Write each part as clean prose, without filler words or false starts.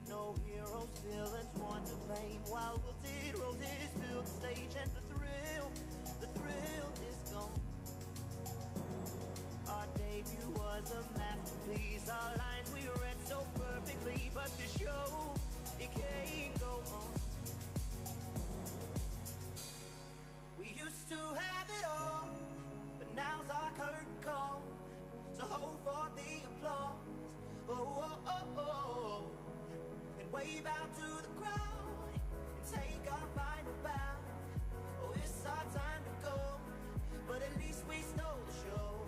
No heroes, villains, one to blame. While wilted roses fill the stage, and the thrill is gone. Our debut was a masterpiece. Our lines we read so perfectly, but the show, it can't go on. We used to have it all, but now's our curtain call. So hold for the applause. Oh, oh, oh, oh. And wave out to the crowd and take our final bow. Oh, it's our time to go, but at least we stole the show.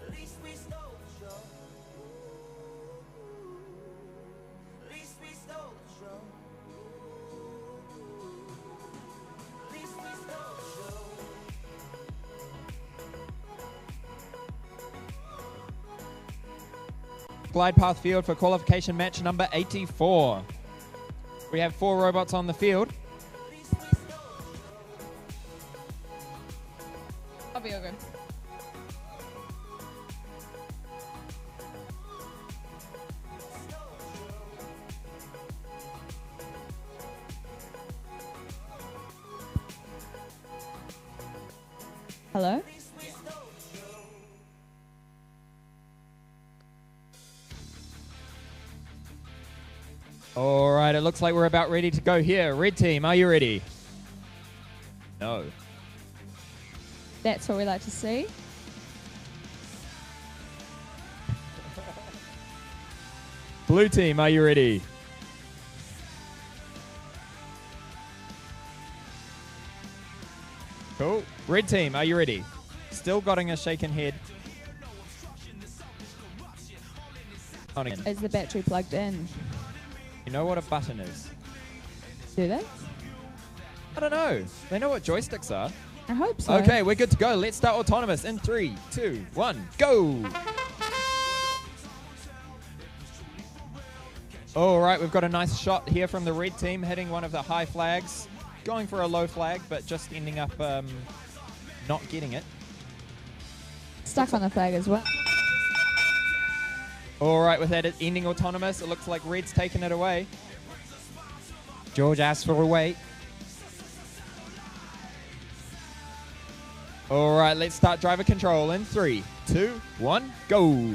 At least we stole the show. At least we stole the show. At least we stole the show. Glide Path Field for qualification match number 84. We have 4 robots on the field. I'll be over. Hello? All right, it looks like we're about ready to go here. Red team, are you ready? No. That's what we like to see. Blue team, are you ready? Cool. Red team, are you ready? Still getting a shaken head. On again. Is the battery plugged in? You know what a button is? Do they? I don't know. They know what joysticks are. I hope so. Okay, we're good to go. Let's start autonomous in 3, 2, 1, go! All right, we've got a nice shot here from the red team, hitting one of the high flags. Going for a low flag, but just ending up not getting it. Stuck on the flag as well. All right, with that ending autonomous, it looks like red's taken it away. George asked for a wait. All right, let's start driver control in 3, 2, 1, go.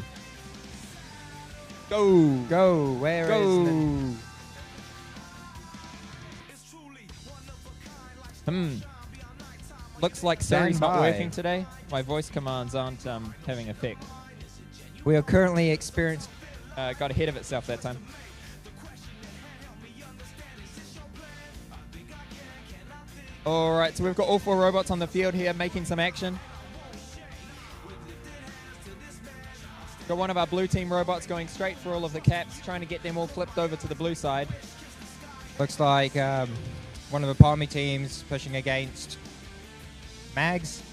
Go. Go. Where Go. is it? Looks like Siri's Stand not by. working today. My voice commands aren't having effect. We are currently experiencing. Got ahead of itself that time. All right, so we've got all 4 robots on the field here making some action. Got one of our blue team robots going straight for all of the caps, trying to get them all flipped over to the blue side. Looks like one of the Palmy teams pushing against Mags.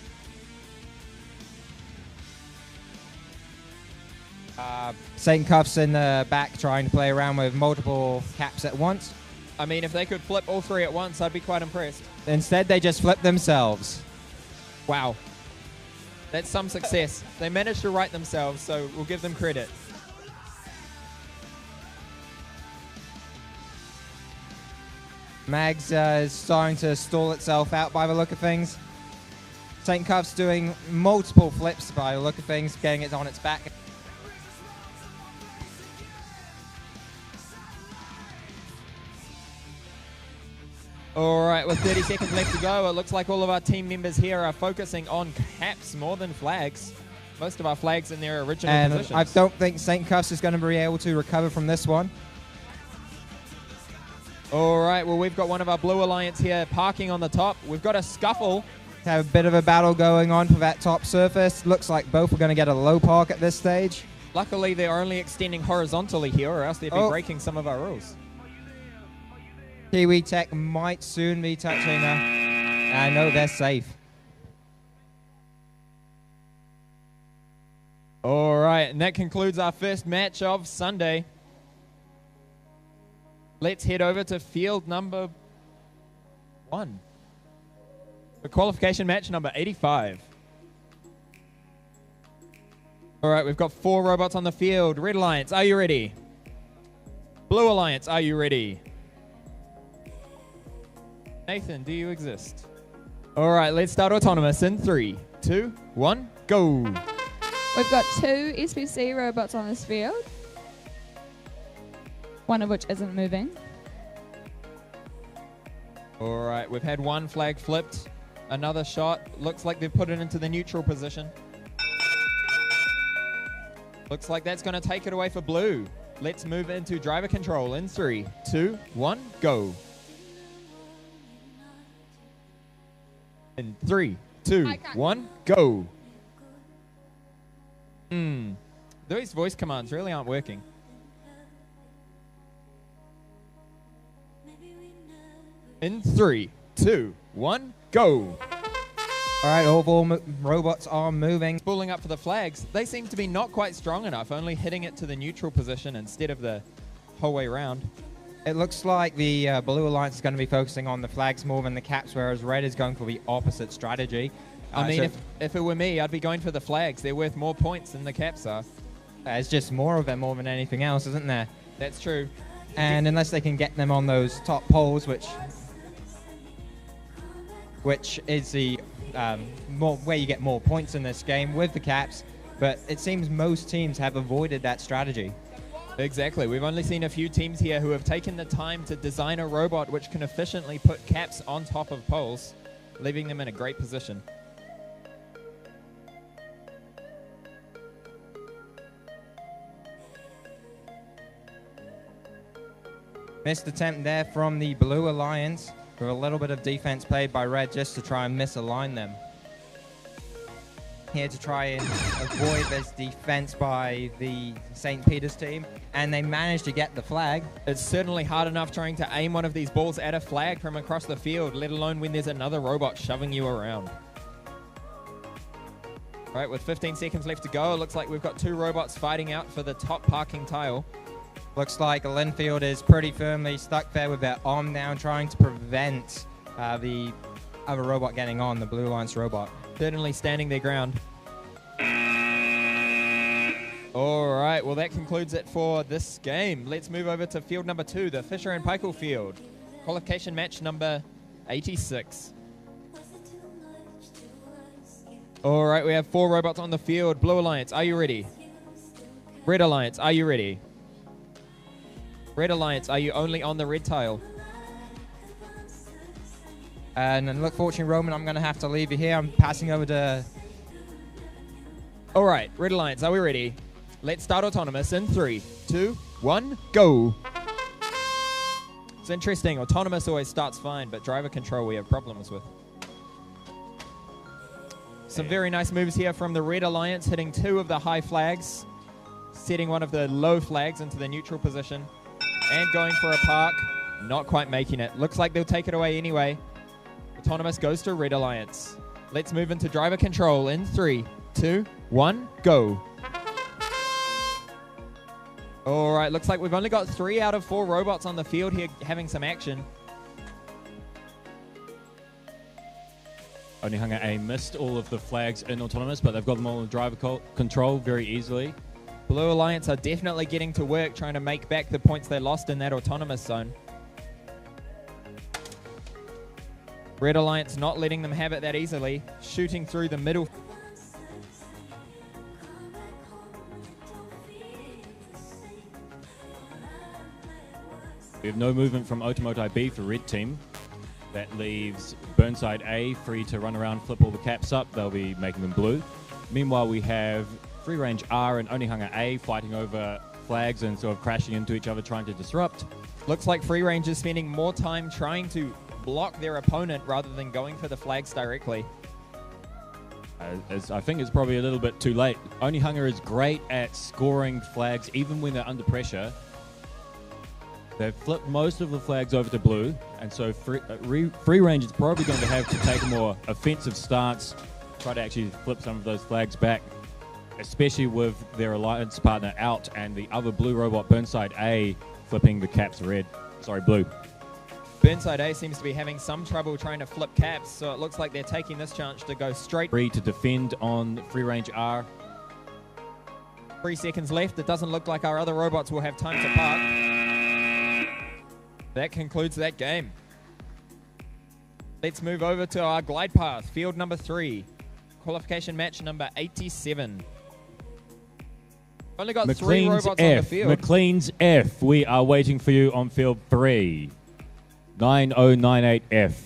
Saint Cuff's in the back trying to play around with multiple caps at once. I mean, if they could flip all 3 at once, I'd be quite impressed. Instead, they just flip themselves. Wow. That's some success. They managed to right themselves, so we'll give them credit. Mags is starting to stall itself out by the look of things. Saint Cuff's doing multiple flips by the look of things, getting it on its back. All right, with 30 seconds left to go, it looks like all of our team members here are focusing on caps more than flags. Most of our flags in their original And positions. I don't think Saint Cuff's is going to be able to recover from this one. All right, well, we've got one of our Blue Alliance here parking on the top. We've got a scuffle. Have a bit of a battle going on for that top surface. Looks like both are going to get a low park at this stage. Luckily, they're only extending horizontally here, or else they'd be breaking some of our rules. Kiwi Tech might soon be touching I know they're safe. All right, and that concludes our first match of Sunday. Let's head over to field number 1. The qualification match number 85. All right, we've got 4 robots on the field. Red Alliance, are you ready? Blue Alliance, are you ready? Nathan, do you exist? All right, let's start autonomous in 3, 2, 1, go. We've got 2 SPC robots on this field, one of which isn't moving. All right, we've had 1 flag flipped. Another shot. Looks like they've put it into the neutral position. Looks like that's going to take it away for blue. Let's move into driver control in 3, 2, 1, go. In 3, 2, 1, go. Those voice commands really aren't working. In 3, 2, 1, go. All right, all 4 robots are moving. Pulling up for the flags. They seem to be not quite strong enough, only hitting it to the neutral position instead of the whole way around. It looks like the Blue Alliance is going to be focusing on the flags more than the caps, whereas Red is going for the opposite strategy. I mean, so if it were me, I'd be going for the flags. They're worth more points than the caps are. there's just more of them more than anything else, isn't there? That's true. And unless they can get them on those top poles, which is the more where you get more points in this game with the caps, but it seems most teams have avoided that strategy. Exactly. We've only seen a few teams here who have taken the time to design a robot which can efficiently put caps on top of poles, leaving them in a great position. Missed attempt there from the Blue Alliance, with a little bit of defense played by Red just to try and misalign them. Here to try and avoid this defense by the St. Peter's team, and they managed to get the flag. It's certainly hard enough trying to aim one of these balls at a flag from across the field, let alone when there's another robot shoving you around. All right, with 15 seconds left to go, it looks like we've got 2 robots fighting out for the top parking tile. Looks like Linfield is pretty firmly stuck there with their arm down, trying to prevent the other robot getting on, the Blue Alliance robot. Certainly standing their ground. All right, well, that concludes it for this game. Let's move over to field number 2, the Fisher and Paykel field. Qualification match number 86. All right, we have 4 robots on the field. Blue Alliance, are you ready? Red Alliance, are you ready? Red Alliance, are you only on the red tile? And look, Fortune Roman, I'm going to have to leave you here. I'm passing over to... All right, Red Alliance, are we ready? Let's start autonomous in 3, 2, 1, go. It's interesting. Autonomous always starts fine, but driver control we have problems with. Some very nice moves here from the Red Alliance, hitting 2 of the high flags, setting one of the low flags into the neutral position, and going for a park. Not quite making it. Looks like they'll take it away anyway. Autonomous goes to Red Alliance. Let's move into driver control in 3, 2, 1, go. All right, looks like we've only got 3 out of 4 robots on the field here having some action. Onehunga A missed all of the flags in autonomous, but they've got them all in driver control very easily. Blue Alliance are definitely getting to work trying to make back the points they lost in that autonomous zone. Red Alliance not letting them have it that easily, shooting through the middle. We have no movement from Otomoto B for red team. That leaves Burnside A free to run around, flip all the caps up. They'll be making them blue. Meanwhile, we have Free Range R and Onehunga A fighting over flags and sort of crashing into each other, trying to disrupt. Looks like Free Range is spending more time trying to block their opponent rather than going for the flags directly. I think it's probably a little bit too late. Onehunga is great at scoring flags even when they're under pressure. They've flipped most of the flags over to blue, and so Free Range is probably going to have to take a more offensive stance, try to actually flip some of those flags back, especially with their alliance partner out and the other blue robot Burnside A flipping the caps blue. Burnside A seems to be having some trouble trying to flip caps, so it looks like they're taking this chance to go straight. Free to defend on Free Range R. 3 seconds left. It doesn't look like our other robots will have time to park. That concludes that game. Let's move over to our glide path, field number 3. Qualification match number 87. Only got 3 McLean's robots on the F. field. McLean's F. We are waiting for you on field 3. 9098F.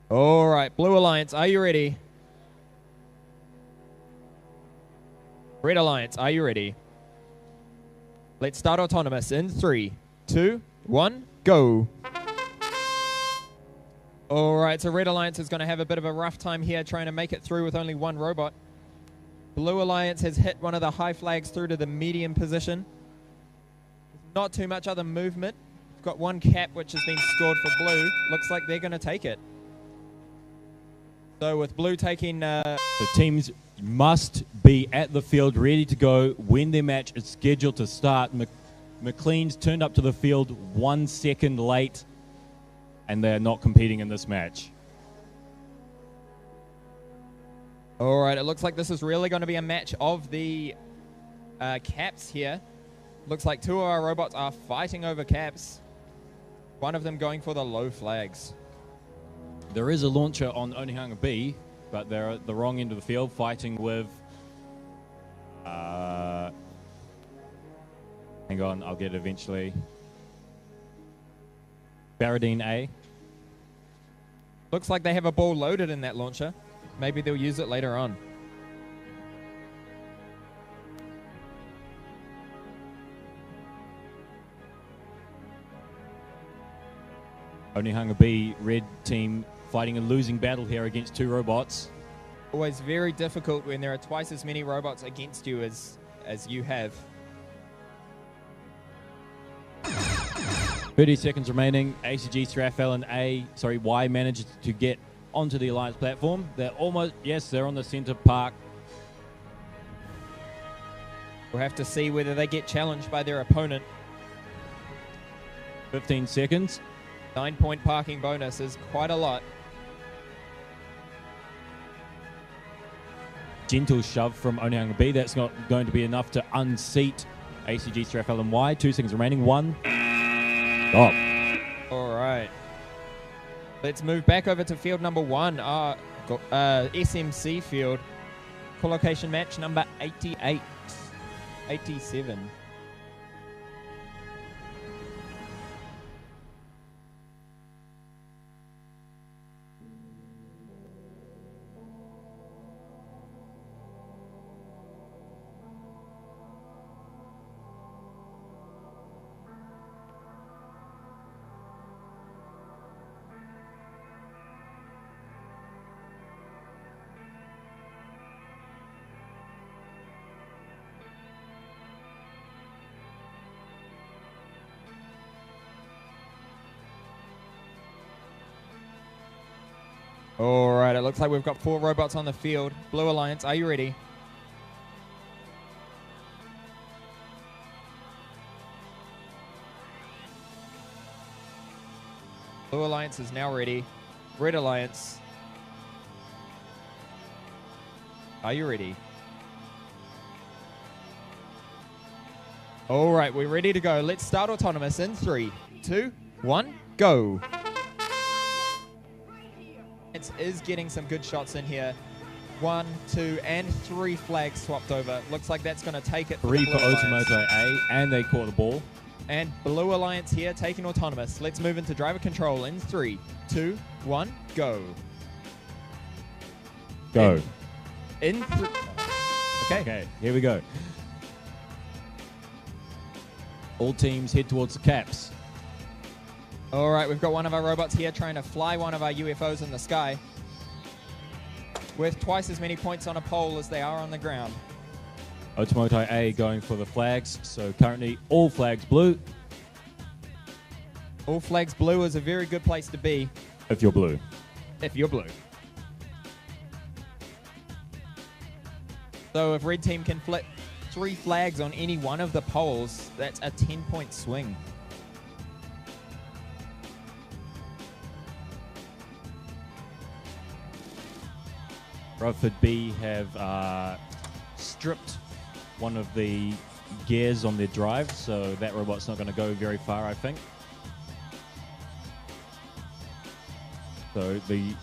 All right, Blue Alliance, are you ready? Red Alliance, are you ready? Let's start autonomous in 3, 2, 1, go. All right, so Red Alliance is going to have a bit of a rough time here trying to make it through with only 1 robot. Blue Alliance has hit one of the high flags through to the medium position. Not too much other movement. We've got 1 cap which has been scored for Blue. Looks like they're going to take it. So with Blue taking... The teams must be at the field ready to go when their match is scheduled to start. McLean's turned up to the field 1 second late, and they're not competing in this match. All right, it looks like this is really going to be a match of the caps here. Looks like 2 of our robots are fighting over caps. One of them going for the low flags. There is a launcher on Onehunga B, but they're at the wrong end of the field fighting with... hang on, I'll get it eventually. Baradine A. Looks like they have a ball loaded in that launcher. Maybe they'll use it later on. Onehunga B, red team fighting a losing battle here against 2 robots. Always very difficult when there are twice as many robots against you as you have. 30 seconds remaining. ACG, Straffel, and Y managed to get onto the Alliance platform. They're almost, yes, they're on the center park. We'll have to see whether they get challenged by their opponent. 15 seconds. 9-point parking bonus is quite a lot. Gentle shove from Onehunga B. That's not going to be enough to unseat ACG, Straffel, and Y. 2 seconds remaining. 1. Stop. All right. Let's move back over to field number 1, our SMC field. Collocation match number 88. 87. All right, it looks like we've got 4 robots on the field. Blue Alliance, are you ready? Blue Alliance is now ready. Red Alliance, are you ready? All right, we're ready to go. Let's start autonomous in 3, 2, 1, go. Is getting some good shots in here. 1, 2, and 3 flags swapped over. Looks like that's going to take it. 3 the for Blue Alliance. Automoto A, and they caught the ball. And Blue Alliance here taking autonomous. Let's move into driver control in 3, 2, 1, go. Go. Okay. Here we go. All teams head towards the caps. All right, we've got one of our robots here trying to fly one of our UFOs in the sky with twice as many points on a pole as they are on the ground. Automoto A going for the flags, so currently all flags blue All flags blue is a very good place to be if you're blue. if you're blue. So if red team can flip 3 flags on any one of the poles, that's a 10-point swing. Bradford B have stripped one of the gears on their drive, so that robot's not going to go very far, I think. So the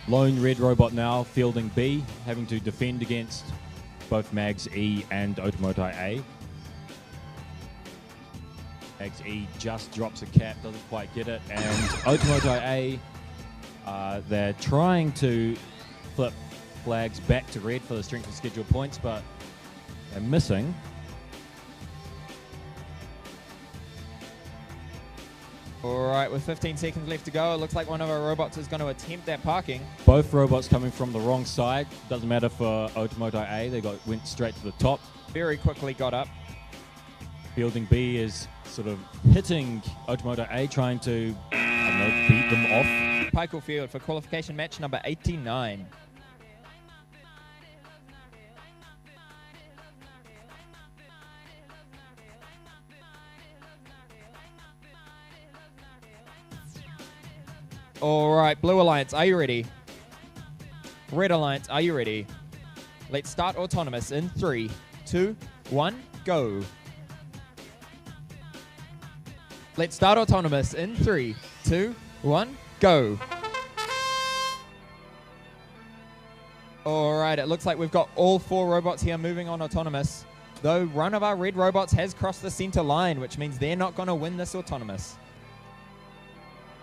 lone red robot now fielding B, having to defend against both Mags E and Automoto A. Mags E just drops a cap, doesn't quite get it, and Automoto A, they're trying to flip flags back to red for the strength of schedule points, but they're missing. All right, with 15 seconds left to go, it looks like one of our robots is going to attempt that parking. Both robots coming from the wrong side. Doesn't matter for Automoto A, they went straight to the top. Very quickly got up. Fielding B is sort of hitting Automoto A, trying to, I don't know, beat them off. Pikel Field for qualification match number 89. All right, Blue Alliance, are you ready? Red Alliance, are you ready? Let's start autonomous in 3, 2, 1, go. Let's start autonomous in 3, 2, 1, go. All right, it looks like we've got all 4 robots here moving on autonomous, though one of our red robots has crossed the center line, which means they're not going to win this autonomous.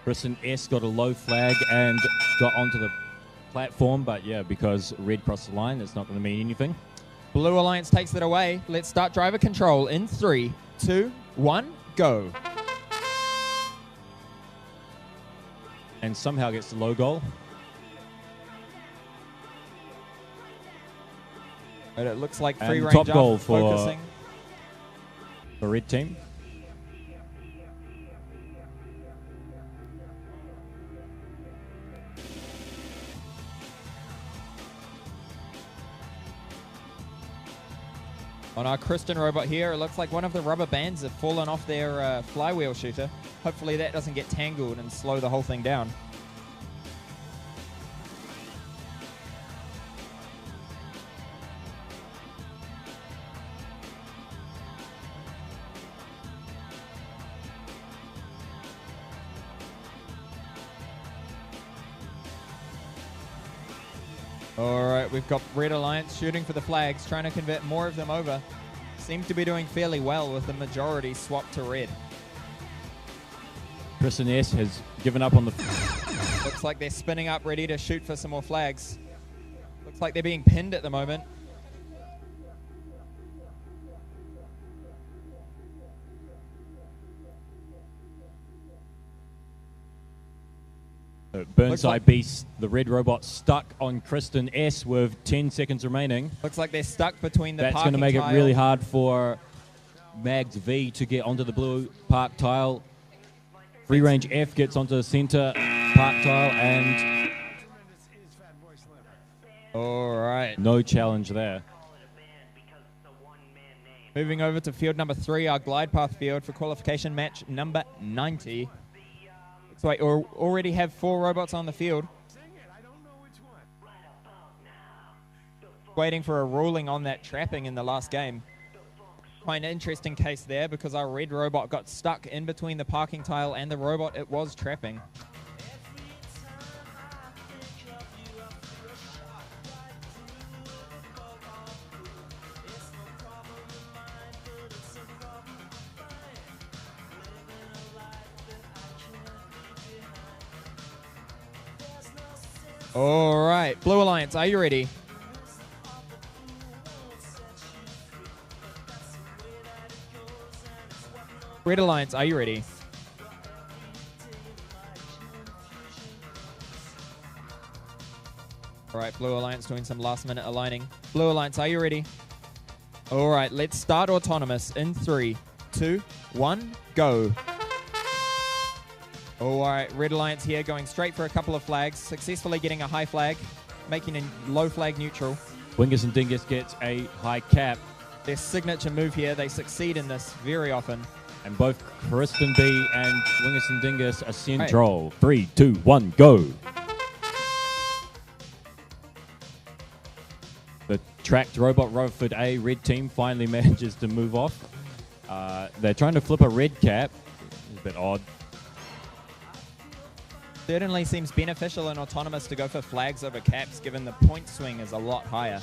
Kristen S got a low flag and got onto the platform, but yeah, because red crossed the line, it's not going to mean anything. Blue Alliance takes it away. Let's start driver control in 3, 2, 1, go. And somehow gets the low goal. And it looks like And free range top up, goal for focusing. the red team. On our Kristen robot here, it looks like one of the rubber bands have fallen off their flywheel shooter. Hopefully that doesn't get tangled and slow the whole thing down. All right, we've got Red Alliance shooting for the flags, trying to convert more of them over. Seem to be doing fairly well with the majority swapped to red. Kristen S has given up on the... Looks like they're spinning up, ready to shoot for some more flags. Looks like they're being pinned at the moment. Burnside Beast, the red robot, stuck on Kristen S with 10 seconds remaining. Looks like they're stuck between the That's going to parking make tile. it really hard for Mags V to get onto the blue park tile. Free range F gets onto the center park tile, and All right. no challenge there. Moving over to field number 3, our glide path field for qualification match number 90. So we already have 4 robots on the field. Waiting for a ruling on that trapping in the last game. Quite an interesting case there because our red robot got stuck in between the parking tile and the robot it was trapping. All right, Blue Alliance, are you ready? Red Alliance, are you ready? All right, Blue Alliance doing some last minute aligning. Blue Alliance, are you ready? All right, let's start autonomous in 3, 2, 1, go. All right, Red Alliance here going straight for a couple of flags, successfully getting a high flag, making a low flag neutral. Wingus and Dingus gets a high cap, Their signature move here, they succeed in this very often. and both Kristen B and Wingus and Dingus are central. 3, 2, 1, go. The tracked robot Rutherford A red team finally manages to move off. They're trying to flip a red cap. It's a bit odd. Certainly seems beneficial in autonomous to go for flags over caps, given the point swing is a lot higher.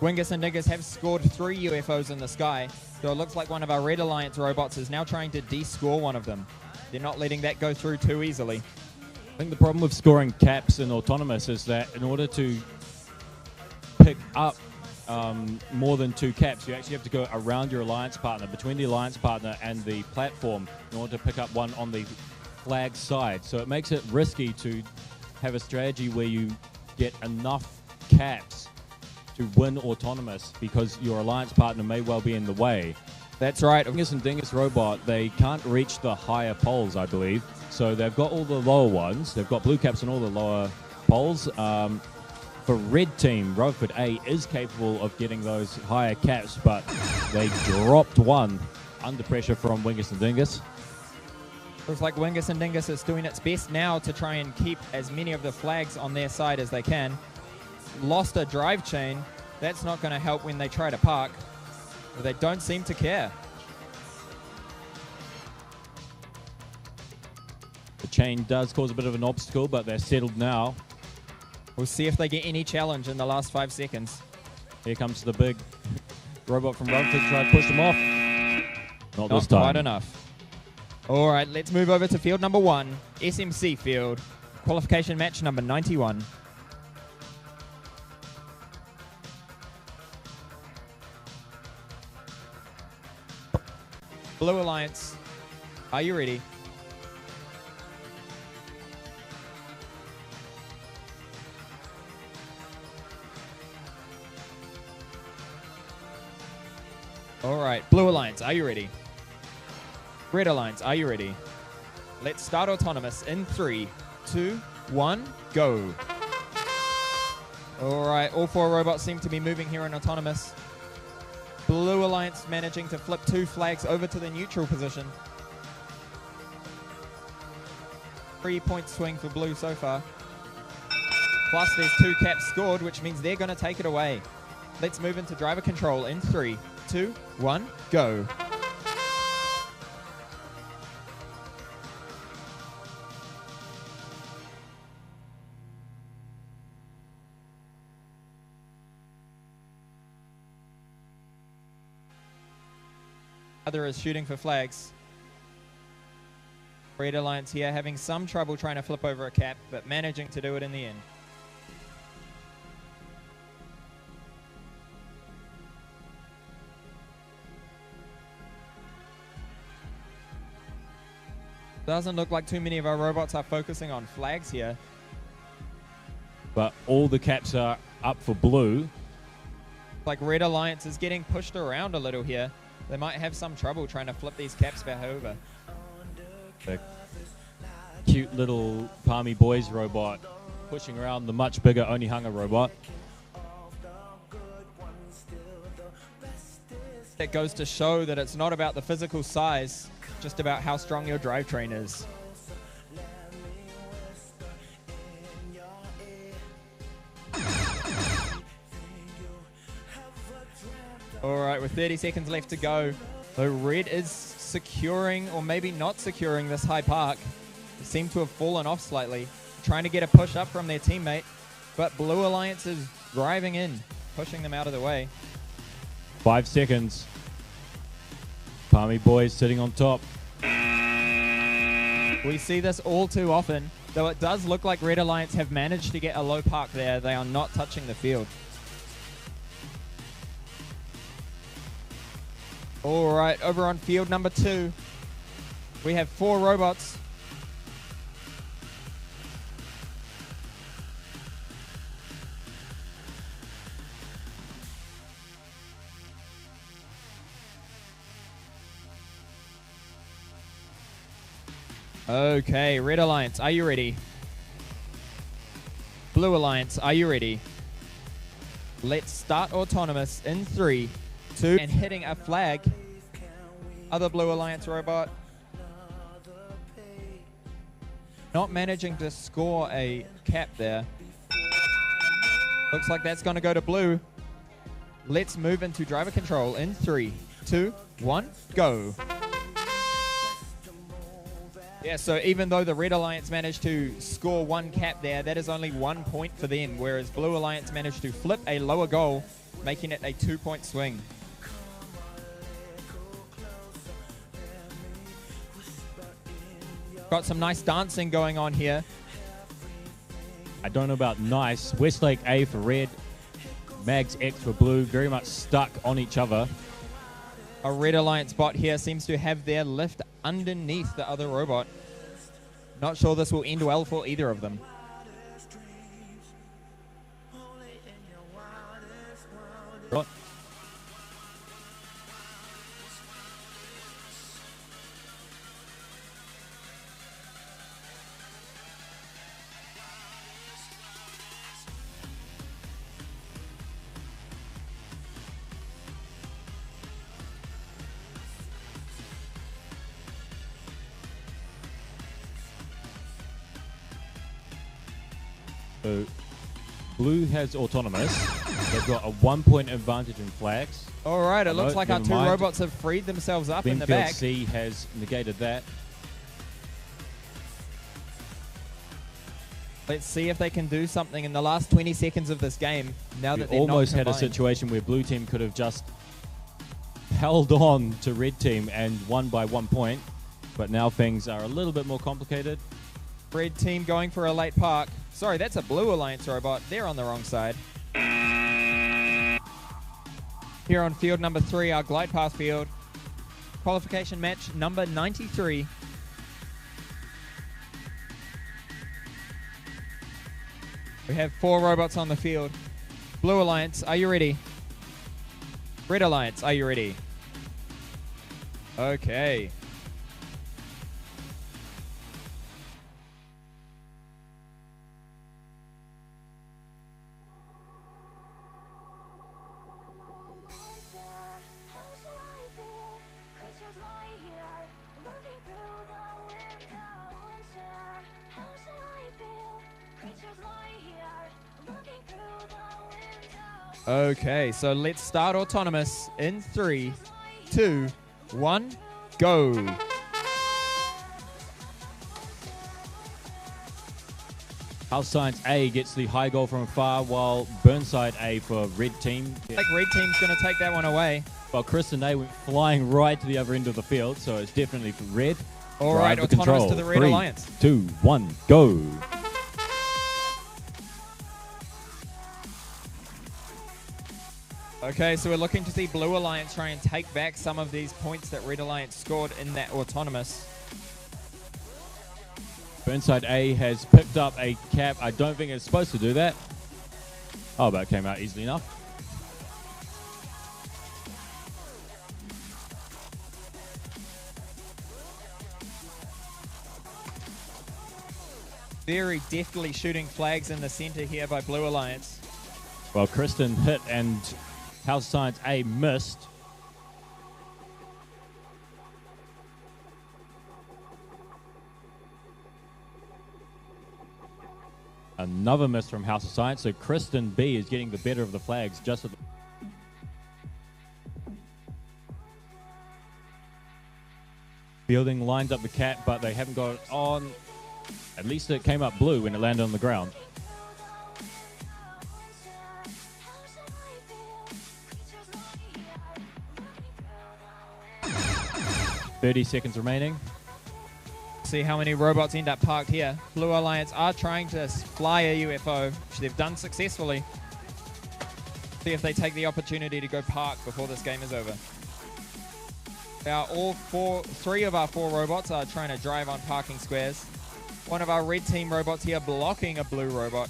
Wingus and Dingus have scored 3 UFOs in the sky, so it looks like one of our Red Alliance robots is now trying to de-score one of them. They're not letting that go through too easily. I think the problem with scoring caps in autonomous is that in order to pick up more than 2 caps, you actually have to go around your alliance partner, between the alliance partner and the platform, in order to pick up one on the flag side. So it makes it risky to have a strategy where you get enough caps to win autonomous, because your alliance partner may well be in the way. That's right. Dingus and Dingus robot, they can't reach the higher poles, I believe. So they've got all the lower ones. They've got blue caps on all the lower poles. For red team, Rutherford A is capable of getting those higher caps, but they dropped one under pressure from Wingus and Dingus. Looks like Wingus and Dingus is doing its best now to try and keep as many of the flags on their side as they can. Lost a drive chain. That's not going to help when they try to park. But they don't seem to care. The chain does cause a bit of an obstacle, but they're settled now. We'll see if they get any challenge in the last 5 seconds. Here comes the big robot from Rutherford to try to push them off. Not this Not time. quite enough. All right, let's move over to field number 1, SMC field. Qualification match number 91. Blue Alliance, are you ready? All right, Blue Alliance, are you ready? Red Alliance, are you ready? Let's start autonomous in 3, 2, 1, go. All right, all 4 robots seem to be moving here in autonomous. Blue Alliance managing to flip 2 flags over to the neutral position. 3-point swing for blue so far. Plus there's 2 caps scored, which means they're going to take it away. Let's move into driver control in 3, 2, 1, go. Other is shooting for flags. Red Alliance here having some trouble trying to flip over a cap, but managing to do it in the end. Doesn't look like too many of our robots are focusing on flags here. But all the caps are up for blue. Like Red Alliance is getting pushed around a little here. They might have some trouble trying to flip these caps back over. The cute little Palmy Boys robot pushing around the much bigger Onihanga robot. That goes to show that it's not about the physical size, just about how strong your drivetrain is. All right, with 30 seconds left to go, so Red is securing, or maybe not securing, this high park. They seem to have fallen off slightly, trying to get a push up from their teammate, but Blue Alliance is driving in, pushing them out of the way. 5 seconds. Palmy Boys sitting on top. We see this all too often. Though it does look like Red Alliance have managed to get a low park there, they are not touching the field. All right, over on field number 2, we have 4 robots. Okay, Red Alliance, are you ready? Blue Alliance, are you ready? Let's start autonomous in 3, 2, and hitting a flag. Other Blue Alliance robot. Not managing to score a cap there. Looks like that's going to go to blue. Let's move into driver control in 3, 2, 1, go. Yeah, so even though the Red Alliance managed to score 1 cap there, that is only 1 point for them, whereas Blue Alliance managed to flip a lower goal, making it a 2-point swing. Got some nice dancing going on here. I don't know about nice. Westlake A for red, Mags X for blue, very much stuck on each other. A Red Alliance bot here seems to have their lift underneath the other robot. Not sure this will end well for either of them. Right. So, blue has autonomous. They've got a 1-point advantage in flags. All right, it looks like our never 2 mind. robots have freed themselves up in the Benfield back. C has negated that. Let's see if they can do something in the last 20 seconds of this game. Now We that they're almost not had a combined. situation where blue team could have just held on to red team and won by 1 point, but now things are a little bit more complicated. Red team going for a late park. Sorry, that's a Blue Alliance robot. They're on the wrong side. Here on field number 3, our glide path field. Qualification match number 93. We have 4 robots on the field. Blue Alliance, are you ready? Red Alliance, are you ready? Okay. Okay, so let's start autonomous in 3, 2, 1, go. House Science A gets the high goal from afar, while Burnside A for red team. I think red team's going to take that one away. While Kristen A went flying right to the other end of the field, so it's definitely for red. All right, Driver autonomous control. to the Red 3, Alliance. 2, 1, go. Okay, so we're looking to see Blue Alliance try and take back some of these points that Red Alliance scored in that autonomous. Burnside A has picked up a cap. I don't think it's supposed to do that. Oh, but it came out easily enough. Very deftly shooting flags in the center here by Blue Alliance. Well, Kristen hit and House Science A missed. Another miss from House of Science, so Kristen B is getting the better of the flags just at the... Fielding lines up the cap, but they haven't got it on. At least it came up blue when it landed on the ground. 30 seconds remaining. See how many robots end up parked here. Blue Alliance are trying to fly a UFO, which they've done successfully. See if they take the opportunity to go park before this game is over. Now, three of our four robots are trying to drive on parking squares. One of our red team robots here blocking a blue robot.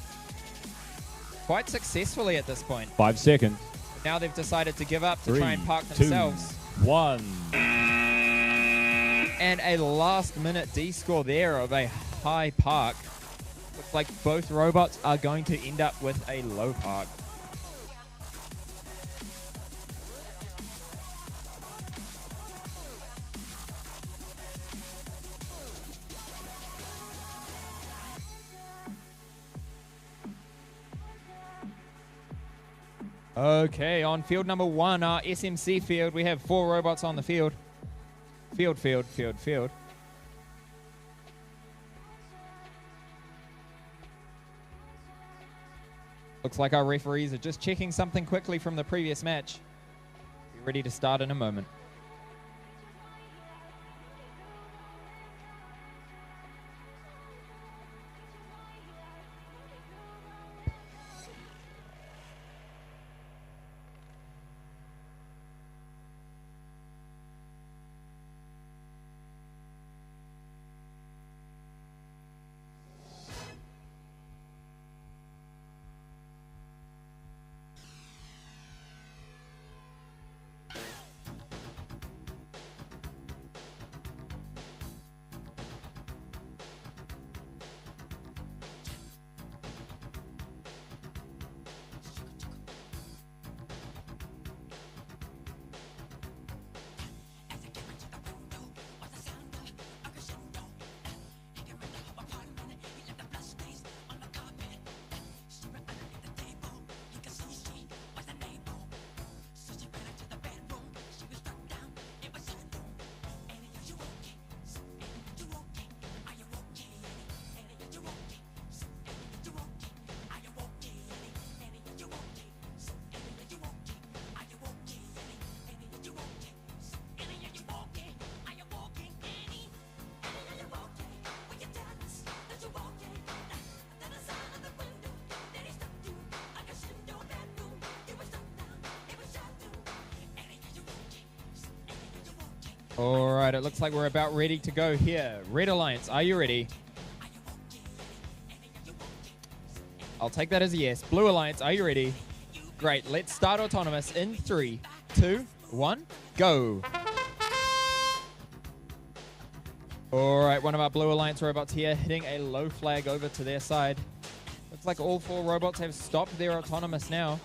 Quite successfully at this point. 5 seconds. Now they've decided to give up to 3, try and park 2, themselves. 1. And a last-minute D-score there of a high park. Looks like both robots are going to end up with a low park. Okay, on field number 1, our SMC field, we have 4 robots on the field. Field. Looks like our referees are just checking something quickly from the previous match. Be ready to start in a moment. All right, it looks like we're about ready to go here. Red Alliance, are you ready? I'll take that as a yes. Blue Alliance, are you ready? Great, let's start autonomous in 3, 2, 1, go. All right, one of our Blue Alliance robots here hitting a low flag over to their side. Looks like all 4 robots have stopped their autonomous now.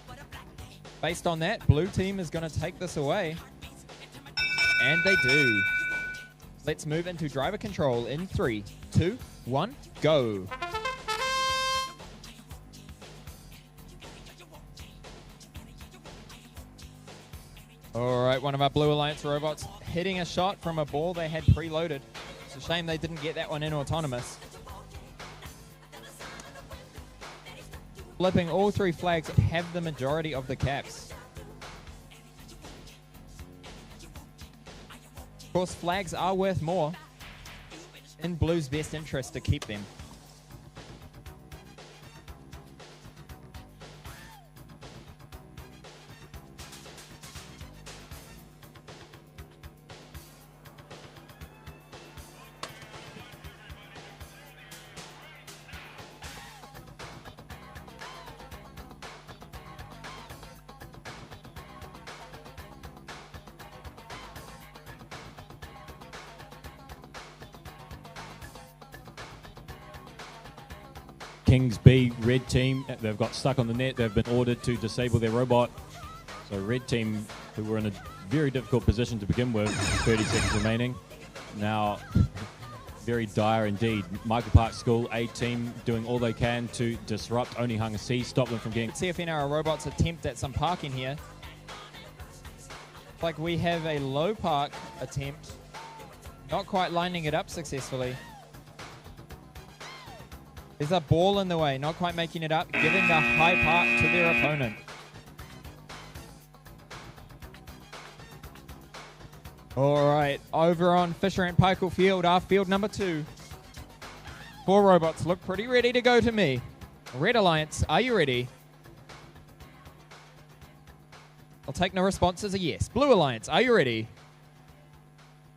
Based on that, blue team is going to take this away. And they do. Let's move into driver control in 3, 2, 1, go. All right, one of our Blue Alliance robots hitting a shot from a ball they had preloaded. It's a shame they didn't get that one in autonomous. Flipping all 3 flags have the majority of the caps. Of course, flags are worth more. In blue's best interest to keep them. Kings B, red team, they've got stuck on the net. They've been ordered to disable their robot. So red team, who were in a very difficult position to begin with, 30 seconds remaining. Now, very dire indeed. Michael Park School, A team, doing all they can to disrupt Onehunga C, stop them from getting... See if any of our robots attempt at some parking here. Like we have a low park attempt. Not quite lining it up successfully. There's a ball in the way, not quite making it up, giving the high park to their opponent. All right, over on Fisher and Paykel Field, our field number 2. 4 robots look pretty ready to go to me. Red Alliance, are you ready? I'll take no response as a yes. Blue Alliance, are you ready?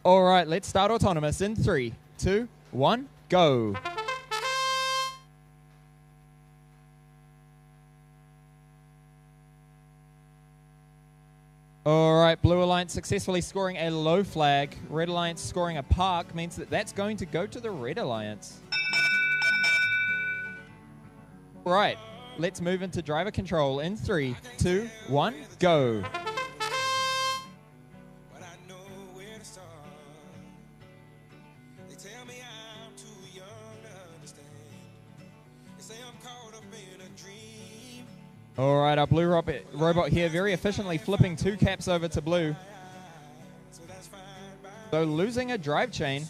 All right, let's start autonomous in 3, 2, 1, go. All right, Blue Alliance successfully scoring a low flag. Red Alliance scoring a park means that that's going to go to the Red Alliance. All right, let's move into driver control in 3, 2, 1, go. But I know where to start. They tell me I'm too young to understand. They say I'm caught up in a dream. All right, our blue robot here very efficiently flipping 2 caps over to blue. So losing a drive chain,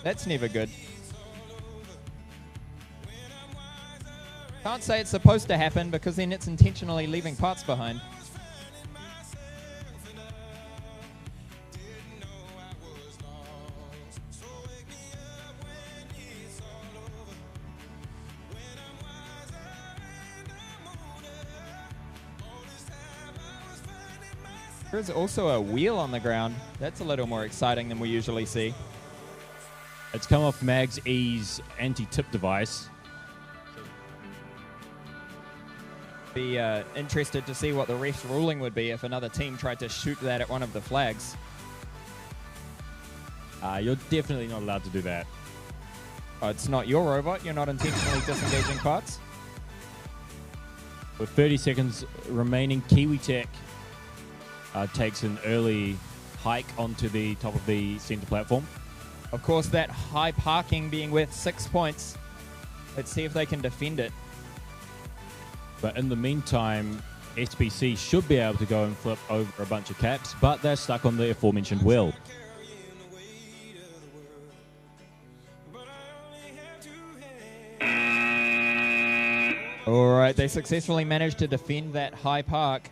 that's never good. Can't say it's supposed to happen because then it's intentionally leaving parts behind. There's also a wheel on the ground. That's a little more exciting than we usually see. It's come off Mag's E's anti-tip device. Be interested to see what the ref's ruling would be if another team tried to shoot that at one of the flags. You're definitely not allowed to do that. Oh, it's not your robot. You're not intentionally disengaging parts. With 30 seconds remaining, Kiwi Tech takes an early hike onto the top of the center platform. Of course, that high parking being worth 6 points. Let's see if they can defend it. But in the meantime, SPC should be able to go and flip over a bunch of caps, but they're stuck on the aforementioned wheel. All right, they successfully managed to defend that high park.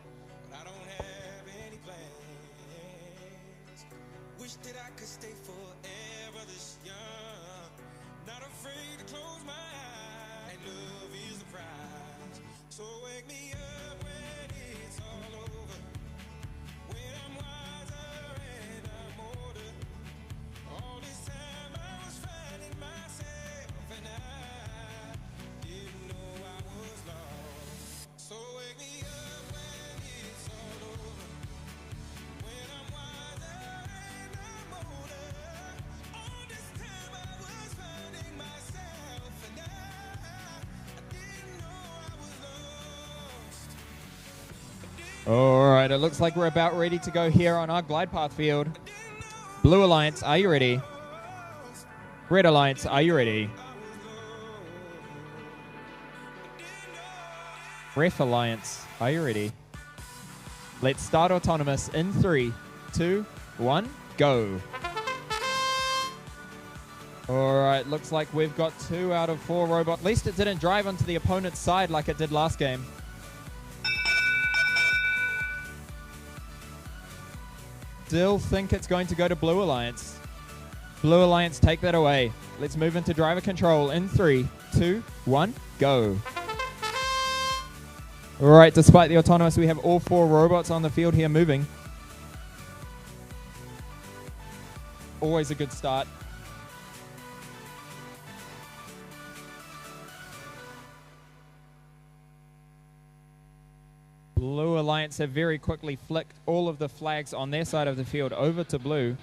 All right, it looks like we're about ready to go here on our glide path field. Blue Alliance, are you ready? Red Alliance, are you ready? Ref Alliance, are you ready? Let's start autonomous in 3, 2, 1, go. All right, looks like we've got 2 out of 4 robots. At least it didn't drive onto the opponent's side like it did last game. Still think it's going to go to Blue Alliance. Blue Alliance, take that away. Let's move into driver control in 3, 2, 1, go. All right, despite the autonomous, we have all 4 robots on the field here moving. Always a good start. Blue Alliance have very quickly flicked all of the flags on their side of the field over to blue.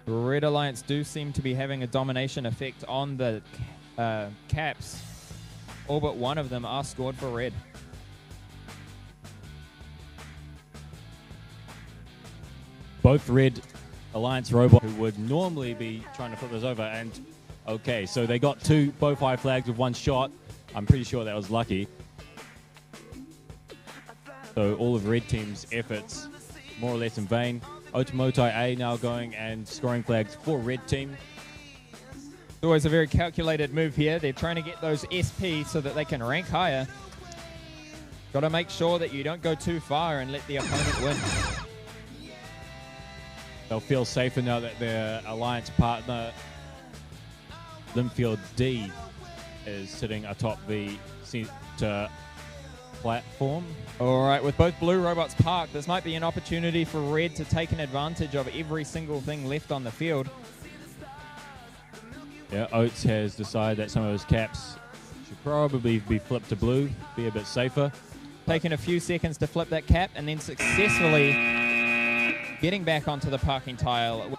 Red Alliance do seem to be having a domination effect on the caps. All but one of them are scored for red. Both Red Alliance robots who would normally be trying to flip those over, and okay, so they got both high flags with 1 shot. I'm pretty sure that was lucky. So all of Red Team's efforts more or less in vain. Otomotai A now going and scoring flags for Red Team. It's always a very calculated move here. They're trying to get those SP so that they can rank higher. Got to make sure that you don't go too far and let the opponent win. They'll feel safer now that their alliance partner, Linfield D, is sitting atop the center platform. All right, with both blue robots parked, this might be an opportunity for red to take an advantage of every single thing left on the field. Yeah, Oates has decided that some of his caps should probably be flipped to blue, be a bit safer. Taking a few seconds to flip that cap and then successfully getting back onto the parking tile.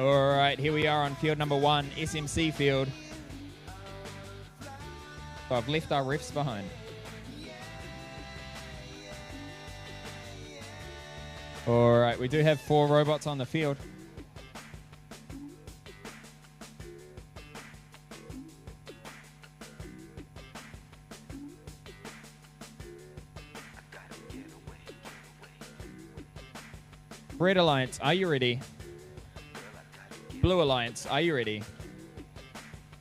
All right, here we are on field number 1, SMC field. So I've left our refs behind. All right, we do have 4 robots on the field. Red Alliance, are you ready? Blue Alliance, are you ready?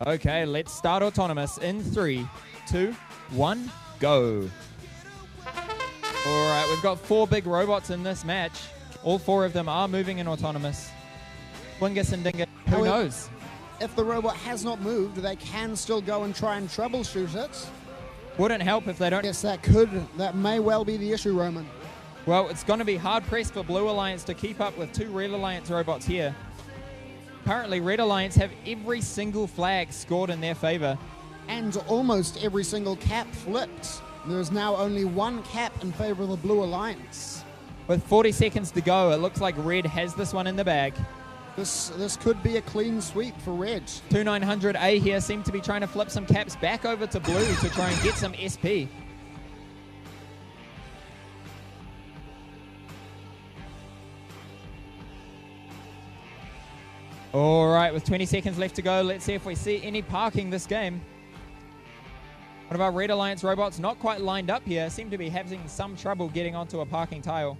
Okay, let's start autonomous in 3, 2, 1, go. All right, we've got 4 big robots in this match. All 4 of them are moving in autonomous. Wingus and Dingus, who However, knows? If the robot has not moved, they can still go and try and troubleshoot it. Wouldn't help if they don't. Yes, that may well be the issue, Roman. Well, it's going to be hard-pressed for Blue Alliance to keep up with 2 Red Alliance robots here. Currently, Red Alliance have every single flag scored in their favor. And almost every single cap flipped. There is now only 1 cap in favor of the Blue Alliance. With 40 seconds to go, it looks like Red has this one in the bag. This could be a clean sweep for Red. 2900A here seem to be trying to flip some caps back over to Blue to try and get some SP. All right, with 20 seconds left to go, let's see if we see any parking this game. One of our Red Alliance robots not quite lined up here, seem to be having some trouble getting onto a parking tile.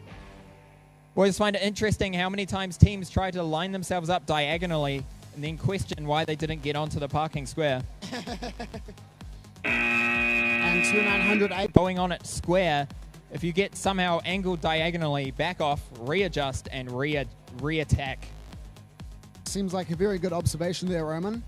Always find it interesting how many times teams try to line themselves up diagonally and then question why they didn't get onto the parking square. And 2900A Going on it square, if you get somehow angled diagonally, back off, readjust, and re-attack. seems like a very good observation there, Roman.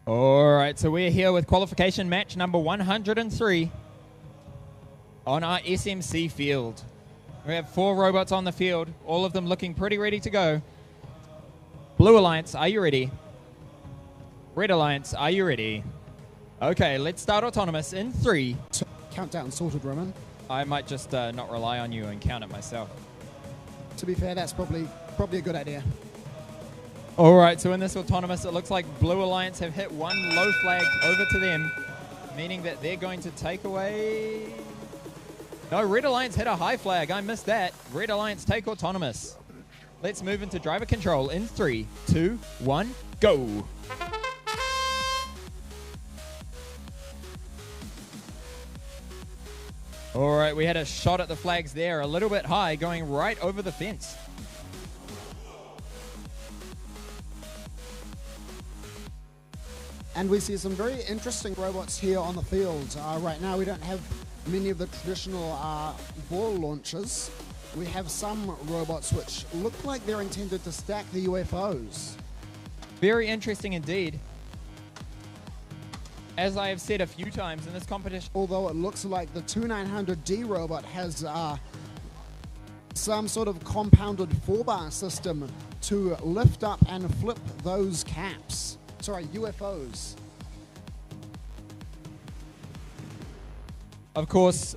All right, so we're here with qualification match number 103 on our SMC field. We have 4 robots on the field, all of them looking pretty ready to go. Blue Alliance, are you ready? Red Alliance, are you ready? Okay, let's start autonomous in 3. Countdown sorted, Roman. I might just not rely on you and count it myself. To be fair, that's probably a good idea. All right, so in this autonomous, it looks like Blue Alliance have hit 1 low flag over to them, meaning that they're going to take away... No, Red Alliance hit a high flag. I missed that. Red Alliance take autonomous. Let's move into driver control in 3, 2, 1, go. All right, we had a shot at the flags there, a little bit high, going right over the fence. And we see some very interesting robots here on the field. Right now, we don't have many of the traditional ball launchers. We have some robots which look like they're intended to stack the UFOs. Very interesting indeed. As I have said a few times in this competition, Although it looks like the 2900D robot has some sort of compounded 4-bar system to lift up and flip those caps. Sorry, UFOs. of course,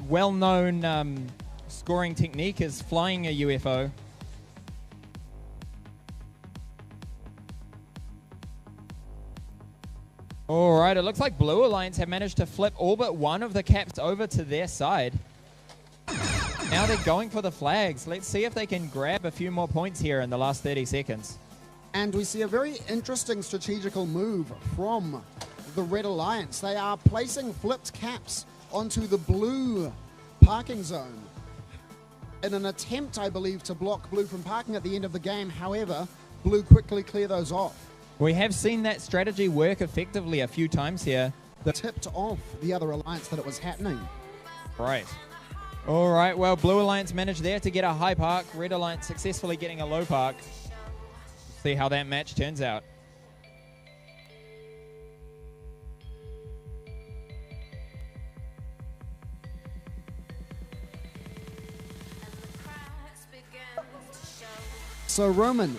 well-known scoring technique is flying a UFO. All right, it looks like Blue Alliance have managed to flip all but one of the caps over to their side. Now they're going for the flags. Let's see if they can grab a few more points here in the last 30 seconds. And we see a very interesting strategical move from the Red Alliance. They are placing flipped caps onto the blue parking zone in an attempt, I believe, to block blue from parking at the end of the game. However, blue quickly clear those off. We have seen that strategy work effectively a few times here. Tipped off the other alliance that it was happening. Right. All right, well, Blue Alliance managed there to get a high park. Red Alliance successfully getting a low park. See how that match turns out. So, Roman,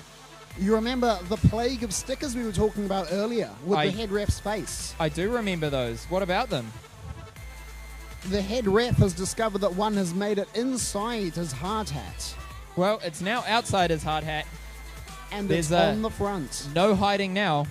you remember the plague of stickers we were talking about earlier with the head ref's face? I do remember those. What about them? The head ref has discovered that one has made it inside his hard hat. Well, it's now outside his hard hat. And There's it's on the front. No hiding now.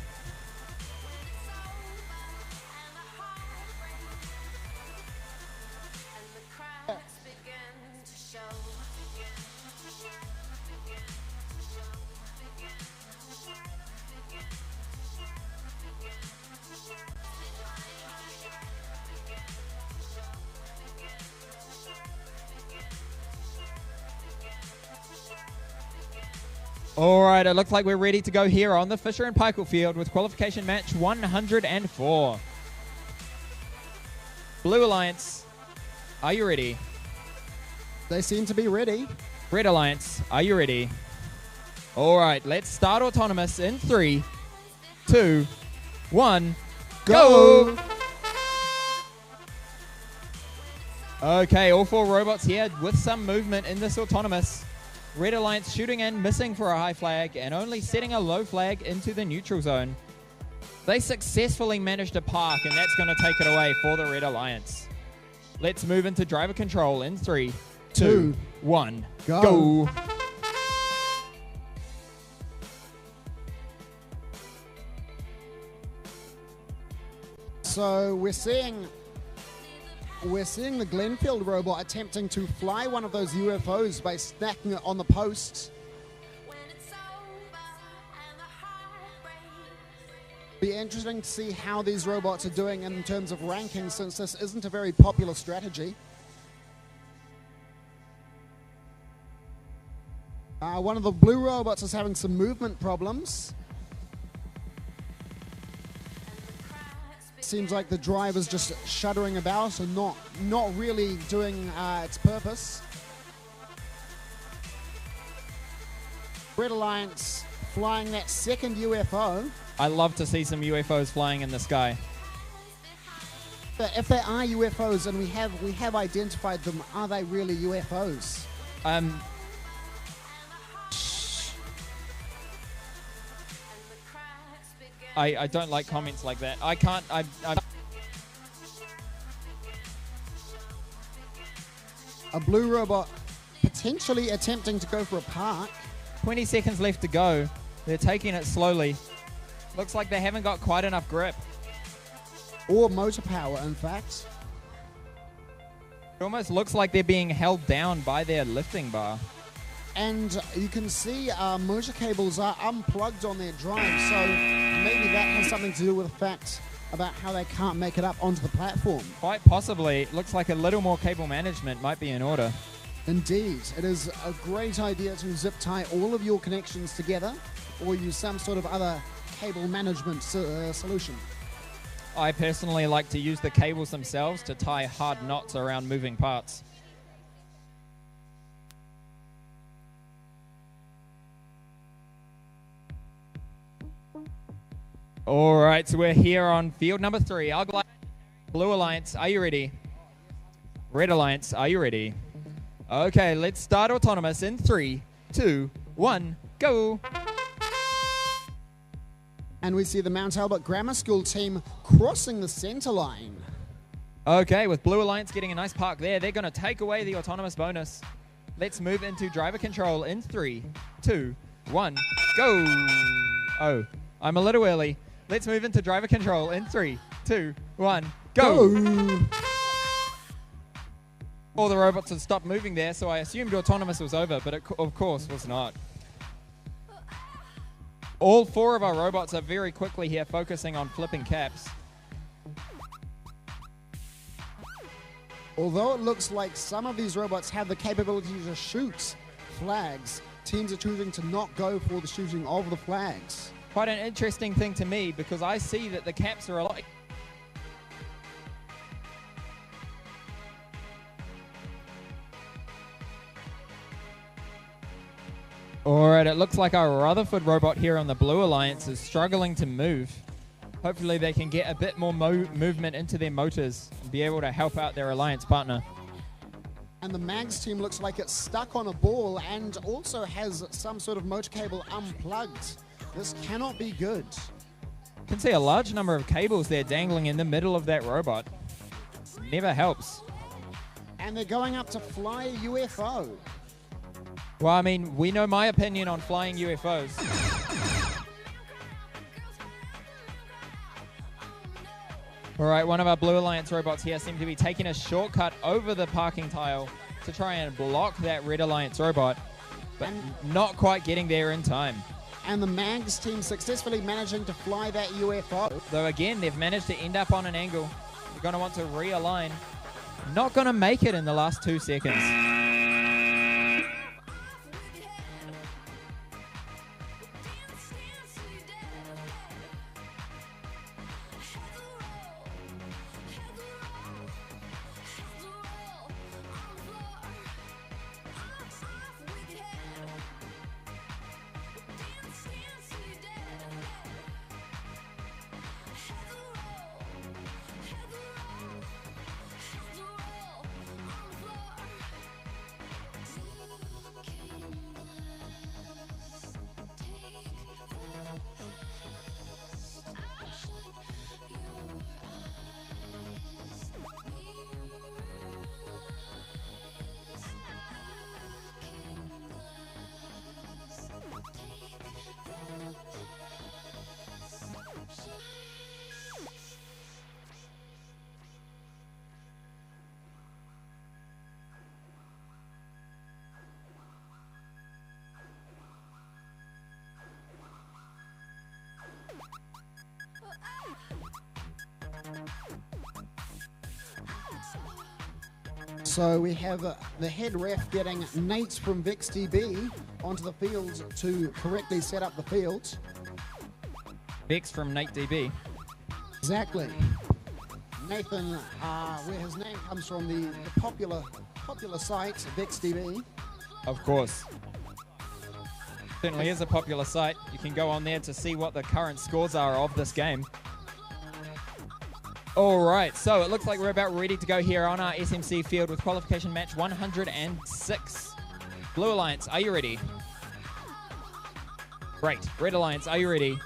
All right, it looks like we're ready to go here on the Fisher and Paykel field with qualification match 104. Blue Alliance, are you ready? They seem to be ready. Red Alliance, are you ready? All right, let's start autonomous in 3, 2, 1, go! Okay, all four robots here with some movement in this autonomous. Red Alliance shooting and missing for a high flag and only setting a low flag into the neutral zone. They successfully managed to park, and that's going to take it away for the Red Alliance. Let's move into driver control in 3, 2, 1, go. So we're seeing the Glenfield robot attempting to fly one of those UFOs by stacking it on the posts. Be interesting to see how these robots are doing in terms of ranking, since this isn't a very popular strategy. One of the blue robots is having some movement problems. Seems like the driver's just shuddering about and not really doing its purpose. Red Alliance flying that second UFO. I love to see some UFOs flying in the sky. But if there are UFOs and we have identified them, are they really UFOs? I don't like comments like that. I can't. A blue robot potentially attempting to go for a park. 20 seconds left to go. They're taking it slowly. Looks like they haven't got quite enough grip. Or motor power, in fact. It almost looks like they're being held down by their lifting bar. And you can see motor cables are unplugged on their drive, so maybe that has something to do with the fact about how they can't make it up onto the platform. Quite possibly. It looks like a little more cable management might be in order. Indeed, it is a great idea to zip tie all of your connections together or use some sort of other cable management solution. I personally like to use the cables themselves to tie hard knots around moving parts. All right, so we're here on field number 3. Argyle, Blue Alliance, are you ready? Red Alliance, are you ready? Okay, let's start autonomous in 3, 2, 1, go. And we see the Mount Albert Grammar School team crossing the center line. Okay, with Blue Alliance getting a nice park there, they're going to take away the autonomous bonus. Let's move into driver control in 3, 2, 1, go. Oh, I'm a little early. Let's move into driver control in 3, 2, 1, go. All the robots had stopped moving there, so I assumed autonomous was over, but it of course was not. All 4 of our robots are very quickly here focusing on flipping caps. Although it looks like some of these robots have the capability to shoot flags, teams are choosing to not go for the shooting of the flags. Quite an interesting thing to me because I see that the caps are a lot... Alright, it looks like our Rutherford robot here on the Blue Alliance is struggling to move. Hopefully they can get a bit more movement into their motors and be able to help out their Alliance partner. And the Mags team looks like it's stuck on a ball and also has some sort of motor cable unplugged. This cannot be good. You can see a large number of cables there dangling in the middle of that robot. Never helps. And they're going up to fly a UFO. Well, I mean, we know my opinion on flying UFOs. All right, one of our Blue Alliance robots here seems to be taking a shortcut over the parking tile to try and block that Red Alliance robot, but not quite getting there in time. And the Mags team successfully managing to fly that UFO. Though again, they've managed to end up on an angle. They're going to want to realign. Not going to make it in the last 2 seconds. So we have the head ref getting Nate from VexDB onto the field to correctly set up the field. Vex from NateDB. Exactly. Nathan, where his name comes from, the popular site, VexDB. Of course. Certainly is a popular site. You can go on there to see what the current scores are of this game. All right, so it looks like we're about ready to go here on our SMC field with qualification match 106. Blue Alliance, are you ready? Great. Red Alliance, are you ready?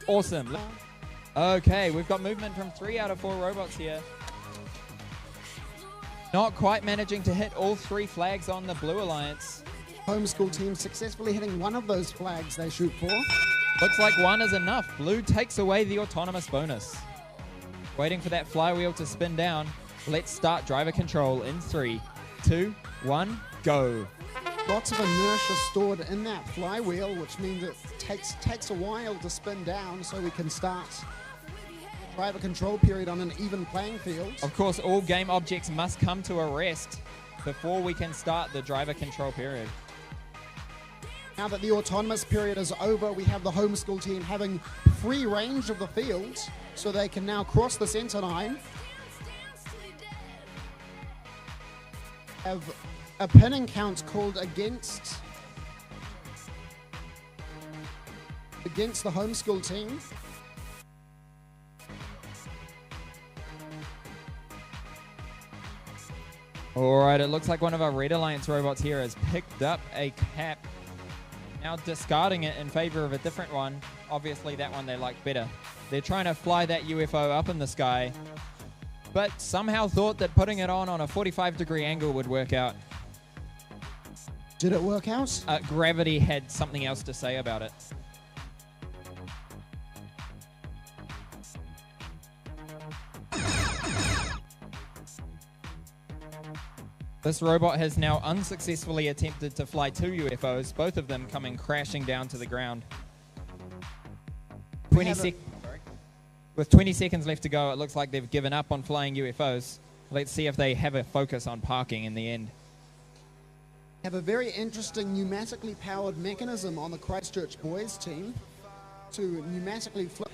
Awesome. Okay, we've got movement from 3 out of 4 robots here. Not quite managing to hit all 3 flags on the Blue Alliance. Homeschool team successfully hitting one of those flags they shoot for. Looks like 1 is enough. Blue takes away the autonomous bonus. Waiting for that flywheel to spin down. Let's start driver control in 3, 2, 1, go. Lots of inertia stored in that flywheel, which means it takes a while to spin down so we can start the driver control period on an even playing field. Of course, all game objects must come to a rest before we can start the driver control period. Now that the autonomous period is over, we have the homeschool team having free range of the field, so they can now cross the center line. Have a pinning count called against the homeschool team. All right, it looks like one of our Red Alliance robots here has picked up a cap. Now discarding it in favor of a different one. Obviously, that one they like better. They're trying to fly that UFO up in the sky, but somehow thought that putting it on a 45-degree angle would work out. Did it work out? Gravity had something else to say about it. This robot has now unsuccessfully attempted to fly 2 UFOs, both of them coming crashing down to the ground. With 20 seconds left to go, it looks like they've given up on flying UFOs. Let's see if they have a focus on parking in the end. Have a very interesting pneumatically powered mechanism on the Christchurch boys team to pneumatically flip.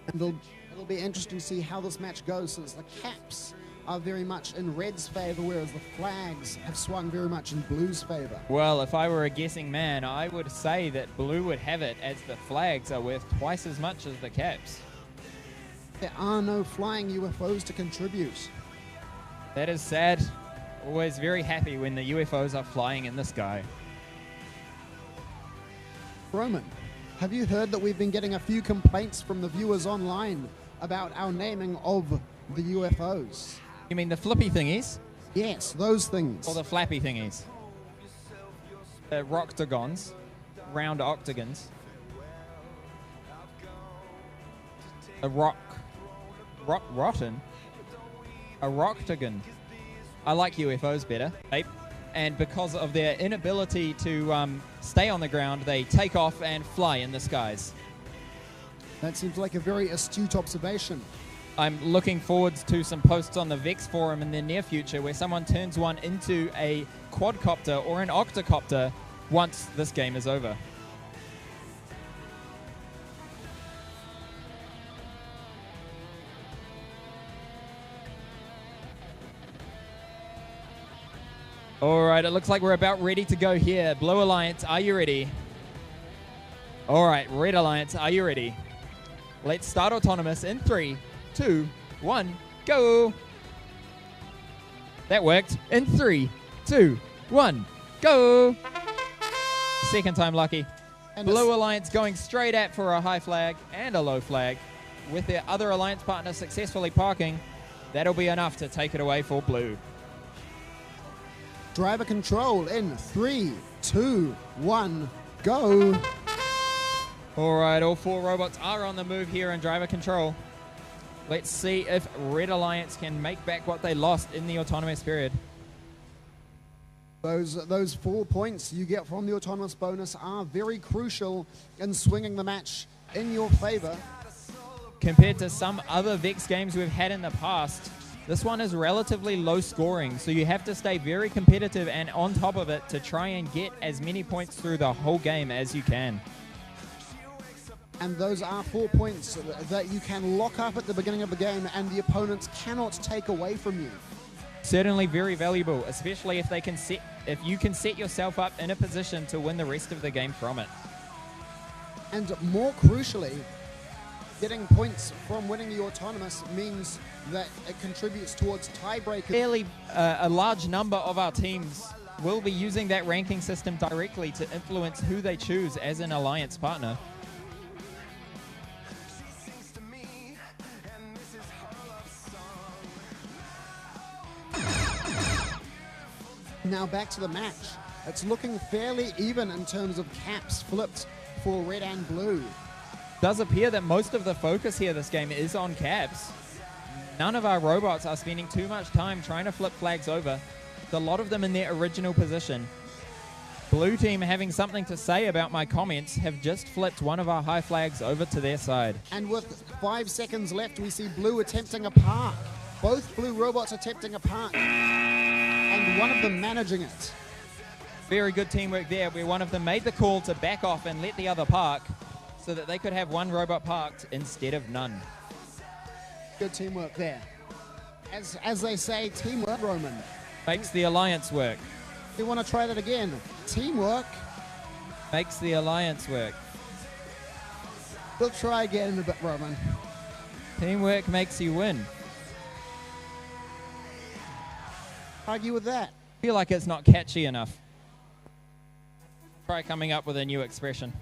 And it'll be interesting to see how this match goes, since the caps are very much in Red's favor, whereas the flags have swung very much in Blue's favor. Well, if I were a guessing man, I would say that Blue would have it, as the flags are worth twice as much as the caps. There are no flying UFOs to contribute. That is sad. Always very happy when the UFOs are flying in the sky. Roman, have you heard that we've been getting a few complaints from the viewers online about our naming of the UFOs? You mean the flippy thingies? Yes, those things. Or the flappy thingies? The rocktagons, round octagons. A rotten? A rocktagon. I like UFOs better. And because of their inability to stay on the ground, they take off and fly in the skies. That seems like a very astute observation. I'm looking forward to some posts on the Vex forum in the near future where someone turns one into a quadcopter or an octocopter once this game is over. All right, it looks like we're about ready to go here. Blue Alliance, are you ready? All right, Red Alliance, are you ready? Let's start autonomous in 3, 2, 1, go! That worked. In 3, 2, 1, go! Second time lucky. And Blue Alliance going straight at for a high flag and a low flag. With their other alliance partner successfully parking, that'll be enough to take it away for Blue. Driver control in 3, 2, 1, go! All right, all 4 robots are on the move here in driver control. Let's see if Red Alliance can make back what they lost in the autonomous period. Those 4 points you get from the autonomous bonus are very crucial in swinging the match in your favor. Compared to some other Vex games we've had in the past, this one is relatively low scoring, so you have to stay very competitive and on top of it to try and get as many points through the whole game as you can. And those are 4 points that you can lock up at the beginning of the game and the opponents cannot take away from you. Certainly very valuable, especially if you can set yourself up in a position to win the rest of the game from it. And more crucially, getting points from winning the autonomous means that it contributes towards tiebreakers. Fairly a large number of our teams will be using that ranking system directly to influence who they choose as an alliance partner. Now back to the match. It's looking fairly even in terms of caps flipped for Red and Blue. Does appear that most of the focus here this game is on caps. none of our robots are spending too much time trying to flip flags over. A lot of them in their original position. Blue team, having something to say about my comments, have just flipped one of our high flags over to their side. And with 5 seconds left, we see blue attempting a park. Both blue robots attempting a park. And one of them managing it. Very good teamwork there, where one of them made the call to back off and let the other park so that they could have one robot parked instead of none. Good teamwork there. As they say, teamwork, Roman. Makes the alliance work. You want to try that again? Teamwork. Makes the alliance work. We'll try again in a bit, Roman. Teamwork makes you win. Argue with that. Feel like it's not catchy enough. Try coming up with a new expression.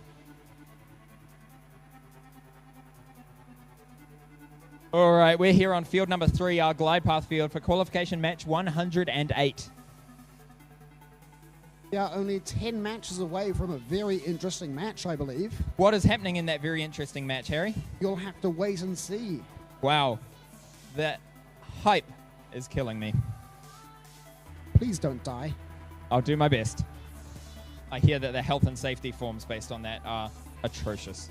All right, we're here on field number 3, our glide path field, for qualification match 108. We are only 10 matches away from a very interesting match, I believe. What is happening in that very interesting match, Harry? You'll have to wait and see. Wow, that hype is killing me. Please don't die. I'll do my best. I hear that the health and safety forms based on that are atrocious.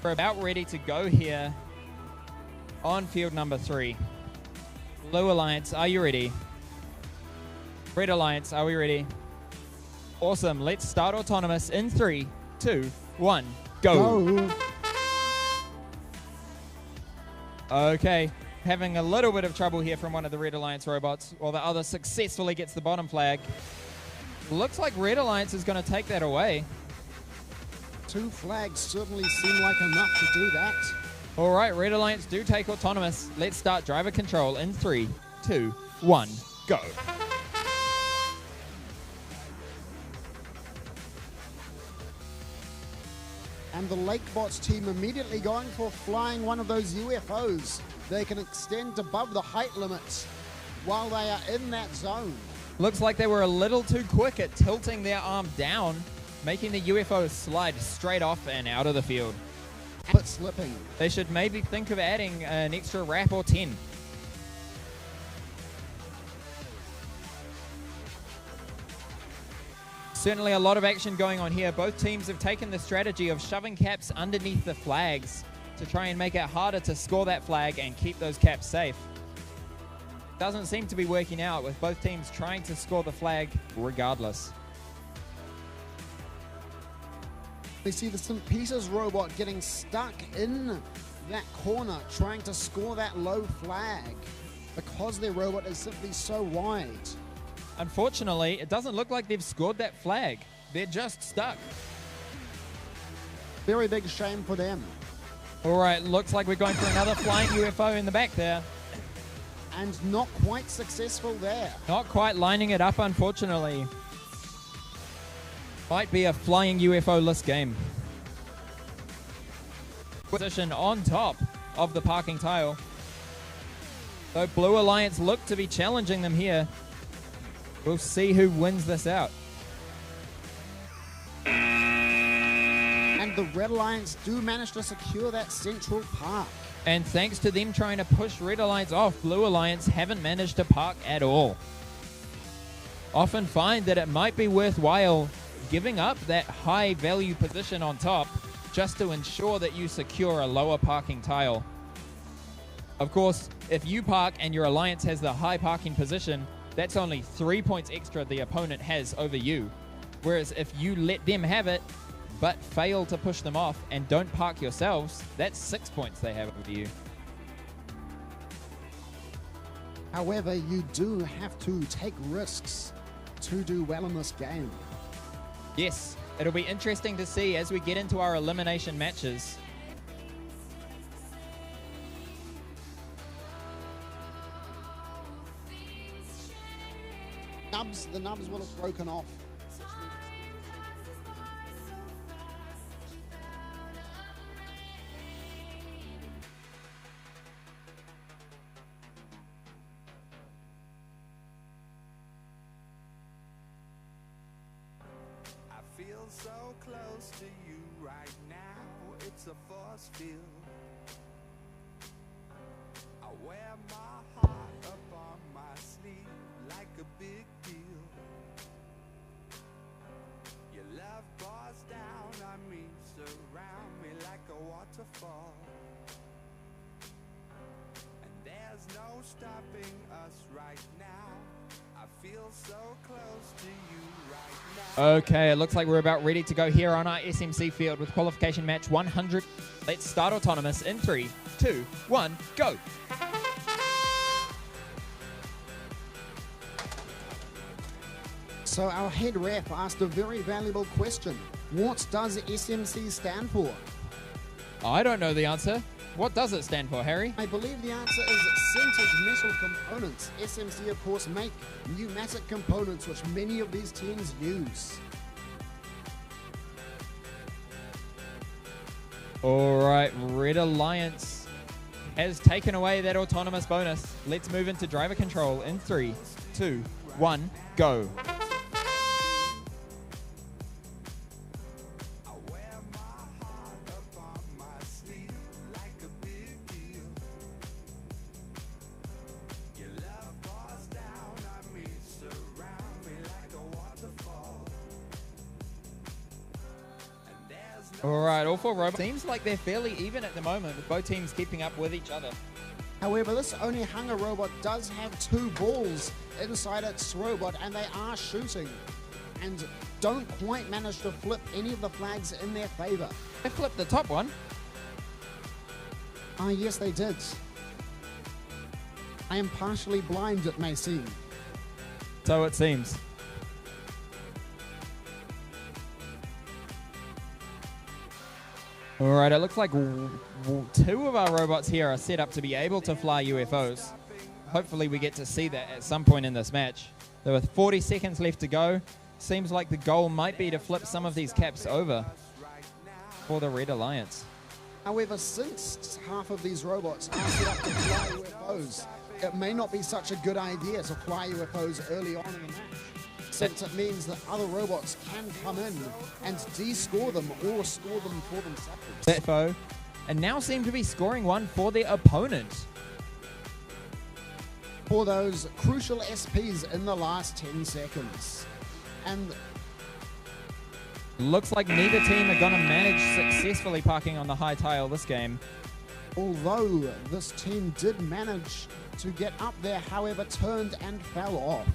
We're about ready to go here on field number 3. Blue Alliance, are you ready? Red Alliance, are we ready? Awesome, let's start autonomous in 3, 2, 1, go. Go. Okay, having a little bit of trouble here from one of the Red Alliance robots, while the other successfully gets the bottom flag. Looks like Red Alliance is going to take that away. 2 flags certainly seem like enough to do that. All right, Red Alliance do take autonomous. Let's start driver control in 3, 2, 1, go. And the Lakebots team immediately going for flying one of those UFOs. They can extend above the height limit while they are in that zone. Looks like they were a little too quick at tilting their arm down, making the UFO slide straight off and out of the field. But slipping. They should maybe think of adding an extra wrap or 10. Certainly a lot of action going on here. Both teams have taken the strategy of shoving caps underneath the flags to try and make it harder to score that flag and keep those caps safe. Doesn't seem to be working out, with both teams trying to score the flag regardless. We see the St. Peter's robot getting stuck in that corner, trying to score that low flag because their robot is simply so wide. Unfortunately, it doesn't look like they've scored that flag. They're just stuck. Very big shame for them. All right, looks like we're going for another flying UFO in the back there. And not quite successful there. Not quite lining it up, unfortunately. Might be a flying UFO-less game. Position on top of the parking tile. So Blue Alliance look to be challenging them here. We'll see who wins this out. And the Red Alliance do manage to secure that central park. And thanks to them trying to push Red Alliance off, Blue Alliance haven't managed to park at all. Often find that it might be worthwhile giving up that high value position on top just to ensure that you secure a lower parking tile. Of course, if you park and your alliance has the high parking position, that's only 3 points extra the opponent has over you. Whereas if you let them have it, but fail to push them off and don't park yourselves, that's 6 points they have over you. However, you do have to take risks to do well in this game. Yes, it'll be interesting to see as we get into our elimination matches. The nubs will have broken off. I feel feel so close to you right now. It's a force field. I wear my heart up on my sleeve like a big deal. Your love pours down on me, surround me like a waterfall. And there's no stopping us right now. I feel so close to you right now. Okay, it looks like we're about ready to go here on our SMC field with qualification match 100. Let's start autonomous in 3, 2, 1, go. So our head ref asked a very valuable question. What does SMC stand for? I don't know the answer. What does it stand for, Harry? I believe the answer is sintered metal components. SMC, of course, make pneumatic components, which many of these teams use. All right, Red Alliance has taken away that autonomous bonus. Let's move into driver control in 3, 2, 1, go. All right, all 4 robots. Seems like they're fairly even at the moment, with both teams keeping up with each other. However, this Only Hunger robot does have 2 balls inside its robot, and they are shooting, and don't quite manage to flip any of the flags in their favor. They flipped the top one. Ah, yes, they did. I am partially blind, it may seem. So it seems. All right, it looks like 2 of our robots here are set up to be able to fly UFOs. Hopefully we get to see that at some point in this match. There with 40 seconds left to go, seems like the goal might be to flip some of these caps over for the Red Alliance. However, since half of these robots are set up to fly UFOs, it may not be such a good idea to fly UFOs early on in the match, since it means that other robots can come in and de-score them or score them for themselves. That foe, and now seem to be scoring one for their opponent. For those crucial SPs in the last 10 seconds. And looks like neither team are going to manage successfully parking on the high tile this game. although this team did manage to get up there, however, turned and fell off.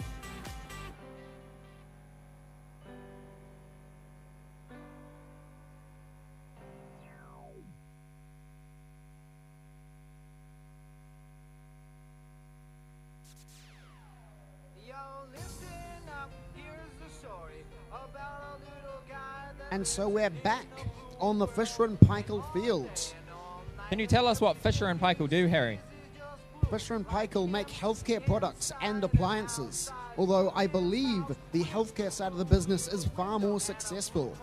And so we're back on the Fisher and Paykel field. Can you tell us what Fisher and Paykel do, Harry? Fisher and Paykel make healthcare products and appliances, although I believe the healthcare side of the business is far more successful.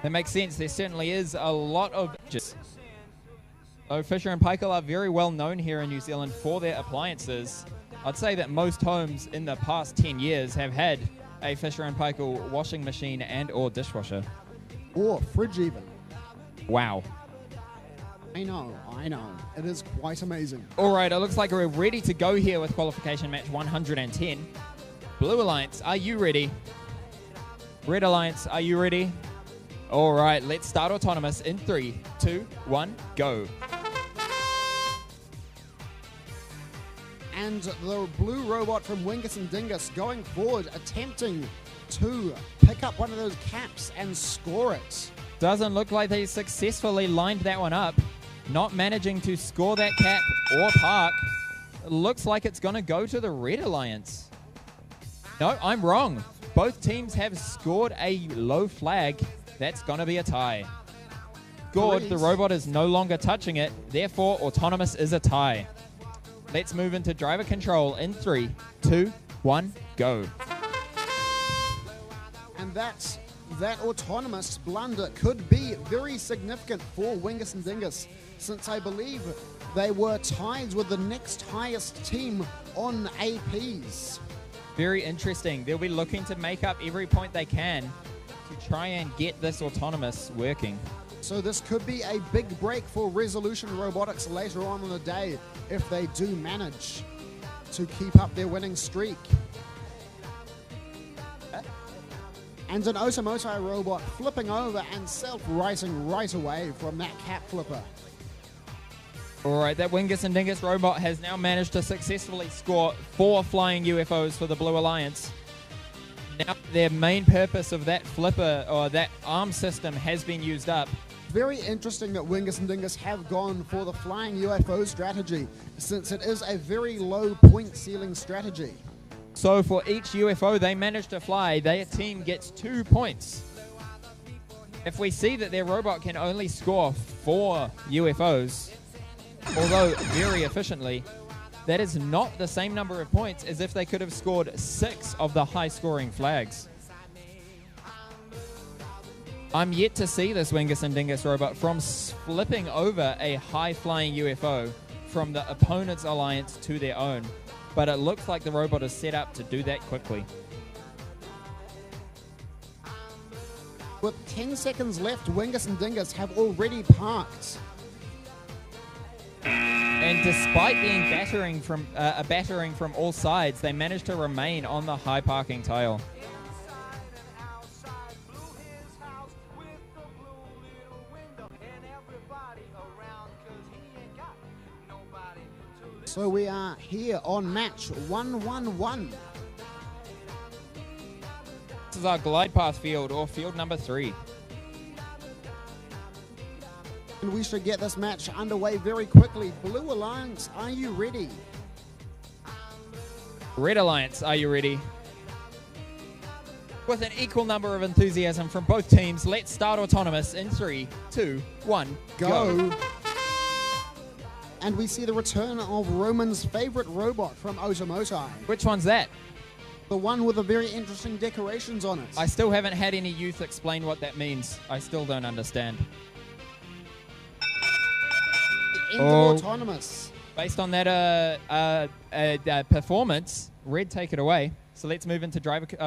That makes sense. There certainly is a lot of... So Fisher and Paykel are very well known here in New Zealand for their appliances. I'd say that most homes in the past 10 years have had a Fisher and Paykel washing machine and or dishwasher. Or fridge even. Wow. I know. It is quite amazing. All right, it looks like we're ready to go here with qualification match 110. Blue Alliance, are you ready? Red Alliance, are you ready? All right, let's start autonomous in 3, 2, 1, go. And the blue robot from Wingus and Dingus going forward, attempting to pick up one of those caps and score it. Doesn't look like they successfully lined that one up. Not managing to score that cap or park. It looks like it's going to go to the Red Alliance. No, I'm wrong. Both teams have scored a low flag. That's going to be a tie. Good, the robot is no longer touching it. Therefore, autonomous is a tie. Let's move into driver control in 3, 2, 1, go. And that autonomous blunder could be very significant for Wingus and Dingus, since I believe they were tied with the next highest team on APs. Very interesting. They'll be looking to make up every point they can to try and get this autonomous working. So this could be a big break for Resolution Robotics later on in the day if they do manage to keep up their winning streak. And an Otomotai robot flipping over and self-righting right away from that cap flipper. All right, that Wingus and Dingus robot has now managed to successfully score 4 flying UFOs for the Blue Alliance. Now their main purpose of that flipper or that arm system has been used up. Very interesting that Wingus and Dingus have gone for the flying UFO strategy, since it is a very low point ceiling strategy. So for each UFO they manage to fly, their team gets 2 points. If we see that their robot can only score 4 UFOs, although very efficiently, that is not the same number of points as if they could have scored 6 of the high-scoring flags. I'm yet to see this Wingus and Dingus robot from flipping over a high-flying UFO from the opponent's alliance to their own, but it looks like the robot is set up to do that quickly. With 10 seconds left, Wingus and Dingus have already parked. And despite being a battering from all sides, they managed to remain on the high parking tile. So we are here on match 111. This is our glide path field, or field number 3. And we should get this match underway very quickly. Blue Alliance, are you ready? Red Alliance, are you ready? With an equal number of enthusiasm from both teams, let's start autonomous in 3, 2, 1, Go. And we see the return of Roman's favorite robot from Otomotai. Which one's that? The one with the very interesting decorations on it. I still haven't had any youth explain what that means. I still don't understand. The end of autonomous. Based on that performance, red take it away. So let's move into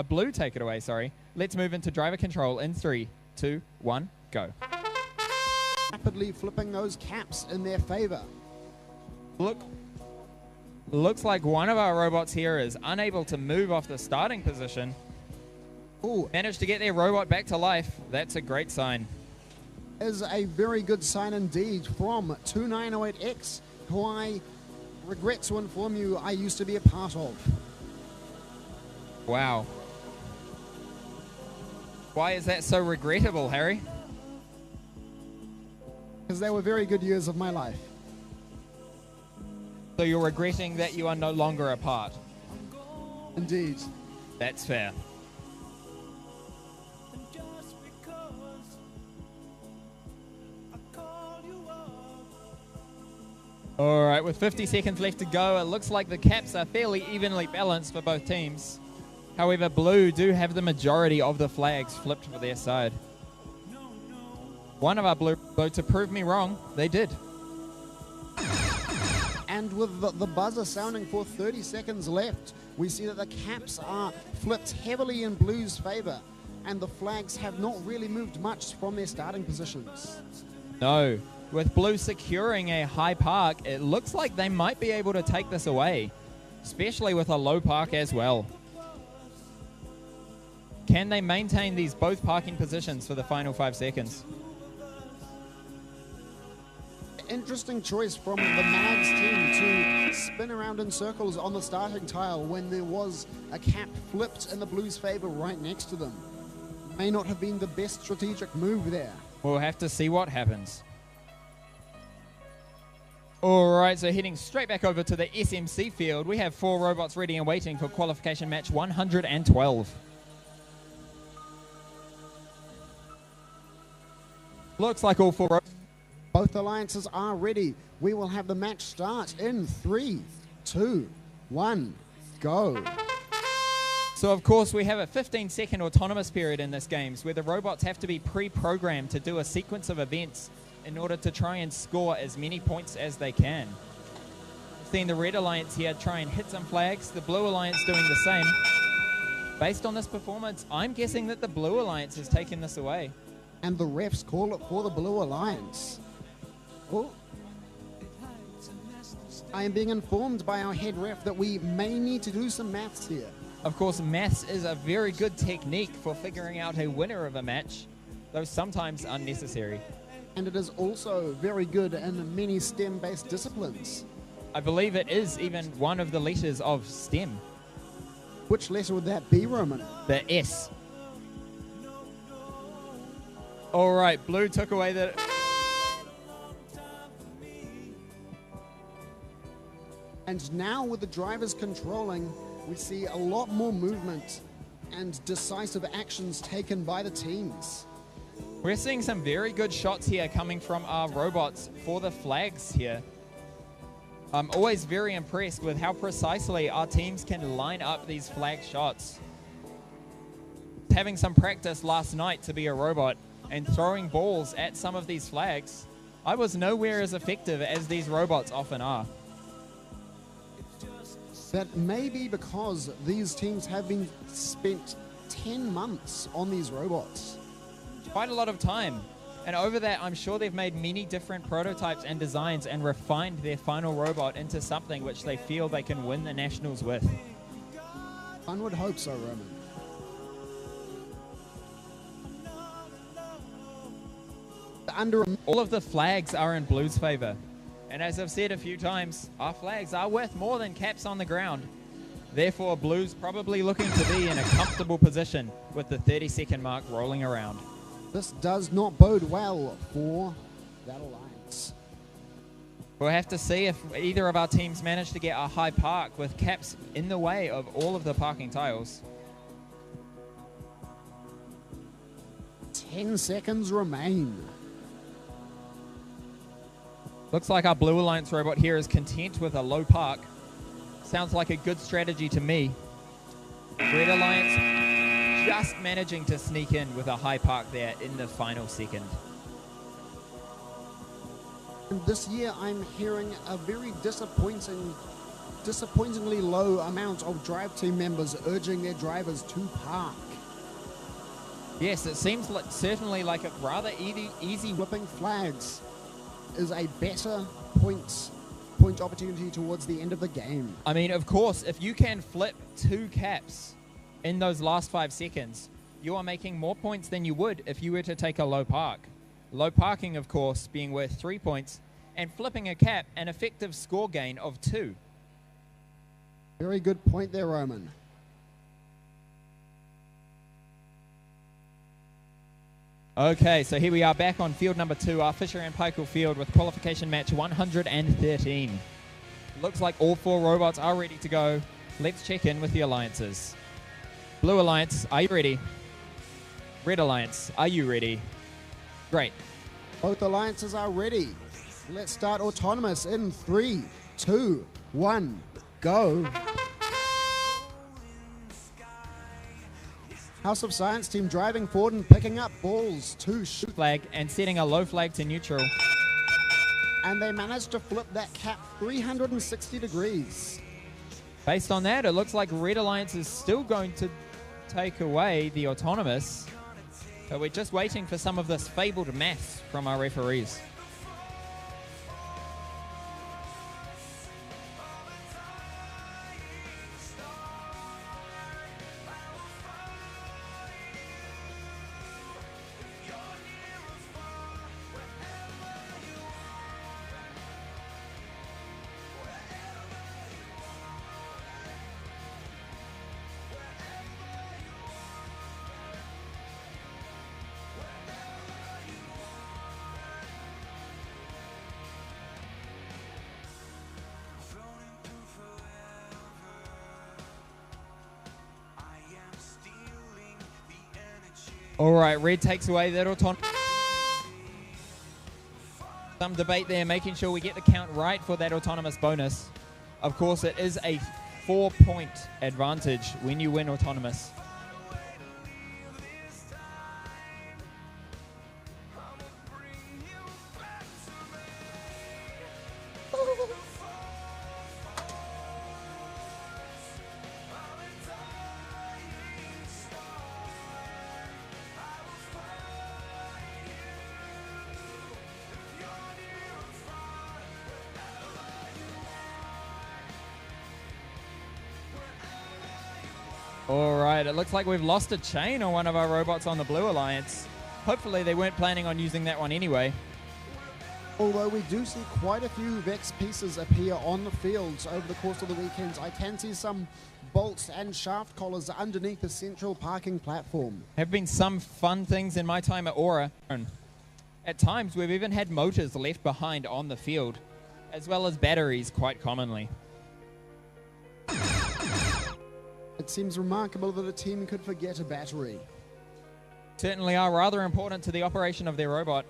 blue take it away, sorry. Let's move into driver control in 3, 2, 1, go. Rapidly flipping those caps in their favor. Looks like one of our robots here is unable to move off the starting position. Ooh, Managed to get their robot back to life. That's a great sign. is a very good sign indeed from 2908X, who I regret to inform you I used to be a part of. Wow. Why is that so regrettable, Harry? Because they were very good years of my life. So you're regretting that you are no longer a part. Indeed. That's fair. Just because I called you up. All right, with 50 seconds left to go, it looks like the caps are fairly evenly balanced for both teams. However, blue do have the majority of the flags flipped for their side. One of our blue, though, to prove me wrong, they did. And with the buzzer sounding for 30 seconds left, we see that the caps are flipped heavily in blue's favor, and the flags have not really moved much from their starting positions. No. With blue securing a high park, it looks like they might be able to take this away, especially with a low park as well. Can they maintain these both parking positions for the final 5 seconds? Interesting choice from the Mags team to spin around in circles on the starting tile when there was a cap flipped in the blues' favor right next to them. May not have been the best strategic move there. We'll have to see what happens. All right, so heading straight back over to the SMC field, we have 4 robots ready and waiting for qualification match 112. Looks like all 4 robots. Both alliances are ready. We will have the match start in 3, 2, 1, go. So, of course, we have a 15-second autonomous period in this game where the robots have to be pre-programmed to do a sequence of events in order to try and score as many points as they can. Seeing the Red Alliance here try and hit some flags, the Blue Alliance doing the same. Based on this performance, I'm guessing that the Blue Alliance has taken this away. And the refs call it for the Blue Alliance. Oh. I am being informed by our head ref that we may need to do some maths here. Of course, maths is a very good technique for figuring out a winner of a match, though sometimes unnecessary. And it is also very good in many STEM-based disciplines. I believe it is even one of the letters of STEM, Which letter would that be, Roman? the S. All right, Blue took away the... And now with the drivers controlling, we see a lot more movement and decisive actions taken by the teams. We're seeing some very good shots here coming from our robots for the flags here. I'm always very impressed with how precisely our teams can line up these flag shots. Having some practice last night to be a robot and throwing balls at some of these flags, I was nowhere as effective as these robots often are. That may be because these teams have been spent 10 months on these robots. Quite a lot of time. And over that, I'm sure they've made many different prototypes and designs and refined their final robot into something which they feel they can win the Nationals with. One would hope so, Roman. All of the flags are in Blue's favor. And as I've said a few times, our flags are worth more than caps on the ground. Therefore, Blue's probably looking to be in a comfortable position with the 30-second mark rolling around. This does not bode well for that alliance. We'll have to see if either of our teams manage to get a high park with caps in the way of all of the parking tiles. 10 seconds remain. Looks like our Blue Alliance robot here is content with a low park. Sounds like a good strategy to me. Red Alliance just managing to sneak in with a high park there in the final second. And this year I'm hearing a very disappointingly low amount of drive team members urging their drivers to park. Yes, it seems like, certainly like a rather easy Flipping flags is a better point opportunity towards the end of the game. I mean, of course, if you can flip 2 caps in those last 5 seconds, you are making more points than you would if you were to take a low park. Low parking, of course, being worth 3 points, and flipping a cap an effective score gain of 2. Very good point there, Roman. Okay, so here we are back on field number 2, our Fisher and Paykel field with qualification match 113. Looks like all 4 robots are ready to go. Let's check in with the alliances. Blue Alliance, are you ready? Red Alliance, are you ready? Great. Both alliances are ready. Let's start autonomous in 3, 2, 1, go. House of Science team driving forward and picking up balls to shoot. Flag and setting a low flag to neutral. And they managed to flip that cap 360 degrees. Based on that, it looks like Red Alliance is still going to take away the autonomous. But we're just waiting for some of this fabled maths from our referees. All right, Red takes away that autonomous. Some debate there, making sure we get the count right for that autonomous bonus. Of course, it is a 4-point advantage when you win autonomous. All right, it looks like we've lost a chain on one of our robots on the Blue Alliance. Hopefully they weren't planning on using that one anyway. Although we do see quite a few Vex pieces appear on the fields over the course of the weekend, I can see some bolts and shaft collars underneath the central parking platform. Have been some fun things in my time at Aura. At times, we've even had motors left behind on the field, as well as batteries quite commonly. It seems remarkable that a team could forget a battery. Certainly are rather important to the operation of their robot.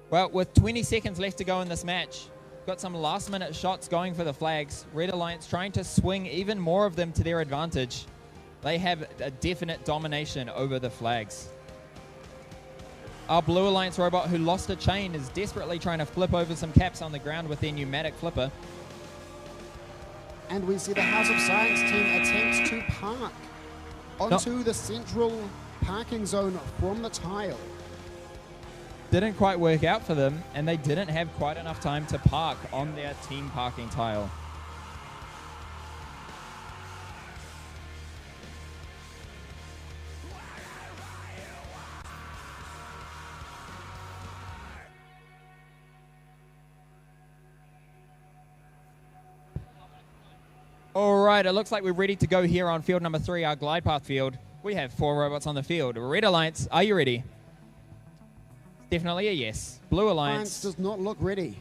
Well, with 20 seconds left to go in this match, got some last-minute shots going for the flags. Red Alliance trying to swing even more of them to their advantage. They have a definite domination over the flags. Our Blue Alliance robot, who lost a chain, is desperately trying to flip over some caps on the ground with their pneumatic flipper. And we see the House of Science team attempt to park onto the central parking zone from the tile. Didn't quite work out for them, and they didn't have quite enough time to park on their team parking tile. All right, it looks like we're ready to go here on field number 3, our glide path field. We have 4 robots on the field. Red Alliance, are you ready? Definitely a yes. Blue Alliance does not look ready.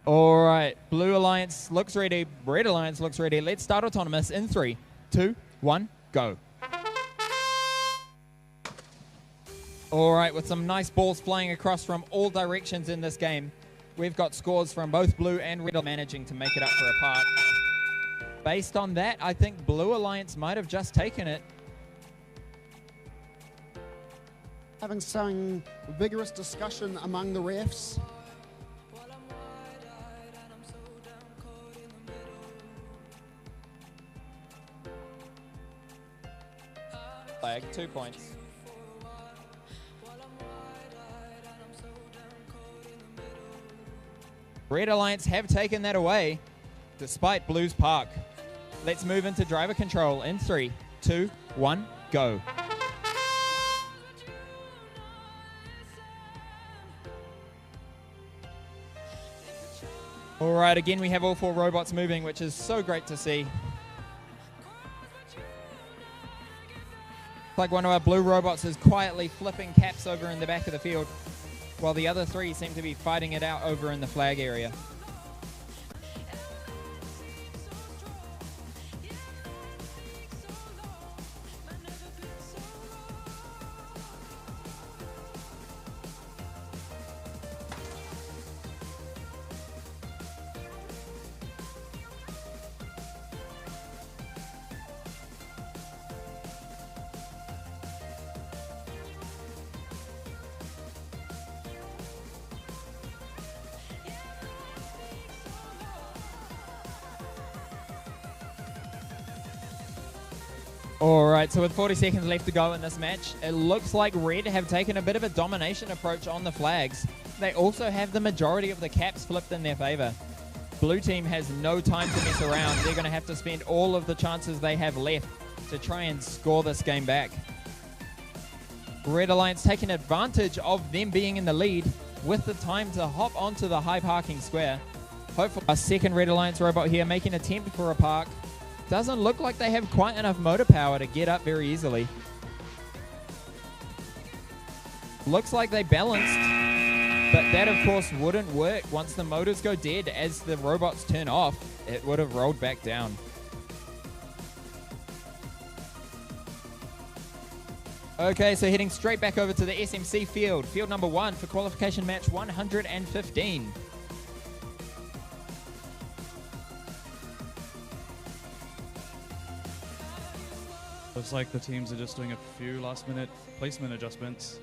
All right, Blue Alliance looks ready. Red Alliance looks ready. Let's start autonomous in 3, 2, 1, go. All right, with some nice balls flying across from all directions in this game, we've got scores from both Blue and Red managing to make it up for a park. Based on that, I think Blue Alliance might have just taken it. Having some vigorous discussion among the refs. Flag, 2 points. Red Alliance have taken that away, despite Blue's park. Let's move into driver control in 3, 2, 1, go. All right, again, we have all 4 robots moving, which is so great to see. Like one of our Blue robots is quietly flipping caps over in the back of the field, while the other 3 seem to be fighting it out over in the flag area. All right, so with 40 seconds left to go in this match, it looks like Red have taken a bit of a domination approach on the flags. They also have the majority of the caps flipped in their favor. Blue team has no time to mess around. They're going to have to spend all of the chances they have left to try and score this game back. Red Alliance taking advantage of them being in the lead with the time to hop onto the high parking square. Hopefully, our second Red Alliance robot here making an attempt for a park. Doesn't look like they have quite enough motor power to get up very easily. Looks like they balanced, but that of course wouldn't work. Once the motors go dead as the robots turn off, it would have rolled back down. Okay, so heading straight back over to the SMC field. Field number 1 for qualification match 115. Looks like the teams are just doing a few last-minute placement adjustments.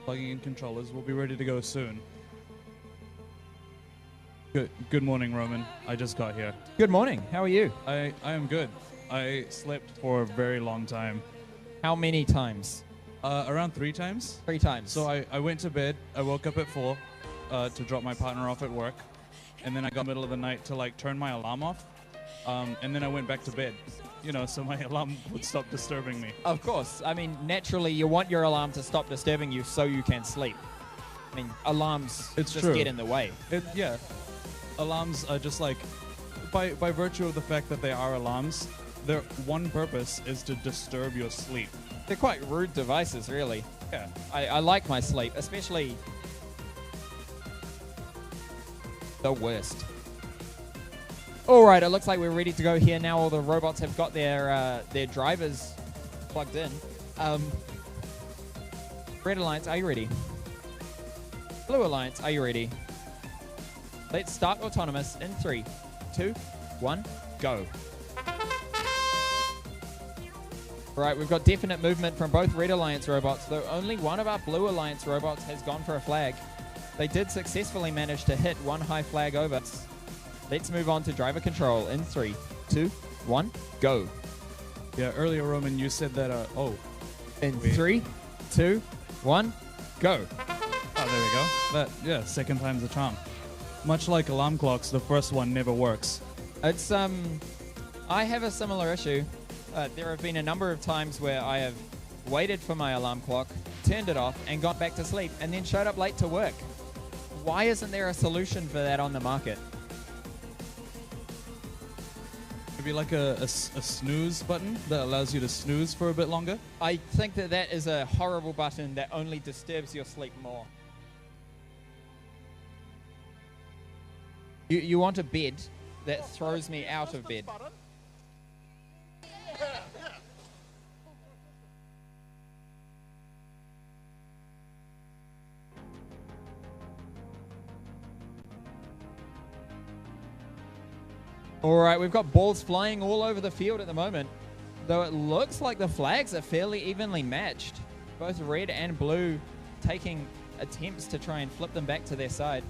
Plugging in controllers. We'll be ready to go soon. Good morning, Roman. I just got here. Good morning. How are you? I am good. I slept for a very long time. How many times? Around 3 times. 3 times. So I went to bed. I woke up at 4 to drop my partner off at work. And then I got in the middle of the night to like turn my alarm off. And then I went back to bed. You know, so my alarm would stop disturbing me. Of course. I mean, naturally, you want your alarm to stop disturbing you so you can sleep. I mean, alarms It's just true. get in the way. Yeah. Alarms are just like, by virtue of the fact that they are alarms, their one purpose is to disturb your sleep. They're quite rude devices, really. Yeah. I like my sleep, especially the worst. All right, it looks like we're ready to go here now. All the robots have got their drivers plugged in. Red Alliance, are you ready? Blue Alliance, are you ready? Let's start autonomous in 3, 2, 1, go. Right, we've got definite movement from both Red Alliance robots, though only one of our Blue Alliance robots has gone for a flag. They did successfully manage to hit one high flag over. Let's move on to driver control in 3, 2, 1, go. Yeah, earlier, Roman, you said that, In Wait. 3, 2, 1, go. oh, there we go. Yeah, second time's the charm. Much like alarm clocks, the first one never works. It's, I have a similar issue. There have been a number of times where I have waited for my alarm clock, turned it off, and got back to sleep, and then showed up late to work. Why isn't there a solution for that on the market? Maybe like a snooze button that allows you to snooze for a bit longer. I think that that is a horrible button that only disturbs your sleep more. You want a bed that throws me out of bed. All right, we've got balls flying all over the field at the moment, though it looks like the flags are fairly evenly matched. Both red and blue taking attempts to try and flip them back to their side.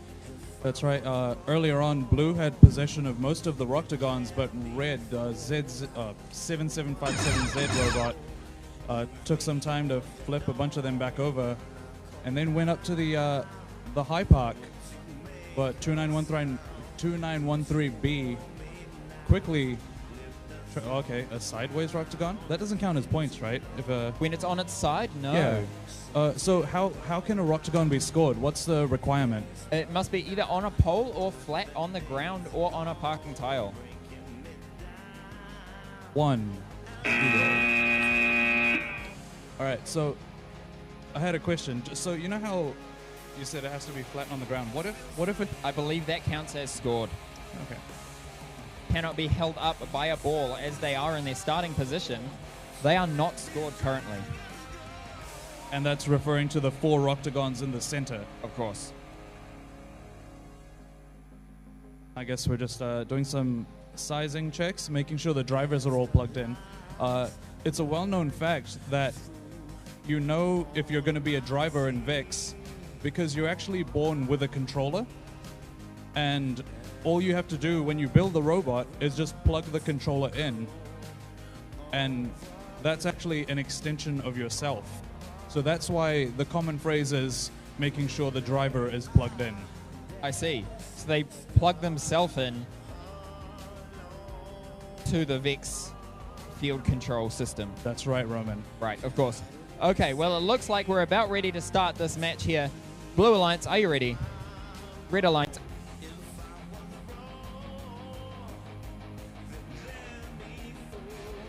That's right. Earlier on, blue had possession of most of the Roctagons, but red, 7757Z robot, took some time to flip a bunch of them back over, and then went up to the high park. But 2913B quickly. Okay, a sideways Roctagon? That doesn't count as points, right? If When it's on its side, no. yeah. So how can a Roctagon be scored? What's the requirement? It must be either on a pole or flat on the ground or on a parking tile. 1. All right, so I had a question. So you know how you said it has to be flat on the ground? What if it? I believe that counts as scored. Okay. Cannot be held up by a ball as they are in their starting position. They are not scored currently. And that's referring to the 4 Roctagons in the center. Of course. I guess we're just doing some sizing checks, making sure the drivers are all plugged in. It's a well-known fact that you know if you're going to be a driver in VEX because you're actually born with a controller, and all you have to do when you build the robot is just plug the controller in, and that's actually an extension of yourself. So that's why the common phrase is making sure the driver is plugged in. I see. So they plug themselves in to the VEX field control system. That's right, Roman. Right, of course. Okay, well, it looks like we're about ready to start this match here. Blue Alliance, are you ready? Red Alliance.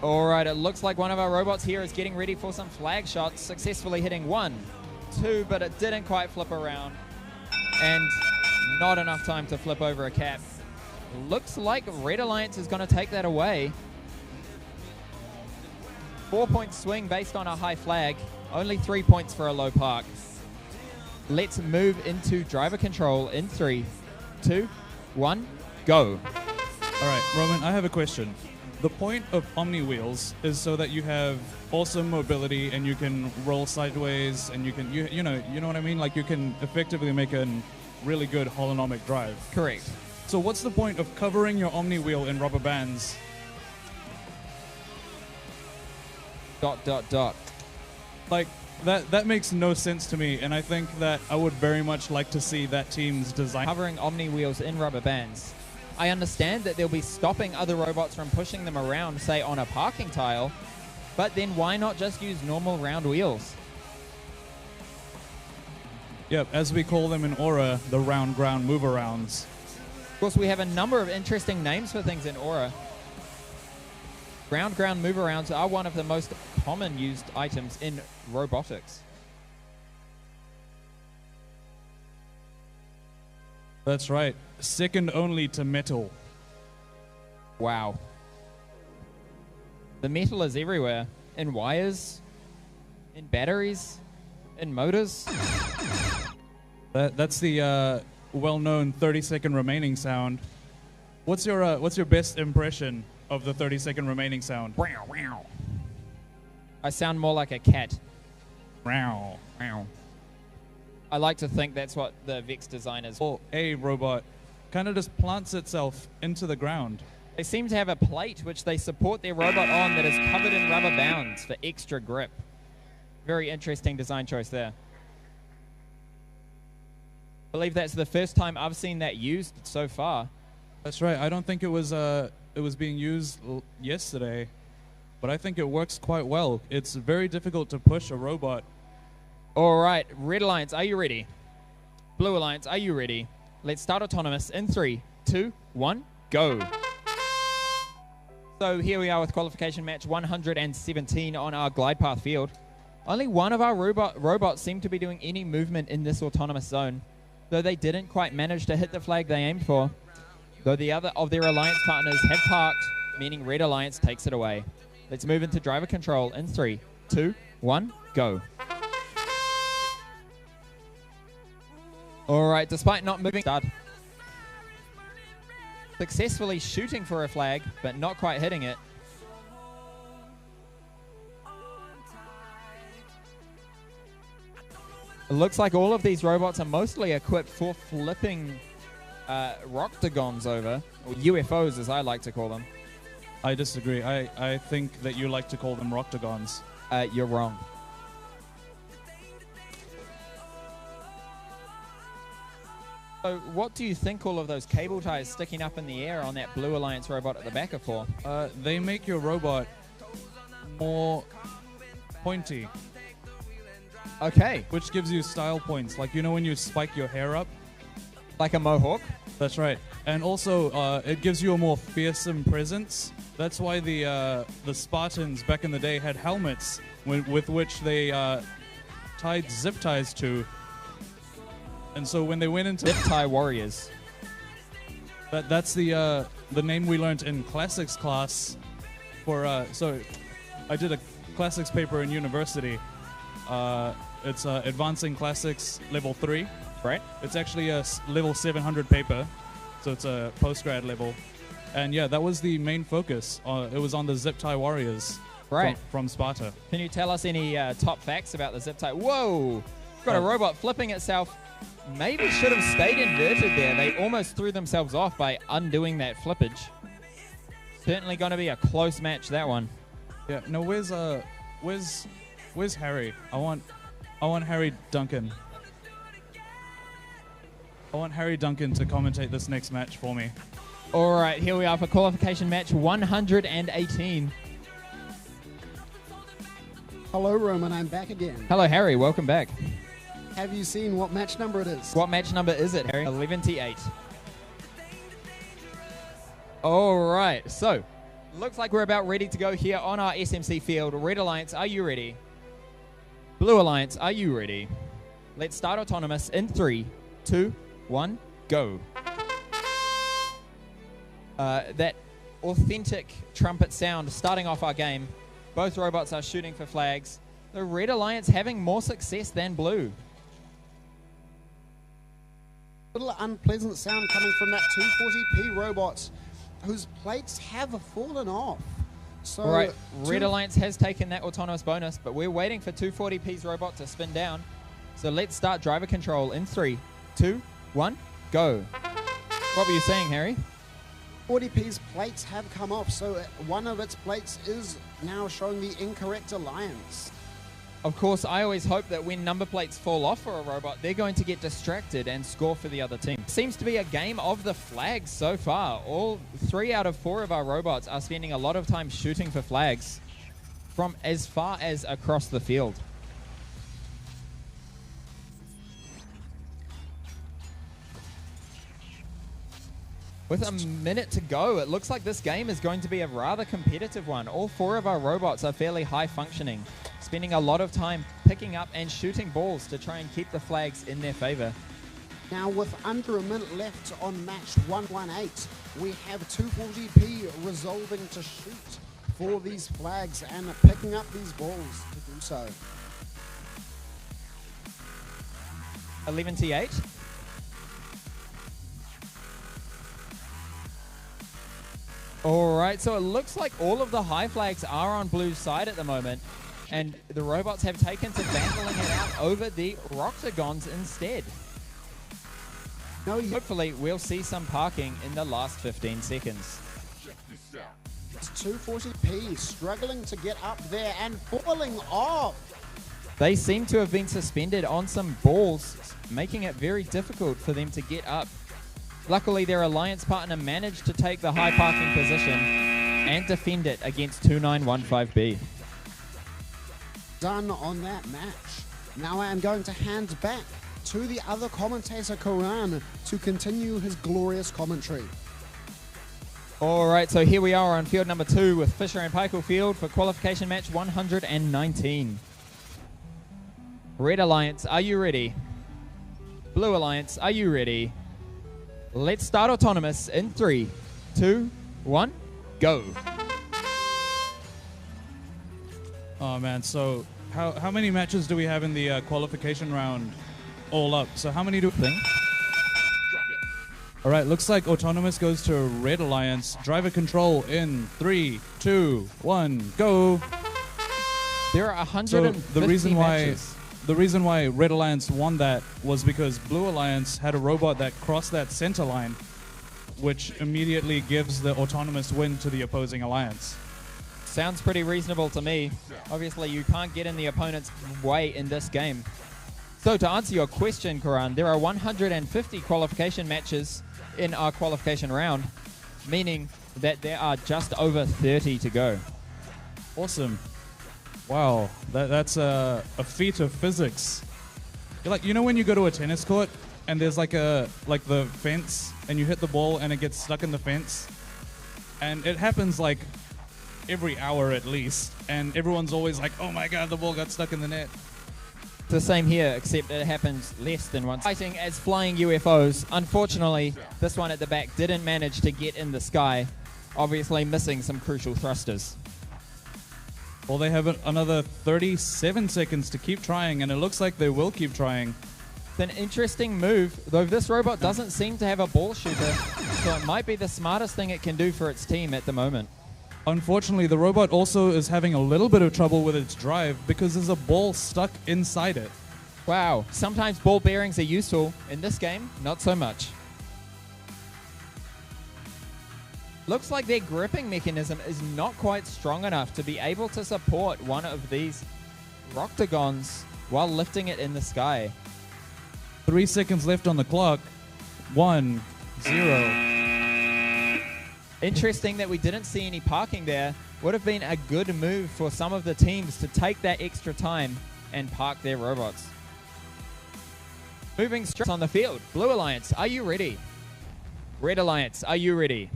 All right, it looks like one of our robots here is getting ready for some flag shots, successfully hitting 1, 2, but it didn't quite flip around. And not enough time to flip over a cap. Looks like Red Alliance is going to take that away. 4-point swing based on a high flag. Only 3 points for a low park. Let's move into driver control in 3, 2, 1, go. All right, Roman, I have a question. the point of Omni wheels is so that you have awesome mobility and you can roll sideways and you can you know what I mean? Like you can effectively make a really good holonomic drive. Correct. So what's the point of covering your Omni wheel in rubber bands? ... Like that makes no sense to me, and I think that I would very much like to see that team's design. Covering Omni wheels in rubber bands. I understand that they'll be stopping other robots from pushing them around, say on a parking tile, but then why not just use normal round wheels? Yep, as we call them in Aura, the round ground move arounds. Of course, we have a number of interesting names for things in Aura. Round ground move arounds are one of the most common used items in robotics. That's right. Second only to metal. Wow. The metal is everywhere. In wires, in batteries, in motors. That's the well-known 30-second remaining sound. What's your best impression of the 30-second remaining sound? I sound more like a cat. Meow. I like to think that's what the Vex designers... Or a robot kind of just plants itself into the ground. They seem to have a plate which they support their robot on that is covered in rubber bands for extra grip. Very interesting design choice there. I believe that's the first time I've seen that used so far. That's right. I don't think it was being used yesterday, but I think it works quite well. It's very difficult to push a robot. All right, Red Alliance, are you ready? Blue Alliance, are you ready? Let's start autonomous in 3, 2, 1, go. So here we are with qualification match 117 on our glide path field. Only one of our robots seemed to be doing any movement in this autonomous zone, though they didn't quite manage to hit the flag they aimed for. Though the other of their alliance partners have parked, meaning Red Alliance takes it away. Let's move into driver control in 3, 2, 1, go. All right, despite not moving, successfully shooting for a flag, but not quite hitting it. It looks like all of these robots are mostly equipped for flipping Rocktagons over, or UFOs as I like to call them. I disagree. I think that you like to call them Rocktagons. You're wrong. So what do you think all of those cable ties sticking up in the air on that Blue Alliance robot at the back are for? They make your robot more pointy. Okay. Which gives you style points. Like, you know when you spike your hair up? Like a mohawk? That's right. And also, it gives you a more fearsome presence. That's why the Spartans back in the day had helmets with which they tied zip ties to. And so when they went into... Zip tie warriors. That's the name we learned in classics class for... so I did a classics paper in university. It's Advancing Classics Level 3. Right. It's actually a level 700 paper, so it's a postgrad level. And yeah, that was the main focus. It was on the zip tie warriors from Sparta. Can you tell us any top facts about the zip tie? Whoa! Got a robot flipping itself. Maybe should have stayed inverted there. They almost threw themselves off by undoing that flippage. Certainly going to be a close match, that one. Yeah. No, where's Harry? I want Harry Duncan. I want Harry Duncan to commentate this next match for me. All right, here we are for qualification match 118. Hello, Roman. I'm back again. Hello, Harry. Welcome back. Have you seen what match number it is? What match number is it, Harry? 11T8. All right, so looks like we're about ready to go here on our SMC field. Red Alliance, are you ready? Blue Alliance, are you ready? Let's start autonomous in 3, 2, 1, go. That authentic trumpet sound starting off our game. Both robots are shooting for flags. The Red Alliance having more success than Blue. Little unpleasant sound coming from that 240p robot. whose plates have fallen off. So All right, Red two- Alliance has taken that autonomous bonus, but we're waiting for 240p's robot to spin down. So let's start driver control in 3, 2, 1, go. What were you saying, Harry? 40p's plates have come off, so one of its plates is now showing the incorrect alliance. Of course, I always hope that when number plates fall off for a robot, they're going to get distracted and score for the other team. Seems to be a game of the flags so far. All 3 out of 4 of our robots are spending a lot of time shooting for flags from as far as across the field. With a minute to go, it looks like this game is going to be a rather competitive one. All 4 of our robots are fairly high functioning, spending a lot of time picking up and shooting balls to try and keep the flags in their favor. Now, with under a minute left on match 118, we have 240p resolving to shoot for these flags and picking up these balls to do so. 11T8. All right, so it looks like all of the high flags are on Blue's side at the moment, and the robots have taken to battling it out over the Roctagons instead. No, Hopefully, we'll see some parking in the last 15 seconds. it's 240p struggling to get up there and falling off. They seem to have been suspended on some balls, making it very difficult for them to get up. Luckily, their alliance partner managed to take the high parking position and defend it against 2915B. Done on that match. Now I am going to hand back to the other commentator, Karan, to continue his glorious commentary. All right, so here we are on field number 2 with Fisher and Paykel Field for qualification match 119. Red Alliance, are you ready? Blue Alliance, are you ready? Let's start autonomous in 3, 2, 1, go. Oh man, so how many matches do we have in the qualification round all up? So how many do we think? All right, looks like autonomous goes to Red Alliance. Driver control in 3, 2, 1, go. There are 150 matches. The reason why Red Alliance won that was because Blue Alliance had a robot that crossed that center line, which immediately gives the autonomous win to the opposing alliance. Sounds pretty reasonable to me. Obviously, you can't get in the opponent's way in this game. So to answer your question, Karan, there are 150 qualification matches in our qualification round, meaning that there are just over 30 to go. Awesome. Wow, that's a feat of physics. You know when you go to a tennis court and there's like the fence and you hit the ball and it gets stuck in the fence? And it happens like every hour at least. And everyone's always like, oh my god, the ball got stuck in the net. The same here, except it happens less than once. Fighting as flying UFOs. Unfortunately, this one at the back didn't manage to get in the sky, obviously missing some crucial thrusters. Well, they have another 37 seconds to keep trying, and it looks like they will keep trying. It's an interesting move, though this robot doesn't seem to have a ball shooter, so it might be the smartest thing it can do for its team at the moment. Unfortunately, the robot also is having a little bit of trouble with its drive because there's a ball stuck inside it. Wow, sometimes ball bearings are useful. In this game, not so much. Looks like their gripping mechanism is not quite strong enough to be able to support one of these Roctagons while lifting it in the sky. 3 seconds left on the clock. 1, 0. Interesting that we didn't see any parking there. Would have been a good move for some of the teams to take that extra time and park their robots. Moving straight on the field. Blue Alliance, are you ready? Red Alliance, are you ready?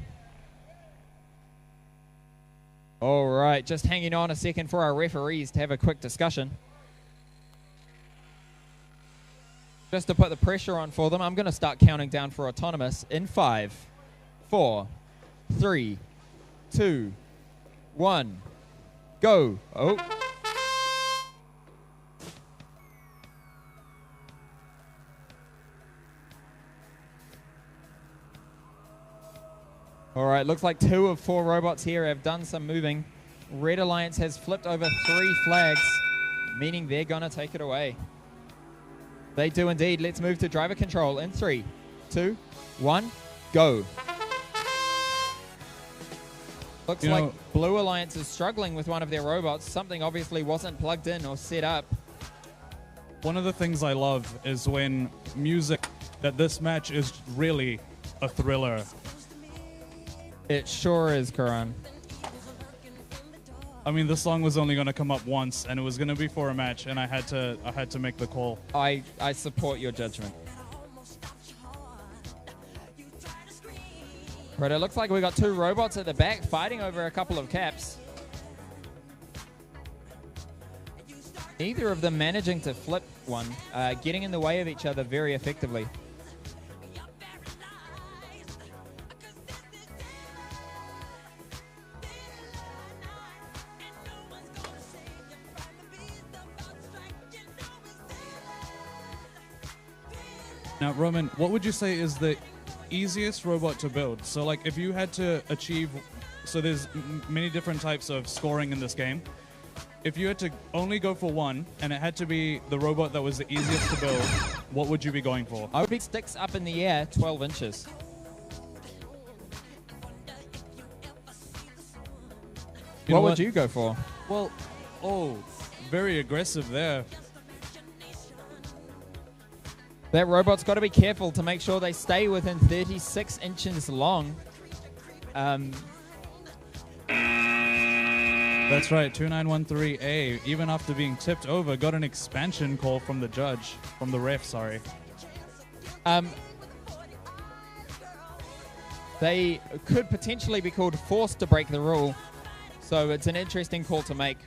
All right, just hanging on a second for our referees to have a quick discussion. Just to put the pressure on for them, I'm going to start counting down for autonomous in 5, 4, 3, 2, 1, go. Oh. All right, looks like 2 of 4 robots here have done some moving. Red Alliance has flipped over 3 flags, meaning they're going to take it away. They do indeed. Let's move to driver control in 3, 2, 1, go. Looks like Blue Alliance is struggling with one of their robots. Something obviously wasn't plugged in or set up. One of the things I love is when music, that this match is really a thriller. It sure is, Karan. I mean, this song was only going to come up once, and it was going to be for a match, and I had to make the call. I support your judgment. But it looks like we got 2 robots at the back fighting over a couple of caps. Neither of them managing to flip one, getting in the way of each other very effectively. Now, Roman, what would you say is the easiest robot to build? So, like, if you had to achieve... So there's many different types of scoring in this game. If you had to only go for one, and it had to be the robot that was the easiest to build, what would you be going for? I would be sticks up in the air, 12 inches. What would you go for? Well, very aggressive there. That robot's got to be careful to make sure they stay within 36 inches long. That's right, 2913A, even after being tipped over, got an expansion call from the judge, from the ref, sorry. They could potentially be called forced to break the rule, so it's an interesting call to make.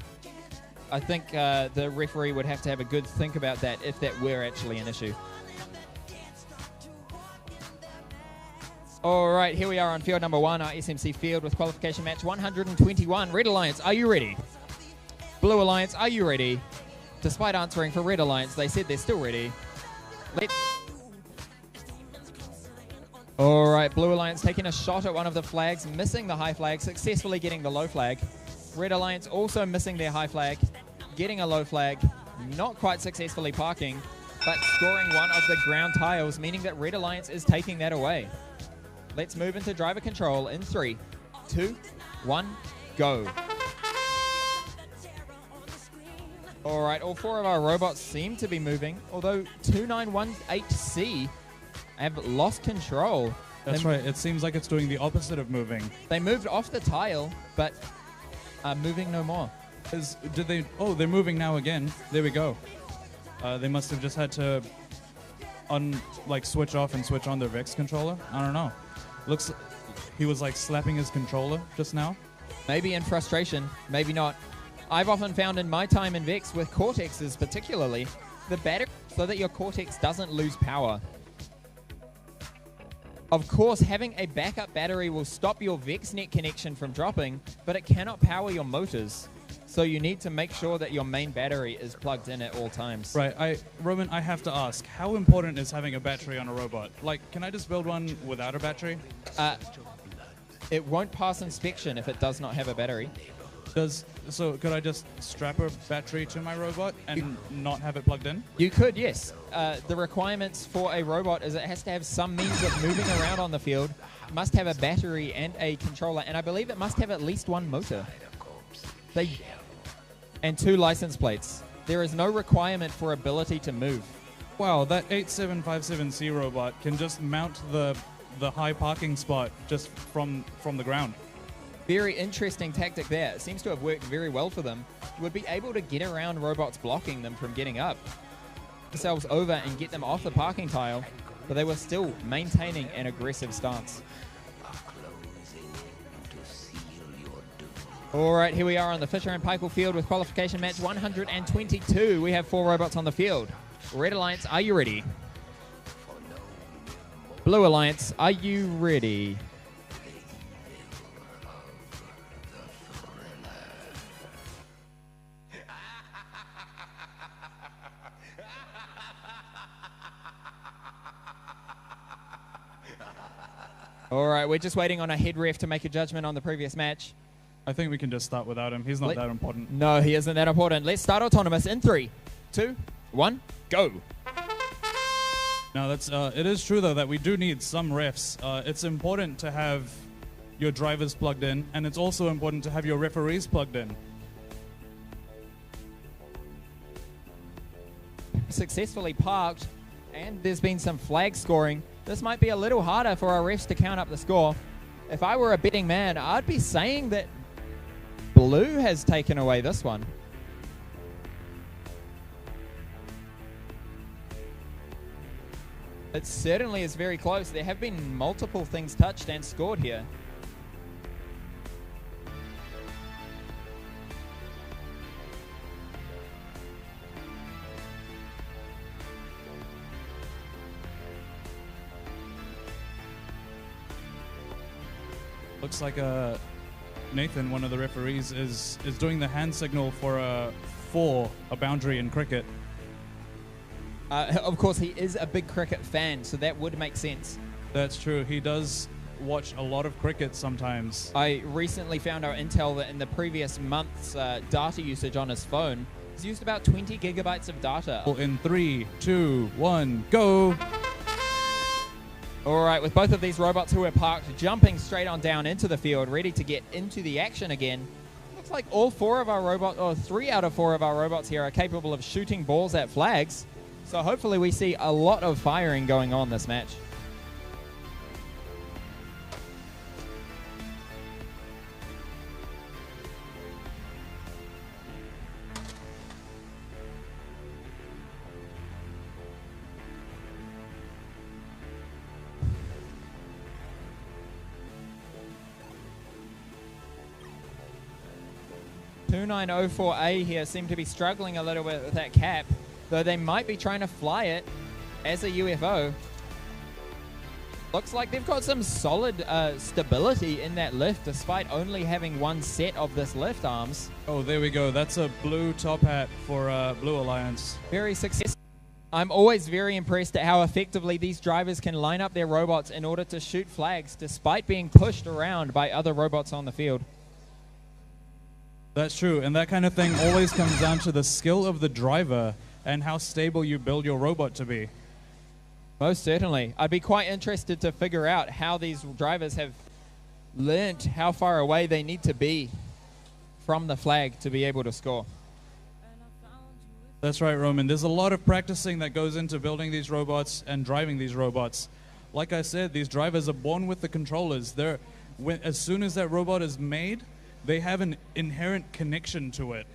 I think the referee would have to have a good think about that if that were actually an issue. All right, here we are on field number 1, our SMC field with qualification match 121. Red Alliance, are you ready? Blue Alliance, are you ready? Despite answering for Red Alliance, they said they're still ready. All right, Blue Alliance taking a shot at one of the flags, missing the high flag, successfully getting the low flag. Red Alliance also missing their high flag, getting a low flag, not quite successfully parking, but scoring one of the ground tiles, meaning that Red Alliance is taking that away. Let's move into driver control in 3, 2, 1, go. All right, all 4 of our robots seem to be moving, although 2918C have lost control. That's right, it seems like it's doing the opposite of moving. They moved off the tile, but are moving no more. They're moving now again. There we go. They must have just had to switch off and switch on their Vex controller. I don't know. Looks he was like slapping his controller just now. Maybe in frustration, maybe not. I've often found in my time in Vex with Cortexes particularly, the battery so that your Cortex doesn't lose power. Of course, having a backup battery will stop your VexNet connection from dropping, but it cannot power your motors. So you need to make sure that your main battery is plugged in at all times. Right. Roman, I have to ask, how important is having a battery on a robot? Like, can I just build one without a battery? It won't pass inspection if it does not have a battery. So could I just strap a battery to my robot and not have it plugged in? You could, yes. The requirements for a robot is it has to have some means of moving around on the field, must have a battery and a controller, and I believe it must have at least one motor. And 2 license plates. There is no requirement for ability to move. Wow, that 8757C robot can just mount the high parking spot just from the ground. Very interesting tactic there. It seems to have worked very well for them. You would be able to get around robots blocking them from getting up, themselves over and get them off the parking tile, but they were still maintaining an aggressive stance. All right, here we are on the Fisher and Paykel field with qualification match 122. We have 4 robots on the field. Red Alliance, are you ready? Blue Alliance, are you ready? All right, we're just waiting on a head ref to make a judgment on the previous match. I think we can just start without him. He's not that important. No, he isn't that important. Let's start autonomous in 3, 2, 1, go. Now that's it is true though that we do need some refs. It's important to have your drivers plugged in, and it's also important to have your referees plugged in. Successfully parked, and there's been some flag scoring. This might be a little harder for our refs to count up the score. If I were a betting man, I'd be saying that blue has taken away this one. It certainly is very close. There have been multiple things touched and scored here. Looks like Nathan, one of the referees, is doing the hand signal for a boundary in cricket. Of course, he is a big cricket fan, so that would make sense. That's true. He does watch a lot of cricket sometimes. I recently found out intel that in the previous month's data usage on his phone, he's used about 20 gigabytes of data. In 3, 2, 1, go! All right, with both of these robots who are parked jumping straight on down into the field, ready to get into the action again. Looks like all 4 of our robots, or 3 out of 4 of our robots here are capable of shooting balls at flags. So hopefully we see a lot of firing going on this match. (2904A) here seem to be struggling a little bit with that cap, though they might be trying to fly it as a UFO. Looks like they've got some solid stability in that lift, despite only having one set of this lift arms. Oh, there we go. That's a blue top hat for Blue Alliance. Very successful. I'm always very impressed at how effectively these drivers can line up their robots in order to shoot flags, despite being pushed around by other robots on the field. That's true, and that kind of thing always comes down to the skill of the driver and how stable you build your robot to be. Most certainly. I'd be quite interested to figure out how these drivers have learnt how far away they need to be from the flag to be able to score. That's right, Roman. There's a lot of practicing that goes into building these robots and driving these robots. Like I said, these drivers are born with the controllers. As soon as that robot is made, they have an inherent connection to it.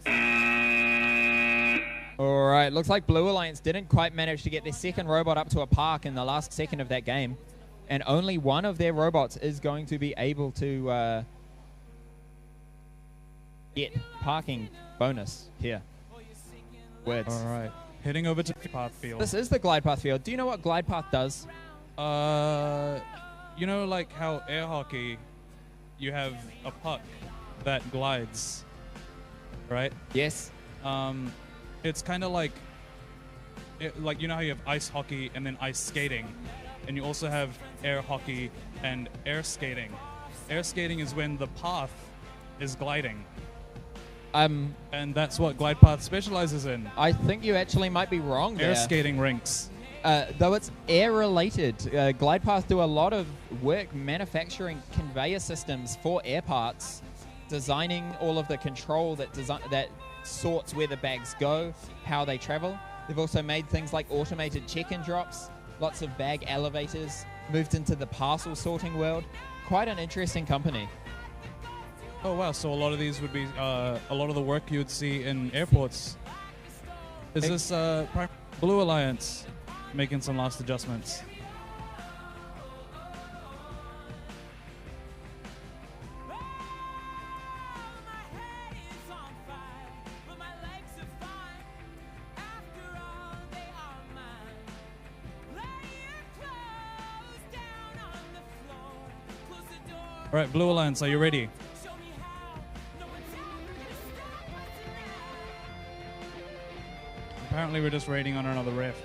All right, looks like Blue Alliance didn't quite manage to get their second robot up to a park in the last second of that game. And only one of their robots is going to be able to get parking bonus here. Words. All right, heading over to Path Field. This is the glide path field. Do you know what glide path does? You know, like how air hockey, you have a puck that glides, right? Yes. It's kind of like you know how you have ice hockey and then ice skating, and you also have air hockey and air skating. Air skating is when the path is gliding. And that's what glide path specializes in. I think you actually might be wrong there. Air skating rinks. Though it's air related, glide path do a lot of work manufacturing conveyor systems for air parts, designing all of the control that sorts where the bags go, how they travel. They've also made things like automated check-in drops, lots of bag elevators, moved into the parcel sorting world. Quite an interesting company. Oh wow, so a lot of these would be a lot of the work you would see in airports. Is this Blue Alliance making some last adjustments? All right, Blue Alliance, are you ready? Apparently we're just waiting on another ref.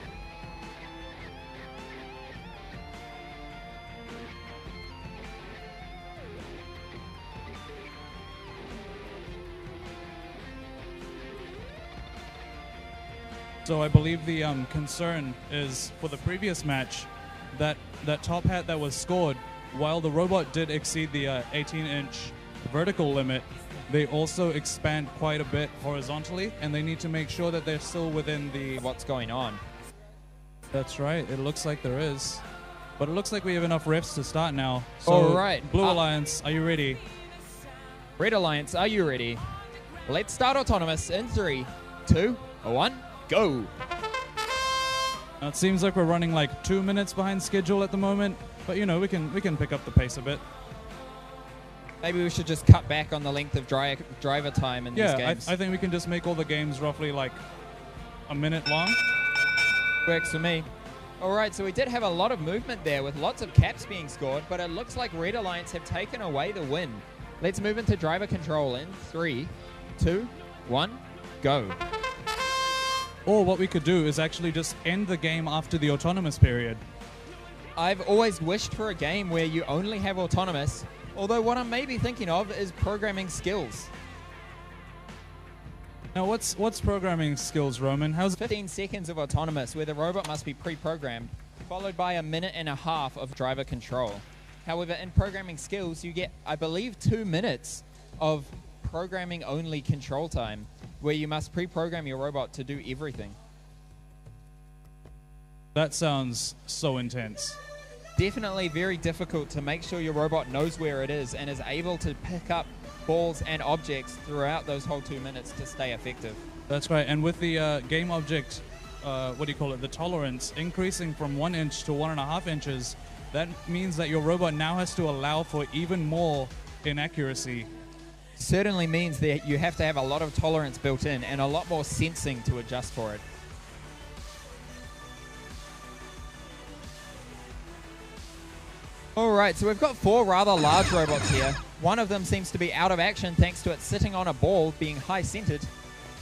So I believe the concern is for the previous match that top hat that was scored, while the robot did exceed the 18-inch vertical limit, they also expand quite a bit horizontally, and they need to make sure that they're still within the... What's going on? That's right. It looks like there is. But it looks like we have enough refs to start now. So, All right. Blue Alliance, are you ready? Red Alliance, are you ready? Let's start autonomous in 3, 2, 1, go. Now, it seems like we're running like 2 minutes behind schedule at the moment, but you know, we can pick up the pace a bit. Maybe we should just cut back on the length of driver time in these games. I think we can just make all the games roughly like a minute long. Works for me. All right, so we did have a lot of movement there with lots of caps being scored, but it looks like Red Alliance have taken away the win. Let's move into driver control in 3, 2, 1, go. Or what we could do is actually just end the game after the autonomous period. I've always wished for a game where you only have autonomous, although what I'm maybe thinking of is programming skills. Now, what's programming skills, Roman? How's 15 seconds of autonomous where the robot must be pre-programmed, followed by a minute and a half of driver control. However, in programming skills, you get, I believe, 2 minutes of programming only control time, where you must pre-program your robot to do everything. That sounds so intense. Definitely very difficult to make sure your robot knows where it is and is able to pick up balls and objects throughout those whole 2 minutes to stay effective. That's right. And with the game object, the tolerance increasing from 1 inch to 1.5 inches, that means that your robot now has to allow for even more inaccuracy. Certainly means that you have to have a lot of tolerance built in and a lot more sensing to adjust for it. Alright, so we've got 4 rather large robots here. One of them seems to be out of action thanks to it sitting on a ball, being high-centered,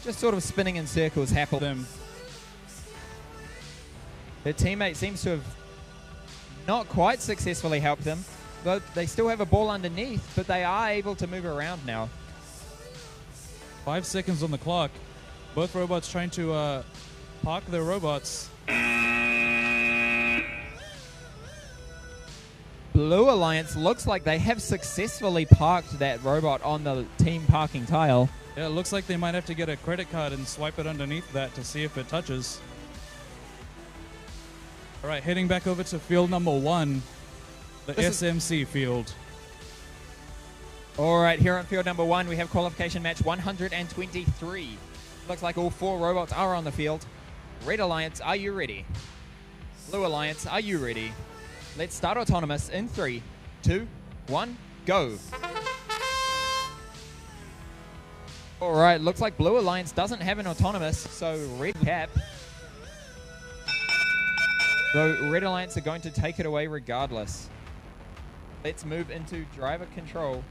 just sort of spinning in circles happily. Their teammate seems to have not quite successfully helped them, though they still have a ball underneath, but they are able to move around now. 5 seconds on the clock. Both robots trying to park their robots. Blue Alliance looks like they have successfully parked that robot on the team parking tile. Yeah, it looks like they might have to get a credit card and swipe it underneath that to see if it touches. All right, heading back over to field number 1, the SMC field. All right, here on field number 1, we have qualification match 123. Looks like all 4 robots are on the field. Red Alliance, are you ready? Blue Alliance, are you ready? Let's start autonomous in 3, 2, 1, go. All right, looks like Blue Alliance doesn't have an autonomous, so Red Cap. Though Red Alliance are going to take it away regardless. Let's move into driver control.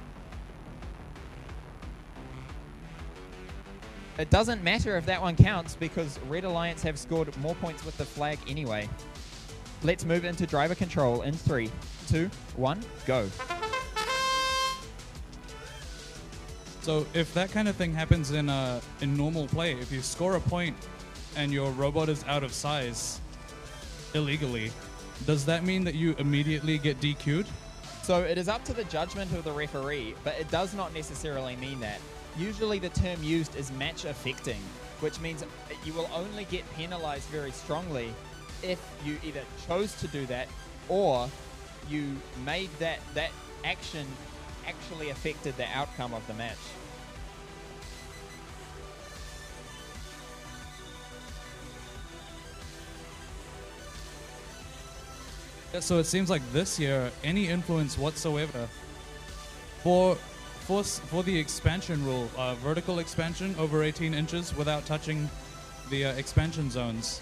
It doesn't matter if that one counts because Red Alliance have scored more points with the flag anyway. Let's move into driver control in 3, 2, 1, go. So if that kind of thing happens in normal play, if you score a point and your robot is out of size illegally, does that mean that you immediately get DQ'd? So it is up to the judgment of the referee, but it does not necessarily mean that. Usually the term used is match affecting, which means that you will only get penalized very strongly if you either chose to do that or you made that action actually affected the outcome of the match. Yeah, so it seems like this year, any influence whatsoever for the expansion rule, vertical expansion over 18 inches without touching the expansion zones.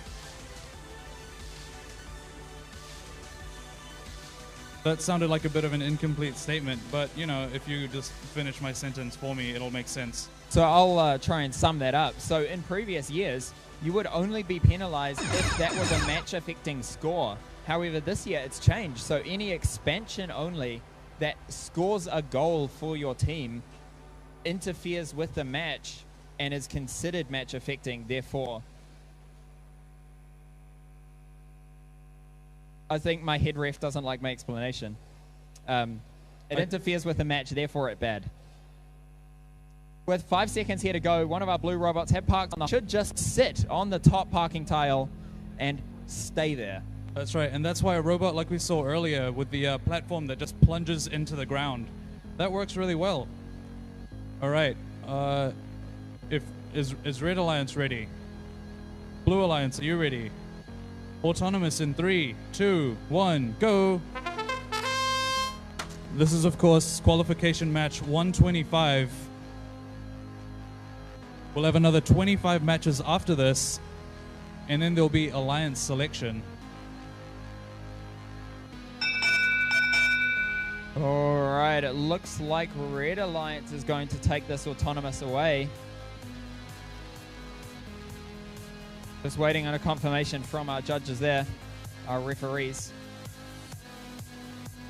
That sounded like a bit of an incomplete statement, but you know, if you just finish my sentence for me, it'll make sense. So I'll try and sum that up. So in previous years, you would only be penalized if that was a match-affecting score. However, this year it's changed. So any expansion only that scores a goal for your team interferes with the match and is considered match-affecting. Therefore, I think my head ref doesn't like my explanation. It interferes with the match, therefore it bad. With 5 seconds here to go, one of our blue robots have parked on the should just sit on the top parking tile and stay there. That's right, and that's why a robot like we saw earlier with the platform that just plunges into the ground, that works really well. All right, is Red Alliance ready? Blue Alliance, are you ready? Autonomous in 3, 2, 1, go! This is, of course, qualification match 125. We'll have another 25 matches after this, and then there'll be Alliance selection. All right, it looks like Red Alliance is going to take this autonomous away. Just waiting on a confirmation from our judges there, our referees.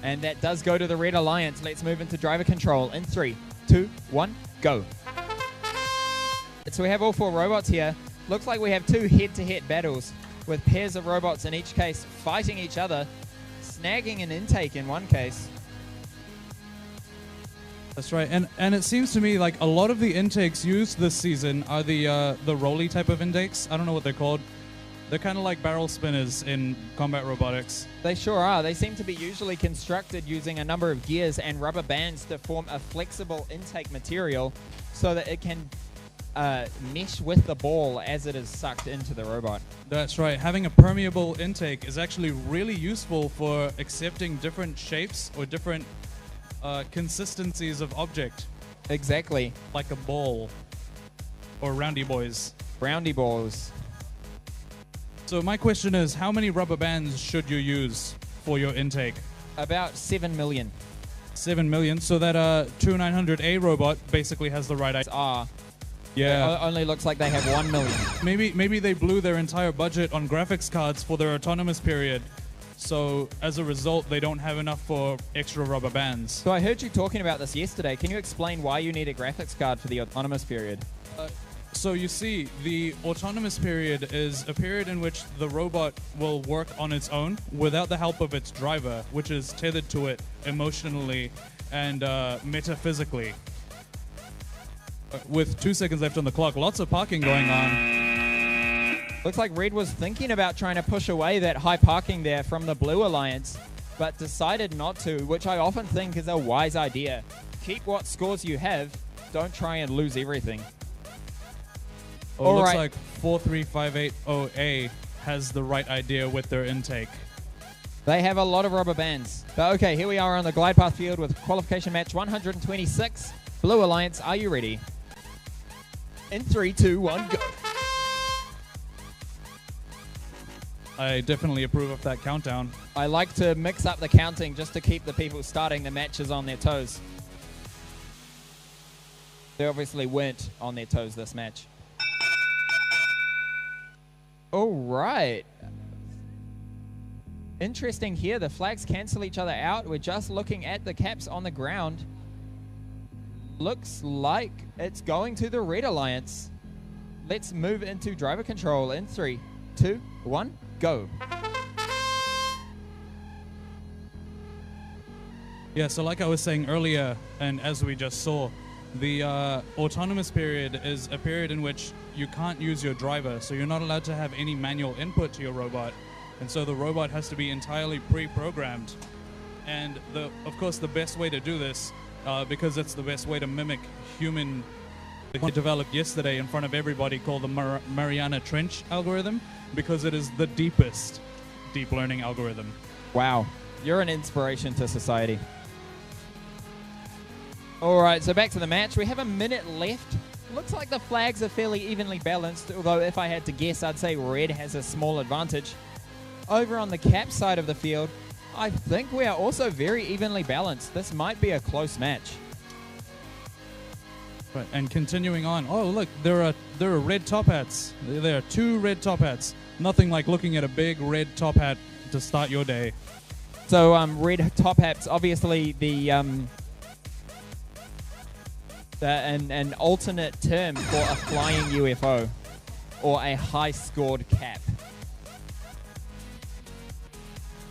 And that does go to the Red Alliance. Let's move into driver control in 3, 2, 1, go. So we have all 4 robots here. Looks like we have 2 head-to-head battles with pairs of robots in each case fighting each other, snagging an intake in one case. That's right, and it seems to me like a lot of the intakes used this season are the rolly type of intakes. I don't know what they're called. They're kind of like barrel spinners in combat robotics. They sure are. They seem to be usually constructed using a number of gears and rubber bands to form a flexible intake material so that it can mesh with the ball as it is sucked into the robot. That's right. Having a permeable intake is actually really useful for accepting different shapes or different consistencies of object. Exactly. Like a ball or roundy boys. Roundy balls. So my question is, how many rubber bands should you use for your intake? About 7 million. 7 million. So that 2900A robot basically has the right idea. Yeah. It only looks like they have 1 million. Maybe they blew their entire budget on graphics cards for their autonomous period. So as a result, they don't have enough for extra rubber bands. So I heard you talking about this yesterday. Can you explain why you need a graphics card for the autonomous period? So you see, the autonomous period is a period in which the robot will work on its own without the help of its driver, which is tethered to it emotionally and metaphysically. With 2 seconds left on the clock, lots of parking going on. Looks like Red was thinking about trying to push away that high parking there from the Blue Alliance, but decided not to, which I often think is a wise idea. Keep what scores you have. Don't try and lose everything. Oh, it looks like 43580A has the right idea with their intake. They have a lot of rubber bands. But okay, here we are on the glide path field with qualification match 126. Blue Alliance, are you ready? In 3, 2, 1, go. I definitely approve of that countdown. I like to mix up the counting just to keep the people starting the matches on their toes. They obviously weren't on their toes this match. All right. Interesting here. The flags cancel each other out. We're just looking at the caps on the ground. Looks like it's going to the Red Alliance. Let's move into driver control in 3, 2, 1, go. Yeah, so like I was saying earlier, and as we just saw, the autonomous period is a period in which you can't use your driver, so you're not allowed to have any manual input to your robot, and so the robot has to be entirely pre-programmed. And of course, the best way to do this, because it's the best way to mimic human, they developed yesterday in front of everybody, called the Mariana Trench algorithm, because it is the deepest deep learning algorithm. Wow, you're an inspiration to society. All right, so back to the match. We have a minute left. Looks like the flags are fairly evenly balanced, although if I had to guess, I'd say Red has a small advantage. Over on the cap side of the field, I think we are also very evenly balanced. This might be a close match. Right, and continuing on, oh look, there are red top hats. There are 2 red top hats. Nothing like looking at a big red top hat to start your day. So red top hats, obviously an alternate term for a flying UFO or a high-scored cap.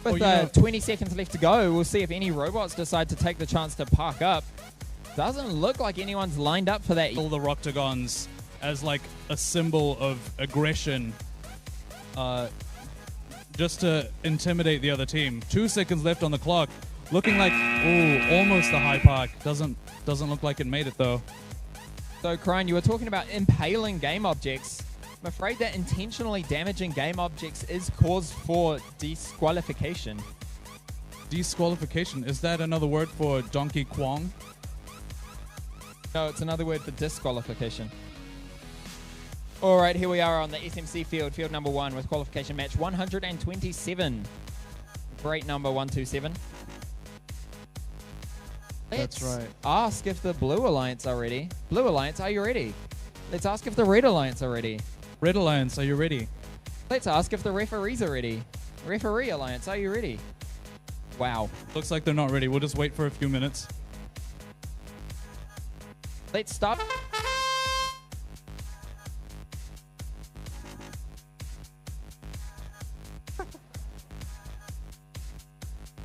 With 20 seconds left to go, we'll see if any robots decide to take the chance to park up. Doesn't look like anyone's lined up for that. All the Rocktagons as like a symbol of aggression, just to intimidate the other team. 2 seconds left on the clock. Looking like, ooh, almost the high park. Doesn't look like it made it though. So, Crane, you were talking about impaling game objects. I'm afraid that intentionally damaging game objects is cause for disqualification. Disqualification, is that another word for Donkey Kong? No, it's another word for disqualification. All right, here we are on the SMC field, field number 1 with qualification match 127. Great number, 127. That's right. Ask if the Blue Alliance are ready. Blue Alliance, are you ready? Let's ask if the Red Alliance are ready. Red Alliance, are you ready? Let's ask if the referees are ready. Referee Alliance, are you ready? Wow. Looks like they're not ready. We'll just wait for a few minutes. Let's start.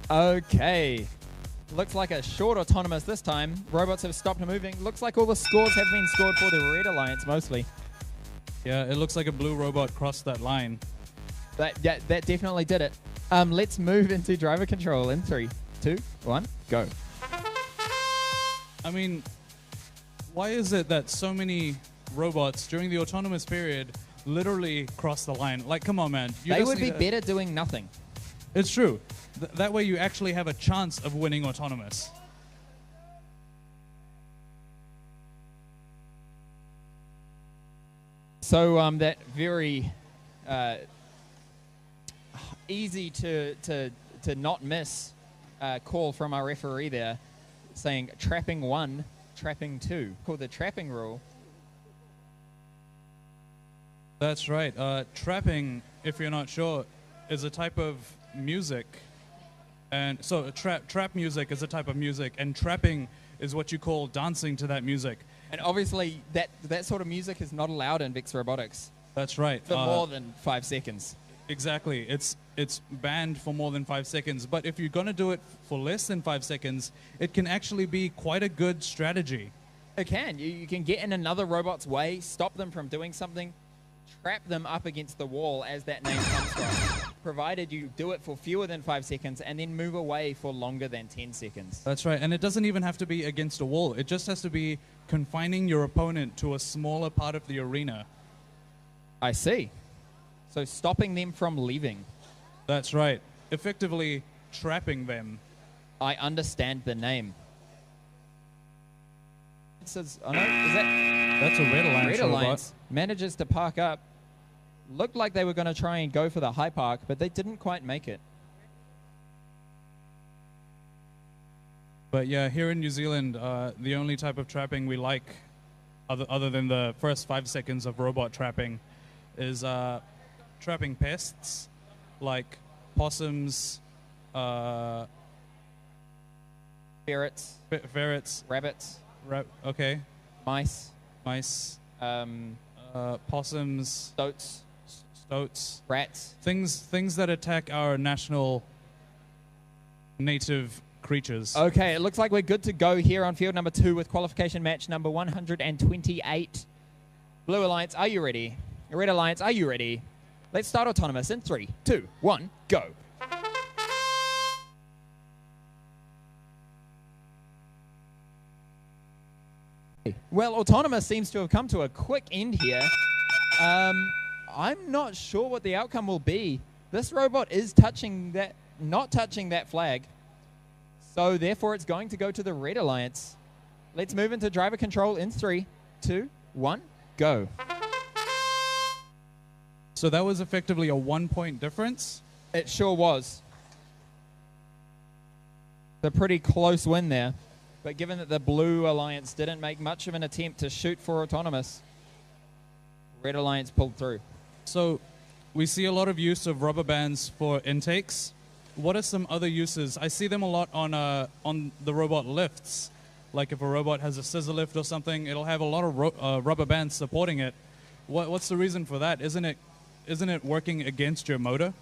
Okay. Looks like a short autonomous this time. Robots have stopped moving. Looks like all the scores have been scored for the Red Alliance mostly. Yeah, it looks like a blue robot crossed that line. That definitely did it. Let's move into driver control in 3, 2, 1, go. I mean, why is it that so many robots during the autonomous period literally cross the line? Like, come on, man. They would be better doing nothing. It's true. That way you actually have a chance of winning autonomous. So that very easy to not miss call from our referee there, saying trapping 1, trapping 2, called the trapping rule. That's right. Trapping, if you're not sure, is a type of music. And so trap music is a type of music, and trapping is what you call dancing to that music. And obviously that sort of music is not allowed in VIX Robotics That's right. for more than 5 seconds. Exactly. It's banned for more than 5 seconds. But if you're going to do it for less than 5 seconds, it can actually be quite a good strategy. It can. You can get in another robot's way, stop them from doing something, trap them up against the wall, as that name comes from, provided you do it for fewer than 5 seconds and then move away for longer than 10 seconds. That's right. And it doesn't even have to be against a wall. It just has to be confining your opponent to a smaller part of the arena. I see. So stopping them from leaving. That's right. Effectively trapping them. I understand the name. It says, oh no, is that That's a Red Alliance Red robot. Alliance manages to park up. Looked like they were going to try and go for the high park, but they didn't quite make it. But yeah, here in New Zealand, the only type of trapping we like, other than the first 5 seconds of robot trapping, is trapping pests like possums, Ferrets, ferrets, rabbits, okay, mice, possums, stoats, rats. things that attack our national native creatures. Okay, it looks like we're good to go here on field number 2 with qualification match number 128. Blue Alliance, are you ready? Red Alliance, are you ready? Let's start autonomous in 3, 2, 1, go. Well, autonomous seems to have come to a quick end here. I'm not sure what the outcome will be. This robot is not touching that flag. So therefore it's going to go to the Red Alliance. Let's move into driver control in 3, 2, 1, go. So that was effectively a 1-point difference. It sure was. A pretty close win there. But given that the Blue Alliance didn't make much of an attempt to shoot for autonomous, Red Alliance pulled through. So we see a lot of use of rubber bands for intakes. What are some other uses? I see them a lot on the robot lifts. Like if a robot has a scissor lift or something, it'll have a lot of rubber bands supporting it. What's the reason for that? Isn't it working against your motor?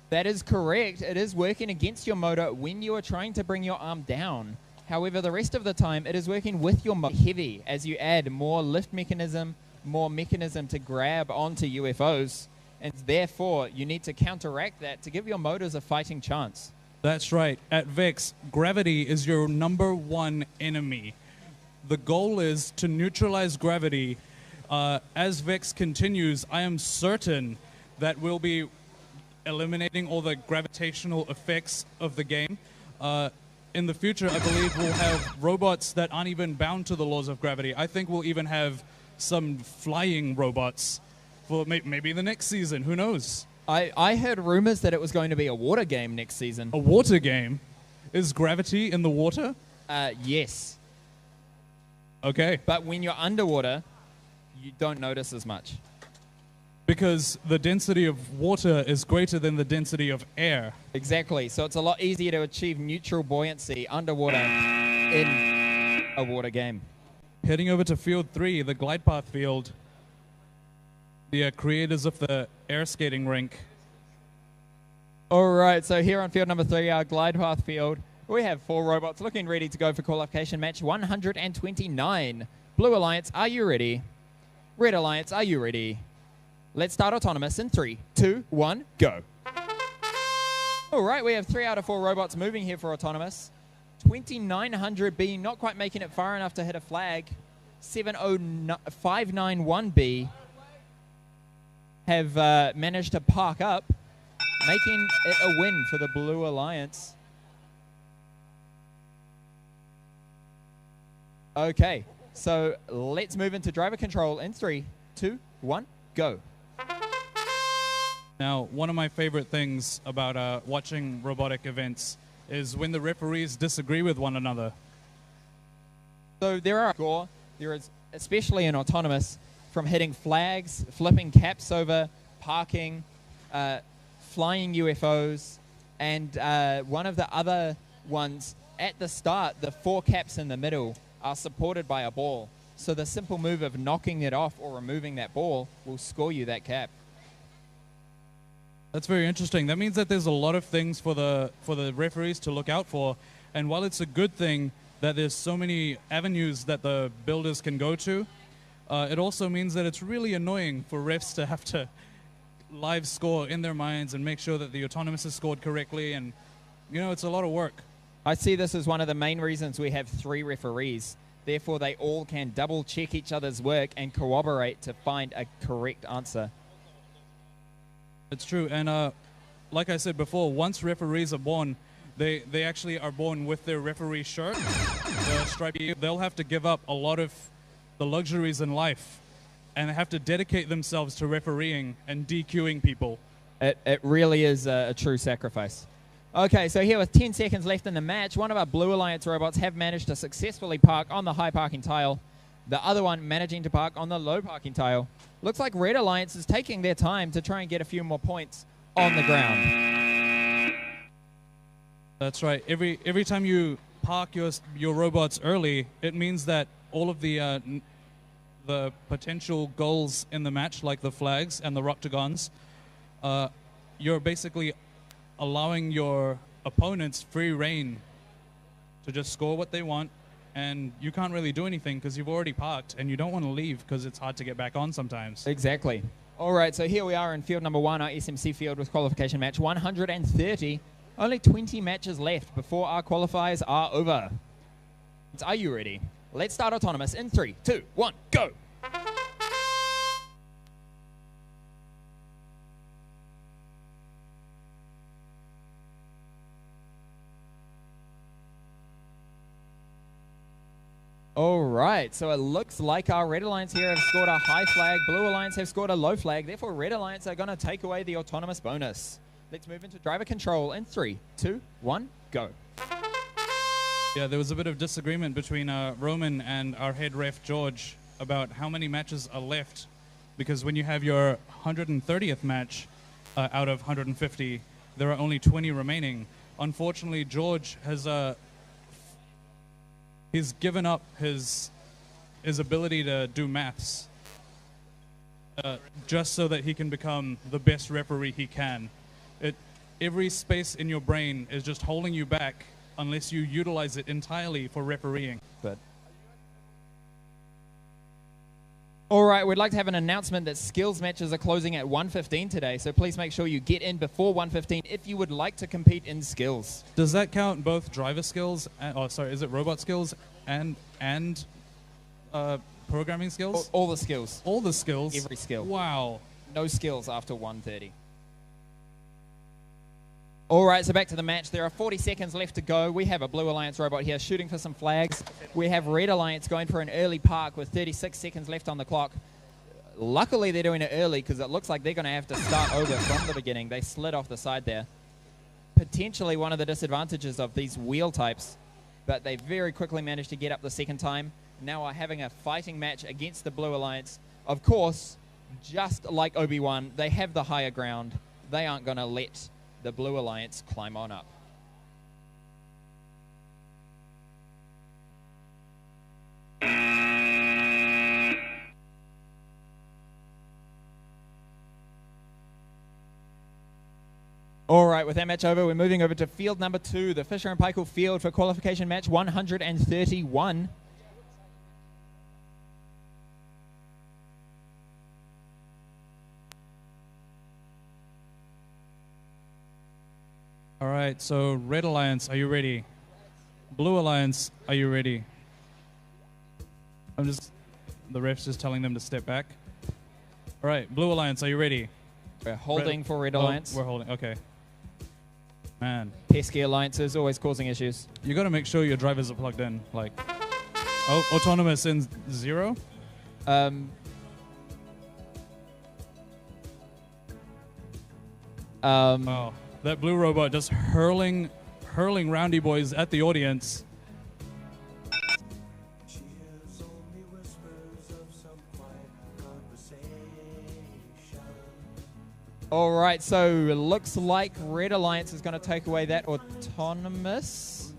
That is correct. It is working against your motor when you are trying to bring your arm down. However, the rest of the time, it is working with your motor heavy as you add more lift mechanism, more mechanism to grab onto UFOs, and therefore you need to counteract that to give your motors a fighting chance. That's right. At VEX, gravity is your number one enemy. The goal is to neutralize gravity. As VEX continues, I am certain that we'll be eliminating all the gravitational effects of the game. In the future, I believe we'll have robots that aren't even bound to the laws of gravity. I think we'll even have some flying robots for maybe the next season. Who knows? I heard rumors that it was going to be a water game next season. A water game? Is gravity in the water? Yes. Okay. But when you're underwater, you don't notice as much. Because the density of water is greater than the density of air. Exactly. So it's a lot easier to achieve neutral buoyancy underwater in a water game. Heading over to Field 3, the glide path field. The creators of the air skating rink. All right, so here on field number 3, our glide path field, we have 4 robots looking ready to go for qualification match 129. Blue Alliance, are you ready? Red Alliance, are you ready? Let's start autonomous in 3, 2, 1, go. All right, we have 3 out of 4 robots moving here for autonomous. 2900B not quite making it far enough to hit a flag. 591B have managed to park up, making it a win for the Blue Alliance. Okay, so let's move into driver control in 3, 2, 1, go. Now, one of my favorite things about watching robotic events is when the referees disagree with one another. So there is, especially in autonomous, from hitting flags, flipping caps over, parking, flying UFOs, and one of the other ones at the start, the 4 caps in the middle are supported by a ball. So the simple move of knocking it off or removing that ball will score you that cap. That's very interesting. That means that there's a lot of things for the referees to look out for. And while it's a good thing that there's so many avenues that the builders can go to, it also means that it's really annoying for refs to have to live score in their minds and make sure that the autonomous is scored correctly. And, you know, it's a lot of work. I see this as one of the main reasons we have 3 referees. Therefore, they all can double check each other's work and corroborate to find a correct answer. It's true. And like I said before, once referees are born, they actually are born with their referee shirt, the stripy. They'll have to give up a lot of the luxuries in life and have to dedicate themselves to refereeing and DQing people. It really is a true sacrifice. Okay, so here with 10 seconds left in the match, one of our Blue Alliance robots have managed to successfully park on the high parking tile. The other one managing to park on the low parking tile. Looks like Red Alliance is taking their time to try and get a few more points on the ground. That's right. Every time you park your robots early, it means that all of the potential goals in the match, like the flags and the Roctagons, you're basically allowing your opponents free reign to just score what they want, and you can't really do anything because you've already parked, and you don't want to leave because it's hard to get back on sometimes. Exactly. All right, so here we are in field number 1, our SMC field with qualification match 130. Only 20 matches left before our qualifiers are over. Are you ready? Let's start autonomous in 3, 2, 1, go! All right, so it looks like our Red Alliance here have scored a high flag. Blue Alliance have scored a low flag. Therefore, Red Alliance are going to take away the autonomous bonus. Let's move into driver control in 3, 2, 1, go. Yeah, there was a bit of disagreement between Roman and our head ref, George, about how many matches are left. Because when you have your 130th match out of 150, there are only 20 remaining. Unfortunately, George has he's given up his ability to do maths just so that he can become the best referee he can. every space in your brain is just holding you back unless you utilize it entirely for refereeing. But all right, we'd like to have an announcement that skills matches are closing at 1:15 today, so please make sure you get in before 1:15 if you would like to compete in skills. Does that count both driver skills? Is it robot skills and programming skills? All the skills. All the skills. Every skill. Wow. No skills after 1:30. All right, so back to the match. There are 40 seconds left to go. We have a Blue Alliance robot here shooting for some flags. We have Red Alliance going for an early park with 36 seconds left on the clock. Luckily, they're doing it early because it looks like they're going to have to start over from the beginning. They slid off the side there. Potentially one of the disadvantages of these wheel types, but they very quickly managed to get up the second time. Now are having a fighting match against the Blue Alliance. Of course, just like Obi-Wan, they have the higher ground. They aren't going to let the Blue Alliance climb on up. All right, with that match over, we're moving over to field number 2, the Fisher and Paykel field for qualification match 131. All right, so Red Alliance, are you ready? Blue Alliance, are you ready? The ref's just telling them to step back. All right, Blue Alliance, are you ready? We're holding for Red Alliance. We're holding, okay. Man. Pesky alliances, always causing issues. You got to make sure your drivers are plugged in. Like, autonomous in 0? Oh, that blue robot just hurling roundy boys at the audience. All right, so it looks like Red Alliance is going to take away that autonomous.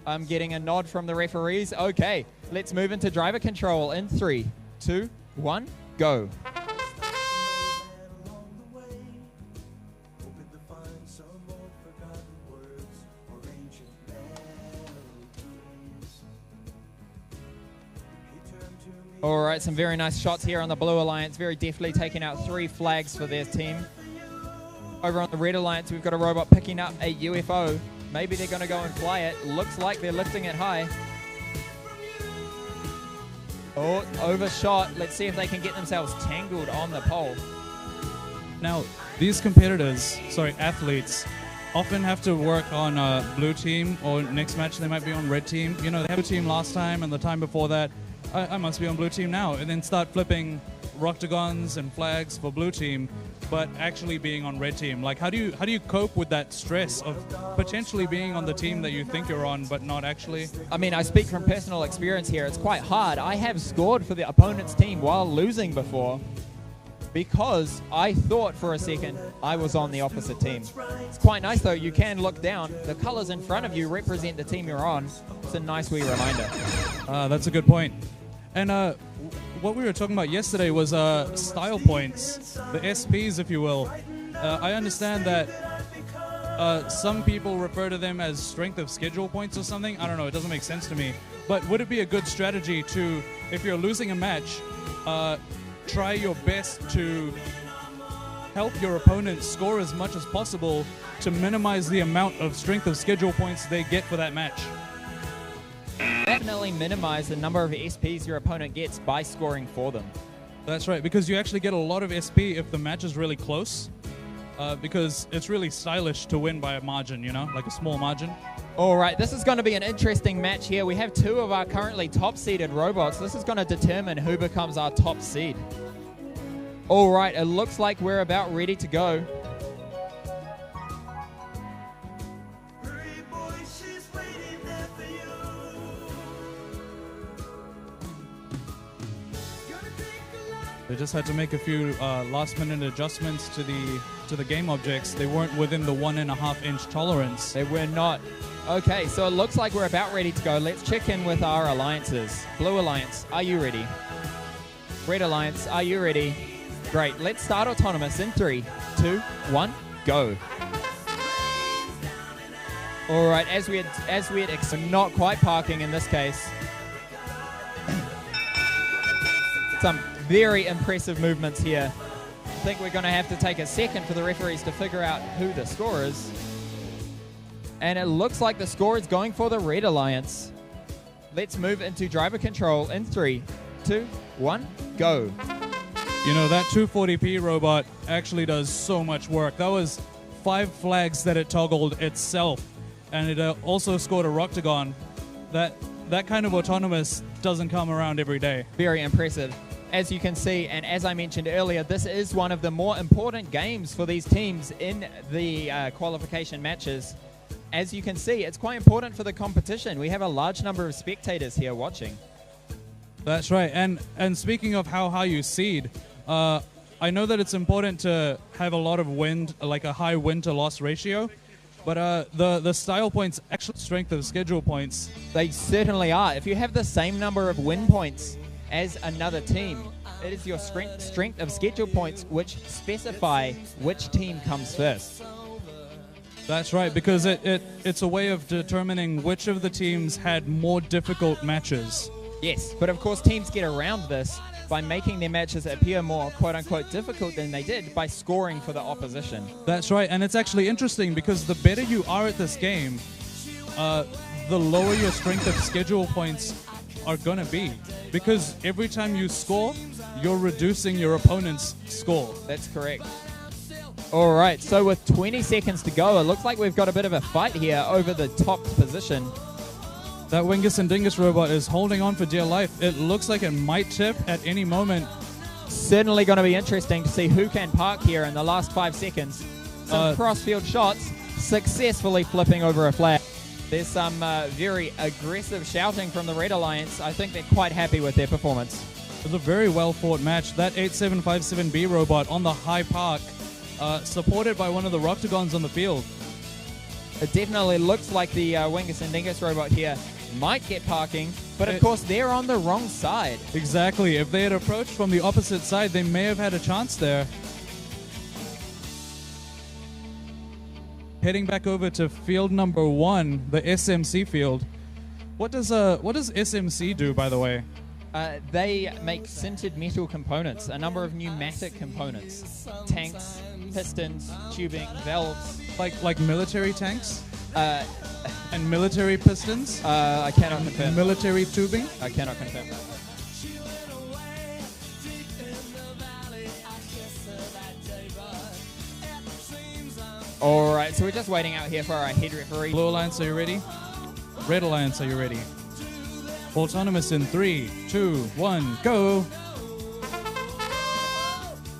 I'm getting a nod from the referees. Okay, let's move into driver control in 3, 2, 1, go. All right, some very nice shots here on the Blue Alliance, very deftly taking out 3 flags for their team. Over on the Red Alliance, we've got a robot picking up a UFO. Maybe they're going to go and fly it. Looks like they're lifting it high. Oh, overshot. Let's see if they can get themselves tangled on the pole. Now, these athletes, often have to work on blue team, or next match they might be on red team. You know, they had blue team last time and the time before that. I must be on blue team now, and then start flipping Roctagons and flags for blue team, but actually being on red team. Like, how do you cope with that stress of potentially being on the team that you think you're on, but not actually? I mean, I speak from personal experience here. It's quite hard. I have scored for the opponent's team while losing before because I thought for a second I was on the opposite team. It's quite nice, though. You can look down. The colors in front of you represent the team you're on. It's a nice wee reminder. That's a good point. And what we were talking about yesterday was style points, the SPs, if you will. I understand that some people refer to them as strength of schedule points or something. I don't know, it doesn't make sense to me. But would it be a good strategy to, if you're losing a match, try your best to help your opponent score as much as possible to minimize the amount of strength of schedule points they get for that match? Definitely minimize the number of SPs your opponent gets by scoring for them. That's right, because you actually get a lot of SP if the match is really close, because it's really stylish to win by a margin, you know, like a small margin. All right, this is going to be an interesting match here. We have 2 of our currently top-seeded robots. This is going to determine who becomes our top seed. All right, it looks like we're about ready to go. They just had to make a few last-minute adjustments to the game objects. They weren't within the 1.5-inch tolerance. They were not. Okay, so it looks like we're about ready to go. Let's check in with our alliances. Blue Alliance, are you ready? Red Alliance, are you ready? Great. Let's start autonomous in 3, 2, 1, go. All right, as we had not quite parking in this case. Some very impressive movements here. I think we're going to have to take a second for the referees to figure out who the score is. And it looks like the score is going for the Red Alliance. Let's move into driver control in 3, 2, 1, go. You know, that 240p robot actually does so much work. That was 5 flags that it toggled itself. And it also scored a Roctagon. That kind of autonomous doesn't come around every day. Very impressive. As you can see, and as I mentioned earlier, this is one of the more important games for these teams in the qualification matches. As you can see, it's quite important for the competition. We have a large number of spectators here watching. That's right. And speaking of how high you seed, I know that it's important to have a lot of wind, like a high win to loss ratio. But the style points, actual strength of schedule points. They certainly are. If you have the same number of win points as another team, it is your strength of schedule points which specify which team comes first. That's right, because it's a way of determining which of the teams had more difficult matches. Yes, but of course teams get around this by making their matches appear more quote-unquote difficult than they did by scoring for the opposition. That's right, and it's actually interesting because the better you are at this game, the lower your strength of schedule points are going to be. Because every time you score, you're reducing your opponent's score. That's correct. All right, so with 20 seconds to go, it looks like we've got a bit of a fight here over the top position. That Wingus and Dingus robot is holding on for dear life. It looks like it might tip at any moment. Certainly going to be interesting to see who can park here in the last 5 seconds. Some cross-field shots, successfully flipping over a flag. There's some very aggressive shouting from the Red Alliance. I think they're quite happy with their performance. It was a very well-fought match. That 8757B robot on the high park, supported by one of the Roctagons on the field. It definitely looks like the Wingus and Dingus robot here might get parking, but of course they're on the wrong side. Exactly. If they had approached from the opposite side, they may have had a chance there. Heading back over to field number 1, the SMC field. What does SMC do, by the way? They make sintered metal components, a number of pneumatic components, tanks, pistons, tubing, valves. Like military tanks? And military pistons? I cannot confirm. Military tubing? I cannot confirm. All right, so we're just waiting out here for our head referee. Blue Alliance, are you ready? Red Alliance, are you ready? Autonomous in 3, 2, 1, go!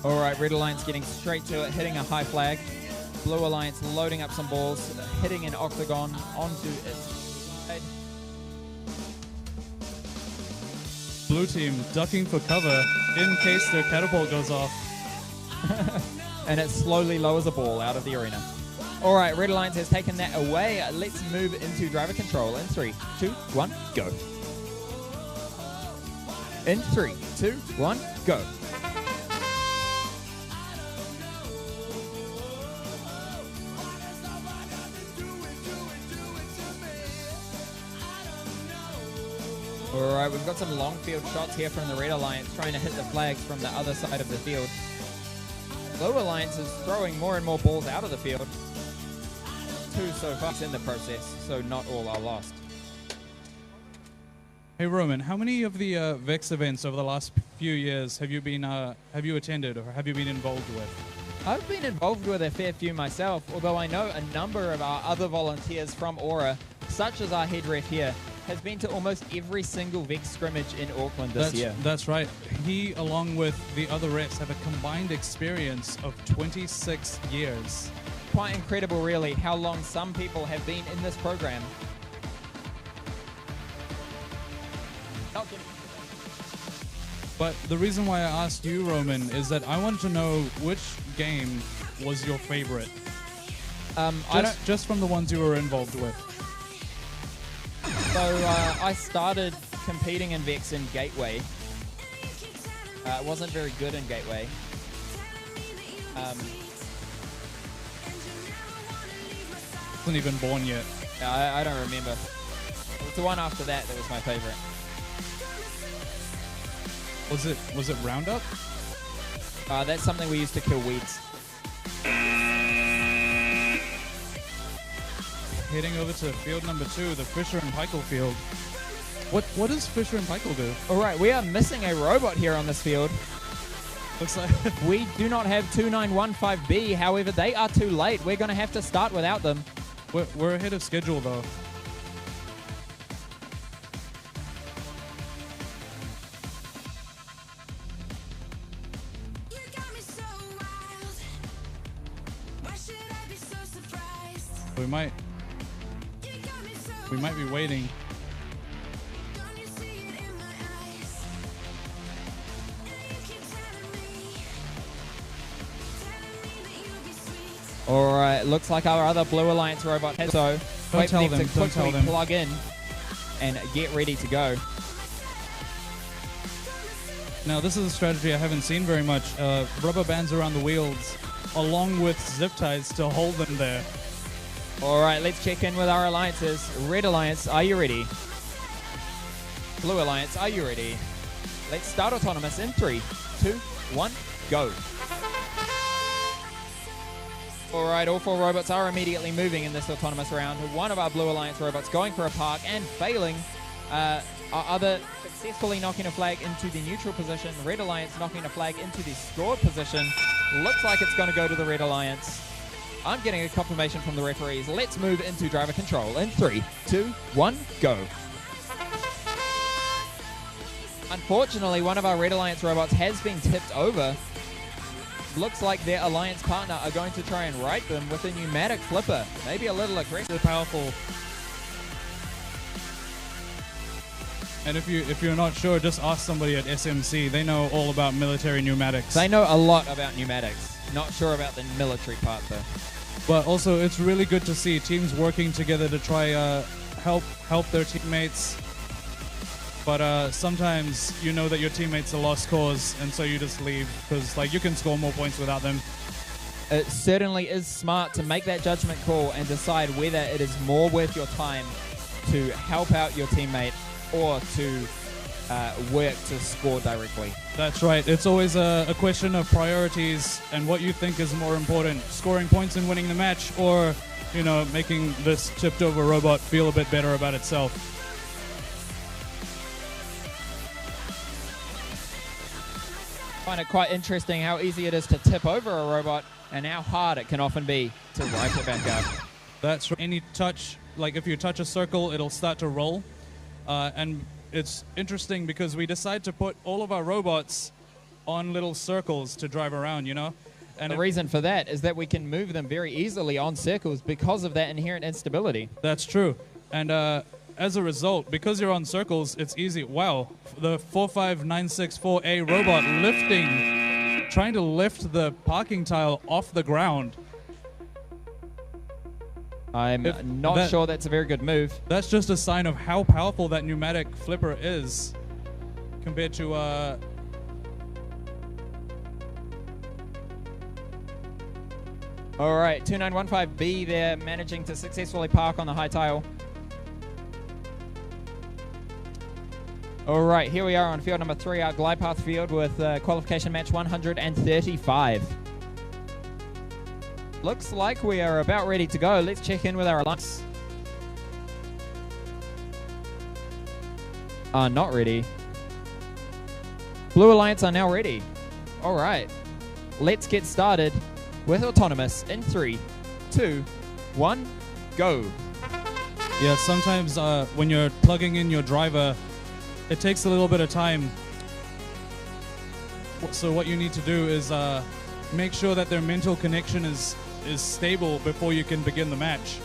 All right, Red Alliance getting straight to it, hitting a high flag. Blue Alliance loading up some balls, hitting an octagon onto its head. Blue team ducking for cover in case their catapult goes off. And it slowly lowers a ball out of the arena. All right, Red Alliance has taken that away. Let's move into driver control in 3, 2, 1, go. In 3, 2, 1, go. All right, we've got some long field shots here from the Red Alliance trying to hit the flags from the other side of the field. Blue Alliance is throwing more and more balls out of the field. 2 so far in the process, so not all are lost. Hey Roman, how many of the VEX events over the last few years have you attended or have you been involved with? I've been involved with a fair few myself, although I know a number of our other volunteers from Aura, such as our head ref here, has been to almost every single VEX scrimmage in Auckland this year. That's right. He, along with the other refs, have a combined experience of 26 years. Quite incredible, really, how long some people have been in this program. But the reason why I asked you, Roman, is that I want to know which game was your favorite. Just from the ones you were involved with. So I started competing in VEX in Gateway. Wasn't very good in Gateway. Wasn't even born yet. I don't remember. It was the one after that that was my favorite. Was it Roundup? That's something we used to kill weeds. Heading over to field number 2, the Fisher and Paykel field. What does Fisher and Paykel do? All right, we are missing a robot here on this field. Looks like We do not have 2915B, however, they are too late. We're going to have to start without them. we're ahead of schedule though. You got me so wild. Why should I be so surprised? We might You got me so we might be waiting. Don't you see it in my eyes? And you keep telling me that you'll be sweet. All right, looks like our other Blue Alliance robot has so. Don't Wait for tell them to them, don't tell quickly them. plug in and get ready to go. Now this is a strategy I haven't seen very much. Rubber bands around the wheels, along with zip ties to hold them there. All right, let's check in with our alliances. Red Alliance, are you ready? Blue Alliance, are you ready? Let's start autonomous in 3, 2, 1, go. All right, all 4 robots are immediately moving in this autonomous round. One of our Blue Alliance robots going for a park and failing. Our other successfully knocking a flag into the neutral position. Red Alliance knocking a flag into the scored position. Looks like it's going to go to the Red Alliance. I'm getting a confirmation from the referees. Let's move into driver control in 3, 2, 1, go. Unfortunately, one of our Red Alliance robots has been tipped over. Looks like their alliance partner are going to try and right them with a pneumatic flipper. Maybe a little aggressive. Powerful. And if you're not sure, just ask somebody at SMC. They know all about military pneumatics. They know a lot about pneumatics. Not sure about the military part though. But also, it's really good to see teams working together to try help their teammates. But sometimes you know that your teammate's a lost cause, and so you just leave because like you can score more points without them. It certainly is smart to make that judgment call and decide whether it is more worth your time to help out your teammate or to work to score directly. That's right. It's always a question of priorities and what you think is more important: scoring points and winning the match, or making this tipped over robot feel a bit better about itself. I find it quite interesting how easy it is to tip over a robot and how hard it can often be to right it back up. That's right. Any touch, like if you touch a circle, it'll start to roll. And it's interesting because we decide to put all of our robots on little circles to drive around, And The reason for that is that we can move them very easily on circles because of that inherent instability. That's true. And as a result, because you're on circles, it's easy. Wow, the 45964A robot trying to lift the parking tile off the ground. I'm not sure that's a very good move. That's just a sign of how powerful that pneumatic flipper is compared to All right, 2915B there managing to successfully park on the high tile. All right, here we are on field number 3, our glide path field with qualification match 135. Looks like we are about ready to go. Let's check in with our alliance. Not ready. Blue Alliance are now ready. All right, let's get started with autonomous in 3, 2, 1, go. Yeah, sometimes when you're plugging in your driver, it takes a little bit of time. So what you need to do is make sure that their mental connection is stable before you can begin the match.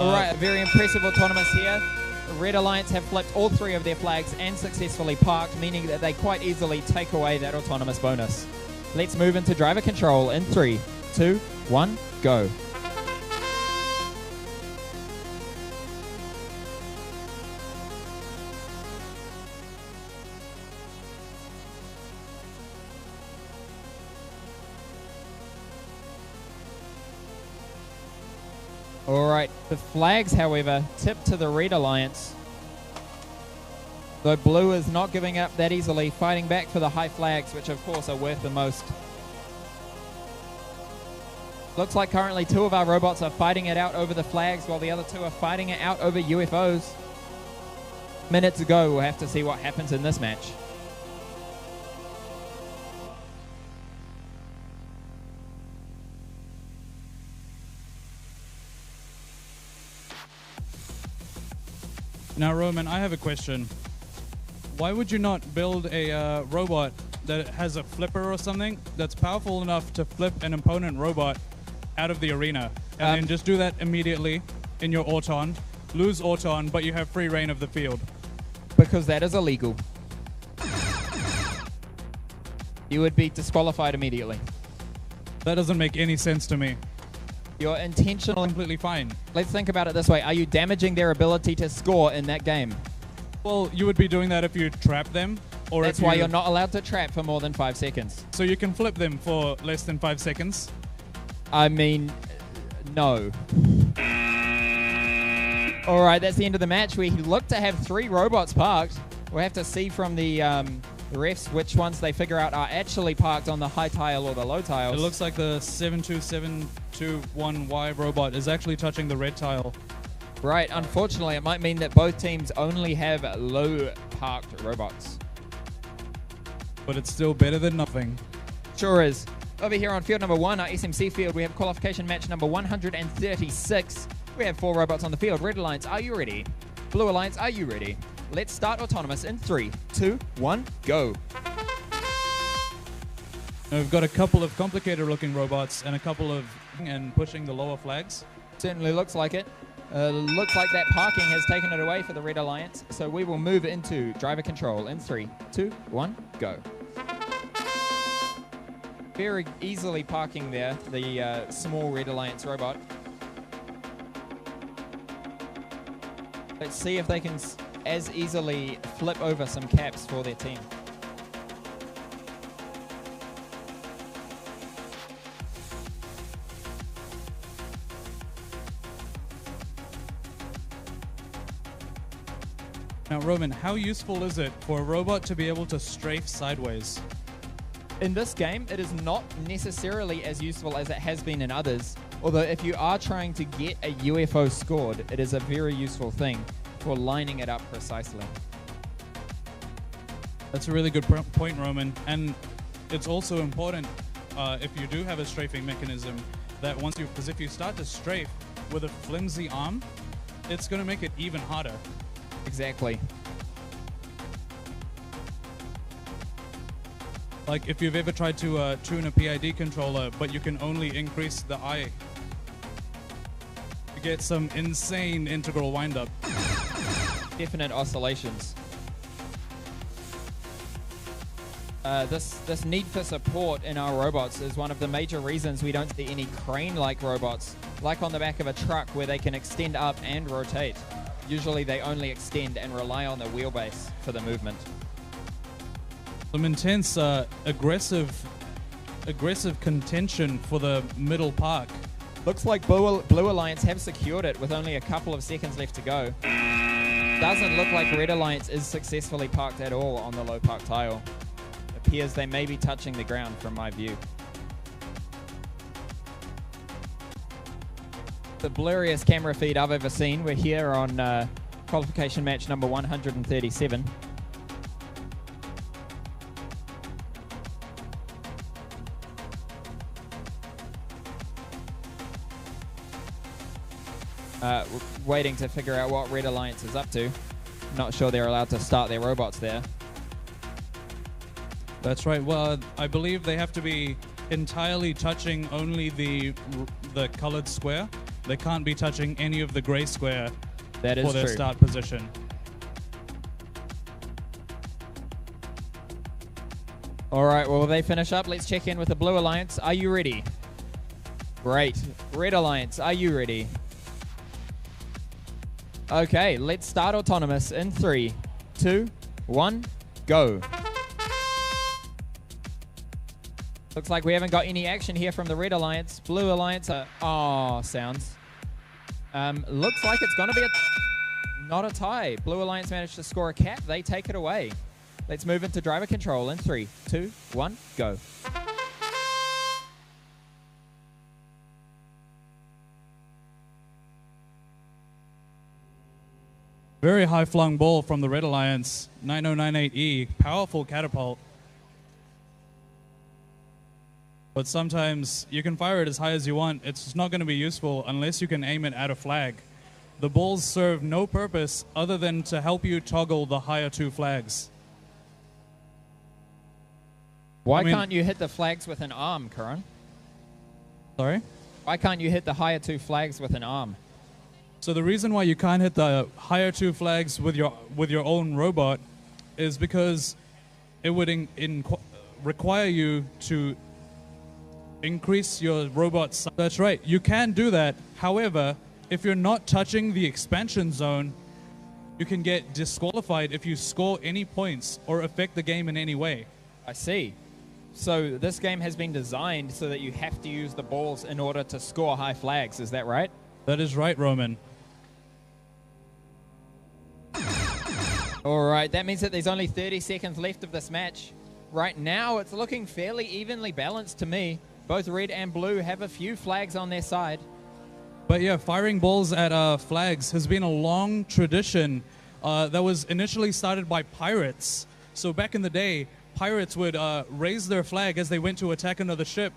All right, very impressive autonomous here. The Red Alliance have flipped all 3 of their flags and successfully parked, meaning that they quite easily take away that autonomous bonus. Let's move into driver control in 3, 2, 1, go. All right, the flags, however, tip to the Red Alliance. Though Blue is not giving up that easily, fighting back for the high flags, which of course are worth the most. Looks like currently 2 of our robots are fighting it out over the flags, while the other 2 are fighting it out over UFOs. Minutes ago, we'll have to see what happens in this match. Now, Roman, I have a question. Why would you not build a robot that has a flipper or something that's powerful enough to flip an opponent robot out of the arena? And then just do that immediately in your Auton, lose Auton, but you have free reign of the field. Because that is illegal. You would be disqualified immediately. That doesn't make any sense to me. You're intentionally... Completely fine. Let's think about it this way. Are you damaging their ability to score in that game? Well, you would be doing that if you trap them. Or That's why you're not allowed to trap for more than 5 seconds. So you can flip them for less than 5 seconds? I mean, no. All right, that's the end of the match. We look to have 3 robots parked. We'll have to see from the refs which ones they figure out are actually parked on the high tile or the low tiles. It looks like the 72721Y robot is actually touching the red tile. Right, unfortunately, it might mean that both teams only have low parked robots. But it's still better than nothing. Sure is. Over here on field number 1, our SMC field, we have qualification match number 136. We have 4 robots on the field. Red Alliance, are you ready? Blue Alliance, are you ready? Let's start autonomous in 3, 2, 1, go. Now we've got a couple of complicated looking robots and a couple of and pushing the lower flags. Certainly looks like it. Looks like that parking has taken it away for the Red Alliance. So we will move into driver control in 3, 2, 1, go. Very easily parking there, the small Red Alliance robot. Let's see if they can as easily flip over some caps for their team. Now, Roman, how useful is it for a robot to be able to strafe sideways? In this game, it is not necessarily as useful as it has been in others. Although if you are trying to get a UFO scored, it is a very useful thing for lining it up precisely. That's a really good point, Roman. And it's also important if you do have a strafing mechanism that because if you start to strafe with a flimsy arm, it's going to make it even harder. Exactly. Like if you've ever tried to tune a PID controller, but you can only increase the I, you get some insane integral windup. Definite oscillations. This need for support in our robots is one of the major reasons we don't see any crane-like robots, like on the back of a truck where they can extend up and rotate. Usually they only extend and rely on the wheelbase for the movement. Some intense, aggressive contention for the middle park. Looks like Blue Alliance have secured it with only a couple of seconds left to go. Doesn't look like Red Alliance is successfully parked at all on the low park tile. Appears they may be touching the ground from my view. The blurriest camera feed I've ever seen. We're here on qualification match number 137. Waiting to figure out what Red Alliance is up to. Not sure they're allowed to start their robots there. That's right. Well, I believe they have to be entirely touching only the colored square. They can't be touching any of the gray square That is for their true. start position. All right, well, they finish up. Let's check in with the Blue Alliance. Are you ready? Great. Red Alliance, are you ready? Okay, let's start autonomous in 3, 2, 1, go. Looks like we haven't got any action here from the Red Alliance. Blue Alliance, sounds. Looks like it's going to be not a tie. Blue Alliance managed to score a cap. They take it away. Let's move into driver control in 3, 2, 1, go. Very high flung ball from the Red Alliance. 9098E. Powerful catapult. But sometimes you can fire it as high as you want. It's not going to be useful unless you can aim it at a flag. The balls serve no purpose other than to help you toggle the higher 2 flags. Why I mean- can't you hit the flags with an arm, Karan? Sorry? Why can't you hit the higher 2 flags with an arm? So the reason why you can't hit the higher 2 flags with your own robot is because it would require you to increase your robot size. That's right. You can do that. However, if you're not touching the expansion zone, you can get disqualified if you score any points or affect the game in any way. I see. So this game has been designed so that you have to use the balls in order to score high flags. Is that right? That is right, Roman. All right, that means that there's only 30 seconds left of this match. Right now, it's looking fairly evenly balanced to me. Both red and blue have a few flags on their side. But yeah, firing balls at flags has been a long tradition that was initially started by pirates. So back in the day, pirates would raise their flag as they went to attack another ship,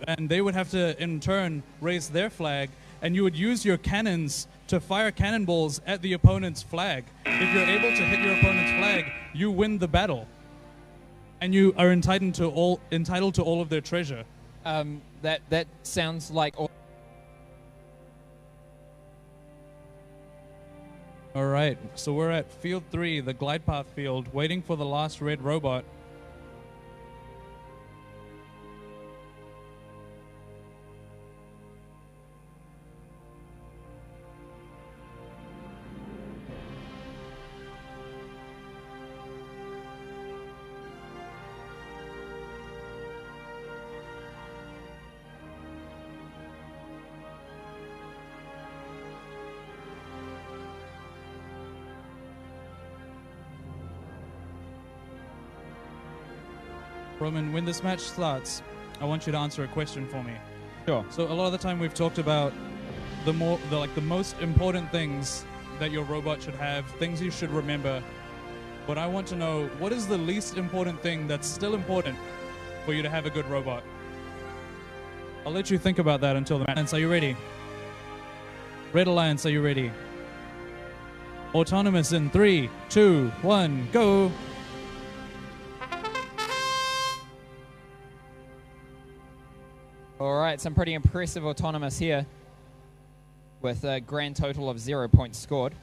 and they would have to, in turn, raise their flag, and you would use your cannons to fire cannonballs at the opponent's flag. If you're able to hit your opponent's flag, you win the battle, and you are entitled to all of their treasure. That sounds like... All right, so we're at field 3, the glide path field, waiting for the last red robot. Roman, when this match starts, I want you to answer a question for me. Sure. So a lot of the time we've talked about the most important things that your robot should have, things you should remember. But I want to know, what is the least important thing that's still important for you to have a good robot? I'll let you think about that until the match. Are you ready? Red Alliance, are you ready? Autonomous in 3, 2, 1, go! All right, some pretty impressive autonomous here with a grand total of 0 points scored.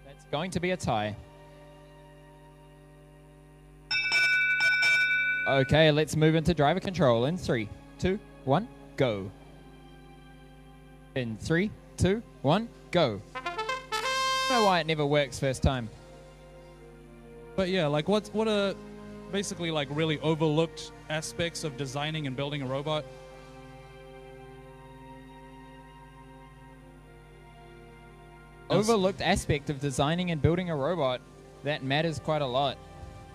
That's going to be a tie. Okay, let's move into driver control in 3, 2, 1, go. In 3, 2, 1, go. I don't know why it never works first time. But yeah, like what are basically like really overlooked aspects of designing and building a robot? Overlooked aspect of designing and building a robot that matters quite a lot.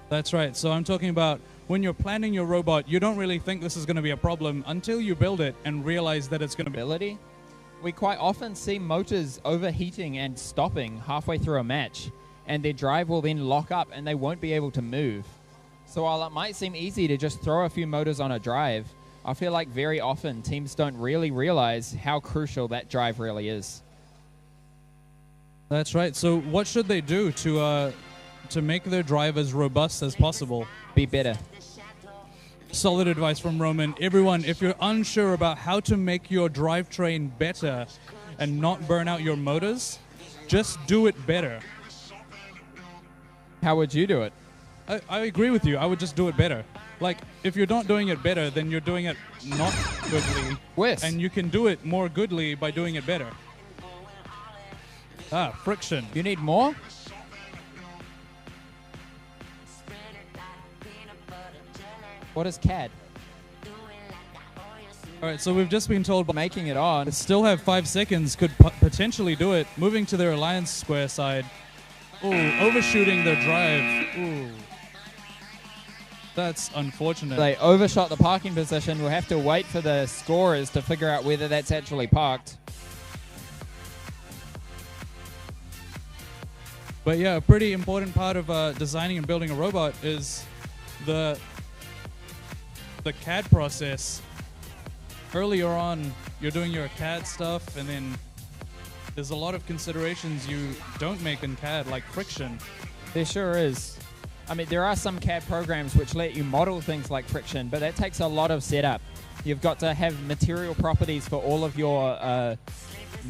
That's right. So I'm talking about when you're planning your robot, you don't really think this is going to be a problem until you build it and realize that it's going to be. Ability. We quite often see motors overheating and stopping halfway through a match, and their drive will then lock up and they won't be able to move. So while it might seem easy to just throw a few motors on a drive, I feel like very often teams don't really realize how crucial that drive really is. That's right. So what should they do to make their drive as robust as possible? Be better. Solid advice from Roman. Everyone, if you're unsure about how to make your drivetrain better and not burn out your motors, just do it better. How would you do it? I agree with you. I would just do it better. Like, if you're not doing it better, then you're doing it not goodly. Yes. And you can do it more goodly by doing it better. Friction. You need more? What is CAD? All right, so we've just been told Making it on. still have 5 seconds, could potentially do it. Moving to their Alliance square side. Ooh, overshooting their drive. Ooh. That's unfortunate. They overshot the parking position. We'll have to wait for the scorers to figure out whether that's actually parked. But yeah, a pretty important part of designing and building a robot is the CAD process. Earlier on, you're doing your CAD stuff, and then there's a lot of considerations you don't make in CAD, like friction. There sure is. I mean, there are some CAD programs which let you model things like friction, but that takes a lot of setup. You've got to have material properties for all of your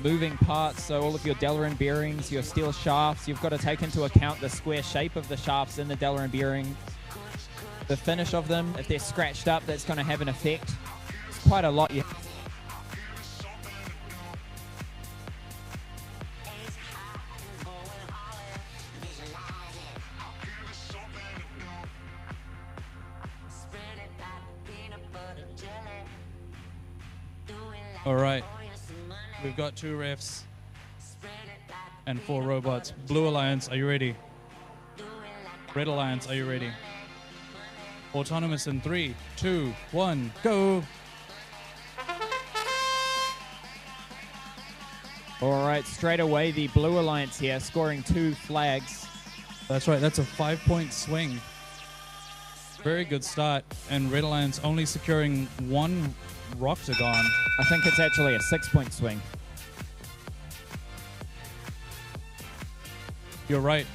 moving parts, so all of your Delrin bearings, your steel shafts. You've got to take into account the square shape of the shafts in the Delrin bearing, the finish of them. If they're scratched up, that's going to have an effect. It's quite a lot. All right, we've got 2 refs and 4 robots. Blue Alliance, are you ready? Red Alliance, are you ready? Autonomous in 3, 2, 1, go! All right, straight away the Blue Alliance here, scoring 2 flags. That's right, that's a 5-point swing. Very good start, and Red Alliance only securing 1 Roctagon. I think it's actually a 6-point swing. You're right.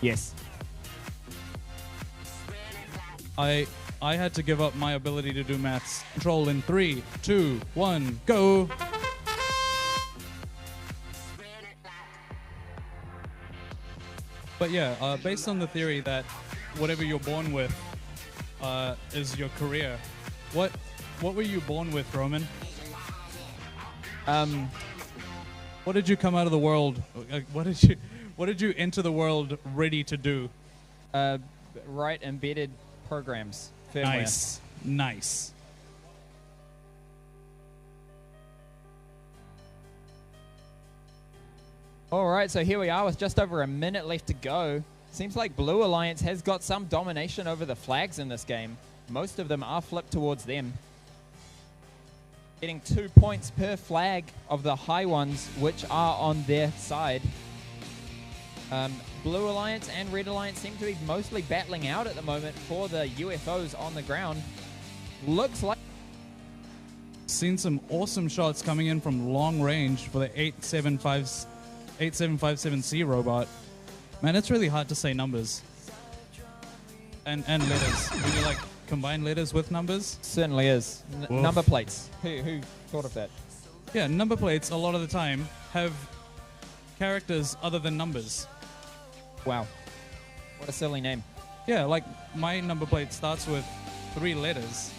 Yes. I had to give up my ability to do maths. Control in 3, 2, 1, go! But yeah, based on the theory that whatever you're born with is your career, what were you born with, Roman? What did you come out of the world? What did you enter the world ready to do? Write embedded programs. Firmware. Nice, nice. All right, so here we are with just over a minute left to go. Seems like Blue Alliance has got some domination over the flags in this game. Most of them are flipped towards them. Getting 2 points per flag of the high ones, which are on their side. Blue Alliance and Red Alliance seem to be mostly battling out at the moment for the UFOs on the ground. Looks like... Seen some awesome shots coming in from long range for the 8757C robot. Man, it's really hard to say numbers. And letters. When you like combine letters with numbers. Certainly is. Woof. Number plates. Who thought of that? Yeah, number plates a lot of the time have characters other than numbers. Wow. What a silly name. Yeah, like my number plate starts with 3 letters.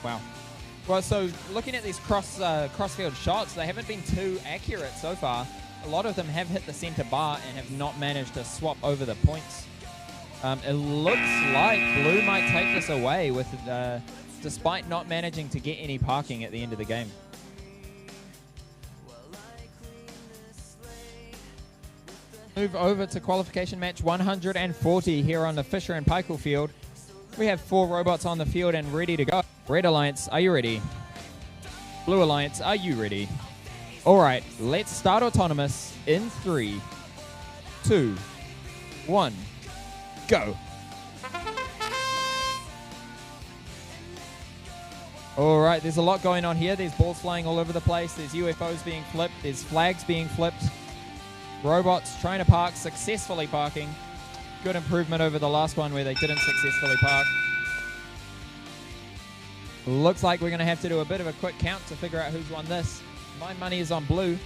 Wow. Well, so looking at these crossfield shots, they haven't been too accurate so far. A lot of them have hit the center bar and have not managed to swap over the points. It looks like Blue might take this away with, despite not managing to get any parking at the end of the game. Move over to qualification match 140 here on the Fisher and Paykel field. We have 4 robots on the field and ready to go. Red Alliance, are you ready? Blue Alliance, are you ready? All right, let's start autonomous in 3, 2, 1, go. All right, there's a lot going on here. There's balls flying all over the place. There's UFOs being flipped. There's flags being flipped. Robots trying to park, successfully parking. Good improvement over the last one where they didn't successfully park. Looks like we're going to have to do a bit of a quick count to figure out who's won this. My money is on Blue.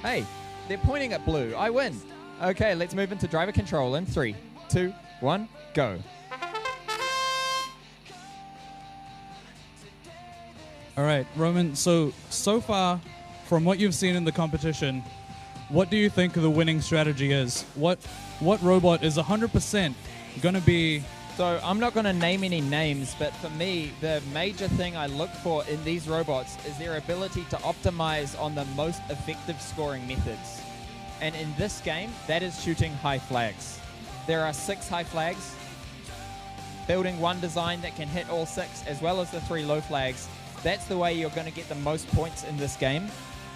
Hey, they're pointing at Blue. I win. Okay, let's move into driver control in 3, 2, 1, go. All right, Roman, so far, from what you've seen in the competition, what do you think the winning strategy is? What robot is 100% going to be So I'm not going to name any names, but for me, the major thing I look for in these robots is their ability to optimize on the most effective scoring methods. And in this game, that is shooting high flags. There are 6 high flags. Building one design that can hit all 6, as well as the 3 low flags, that's the way you're going to get the most points in this game.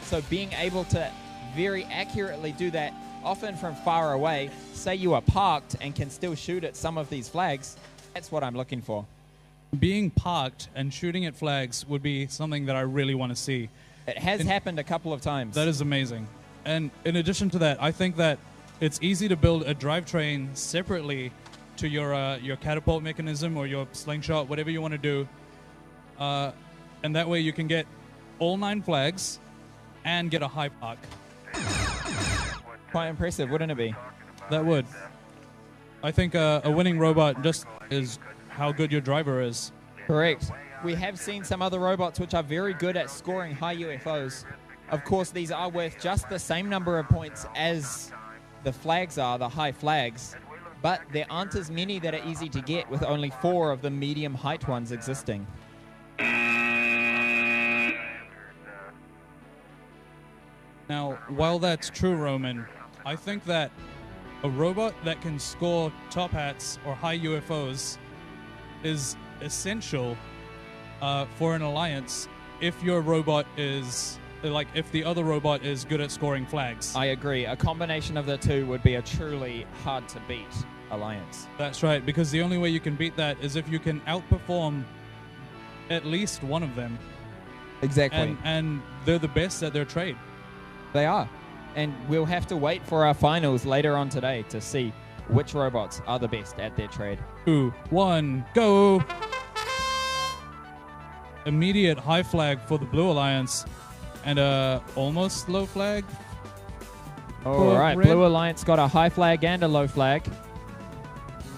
So being able to very accurately do that, often from far away, say you are parked and can still shoot at some of these flags, that's what I'm looking for. Being parked and shooting at flags would be something that I really want to see. It has happened a couple of times. That is amazing. And in addition to that, I think that it's easy to build a drivetrain separately to your catapult mechanism or your slingshot, whatever you want to do. And that way you can get all 9 flags and get a high park. Quite impressive, wouldn't it be? That would. I think a winning robot just is how good your driver is. Correct. We have seen some other robots which are very good at scoring high UFOs. Of course, these are worth just the same number of points as the flags are, the high flags, but there aren't as many that are easy to get, with only 4 of the medium height ones existing. Now, while that's true, Roman, I think that a robot that can score top hats or high UFOs is essential for an alliance if your robot is, if the other robot is good at scoring flags. I agree. A combination of the two would be a truly hard to beat alliance. That's right, because the only way you can beat that is if you can outperform at least one of them. Exactly. And they're the best at their trade. They are. And we'll have to wait for our finals later on today to see which robots are the best at their trade. 2, 1, go! Immediate high flag for the Blue Alliance and a almost low flag. All right, Red. Blue Alliance got a high flag and a low flag.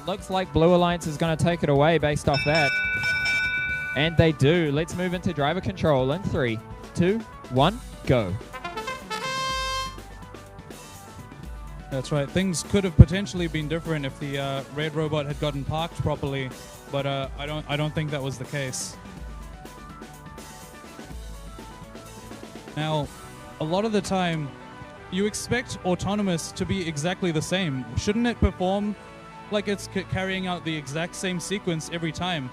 Looks like Blue Alliance is going to take it away based off that. And they do. Let's move into driver control in 3, 2, 1, go. That's right. Things could have potentially been different if the red robot had gotten parked properly, but I don't think that was the case. Now, a lot of the time, you expect autonomous to be exactly the same. Shouldn't it perform like it's carrying out the exact same sequence every time?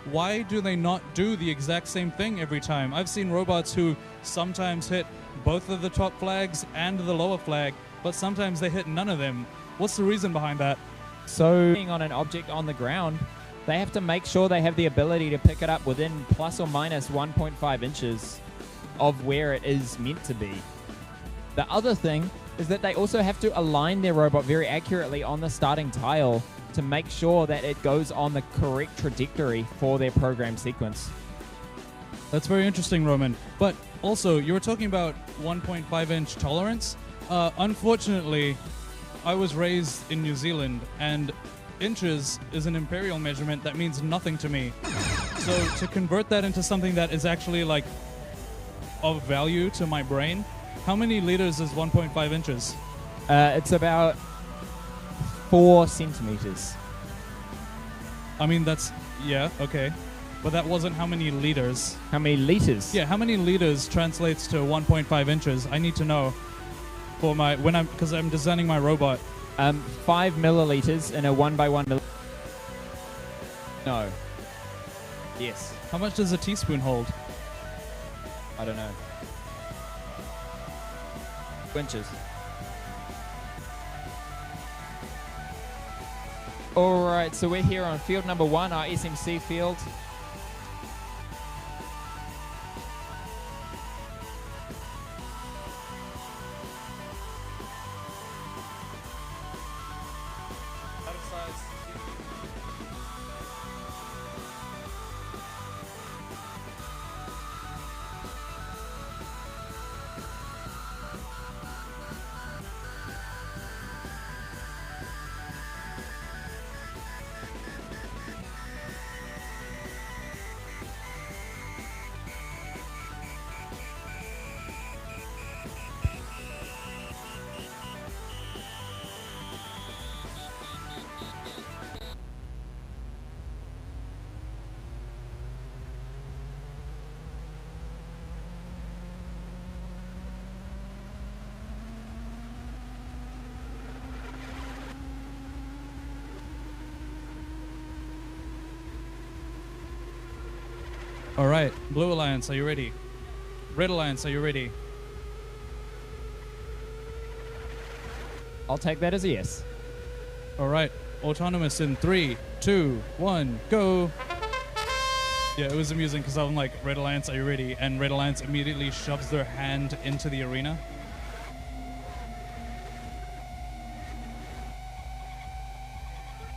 Why do they not do the exact same thing every time? I've seen robots who sometimes hit both of the top flags and the lower flag, but sometimes they hit none of them. What's the reason behind that? So, being on an object on the ground, they have to make sure they have the ability to pick it up within plus or minus 1.5 inches of where it is meant to be. The other thing is that they also have to align their robot very accurately on the starting tile to make sure that it goes on the correct trajectory for their program sequence. That's very interesting, Roman. But also, you were talking about 1.5-inch tolerance. Unfortunately, I was raised in New Zealand, and inches is an imperial measurement that means nothing to me. So to convert that into something that is actually like of value to my brain, how many liters is 1.5 inches? It's about 4 centimeters. I mean, that's, yeah, okay. But that wasn't how many liters. How many liters? Yeah, how many liters translates to 1.5 inches? I need to know for my, because I'm designing my robot. 5 milliliters in a 1x1 No. Yes. How much does a teaspoon hold? I don't know. Inches. Alright, so we're here on field number 1, our SMC field. All right, Blue Alliance, are you ready? Red Alliance, are you ready? I'll take that as a yes. All right, Autonomous in 3, 2, 1, go. Yeah, it was amusing because I'm like, Red Alliance, are you ready? And Red Alliance immediately shoves their hand into the arena.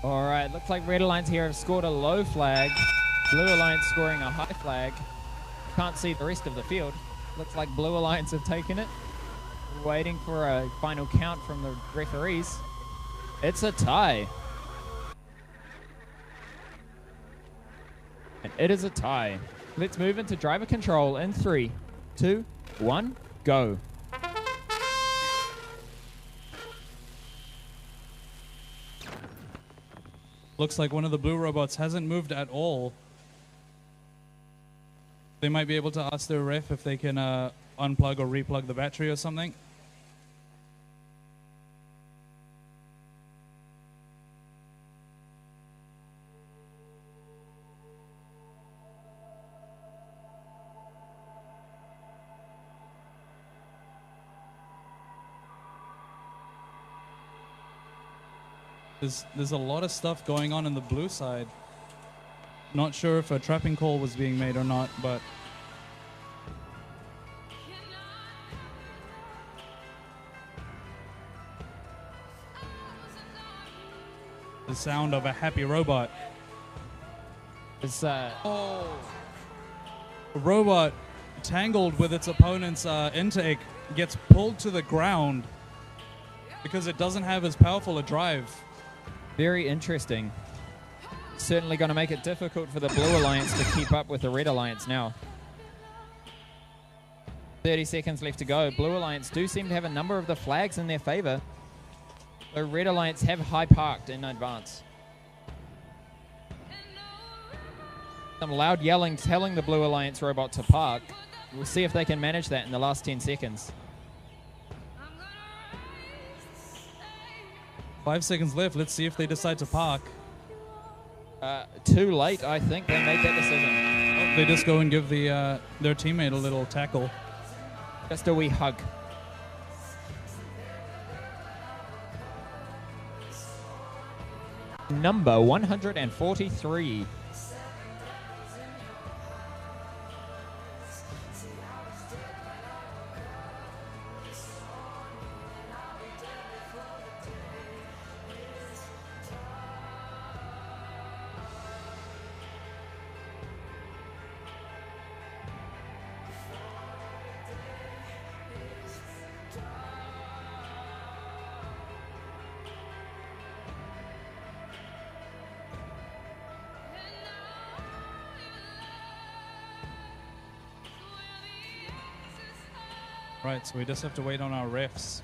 All right, looks like Red Alliance here have scored a low flag. Blue Alliance scoring a high flag. Can't see the rest of the field. Looks like Blue Alliance have taken it. Waiting for a final count from the referees. It's a tie. And it is a tie. Let's move into driver control in 3, 2, 1, go. Looks like one of the blue robots hasn't moved at all. They might be able to ask their ref if they can unplug or replug the battery or something. There's a lot of stuff going on in the blue side. Not sure if a trapping call was being made or not, but the sound of a happy robot. It's A robot tangled with its opponent's intake gets pulled to the ground because it doesn't have as powerful a drive. very interesting. Certainly going to make it difficult for the Blue Alliance to keep up with the Red Alliance now. 30 seconds left to go. Blue Alliance do seem to have a number of the flags in their favor. The Red Alliance have high parked in advance. Some loud yelling telling the Blue Alliance robot to park. We'll see if they can manage that in the last 10 seconds. 5 seconds left. Let's see if they decide to park. Too late, I think. They made that decision. Oh, they just go and give their teammate a little tackle. Just a wee hug. Number 143. Right, so we just have to wait on our refs.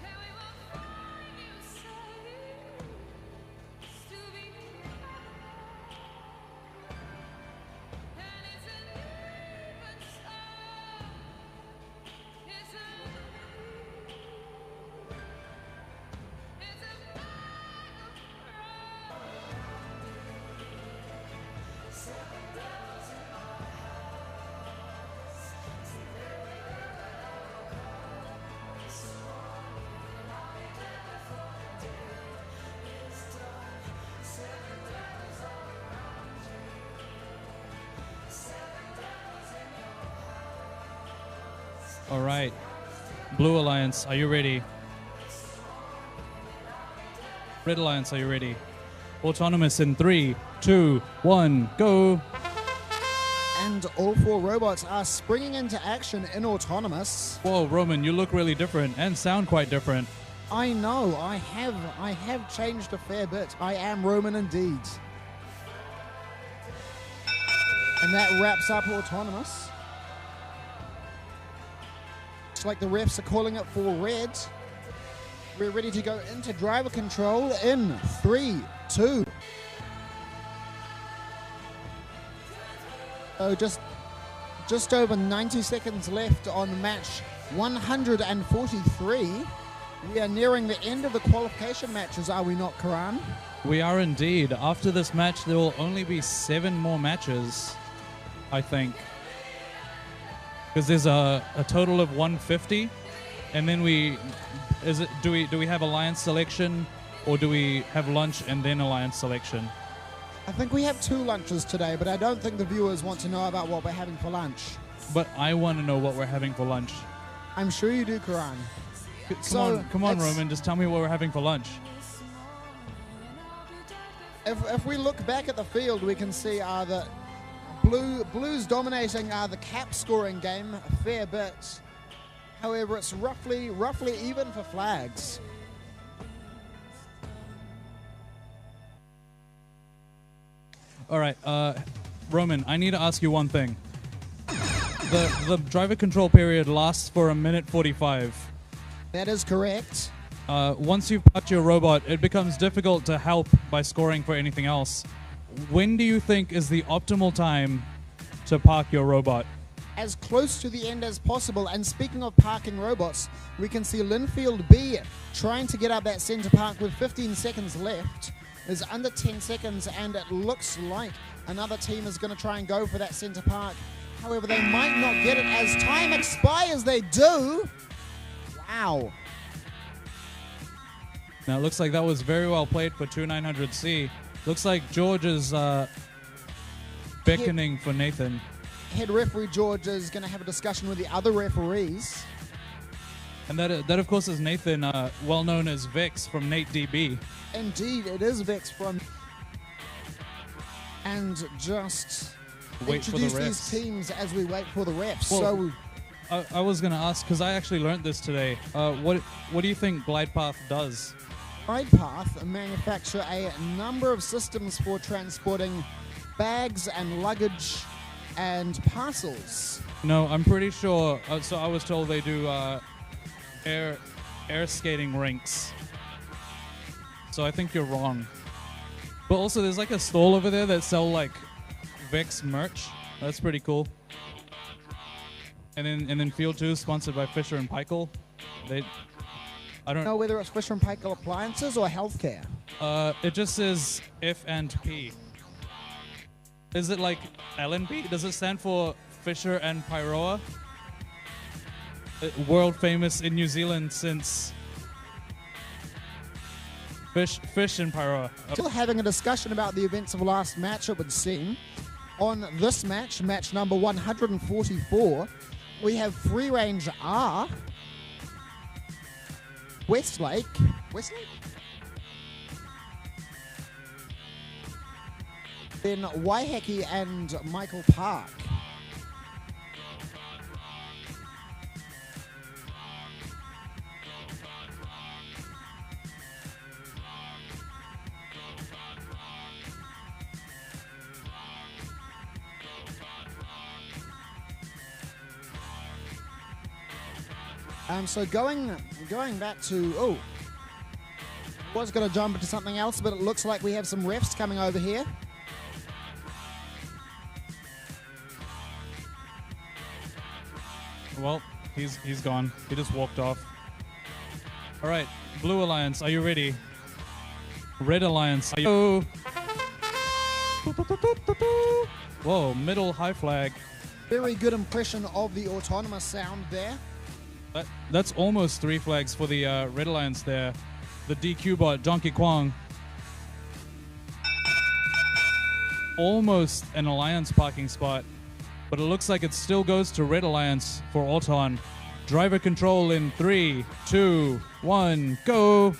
All right, Blue Alliance, are you ready? Red Alliance, are you ready? Autonomous in 3, 2, 1, go. And all four robots are springing into action in Autonomous. Whoa, Roman, you look really different and sound quite different. I know, I have changed a fair bit. I am Roman indeed. And that wraps up Autonomous. Looks like the refs are calling it for red. We're ready to go into driver control in 3, 2. So just over 90 seconds left on match 143. We are nearing the end of the qualification matches, are we not, Karan? We are indeed. After this match, there will only be 7 more matches, I think. Because there's a total of 150, and then do we have alliance selection, or do we have lunch and then alliance selection? I think we have 2 lunches today, but I don't think the viewers want to know about what we're having for lunch. But I want to know what we're having for lunch. I'm sure you do, Karan. Come on, it's- Roman, just tell me what we're having for lunch. If we look back at the field, we can see that Blues dominating the cap scoring game a fair bit. However, it's roughly even for flags. All right, Roman, I need to ask you one thing. The driver control period lasts for 1:45. That is correct. Once you've parked your robot, it becomes difficult to help by scoring for anything else. When do you think is the optimal time to park your robot? As close to the end as possible. And speaking of parking robots, we can see Linfield B trying to get up that centre park with 15 seconds left. Is under 10 seconds, and it looks like another team is going to try and go for that centre park. However, they might not get it as time expires. They do. Wow. Now, it looks like that was very well played for 2900C. Looks like George is beckoning for Nathan. Head referee George is going to have a discussion with the other referees. And that of course, is Nathan, well known as Vix from Nate DB. Indeed, it is Vix from... And just Wait for the introduce refs. these teams as we wait for the refs. Well, So, I was going to ask, because I actually learned this today. What do you think GlidePath does? GlidePath manufacture a number of systems for transporting bags and luggage and parcels. No, I'm pretty sure. So I was told they do air skating rinks. So I think you're wrong. But also, there's like a stall over there that sell like Vex merch. That's pretty cool. And then Field 2 sponsored by Fisher and Paykel. I don't Know whether it's Fisher and Paykel Appliances or Healthcare. It just says F and P. Is it like LNP? Does it stand for Fisher and Pyroa? World famous in New Zealand since Fish and Pyroa. Still having a discussion about the events of last match, it would seem. On this match, match number 144, we have Free Range R, Westlake, then Waiheke and Michael Park. So going back to, was going to jump into something else, but it looks like we have some refs coming over here. Well, he's gone. He just walked off. All right, Blue Alliance, are you ready? Red Alliance, are you? Whoa, middle high flag. Very good impression of the autonomous sound there. That's almost 3 flags for the Red Alliance there. The DQ bot, Donkey Kwong. Almost an Alliance parking spot, but it looks like it still goes to Red Alliance for Auton. Driver control in 3, 2, 1, go!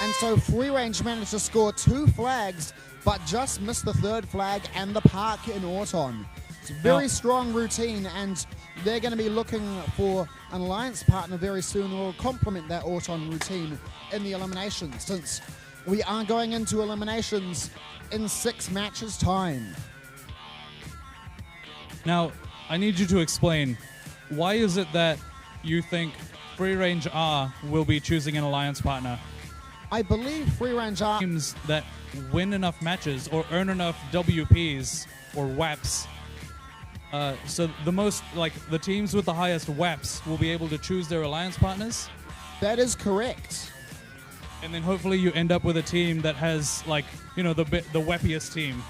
And so Free Range managed to score 2 flags, but just missed the 3rd flag and the park in Auton. It's a very strong routine, and they're going to be looking for an alliance partner very soon who will complement that Auton routine in the eliminations, since we are going into eliminations in 6 matches' time. Now, I need you to explain, why is it that you think Free Range R will be choosing an alliance partner? I believe Free Range R... Teams that win enough matches or earn enough WPs or WAPs. So the teams with the highest WAPs will be able to choose their alliance partners. That is correct. And then hopefully you end up with a team that has the wappiest team.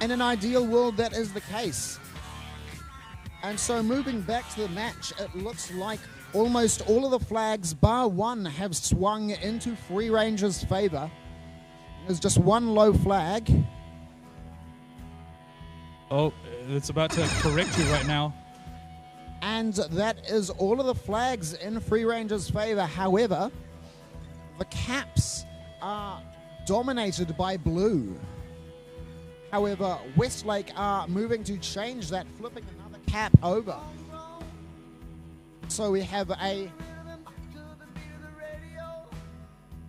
In an ideal world, that is the case. And so moving back to the match, it looks like almost all of the flags, bar one, have swung into Free Ranger's favor. There's just one low flag. Oh, it's about to correct you right now. And that is all of the flags in Free Ranger's favor. However, the caps are dominated by blue. However, Westlake are moving to change that, flipping another cap over. So we have a...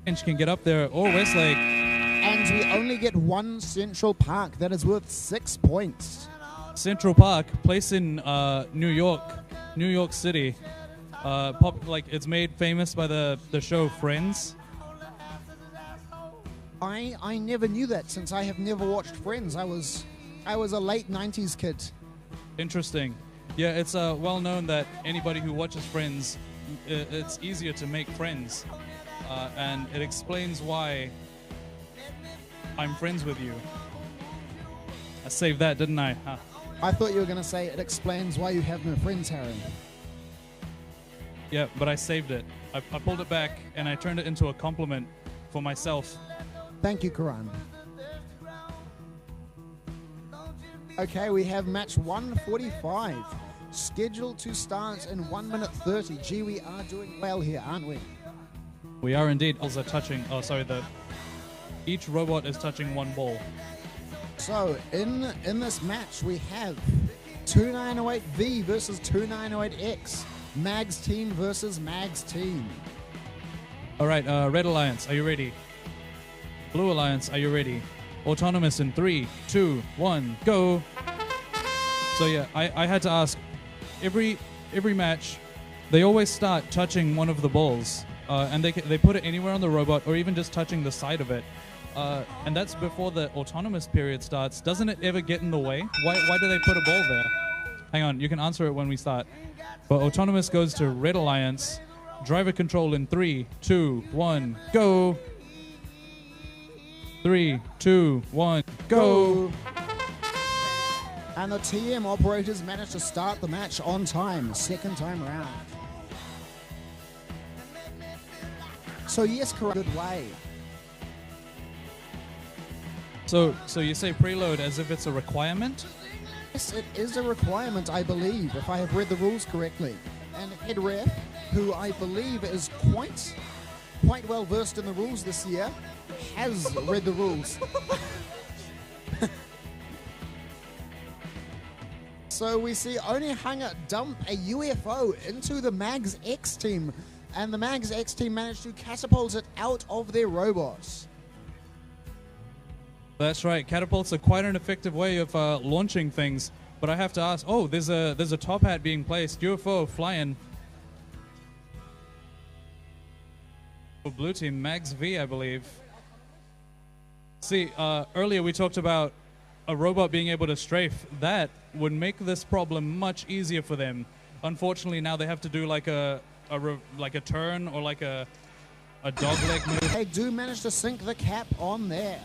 Inch can get up there, or Westlake. And we only get one Central Park. That is worth 6 points. Central Park, place in New York City. It's made famous by the show Friends. I never knew that, since I have never watched Friends. I was a late 90s kid. Interesting. Yeah, it's well known that anybody who watches Friends, it's easier to make friends. And it explains why I'm friends with you. I saved that, didn't I? Huh. I thought you were going to say it explains why you have no friends, Harry. Yeah, but I saved it. I pulled it back and I turned it into a compliment for myself. Thank you, Karan. Okay, we have match 145, scheduled to start in 1 minute 30. Gee, we are doing well here, aren't we? We are indeed. Also touching. Oh, sorry. Each robot is touching one ball. So in this match, we have 2908V versus 2908X. Mag's team versus Mag's team. All right. Red Alliance, are you ready? Blue Alliance, are you ready? Autonomous in 3, 2, 1, go. So yeah, I had to ask. Every match, they always start touching one of the balls, and they put it anywhere on the robot, or even just touching the side of it. And that's before the autonomous period starts. Doesn't it ever get in the way? Why do they put a ball there? Hang on, you can answer it when we start. But autonomous goes to Red Alliance. Driver control in 3, 2, 1, go. 3, 2, 1, go. And the TM operators managed to start the match on time, second time around. So yes, correct. Good way. So you say preload as if it's a requirement? Yes, it is a requirement, I believe, if I have read the rules correctly. And head ref, who I believe is quite well versed in the rules this year, has read the rules. So we see Onihanga dump a UFO into the Mags X team, and the Mags X team managed to catapult it out of their robots. That's right. Catapults are quite an effective way of launching things. But I have to ask. Oh, there's a top hat being placed. UFO flying. For blue team, Mags V, I believe. See, earlier we talked about a robot being able to strafe. That would make this problem much easier for them. Unfortunately, now they have to do like a turn or like a dogleg move. They do manage to sink the cap on there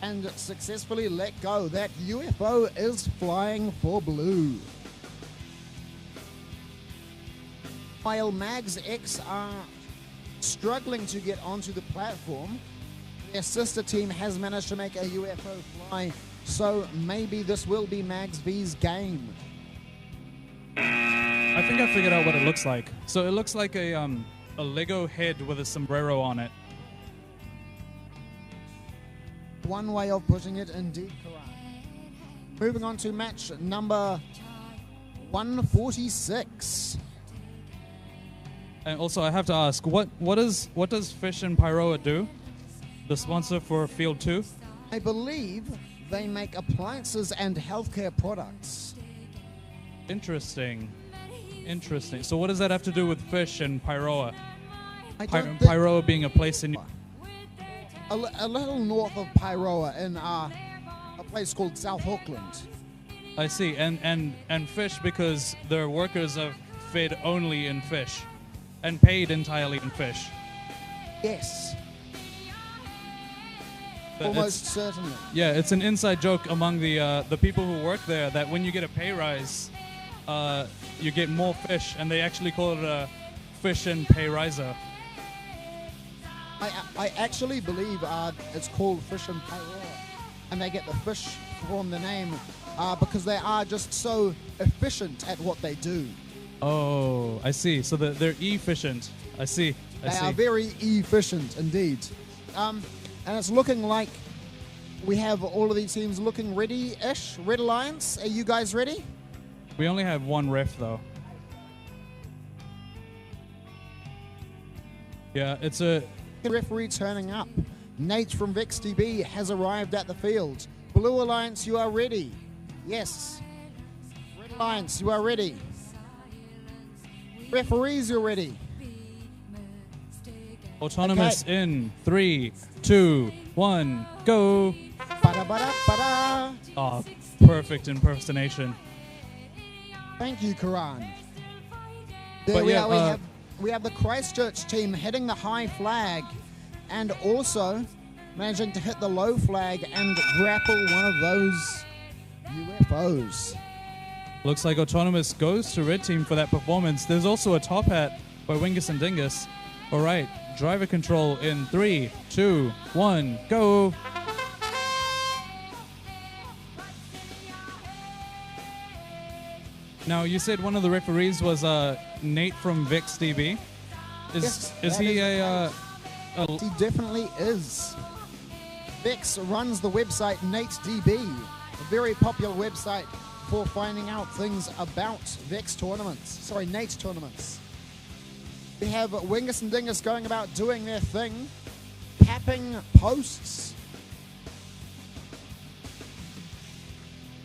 and successfully let go. That UFO is flying for blue. While Mags X are struggling to get onto the platform, their sister team has managed to make a UFO fly, so maybe this will be Mags V's game. I think I figured out what it looks like. So it looks like a Lego head with a sombrero on it. One way of putting it, indeed, Karan. Moving on to match number 146. And also, I have to ask, what does Fish and Pyroa do? The sponsor for Field 2? I believe they make appliances and healthcare products. Interesting. So what does that have to do with Fish and Pyroa? Pyroa being a place in... A little north of Pyroa in a place called South Auckland. I see. And Fish because their workers are fed only in fish and paid entirely in fish. Yes. But Almost certainly. Yeah, it's an inside joke among the people who work there that when you get a pay rise, you get more fish, and they actually call it a fish and pay riser. I actually believe it's called Fish and Payroll, and they get the fish from the name because they are just so efficient at what they do. Oh, I see. So they're efficient. I see. They are very efficient indeed. And it's looking like we have all of these teams looking ready-ish. Red Alliance, are you guys ready? We only have one ref, though. Yeah, it's a... Referee turning up. Nate from VexDB has arrived at the field. Blue Alliance, you are ready. Yes. Red Alliance, you are ready. Referees, you're ready. Autonomous Okay. in 3, 2, 1, go. Ba-da-ba-da-ba-da. Oh, perfect impersonation. Thank you, Karan. There But we yeah, are. We have the Christchurch team hitting the high flag and also managing to hit the low flag and grapple one of those UFOs. Looks like Autonomous goes to Red Team for that performance. There's also a top hat by Wingus and Dingus. All right, driver control in 3, 2, 1, go. Now, you said one of the referees was Nate from VexDB. Yes, Is that he is a He definitely is. Vex runs the website NateDB, a very popular website for finding out things about Vex tournaments. Sorry, Nate tournaments. We have Wingus and Dingus going about doing their thing, tapping posts.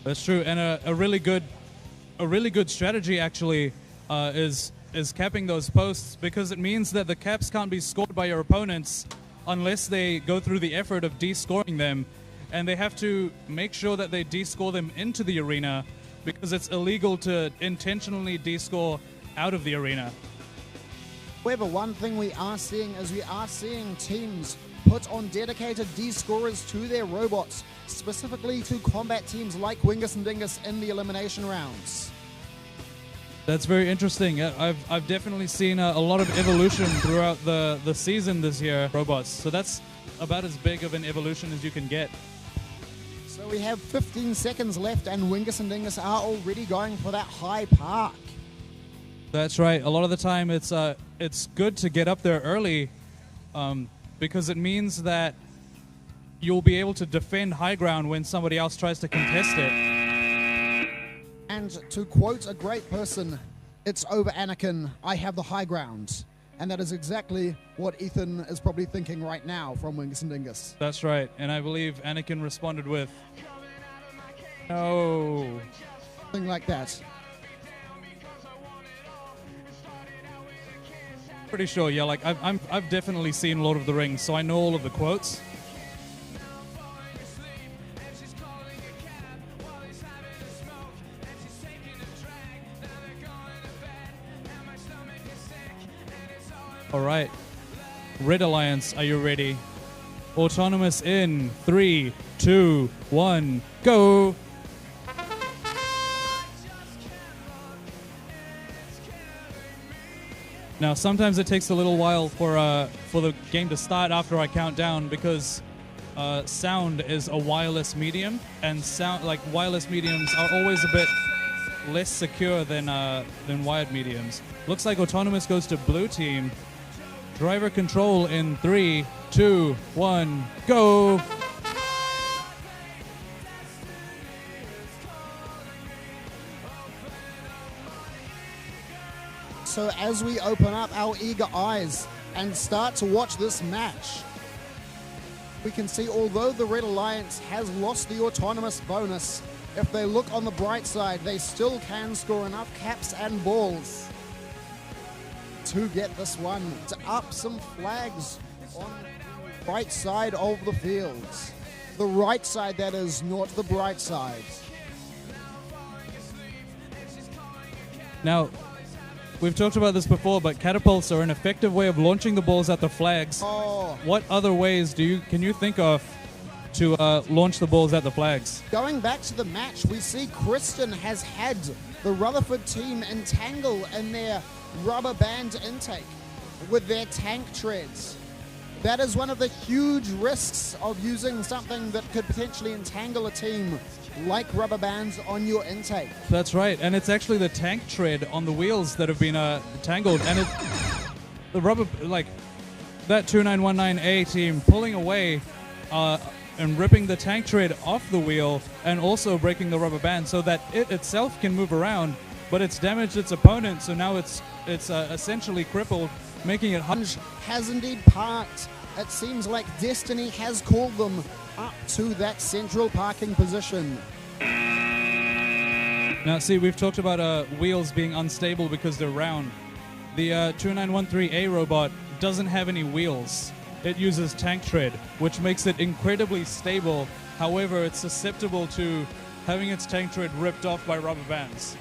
That's true, and a really good strategy actually is capping those posts, because it means that the caps can't be scored by your opponents unless they go through the effort of descoring them, and they have to make sure that they descore them into the arena, because it's illegal to intentionally descore out of the arena. However, one thing we are seeing is we are seeing teams put on dedicated descorers to their robots, specifically to combat teams like Wingus and Dingus in the elimination rounds. That's very interesting. I've definitely seen a lot of evolution throughout the season this year, robots. So that's about as big of an evolution as you can get. So we have 15 seconds left, and Wingus and Dingus are already going for that high park. That's right. A lot of the time, it's good to get up there early, because it means that you'll be able to defend high ground when somebody else tries to contest it. And to quote a great person, "It's over, Anakin. I have the high ground." And that is exactly what Ethan is probably thinking right now from Wingus and Dingus. That's right. And I believe Anakin responded with, "No." Something like that. Pretty sure, yeah. Like I've definitely seen Lord of the Rings, so I know all of the quotes. All right, Red Alliance, are you ready? Autonomous in 3, 2, 1, go. Now, sometimes it takes a little while for the game to start after I count down, because sound is a wireless medium, and wireless mediums are always a bit less secure than wired mediums. Looks like Autonomous goes to blue team. Driver control in 3, 2, 1, go. So as we open up our eager eyes and start to watch this match, we can see although the Red Alliance has lost the Autonomous bonus, if they look on the bright side, they still can score enough caps and balls to get this one, to up some flags on the right side of the field. The right side, that is, not the bright side. Now, we've talked about this before, but catapults are an effective way of launching the balls at the flags. Oh, What other ways can you think of to launch the balls at the flags? going back to the match, we see Kristen has had the Rutherford team entangle in their rubber band intake with their tank treads. That is one of the huge risks of using something that could potentially entangle a team like rubber bands on your intake. That's right, and it's actually the tank tread on the wheels that have been tangled, and the rubber, like that 2919A team pulling away and ripping the tank tread off the wheel and also breaking the rubber band so that it itself can move around, but it's damaged its opponent, so now it's essentially crippled, making it hard. Has indeed parked. It seems like destiny has called them up to that central parking position. Now, see, we've talked about wheels being unstable because they're round. The 2913A robot doesn't have any wheels. It uses tank tread, which makes it incredibly stable. However, it's susceptible to having its tank tread ripped off by rubber bands.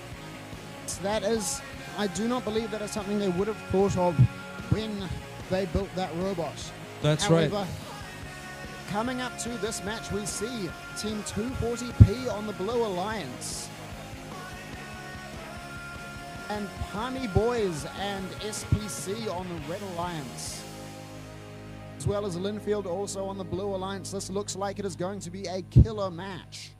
That is, I do not believe that is something they would have thought of when they built that robot. That's However, right. coming up to this match, we see Team 240P on the Blue Alliance. And Palmy Boys and SPC on the Red Alliance. As well as Linfield also on the Blue Alliance. This looks like it is going to be a killer match.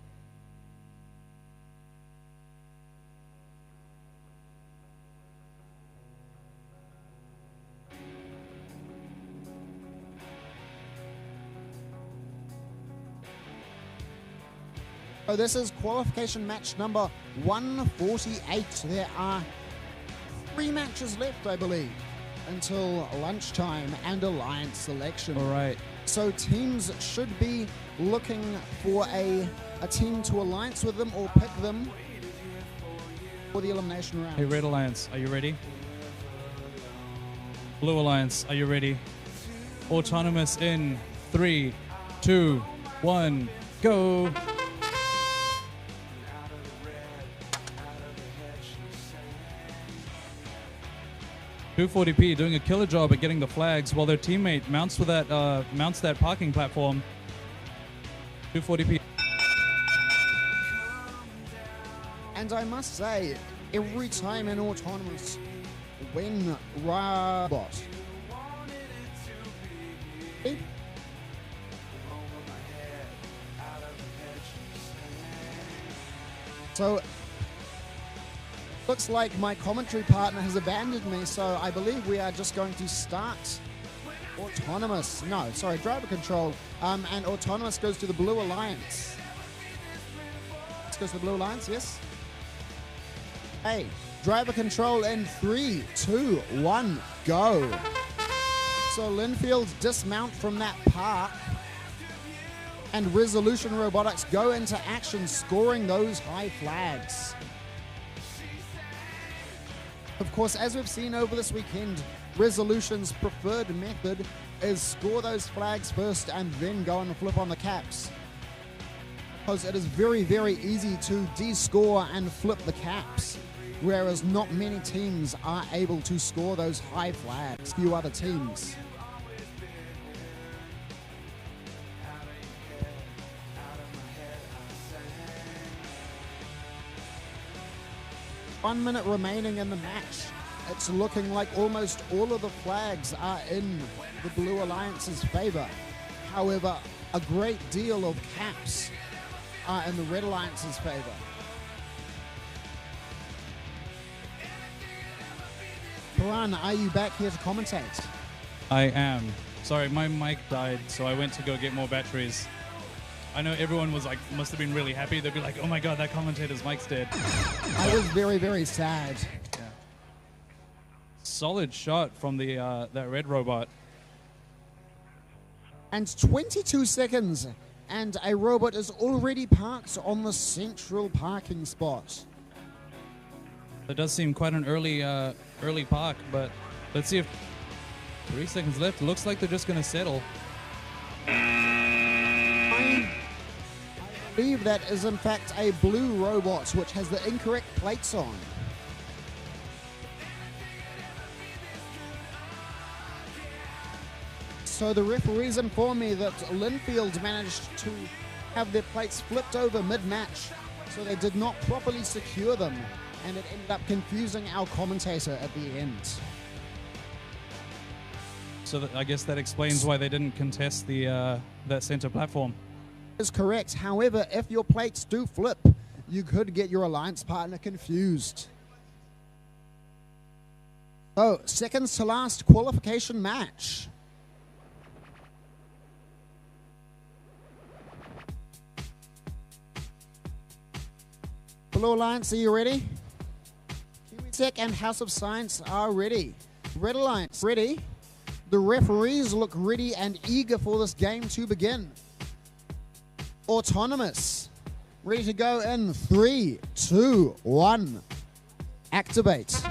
So this is qualification match number 148. There are 3 matches left, I believe, until lunchtime and alliance selection. All right. So teams should be looking for a team to alliance with them or pick them for the elimination round. Hey, Red Alliance, are you ready? Blue Alliance, are you ready? Autonomous in 3, 2, 1, go! 240P doing a killer job at getting the flags while their teammate mounts that parking platform. 240P. And I must say, every time in Autonomous, when Robot so looks like my commentary partner has abandoned me, so I believe we are just going to start Autonomous. No, sorry, Driver Control. And Autonomous goes to the Blue Alliance. This goes to the Blue Alliance, yes? Hey, Driver Control in 3, 2, 1, go. So Linfield dismount from that park, and Resolution Robotics go into action, scoring those high flags. Of course, as we've seen over this weekend, Resolution's preferred method is score those flags first and then go and flip on the caps. Because it is very, very easy to de-score and flip the caps, whereas not many teams are able to score those high flags. Few other teams. One minute remaining in the match. It's looking like almost all of the flags are in the Blue Alliance's favor. However, a great deal of caps are in the Red Alliance's favor. Paran, are you back here to commentate? I am. Sorry, my mic died, so I went to go get more batteries. I know everyone was like, must have been really happy. They'd be like, oh my god, that commentator's mic's dead. I was very, very sad. Yeah. Solid shot from the that red robot. And 22 seconds, and a robot is already parked on the central parking spot. That does seem quite an early park, but let's see if 3 seconds left. Looks like they're just going to settle. I believe that is in fact a blue robot which has the incorrect plates on. So the referees inform me that Linfield managed to have their plates flipped over mid-match, so they did not properly secure them, and it ended up confusing our commentator at the end. So I guess that explains why they didn't contest the that center platform. Is correct. However, if your plates do flip, you could get your alliance partner confused. So, seconds to last qualification match. Blue Alliance, are you ready? Kiwitech and House of Science are ready. Red Alliance, ready. The referees look ready and eager for this game to begin. Autonomous, ready to go in 3, 2, 1. Activate.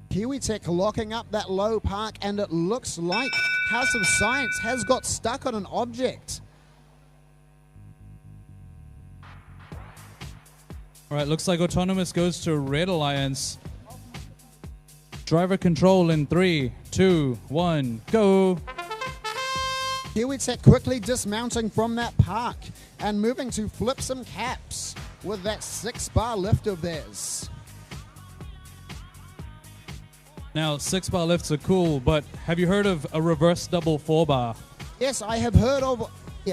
Kiwitech locking up that low park, and it looks like House of Science has got stuck on an object. All right, looks like Autonomous goes to Red Alliance. Driver control in 3, 2, 1, go. Kiwitech quickly dismounting from that park and moving to flip some caps with that 6-bar lift of theirs. Now, 6-bar lifts are cool, but have you heard of a reverse double 4-bar? Yes, I have heard of,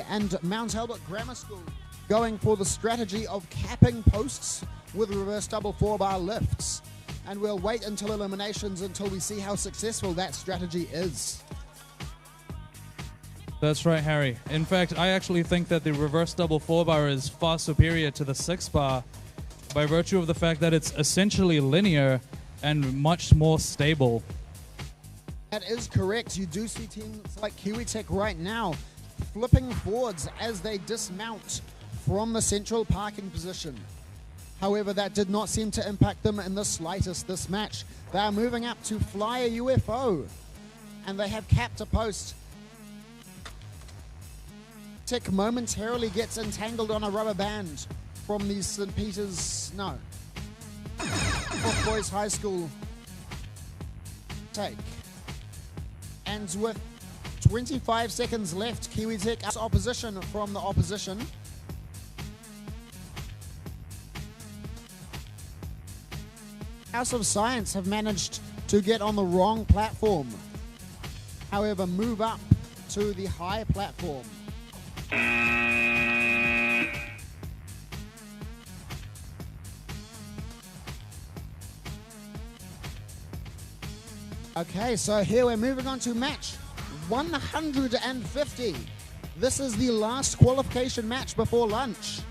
and Mount Albert Grammar School going for the strategy of capping posts with reverse double 4-bar lifts. And we'll wait until eliminations until we see how successful that strategy is. That's right, Harry. In fact, I actually think that the reverse double 4-bar is far superior to the 6-bar by virtue of the fact that it's essentially linear and much more stable. That is correct. You do see teams like Kiwitech right now flipping forwards as they dismount from the central parking position. However, that did not seem to impact them in the slightest this match. They are moving up to fly a UFO, and they have capped a post. Tech momentarily gets entangled on a rubber band from the St. Peter's, no, North Boys High School take. And with 25 seconds left, Kiwitech opposition from the opposition. House of Science have managed to get on the wrong platform. However, move up to the high platform. Okay, so here we're moving on to match 150. This is the last qualification match before lunch.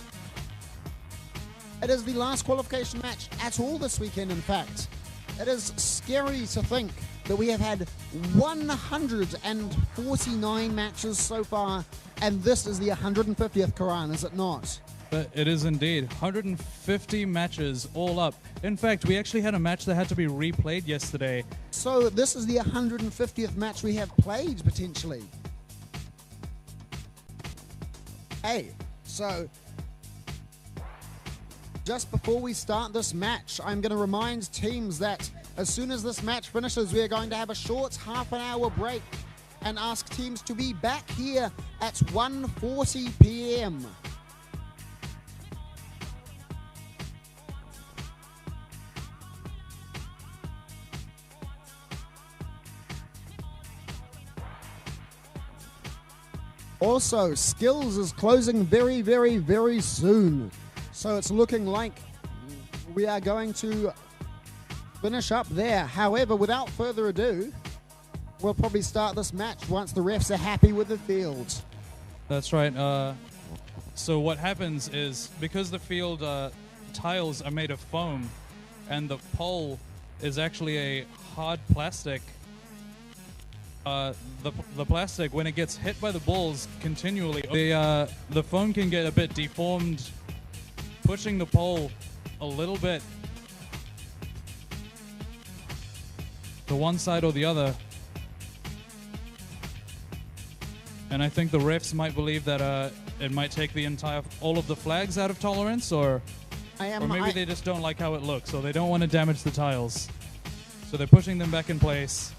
It is the last qualification match at all this weekend, in fact. It is scary to think that we have had 149 matches so far, and this is the 150th, Karan, is it not? It is indeed. 150 matches all up. In fact, we actually had a match that had to be replayed yesterday. So this is the 150th match we have played, potentially. Hey, so just before we start this match, I'm going to remind teams that as soon as this match finishes, we are going to have a short half-an-hour break and ask teams to be back here at 1:40 p.m. Also, Skills is closing very, very, very soon. So it's looking like we are going to finish up there. However, without further ado, we'll probably start this match once the refs are happy with the field. That's right. So what happens is, because the field tiles are made of foam and the pole is actually a hard plastic, the plastic, when it gets hit by the balls continually, the foam can get a bit deformed, pushing the pole a little bit to one side or the other. And I think the refs might believe that it might take all of the flags out of tolerance, or maybe they just don't like how it looks, so they don't want to damage the tiles. So they're pushing them back in place.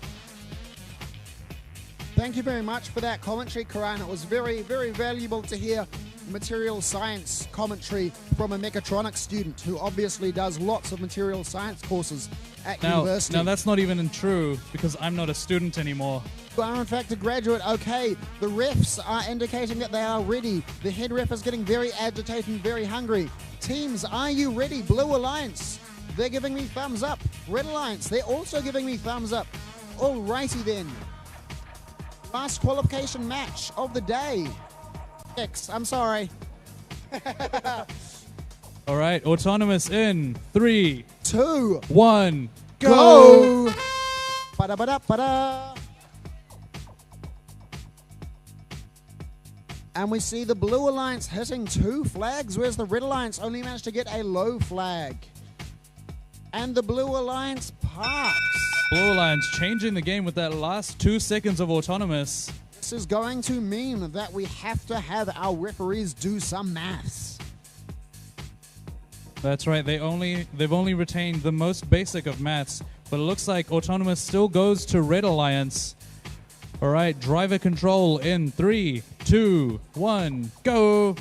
Thank you very much for that commentary, Karan. It was very, very valuable to hear material science commentary from a mechatronics student who obviously does lots of material science courses at university. Now, that's not even true because I'm not a student anymore. You are in fact a graduate. Okay, the refs are indicating that they are ready. The head ref is getting very agitated and very hungry. Teams, are you ready? Blue Alliance, they're giving me thumbs up. Red Alliance, they're also giving me thumbs up. Alrighty then. Last qualification match of the day. I'm sorry. All right, autonomous in 3, 2, 1, go! Ba-da-ba-da-ba-da. And we see the Blue Alliance hitting 2 flags, whereas the Red Alliance only managed to get a low flag. And the Blue Alliance parks. Blue Alliance changing the game with that last 2 seconds of autonomous. This is going to mean that we have to have our referees do some maths. That's right. They've only retained the most basic of maths, but it looks like autonomous still goes to Red Alliance. All right, driver control in 3, 2, 1, go!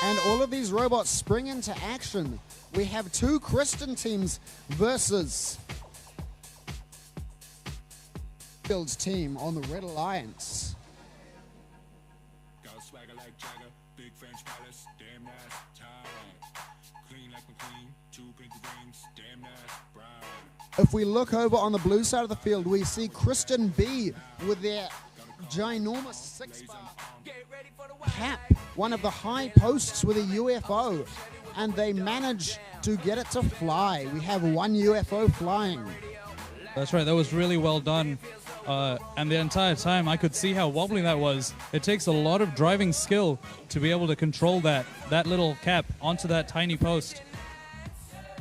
And all of these robots spring into action. We have 2 Kristen teams versus Field's team on the Red Alliance. If we look over on the blue side of the field, we see Kristen B with their ginormous 6-bar cap, one of the high posts with a UFO, and they manage to get it to fly. We have 1 UFO flying. That's right. That was really well done. And the entire time, I could see how wobbly that was. It takes a lot of driving skill to be able to control that little cap onto that tiny post.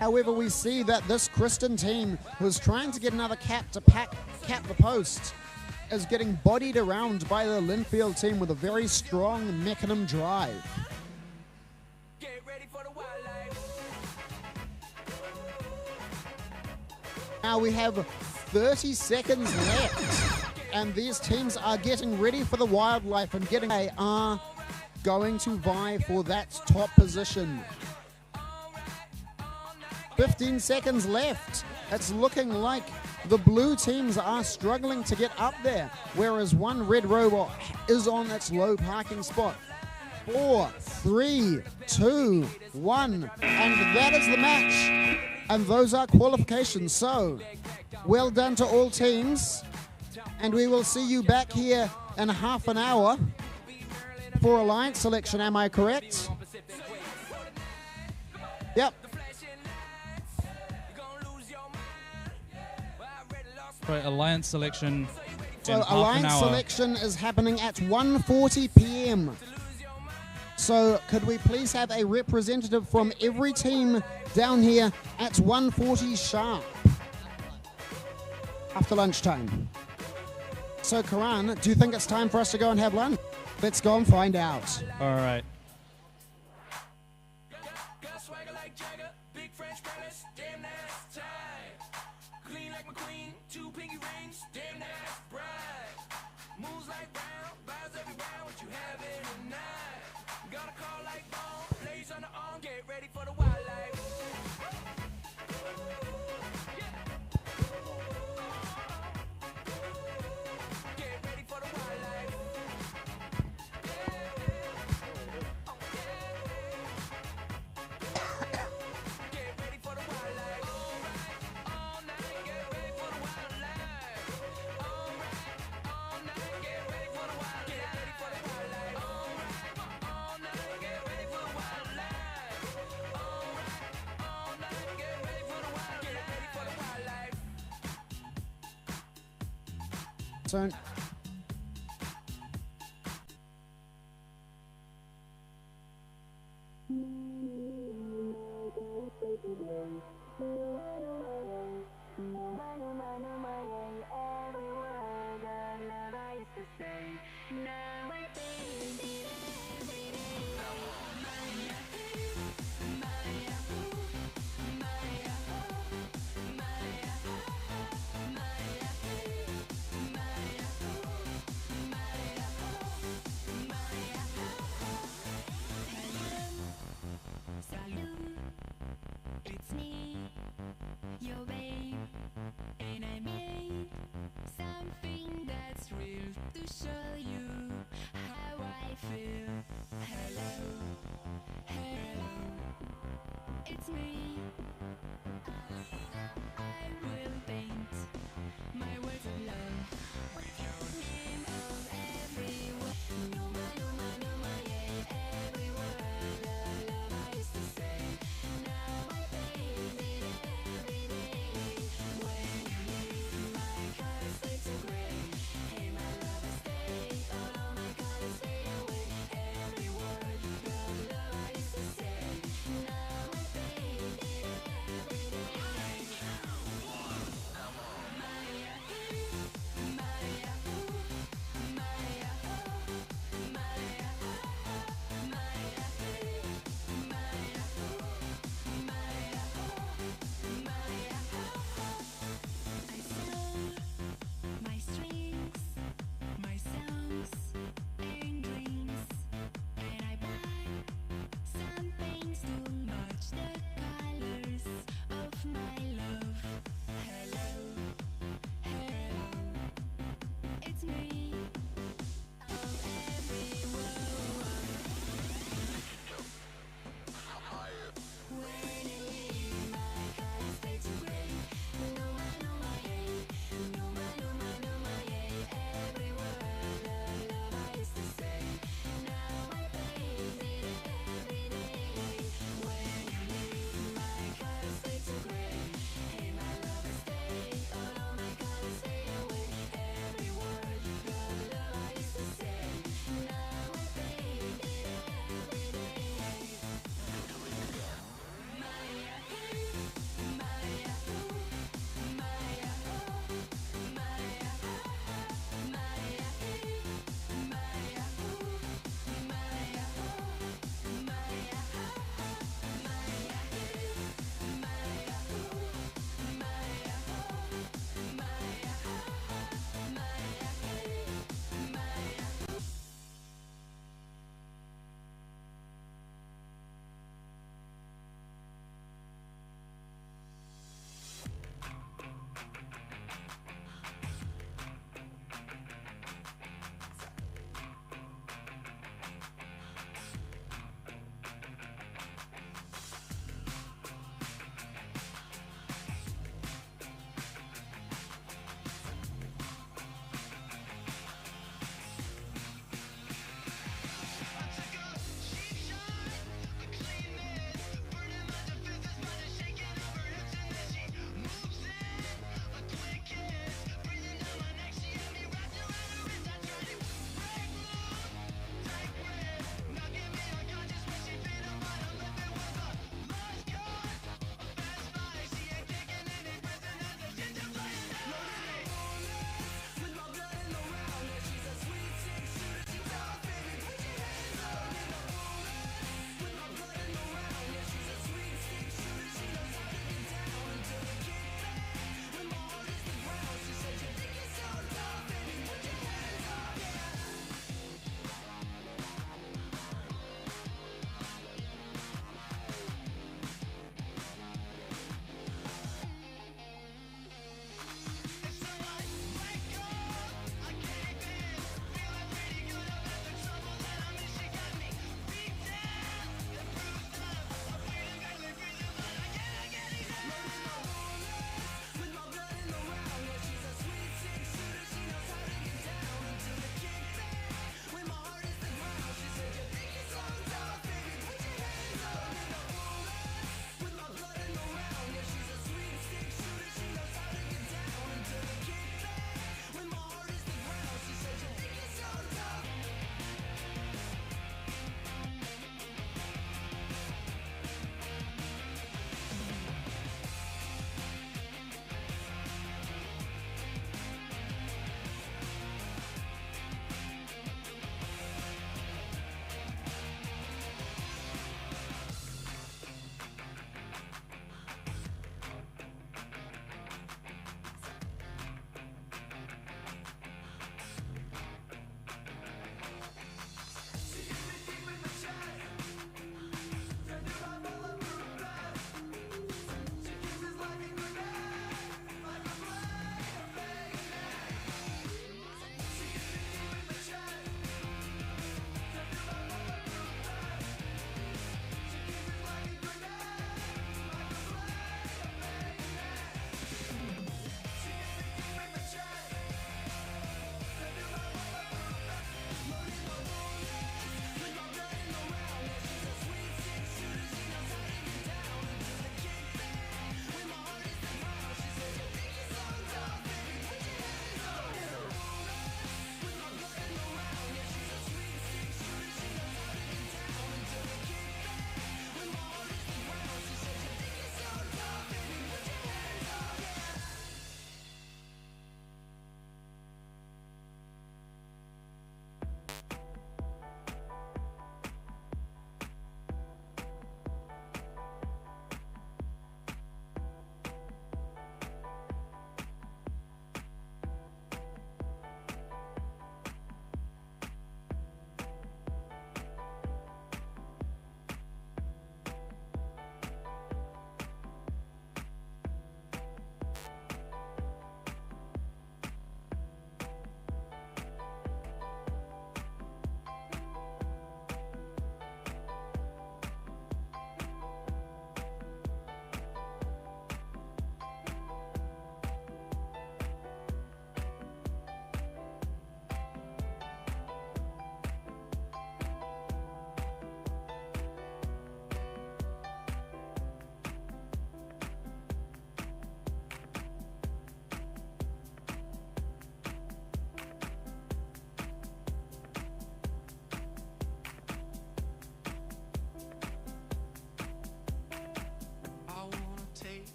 However, we see that this Kristen team, who's trying to get another cap to cap the post, is getting bodied around by the Linfield team with a very strong Mechanim drive. Now we have 30 seconds left, and these teams are getting ready for the wildlife and they are going to vie for that top position. 15 seconds left. It's looking like the blue teams are struggling to get up there, whereas 1 red robot is on its low parking spot. 4, 3, 2, 1, and that is the match. And those are qualifications. So, well done to all teams, and we will see you back here in half an hour for Alliance selection. Am I correct? Yep. Right, Alliance selection. So Alliance selection is happening at 1:40 p.m. So could we please have a representative from every team down here at 1:40 sharp after lunchtime? So Karan, do you think it's time for us to go and have lunch? Let's go and find out. All right. So show you how I feel. Hello, hello, it's me. I will paint my words of love with your name on everywhere. No, yeah, every word of love I used to say. Now I paint it every day. When you leave, my colors fade to gray. Hey, my love, I stay.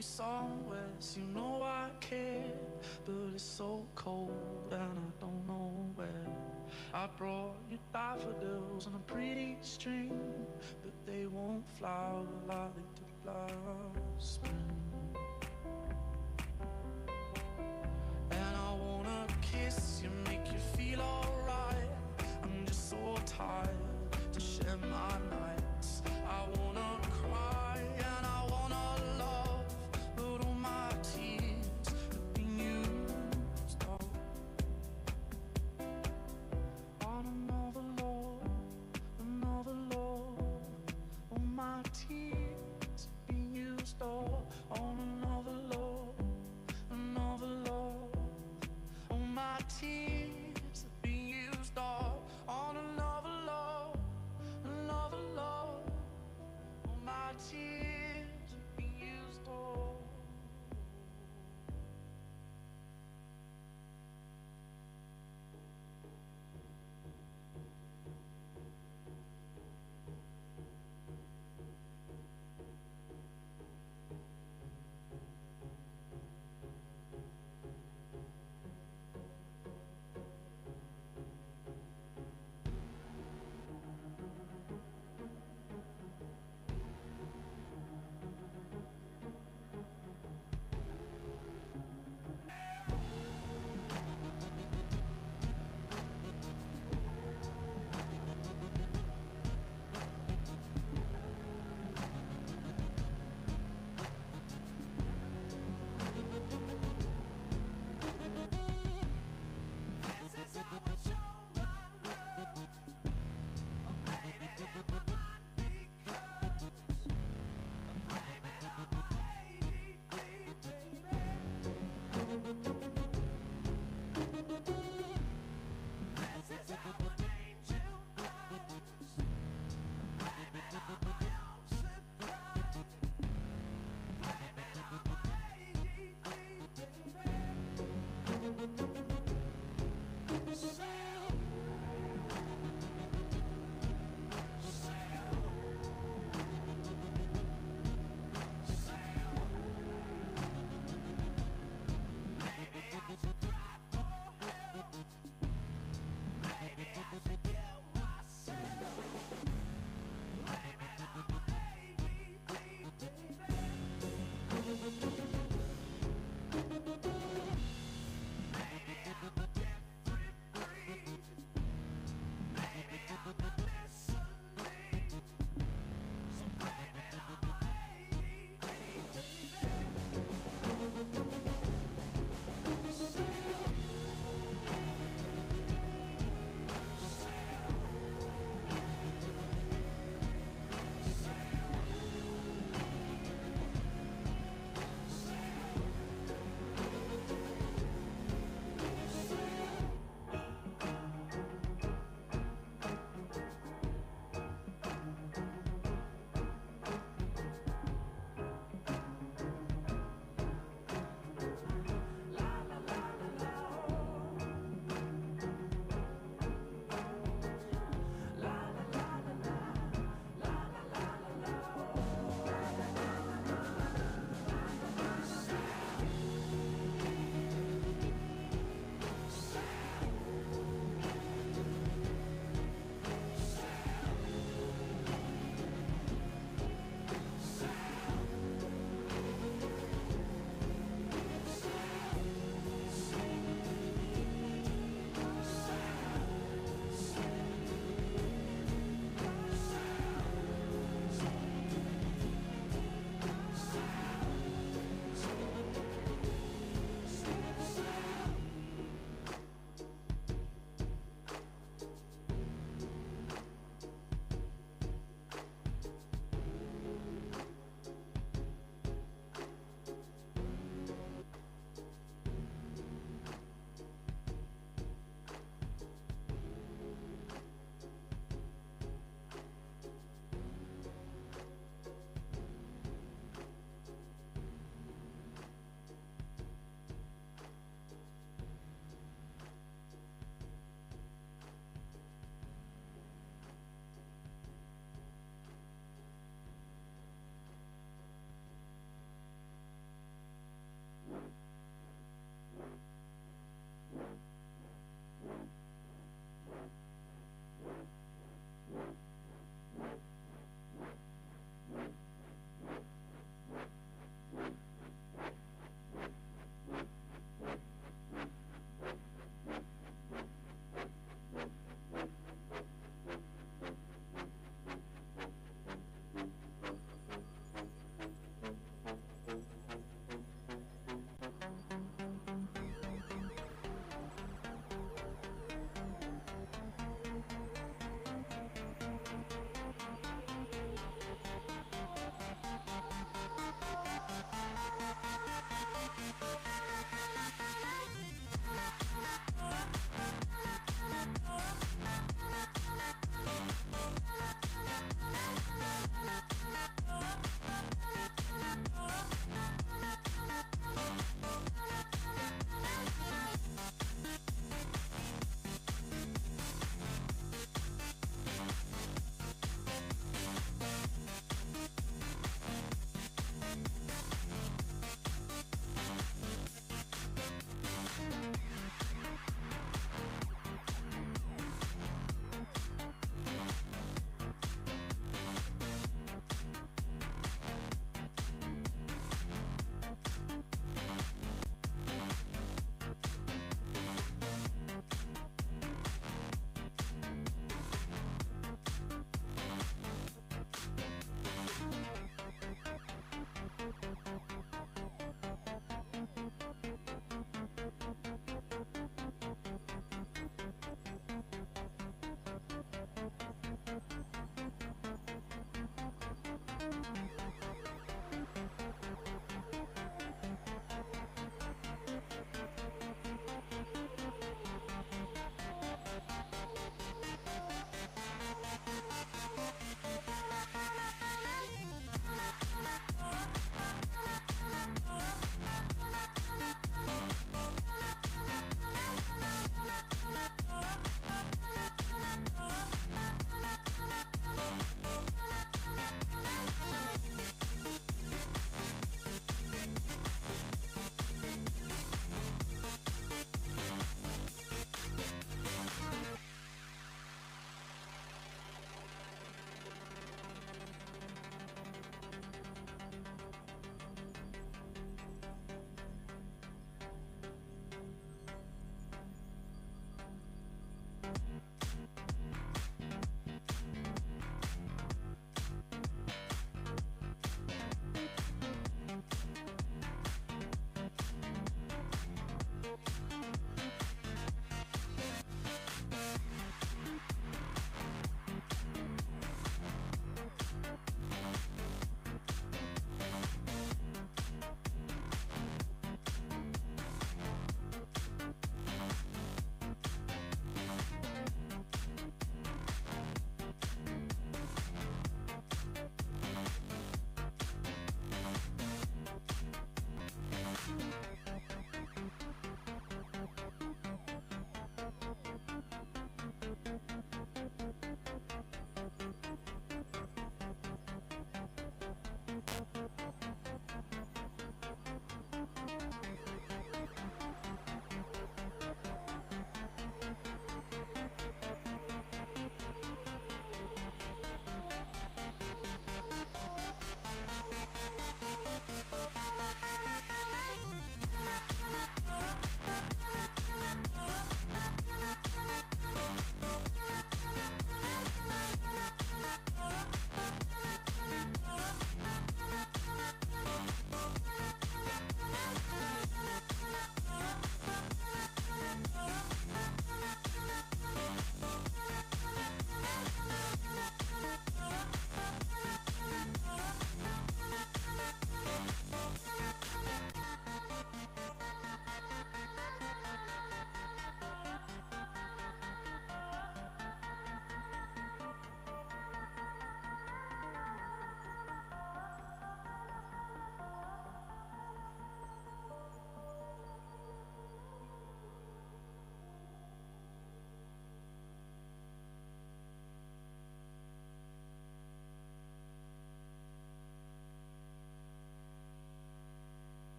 you somewhere, so you know I care. But it's so cold and I don't know where. I brought you daffodils on a pretty string, but they won't flower like they did last spring. And I wanna kiss you, make you feel alright. I'm just so tired to share my nights. I wanna cry and I wanna love, but all my tears have been used up on another love, another love. All my tears have been used up on another love, another love. All my tears have been used up on another love, another love. All my tears have been used up.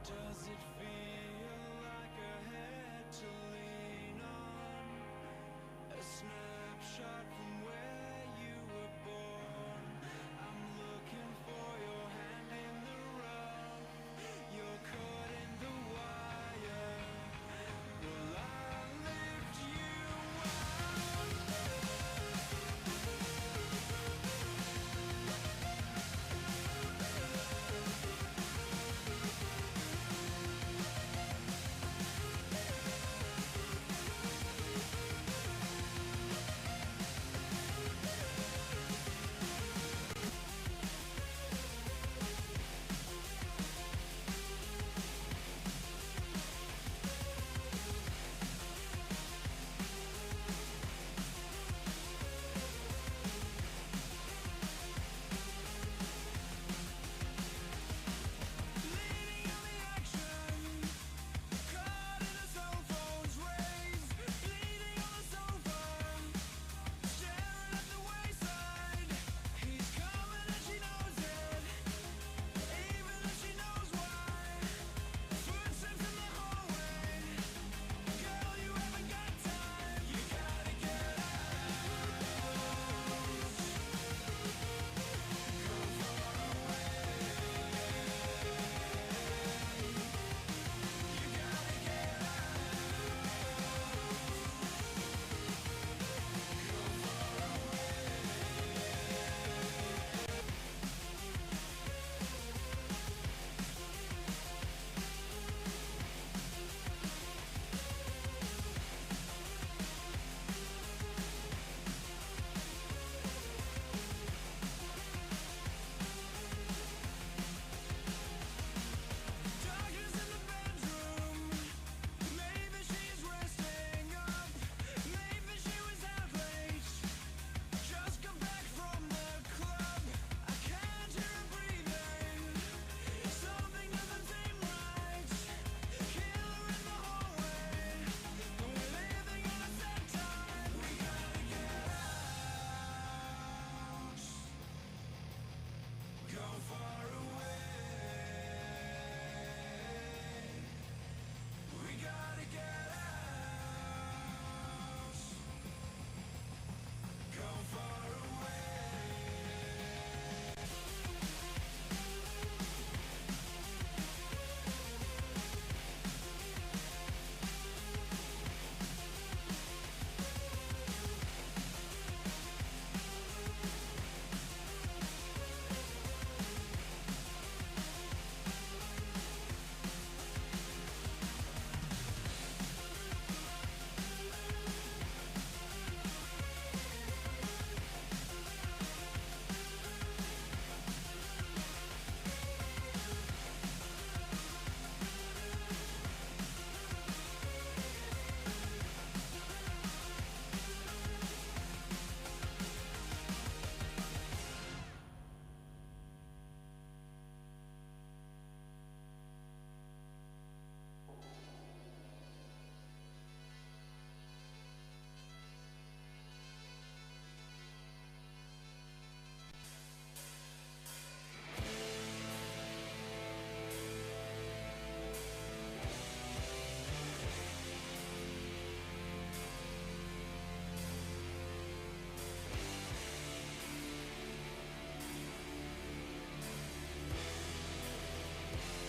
Does it feel like a head to lean on? A snapshot from where you were born. I'm looking for your hand in the rough. You're caught in the wire. Will I lift you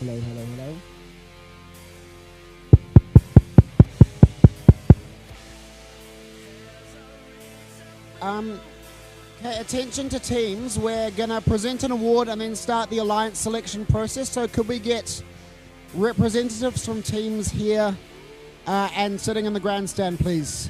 Hello, hello, hello. Okay, attention to teams. We're going to present an award and then start the alliance selection process. So could we get representatives from teams here and sitting in the grandstand, please?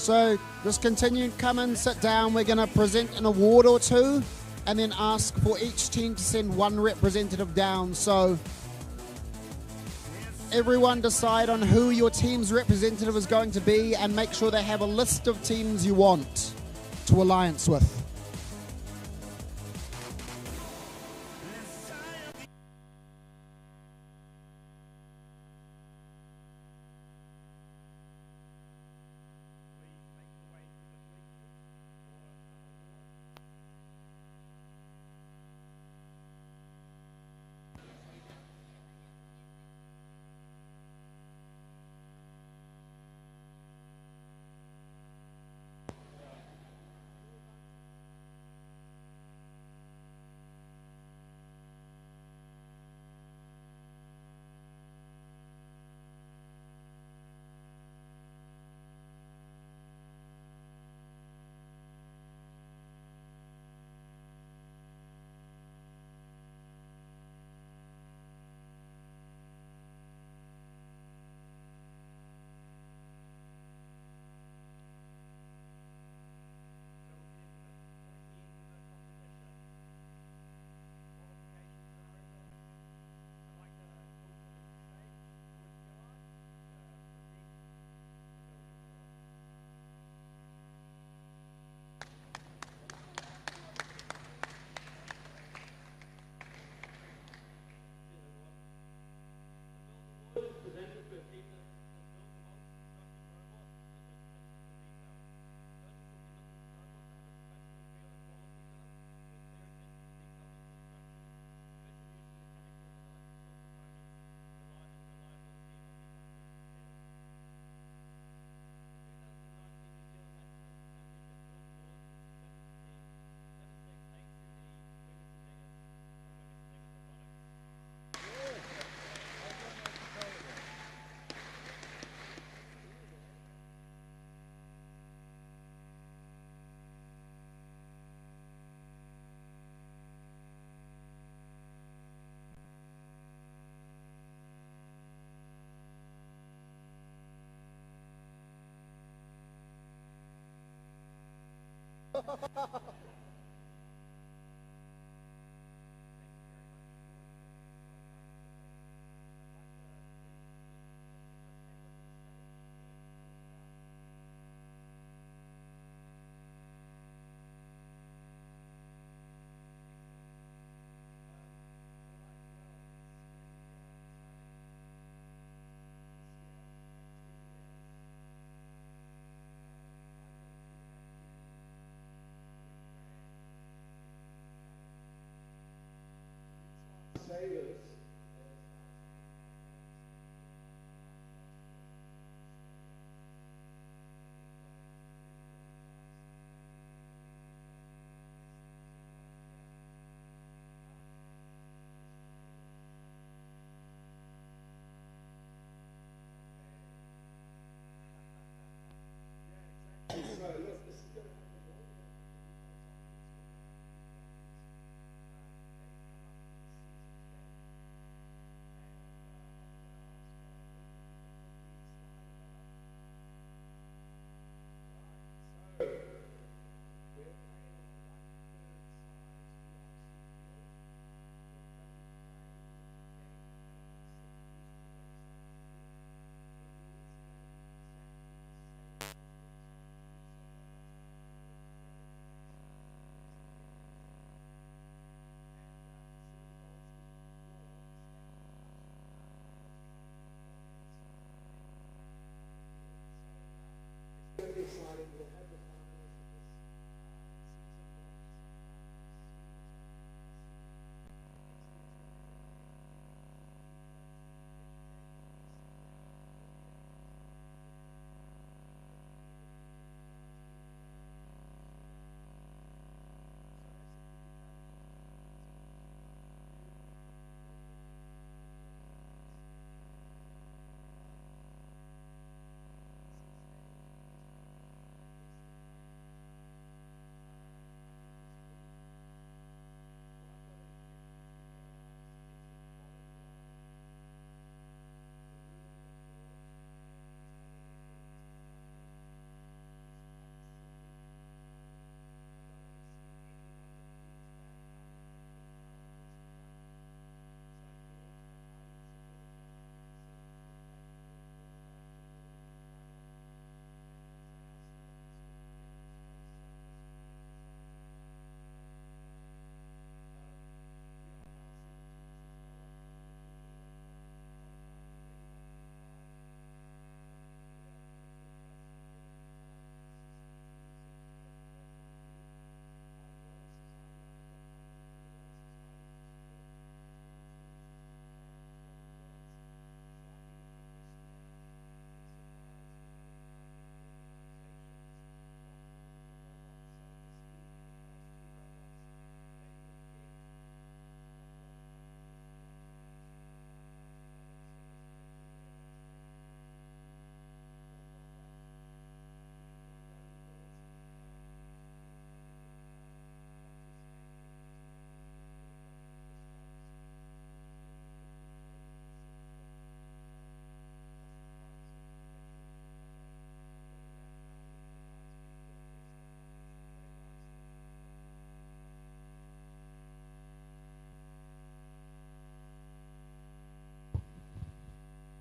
So just continue, come in, sit down. We're going to present an award or two and then ask for each team to send one representative down. So everyone decide on who your team's representative is going to be and make sure they have a list of teams you want to alliance with.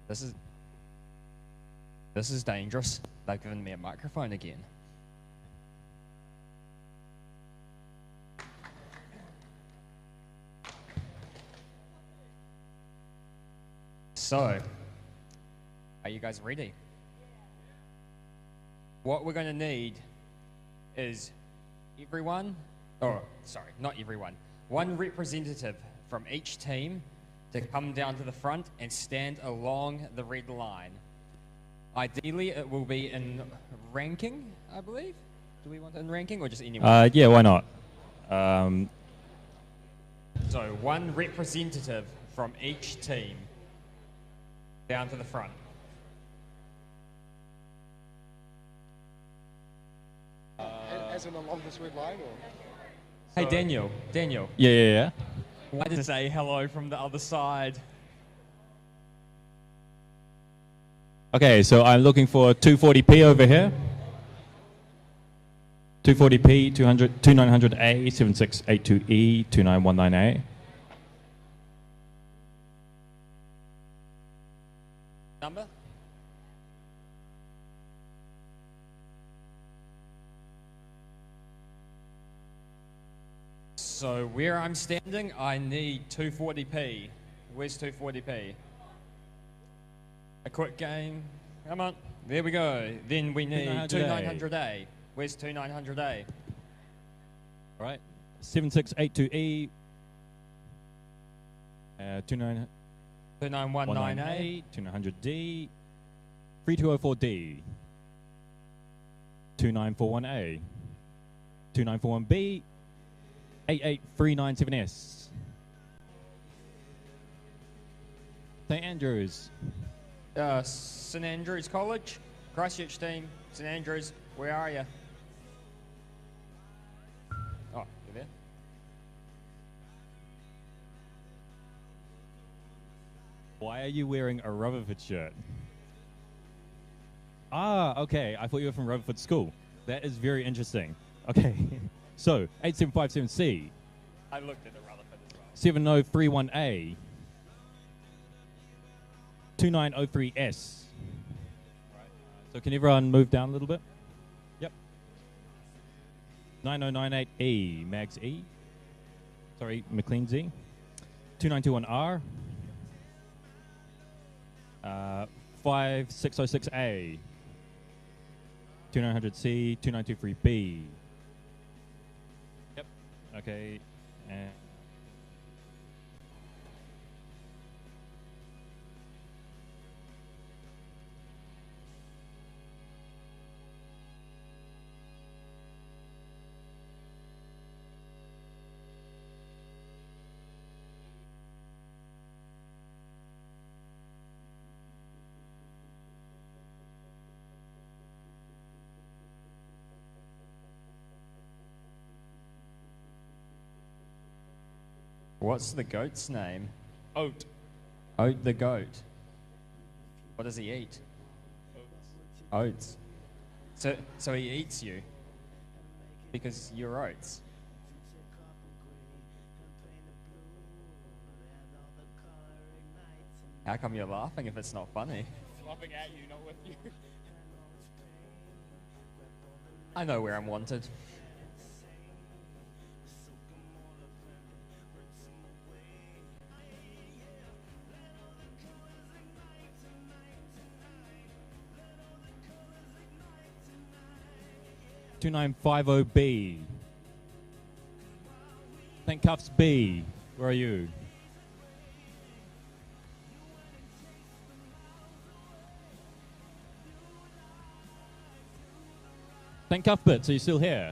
This is dangerous. They've given me a microphone again. So, are you guys ready? What we're going to need is everyone, not everyone, one representative from each team to come down to the front and stand along the red line. Ideally, it will be in ranking, I believe. Do we want it in ranking or just anyone? Yeah, why not? So, one representative from each team down to the front. As in along this red line, or? Hey, Daniel. Yeah. Why did say hello from the other side? Okay, so I'm looking for 240p over here. 240p, 2900A, 7682E, 2919A. Number? So where I'm standing, I need 240p. Where's 240p? A quick game. Come on. There we go. Then we need 2900A. Where's 2900A? All right. 7682E. 2919A. 2900D. 3204D. 2941A. 2941B. 88397S. St. Andrews. St. Andrews College. Christchurch team. St. Andrews, where are you? Oh, you there? Why are you wearing a Rutherford shirt? Ah, okay. I thought you were from Rutherford School. That is very interesting. Okay. So, 8757C. I looked at the Rutherford as well. 7031A. 2903S. So can everyone move down a little bit? Yep. 9098E, Mags E. Sorry, McLean Z. 2921R. 5606A. 2900C, 2923B. Yep. Okay. And What's the goat's name? Oat. Oat the goat. What does he eat? Oats. So he eats you because you're oats. How come you're laughing if it's not funny? Laughing at you, not with you. I know where I'm wanted. Two 2950B. St. Cuffs B. Where are you? St. Cuthbert, are you still here?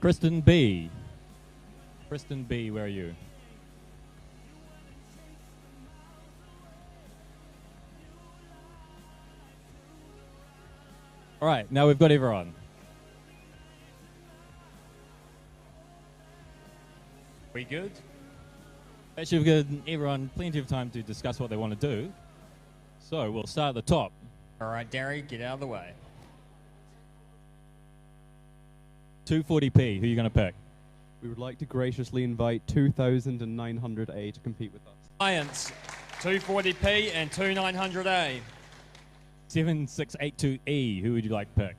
Kristen B. Kristen B, where are you? All right, now we've got everyone. We good? Actually, we've given everyone plenty of time to discuss what they want to do. So we'll start at the top. All right, Gary, get out of the way. 240p, who are you going to pick? We would like to graciously invite 2900A to compete with us. Lions, 240p and 2900A. 7682E, who would you like to pick?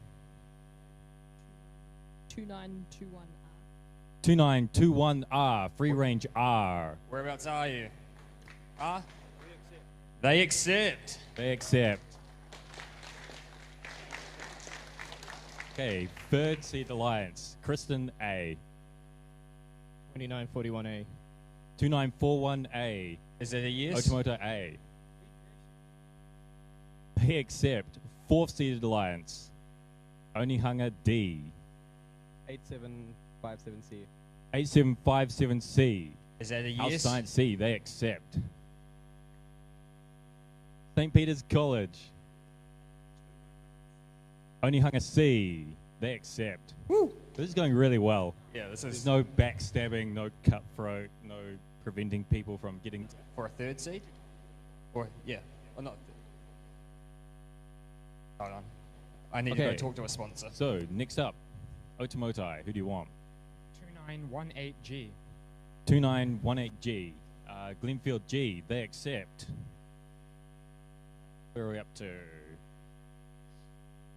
2921. 2921R, free range R. Whereabouts are you? Ah? They accept. They accept. Okay, third seed alliance, Kristen A. 2941A. 2941A. Is it a yes? Automoto A. They accept. Fourth seeded alliance, Onihunga D. 8757C. 8757C. Is that a House yes? Science C, they accept. St. Peter's College, Onihunga C, they accept. Woo! This is going really well. Yeah, this There's is no backstabbing, no cutthroat, no preventing people from getting... for a third seed? Or, yeah, or not. Hold on. I need to go Okay. talk to a sponsor. So, next up, Otomotai, who do you want? 2918G. 2918G. Glenfield G, they accept. Where are we up to?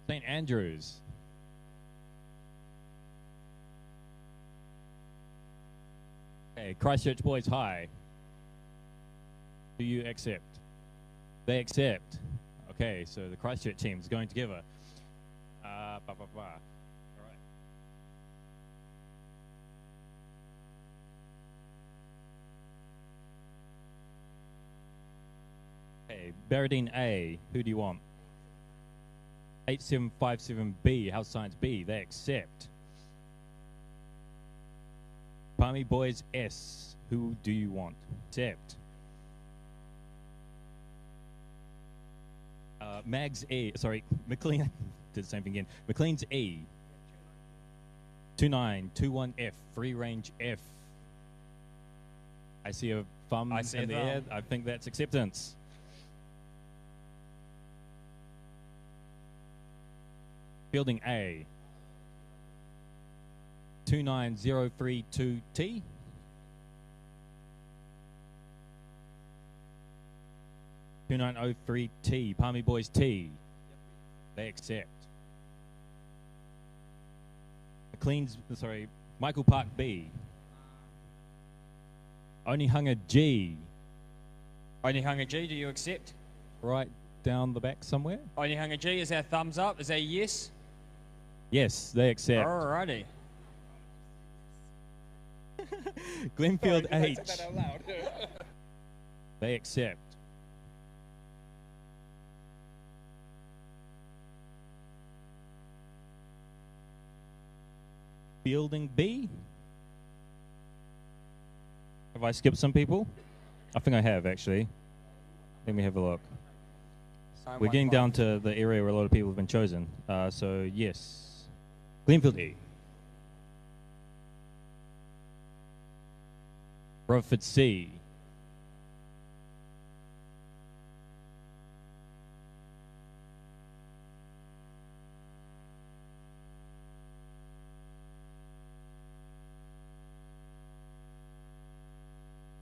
St. Andrews. Okay, Christchurch Boys High. Do you accept? They accept. Okay, so the Christchurch team is going together. All right. Okay, Barradine A, who do you want? 8757B, House Science B, they accept. Palmy Boys S, who do you want? Accept. Mags E, sorry, McLean, did the same thing again. McLean's E. 2921F, free range F. I see a thumb I see in a the air. thumb. I think that's acceptance. Building A. 29032T. Two 2903T, Palmy Boys T. They accept. McLean's, sorry, Michael Park B. Onihunga G. Onihunga G, do you accept? Right down the back somewhere. Onihunga G, is that thumbs up? Is that a yes? Yes, they accept. Alrighty. Glenfield H. They accept. Fielding B. Have I skipped some people? I think I have, actually. Let me have a look. We're getting down to the area where a lot of people have been chosen. So, yes. Glenfield E. Rutherford C.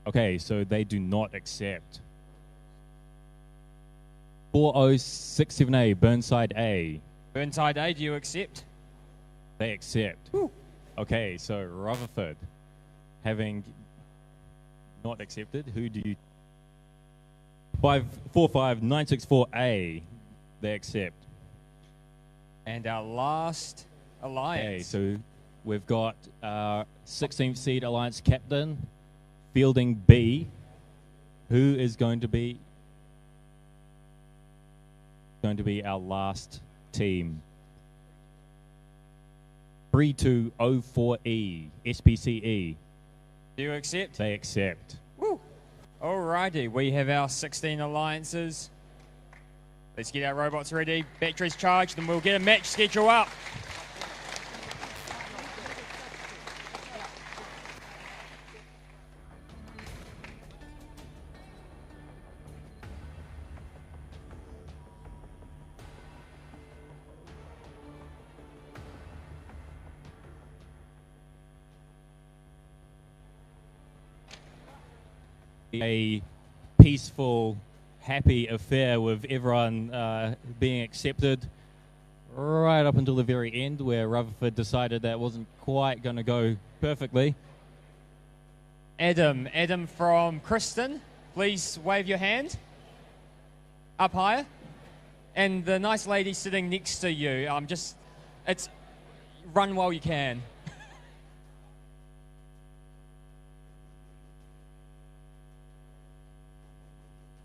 Okay, so they do not accept. 40678 Burnside A. Burnside A, do you accept? They accept. Okay, so Rutherford, having not accepted, who do you? 545964A. They accept. And our last alliance. Okay, so we've got 16th seed alliance captain, Fielding B. Who is going to be our last team? 3204E, SPCE. Do you accept? They accept. Woo. Alrighty, we have our 16 alliances. Let's get our robots ready, batteries charged, and we'll get a match schedule up. A peaceful, happy affair with everyone being accepted right up until the very end, where Rutherford decided that wasn't quite going to go perfectly. Adam from Kristen, please wave your hand up higher. And the nice lady sitting next to you, it's run while you can.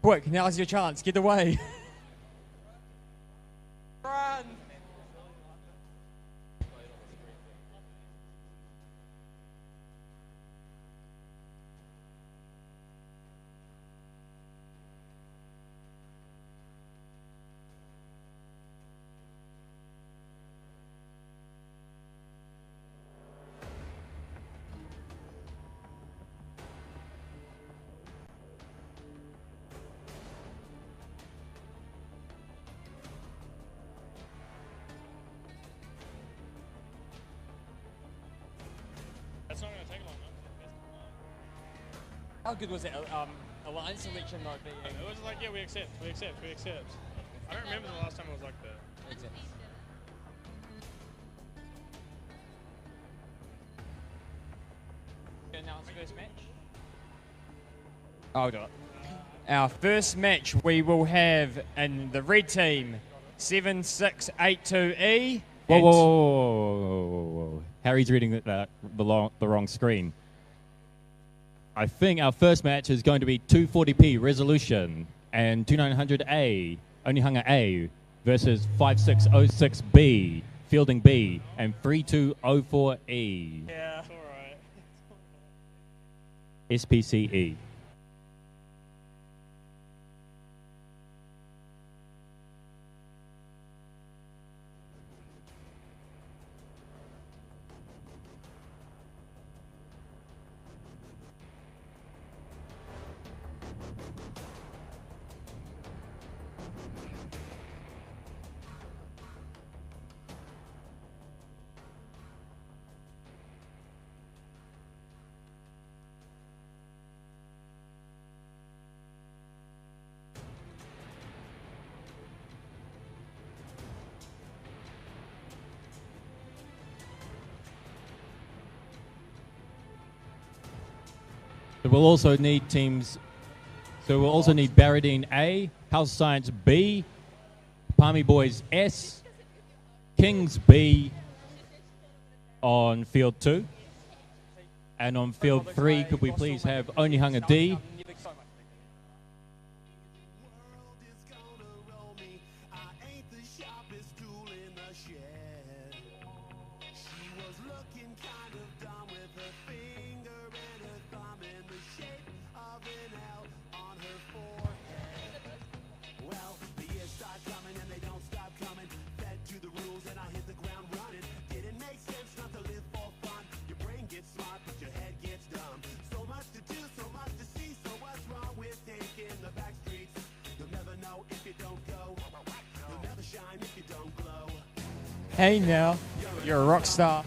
Quick, now's your chance. Get away. Run. That's not going to take long, man. How good was that alliance selection not being? It was like, yeah, we accept. I don't remember the last time it was like that. Announce first match. I'll do it. Our first match we will have in the red team 7682E. Whoa, whoa, whoa, whoa, whoa, whoa. Harry's reading the wrong screen. I think our first match is going to be 240p Resolution and 2900A, Onehunga A, versus 5606B, Fielding B, and 3204E, Yeah, it's alright. SPCE. We'll also need teams. So we'll also need Barradine A, House Science B, Palmy Boys S, Kings B on field 2. And on field 3, could we please have Onehunga D? Hey now, you're a rock star.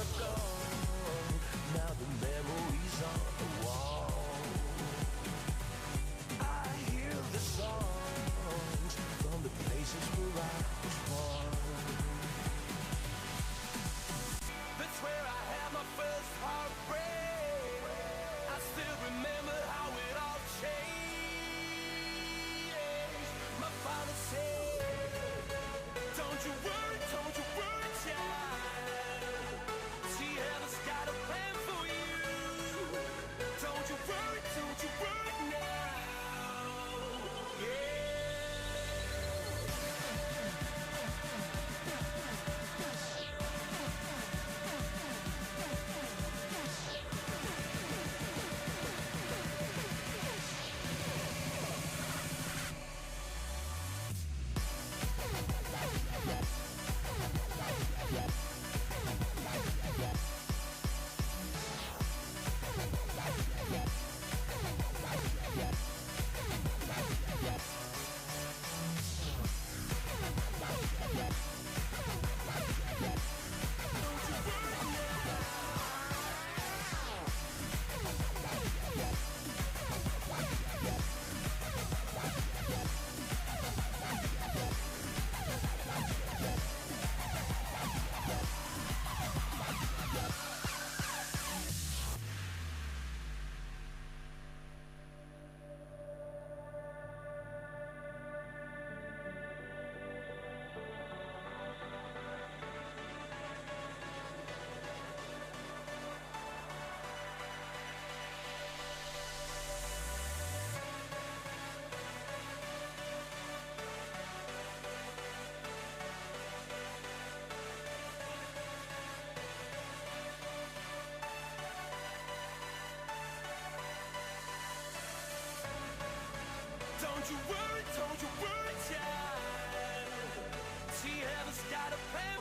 ago. Now the memories on the wall. I hear the songs from the places where I was born. That's where I had my first heartbreak. I still remember how it all changed. My father said, don't you worry, child. See, heaven's got a plan for you. Don't you worry now. Yeah. Don't you worry, child. See, heaven's got a plan,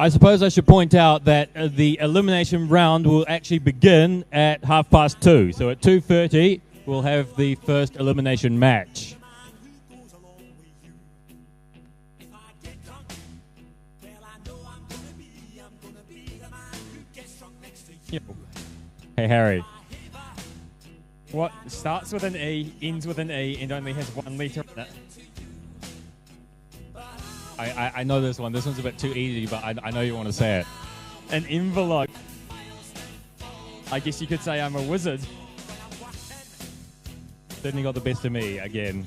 I suppose I should point out that the elimination round will actually begin at 2:30. So at 2:30, we'll have the first elimination match. Yep. Hey, Harry. What starts with an E, ends with an E, and only has one letter in it? I know this one. This one's a bit too easy, but I know you want to say it. An envelope. I guess you could say I'm a wizard. Certainly got the best of me again.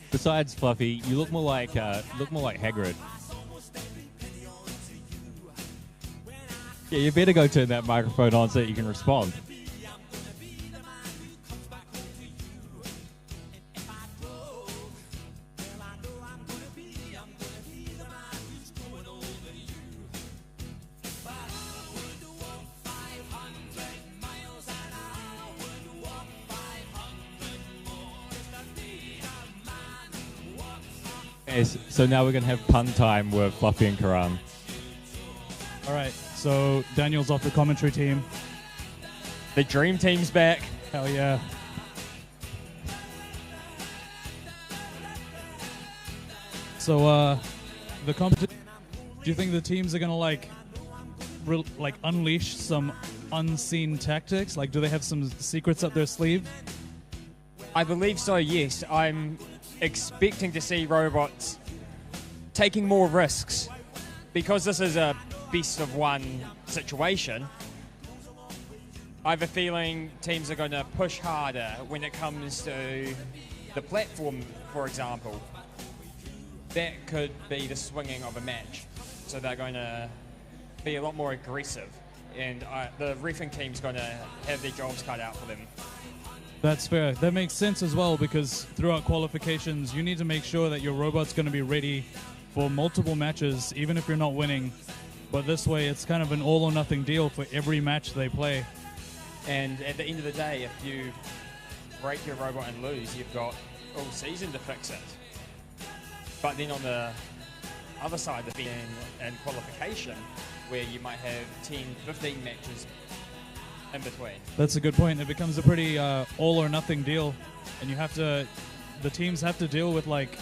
Besides Fluffy, you look more like Hagrid. Yeah, you better go turn that microphone on so that you can respond. Yes, so now we're going to have pun time with Fluffy and Karan. All right, so Daniel's off the commentary team. The dream team's back. Hell yeah. So, the competition. Do you think the teams are gonna like unleash some unseen tactics? Like, do they have some secrets up their sleeve? I believe so, yes. I'm expecting to see robots taking more risks. Because this is a best of one situation, I have a feeling teams are going to push harder when it comes to the platform, for example. That could be the swinging of a match. So they're going to be a lot more aggressive. And the reffing team's going to have their jobs cut out for them. That's fair. That makes sense as well, because throughout qualifications, you need to make sure that your robot's going to be ready for multiple matches, even if you're not winning. But this way, it's kind of an all or nothing deal for every match they play. And at the end of the day, if you break your robot and lose, you've got all season to fix it. But then on the other side, the and qualification, where you might have 10, 15 matches in between. That's a good point. It becomes a pretty all or nothing deal, and the teams have to deal with like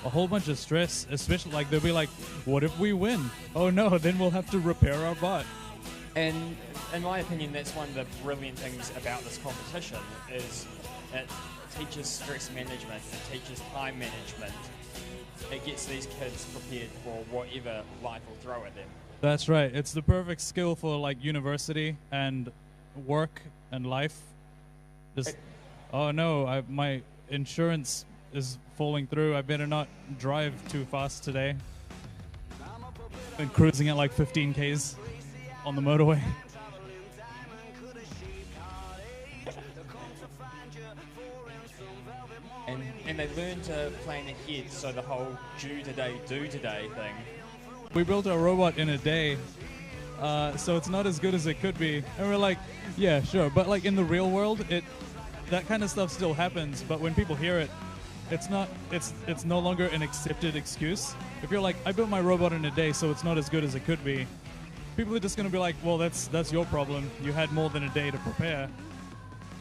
a whole bunch of stress, especially like they'll be like, what if we win? Oh no, then we'll have to repair our bot. And in my opinion, that's one of the brilliant things about this competition is it teaches stress management, it teaches time management. It gets these kids prepared for whatever life will throw at them. That's right. It's the perfect skill for like university and work and life. Oh no, my insurance is falling through. I better not drive too fast today. Been cruising at like 15 Ks on the motorway. And they learn to plan ahead, so the whole do today thing. We built our robot in a day, so it's not as good as it could be. And we're like, yeah, sure. But like in the real world, that kind of stuff still happens. But when people hear it, it's no longer an accepted excuse. If you're like, I built my robot in a day, so it's not as good as it could be, people are just going to be like, well, that's your problem. You had more than a day to prepare.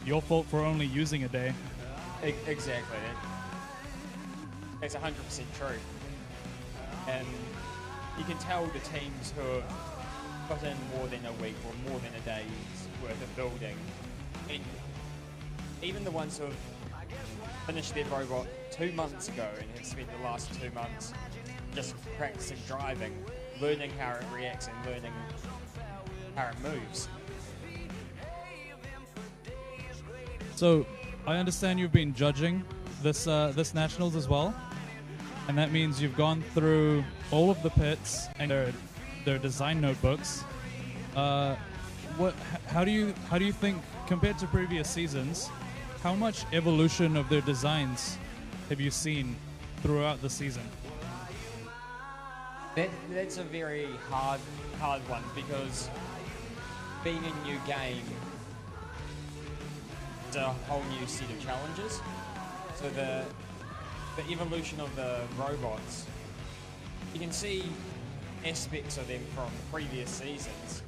Your fault for only using a day. Exactly. It's 100% true. And you can tell the teams who have put in more than a week or more than a day's worth of building, and even the ones who have finished their robot 2 months ago and have spent the last 2 months just practicing driving, learning how it reacts and learning how it moves. So, I understand you've been judging this nationals as well, and that means you've gone through all of the pits and their design notebooks. How do you think, compared to previous seasons, how much evolution of their designs have you seen throughout the season? That's a very hard one, because being a new game, it's a whole new set of challenges. So the evolution of the robots, you can see aspects of them from previous seasons.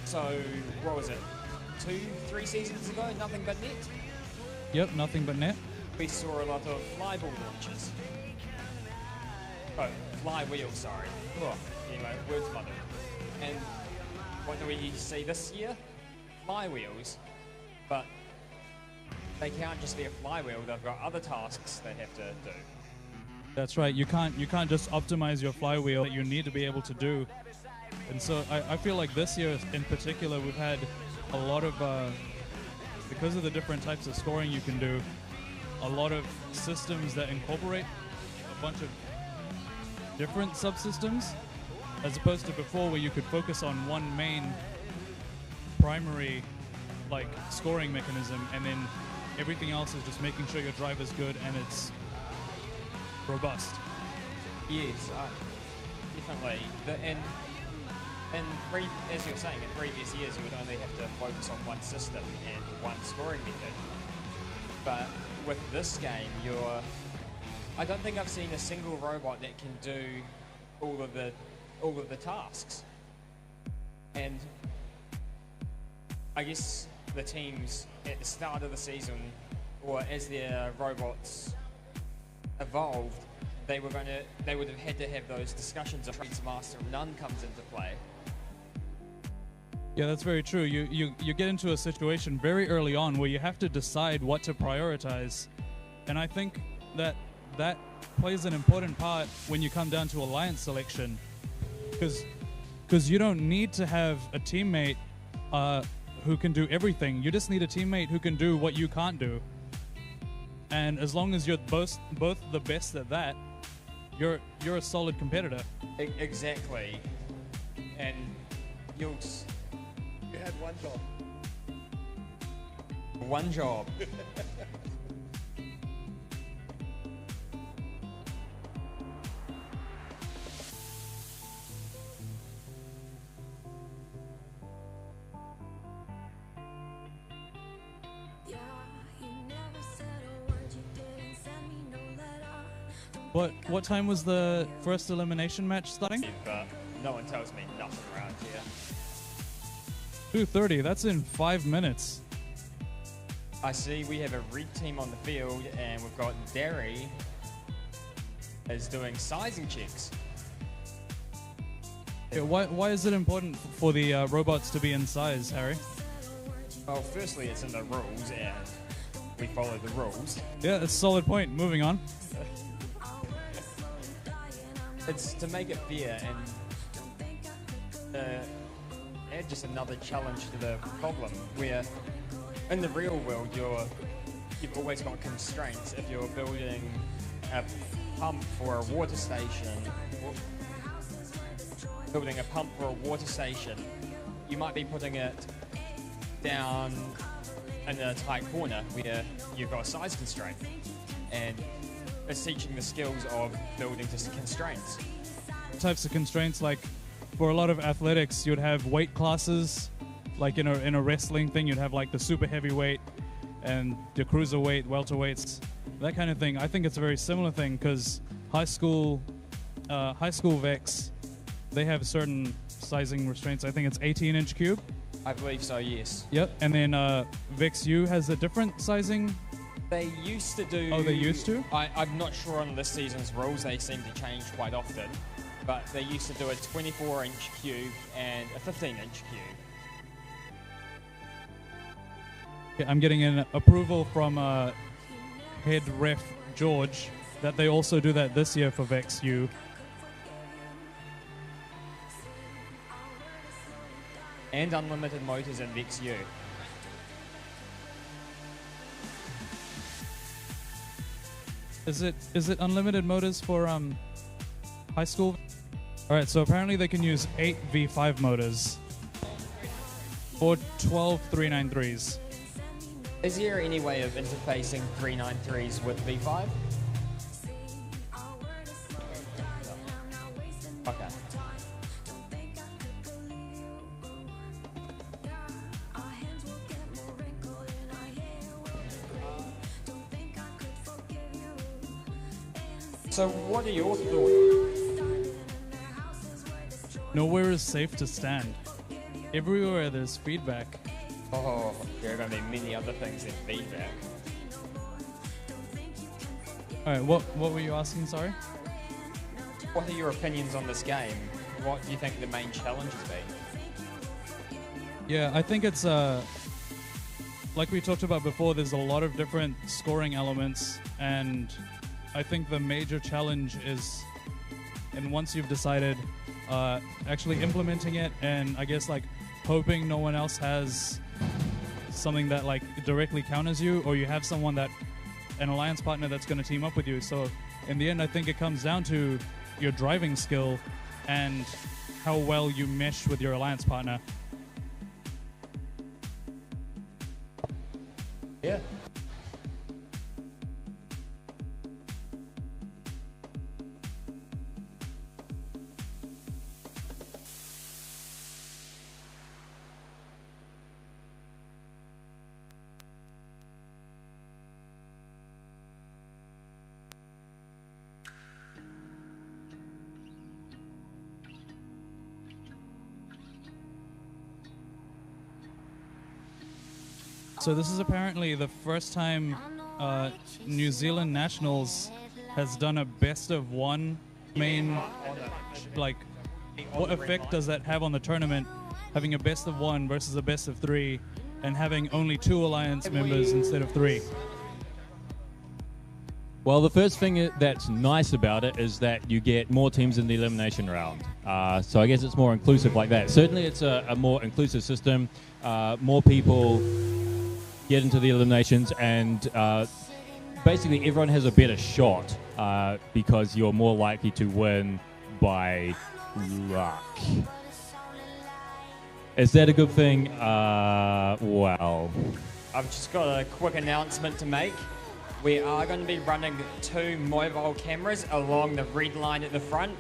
So what was it, 2-3 seasons ago, Nothing But Net? Yep, Nothing But Net. We saw a lot of flyball launches. Oh, flywheel, sorry. Oh, anyway, words mother. And what do we see this year? Flywheels. But they can't just be a flywheel, they've got other tasks they have to do. That's right. You can't just optimize your flywheel that you need to be able to do. And so I feel like this year in particular we've had a lot of because of the different types of scoring you can do, a lot of systems that incorporate a bunch of different subsystems, as opposed to before where you could focus on one main primary like scoring mechanism, and then everything else is just making sure your driver's good and it's robust. Yes, definitely. As you were saying, in previous years you would only have to focus on one system and one scoring method. But with this game, I don't think I've seen a single robot that can do all of the tasks. And I guess the teams at the start of the season, or as their robots evolved, they would have had to have those discussions of Trades Master of None comes into play. Yeah, that's very true. You get into a situation very early on where you have to decide what to prioritize. And I think that plays an important part when you come down to alliance selection. Because you don't need to have a teammate who can do everything. You just need a teammate who can do what you can't do. And as long as you're both the best at that, you're a solid competitor. Exactly. And you had one job. One job. What time was the first elimination match starting? But no one tells me nothing around here. 2:30. That's in 5 minutes. I see we have a red team on the field, and we've got Derry is doing sizing checks. Yeah, why is it important for the robots to be in size, Harry? Well, firstly, it's in the rules, and we follow the rules. Yeah, that's a solid point. Moving on. It's to make it fair and add just another challenge to the problem, where in the real world you've always got constraints. If you're building a pump for a water station, you might be putting it down in a tight corner where you've got a size constraint, and it's teaching the skills of building to constraints. Types of constraints, like for a lot of athletics, you'd have weight classes. Like in a wrestling thing, you'd have like the super heavyweight and the cruiserweight, welterweights, that kind of thing. I think it's a very similar thing because high school Vex, they have certain sizing restraints. I think it's 18-inch cube. I believe so, yes. Yep. And then Vex U has a different sizing. They used to do... Oh, they used to? I'm not sure on this season's rules. They seem to change quite often. But they used to do a 24-inch cube and a 15-inch cube. Yeah, I'm getting an approval from head ref George that they also do that this year for Vex U. And unlimited motors in Vex U. Is it unlimited motors for high school? All right, so apparently they can use 8 V5 motors or 12 393s. Is there any way of interfacing 393s with V5? Okay. So what are your thoughts? Nowhere is safe to stand. Everywhere there's feedback. Oh, there are going to be many other things than feedback. All right, what were you asking? Sorry. what are your opinions on this game? What do you think the main challenge has been? Yeah, I think it's like we talked about before, there's a lot of different scoring elements, and I think the major challenge is, and once you've decided, actually implementing it, and I guess like hoping no one else has something that like directly counters you, or you have someone that, an alliance partner that's going to team up with you. So in the end, I think it comes down to your driving skill and how well you mesh with your alliance partner. Yeah. So this is apparently the first time New Zealand Nationals has done a best of one main, like, what effect does that have on the tournament, having a best of one versus a best of three, and having only 2 alliance members instead of 3? Well, the first thing that's nice about it is that you get more teams in the elimination round. So I guess it's more inclusive like that. Certainly it's a more inclusive system. More people get into the eliminations, and basically everyone has a better shot because you're more likely to win by luck. Is that a good thing? Well, I've just got a quick announcement to make. We are going to be running 2 mobile cameras along the red line at the front.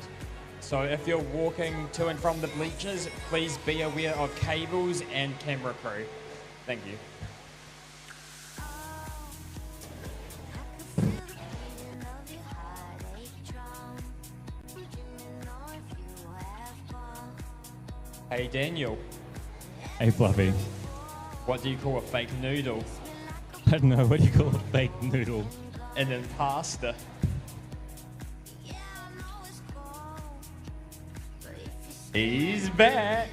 So if you're walking to and from the bleachers, please be aware of cables and camera crew. Thank you. Hey Daniel, hey Fluffy. what do you call a fake noodle? I don't know, what do you call a fake noodle? An impasta. He's back.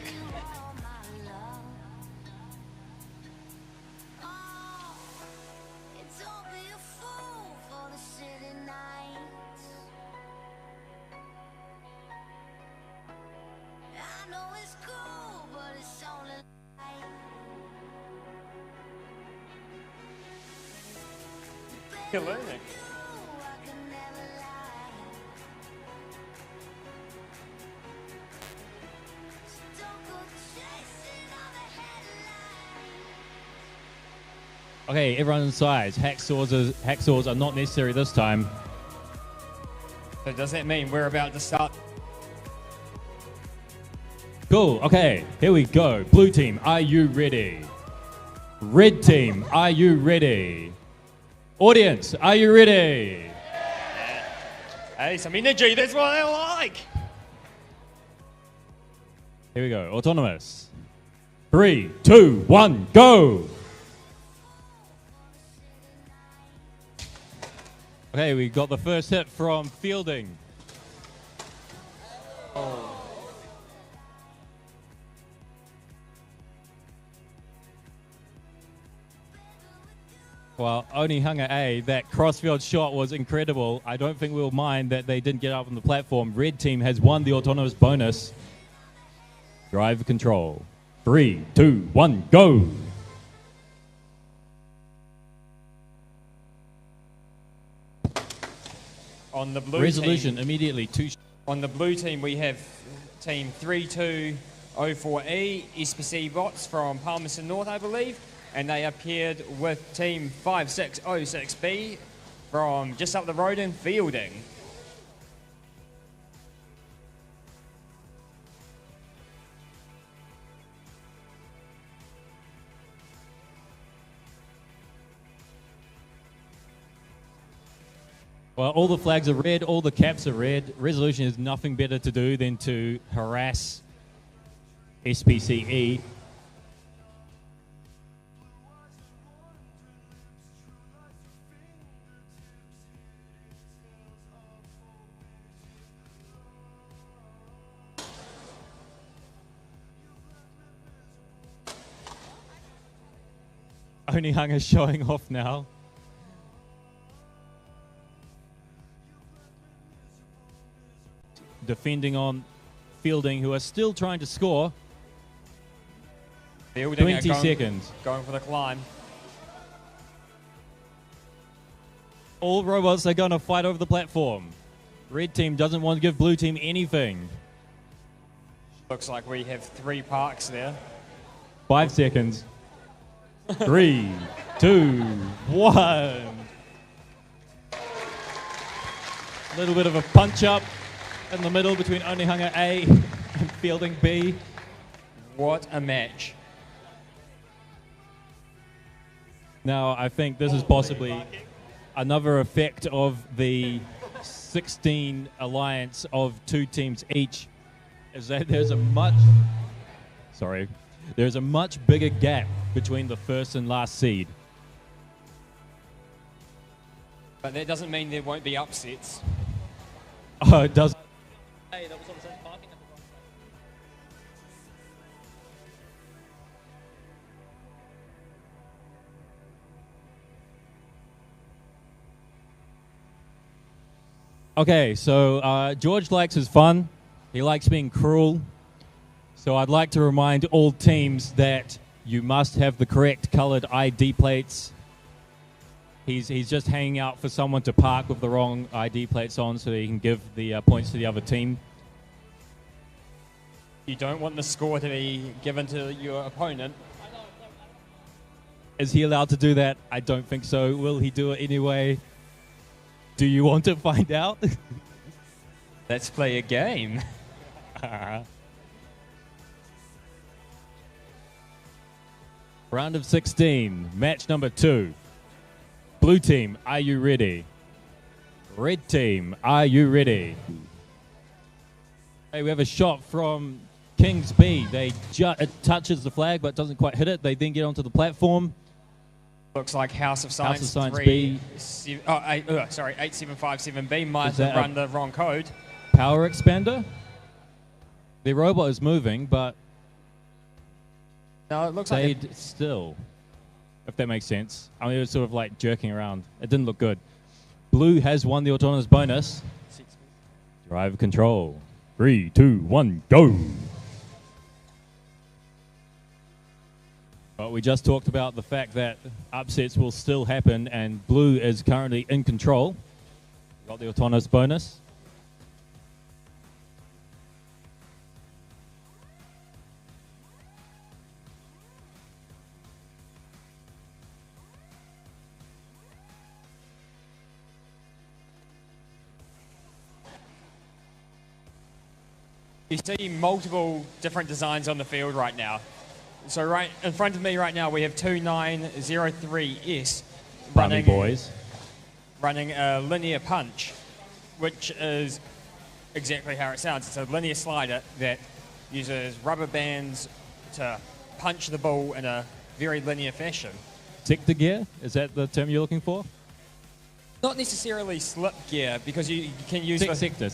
You're learning. Okay, everyone inside. Hacksaws are not necessary this time. So does that mean we're about to start? Cool, okay, here we go. Blue team, are you ready? Red team, are you ready? Audience, are you ready? Hey, some energy, that's what I like. Here we go, autonomous. 3, 2, 1, go! Okay, we got the first hit from Fielding. Well, only Hunger A, that crossfield shot was incredible. I don't think we'll mind that they didn't get up on the platform. Red team has won the autonomous bonus. Drive control. 3, 2, 1, go! On the blue Resolution team, immediately. On the blue team, we have team 3204E, SPC bots from Palmerston North, I believe, and they appeared with team 5606B from just up the road in Fielding. Well, all the flags are red, all the caps are red. Resolution has nothing better to do than to harass SPCE. Onehunga showing off now. Defending on Fielding, who are still trying to score. Fielding 20 going- seconds. Going for the climb. All robots are going to fight over the platform. Red team doesn't want to give blue team anything. Looks like we have 3 parks there. 5 seconds. 3, 2, 1. A little bit of a punch up in the middle between Onehunga A and Fielding B. What a match. Now, I think this is possibly another effect of the 16 alliance of 2 teams each, is that there's a much bigger gap between the first and last seed. But that doesn't mean there won't be upsets. Oh, it does. Hey, that was on the same parking. Okay, so George likes his fun. He likes being cruel. So I'd like to remind all teams that you must have the correct colored ID plates. He's just hanging out for someone to park with the wrong ID plates on so that he can give the points to the other team. You don't want the score to be given to your opponent. Is he allowed to do that? I don't think so. Will he do it anyway? Do you want to find out? Let's play a game. Round of 16, match number 2. Blue team, are you ready? Red team, are you ready? Hey, we have a shot from Kings B. It touches the flag but doesn't quite hit it. They then get onto the platform. Looks like House of Science, House of Science 3, B. 8757B might Is that have run the wrong code. Power expander. The robot is moving, but No, it looks like stayed still, if that makes sense. I mean, it was sort of like jerking around. It didn't look good. Blue has won the autonomous bonus. Drive control. 3, 2, 1, go. But we just talked about the fact that upsets will still happen, and blue is currently in control. Got the autonomous bonus. You see multiple different designs on the field right now. So right in front of me right now, we have 2903S Bunny boys. running a linear punch, which is exactly how it sounds. It's a linear slider that uses rubber bands to punch the ball in a very linear fashion. Sector gear, is that the term you're looking for? Not necessarily slip gear, because you can use Sector.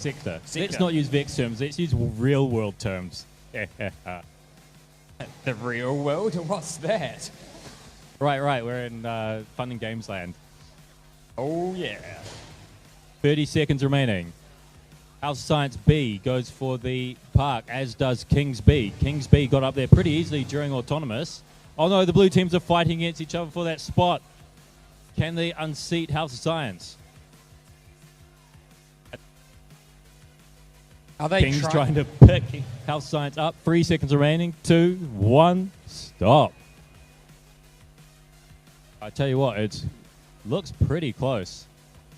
Let's not use Vex terms, let's use real world terms. The real world? What's that? Right, we're in fun and games land. Oh yeah. 30 seconds remaining. House of Science B goes for the park, as does Kings B. Kings B got up there pretty easily during autonomous. Oh no, the blue teams are fighting against each other for that spot. Can they unseat House of Science? Are they Kings trying to pick House of Science up. 3 seconds remaining. 2, 1, stop. I tell you what, it looks pretty close.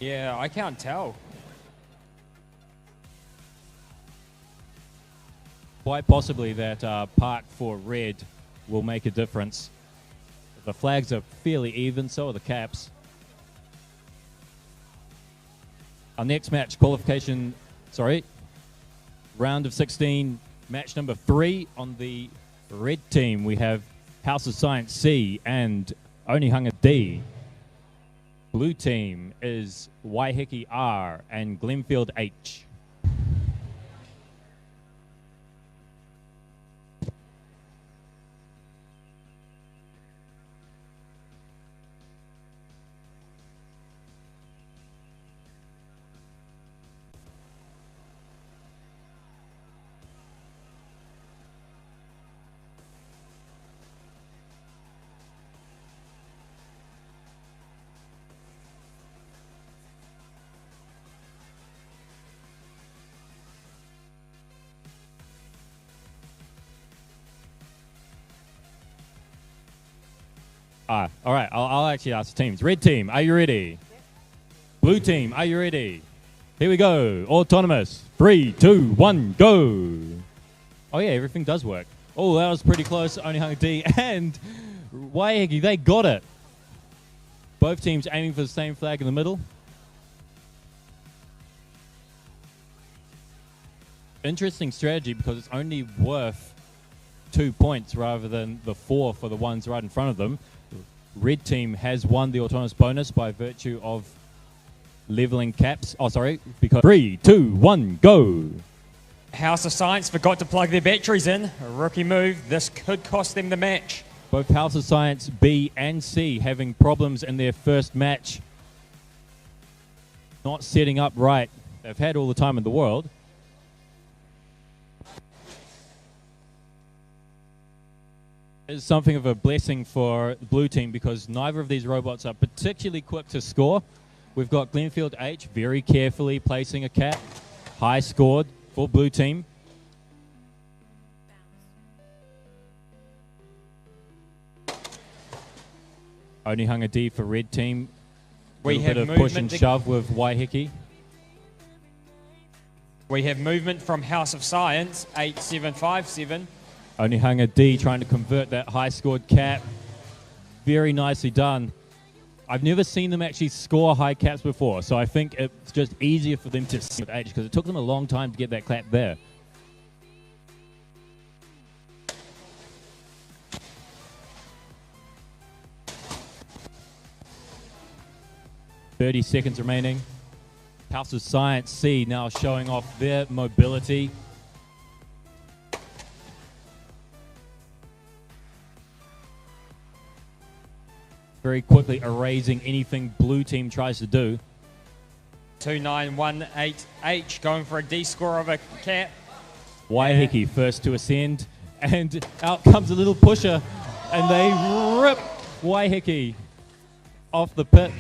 Yeah, I can't tell. Quite possibly that park for red will make a difference. The flags are fairly even, so are the caps. Our next match, round of 16, match number 3 on the red team. We have House of Science C and Onehunga D. Blue team is Waiheke R and Glenfield H. All right. I'll actually ask the teams. Red team, are you ready? Blue team, are you ready? Here we go. Autonomous. 3, 2, 1, go. Oh, yeah, everything does work. Oh, that was pretty close. Only hung a D. And Waiheke, they got it. Both teams aiming for the same flag in the middle. Interesting strategy because it's only worth 2 points rather than the 4 for the ones right in front of them. Red team has won the autonomous bonus by virtue of leveling caps. Oh, sorry. Because 3, 2, 1, go. House of Science forgot to plug their batteries in. A rookie move. This could cost them the match. Both House of Science B and C having problems in their first match. Not setting up right. They've had all the time in the world. It's something of a blessing for the blue team because neither of these robots are particularly quick to score. We've got Glenfield H very carefully placing a cap. High scored for blue team. Only hung a D for red team. We Little have bit of push and movement shove with Waiheke. We have movement from House of Science, 8757. Only hung a D trying to convert that high scored cap. Very nicely done. I've never seen them actually score high caps before, so I think it's just easier for them to see with H because it took them a long time to get that clap there. $30 remaining. House of Science C now showing off their mobility. Very quickly erasing anything blue team tries to do. 2918H going for a D score of a cap. Waiheke first to ascend, and out comes a little pusher, and they rip Waiheke off the pit.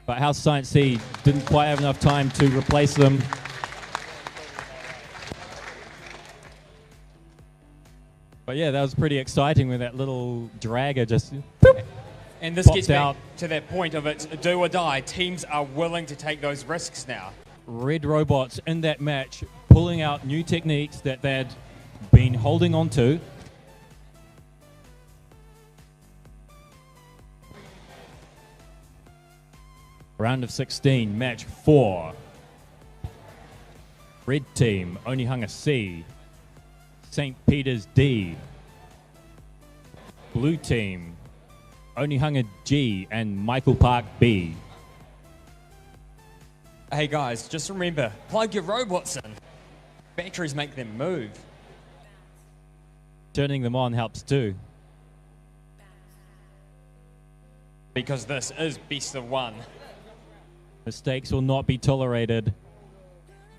But House of Science C didn't quite have enough time to replace them. But yeah, that was pretty exciting when that little dragger just And this gets out. back to that point of it's do or die. Teams are willing to take those risks now. Red robots in that match pulling out new techniques that they'd been holding on to. Round of 16, match 4. Red team only hung a C. St. Peter's D. Blue team only hung a G and Michael Park B. Hey guys, just remember, plug your robots in. Batteries make them move. Turning them on helps too. Because this is best of one. Mistakes will not be tolerated.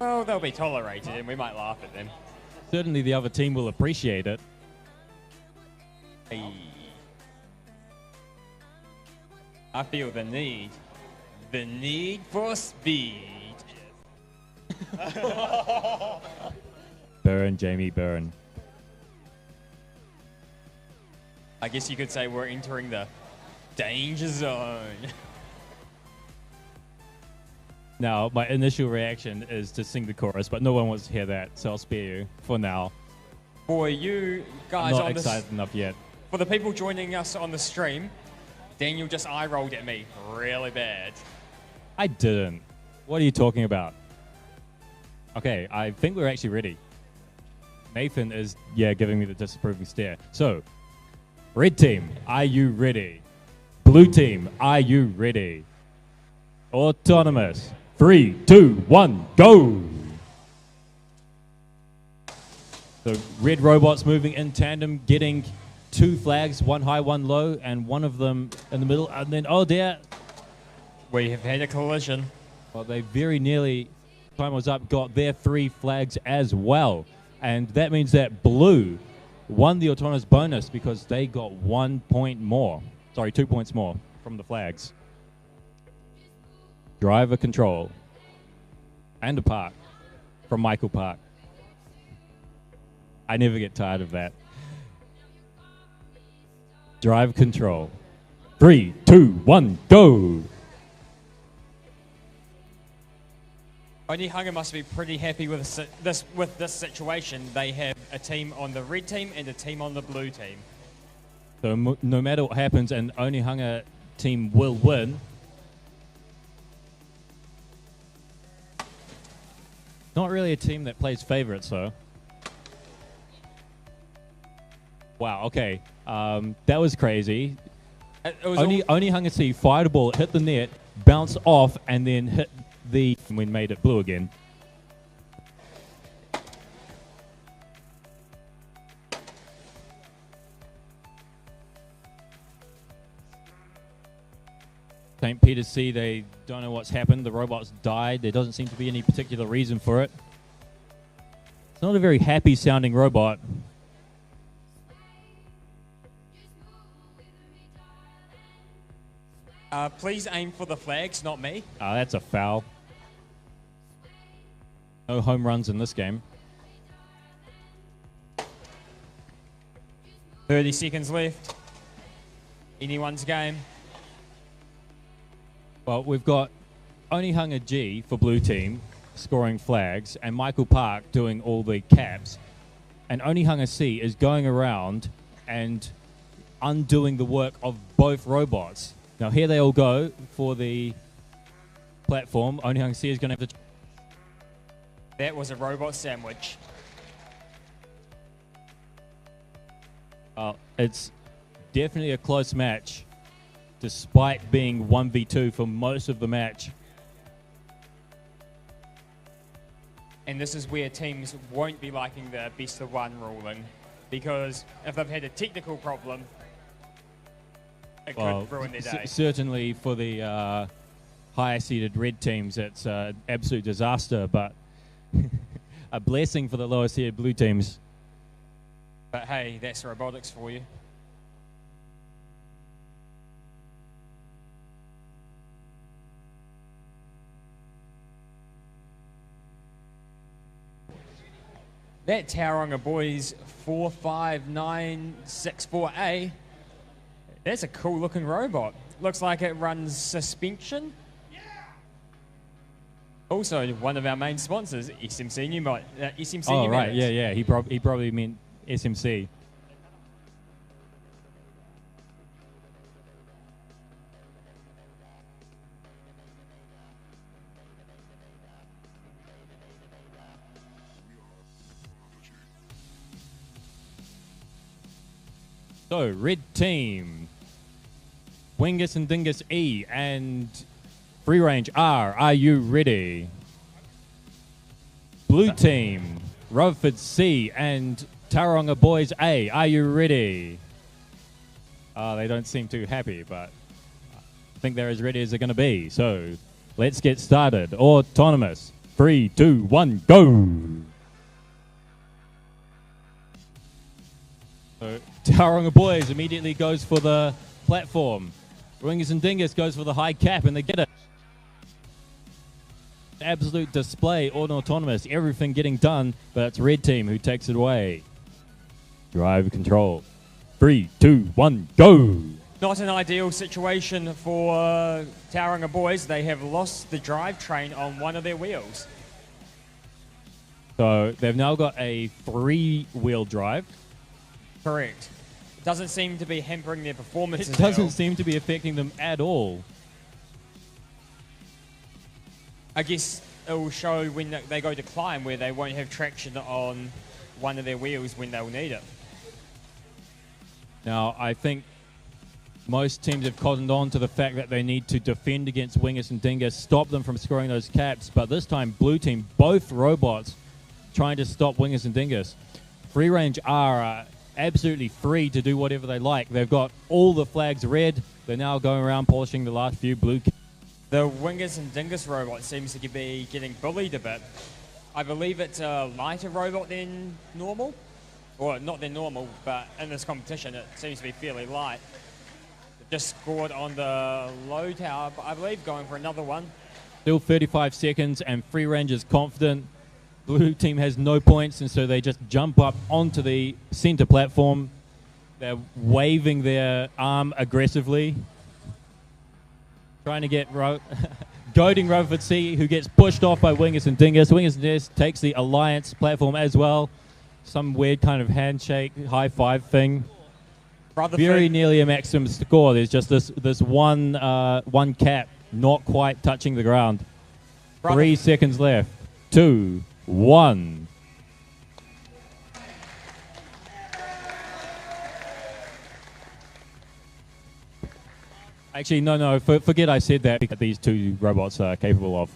Well, they'll be tolerated and we might laugh at them. Certainly the other team will appreciate it. Hey. I feel the need for speed. Burn, Jamie, burn. I guess you could say we're entering the danger zone. Now, my initial reaction is to sing the chorus, but no one wants to hear that, so I'll spare you for now. For you guys I'm not on excited enough yet. For the people joining us on the stream, Daniel just eye rolled at me really bad. I didn't. What are you talking about? Okay, I think we're actually ready. Nathan is, giving me the disapproving stare. So, red team, are you ready? Blue team, are you ready? Autonomous. 3, 2, 1, go! So red robots moving in tandem, getting 2 flags, one high, one low, and one of them in the middle. And then, oh dear. We have had a collision. Well, they very nearly, time was up, got their 3 flags as well. And that means that blue won the autonomous bonus because they got 1 point more. Sorry, 2 points more from the flags. Driver control. And a park from Michael Park. I never get tired of that. Drive control. 3, 2, 1, go. Only Hunger must be pretty happy with this situation. They have a team on the red team and a team on the blue team. So no matter what happens, an Only Hunger team will win. Not really a team that plays favorites, though. Wow, okay. That was crazy. It was Only Hunger C fired a ball, hit the net, bounced off, and then hit the... and we made it blue again. St. Peter's C, they don't know what's happened. The robots died. There doesn't seem to be any particular reason for it. It's not a very happy sounding robot. Please aim for the flags, not me. That's a foul. No home runs in this game. 30 seconds left. Anyone's game. Well, we've got Only Hunger G for blue team scoring flags and Michael Park doing all the caps. And Only Hunger C is going around and undoing the work of both robots. Now here they all go for the platform. Only Hunger C is going to have to... That was a robot sandwich. It's definitely a close match, despite being 1v2 for most of the match. And this is where teams won't be liking the best of one ruling, because if they've had a technical problem, it could ruin their day. Certainly for the higher seeded red teams, it's an absolute disaster, but a blessing for the lower seeded blue teams. But hey, that's robotics for you. That Tauranga Boys 45964A, that's a cool looking robot. Looks like it runs suspension. Also, one of our main sponsors, SMC SMC Oh, Pneumatics. right, yeah. He probably meant SMC. So, red team, Wingus and Dingus E and Free Range R, are you ready? Blue team, Rutherford C and Tauranga Boys A, are you ready? They don't seem too happy, but I think they're as ready as they're going to be. So, let's get started. Autonomous. 3, 2, 1, go! So, Tauranga Boys immediately goes for the platform. Wingus and Dingus goes for the high cap, and they get it. Absolute display on Autonomous. Everything getting done, but it's red team who takes it away. Drive control. 3, 2, 1, go! Not an ideal situation for Tauranga Boys. They have lost the drivetrain on one of their wheels. So they've now got a 3-wheel drive. Correct. It doesn't seem to be hampering their performance. It doesn't seem to be affecting them at all. I guess it will show when they go to climb where they won't have traction on one of their wheels when they'll need it. Now, I think most teams have cottoned on to the fact that they need to defend against Wingus and Dingus, stop them from scoring those caps. But this time, blue team, both robots trying to stop Wingus and Dingus. Free Range are absolutely free to do whatever they like. They've got all the flags red. They're now going around polishing the last few blue caps. The Wingus and Dingus robot seems to be getting bullied a bit. I believe it's a lighter robot than normal. Or not than normal, but in this competition it seems to be fairly light. Just scored on the low tower, but I believe going for another one. Still 35 seconds, and Free Range is confident. Blue team has no points, and so they just jump up onto the center platform. They're waving their arm aggressively, trying to get goading Rutherford C, who gets pushed off by Wingus and Dingus. Wingus and Dingus takes the Alliance platform as well. Some weird kind of handshake, high five thing. Very nearly a maximum score. There's just this one cap not quite touching the ground. 3 seconds left. 2, 1. Actually, no. Forget I said that, because these two robots are capable of.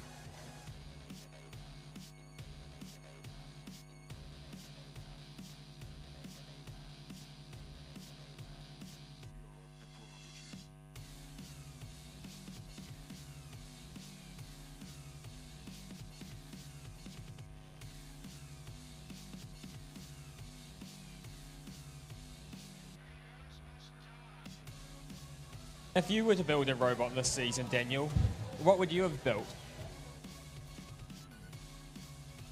If you were to build a robot this season, Daniel, what would you have built?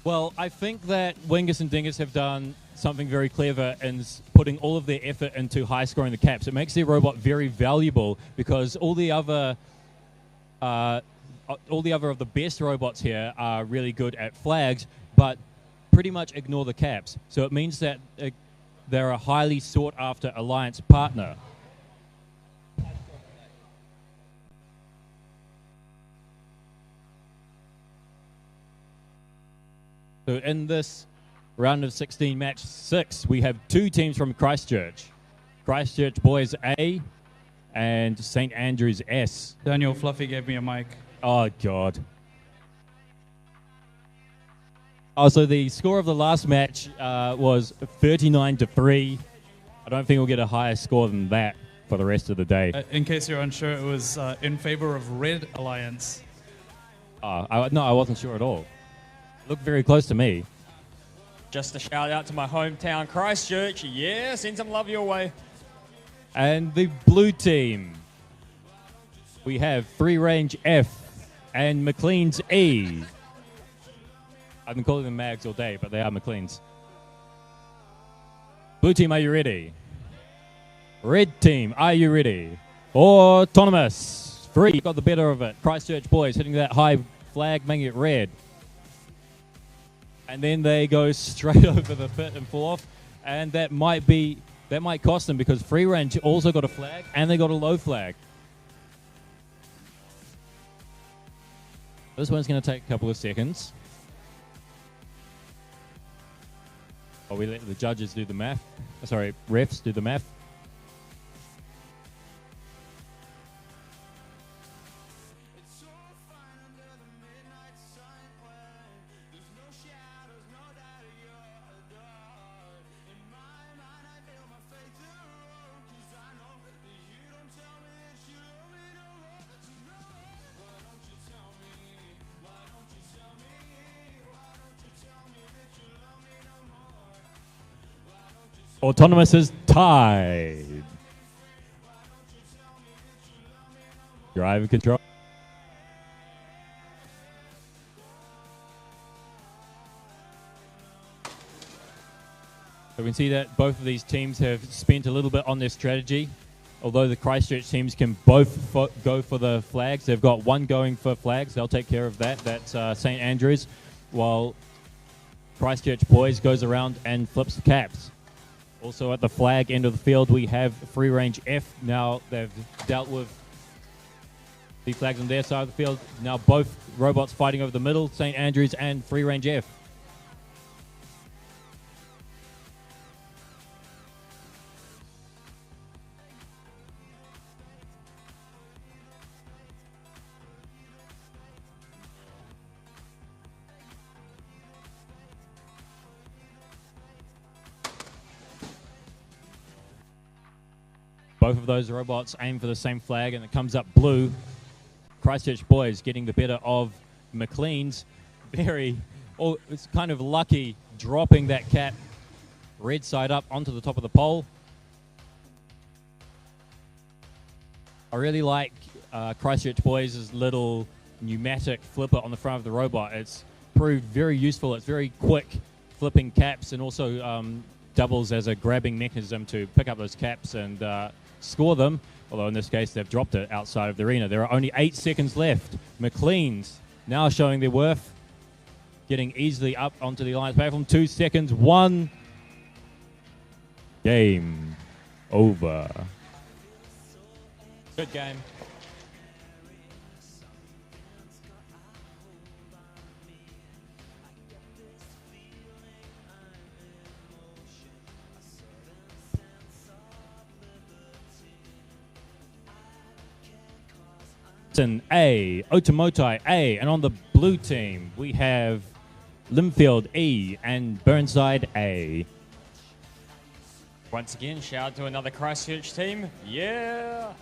Well, I think that Wingus and Dingus have done something very clever in putting all of their effort into high scoring the caps. It makes their robot very valuable, because all the other of the best robots here are really good at flags, but pretty much ignore the caps. So it means that they're a highly sought after alliance partner. So in this round of 16, match 6, we have 2 teams from Christchurch. Christchurch Boys A and St. Andrews S. Daniel, Fluffy gave me a mic. Oh, God. Oh, so the score of the last match was 39-3. I don't think we'll get a higher score than that for the rest of the day. In case you're unsure, it was in favor of Red Alliance. No, I wasn't sure at all. Looked very close to me. Just a shout out to my hometown, Christchurch. Yeah, send some love your way. And the blue team, we have Free Range F and McLean's E. I've been calling them Mags all day, but they are McLean's. Blue team, are you ready? Red team, are you ready? Autonomous. 3 got the better of it. Christchurch Boys hitting that high flag, making it red. And then they go straight over the pit and fall off. And that might cost them, because Free Range also got a flag and they got a low flag. This one's going to take a couple of seconds. While we let the judges do the math. Sorry, refs do the math. Autonomous is tied. Drive control. So we can see that both of these teams have spent a little bit on their strategy. Although the Christchurch teams can both go for the flags. They've got one going for flags. They'll take care of that. That's St. Andrews. While Christchurch Boys goes around and flips the caps. Also at the flag end of the field, we have Free Range F. Now they've dealt with the flags on their side of the field. Now both robots fighting over the middle, St. Andrews and Free Range F. Both of those robots aim for the same flag, and it comes up blue. Christchurch Boys getting the better of McLean's. It's kind of lucky dropping that cap red side up onto the top of the pole. I really like Christchurch Boys' little pneumatic flipper on the front of the robot. It's proved very useful. It's very quick flipping caps and also doubles as a grabbing mechanism to pick up those caps and score them. Although in this case, they've dropped it outside of the arena. There are only 8 seconds left. McLean's now showing their worth, getting easily up onto the Alliance platform. 2 seconds, 1. Game over. Good game. A, Otomotai A, and on the blue team we have Linfield E and Burnside A. Once again, shout out to another Christchurch team. Yeah.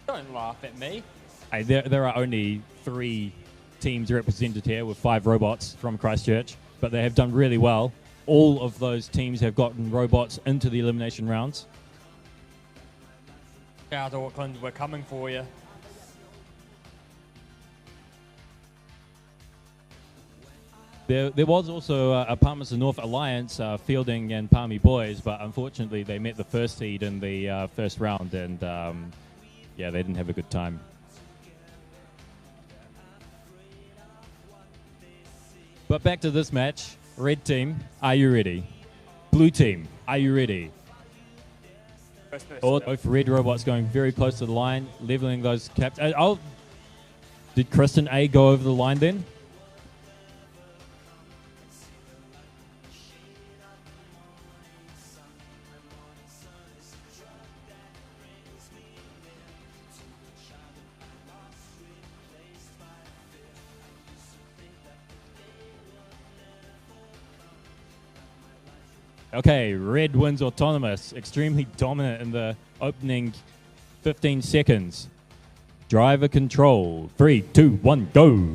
Don't laugh at me. Hey, there are only 3 teams represented here with 5 robots from Christchurch, but they have done really well. All of those teams have gotten robots into the elimination rounds. Shout out to Auckland, we're coming for you. There was also a Palmerston North Alliance, Fielding and Palmy Boys, but unfortunately they met the first seed in the first round, and yeah, they didn't have a good time. But back to this match. Red team, are you ready? Blue team, are you ready? Both red robots going very close to the line, leveling those caps. Did Kristen A go over the line then? Okay, red wins autonomous. Extremely dominant in the opening 15 seconds. Driver control. 3, 2, 1, go.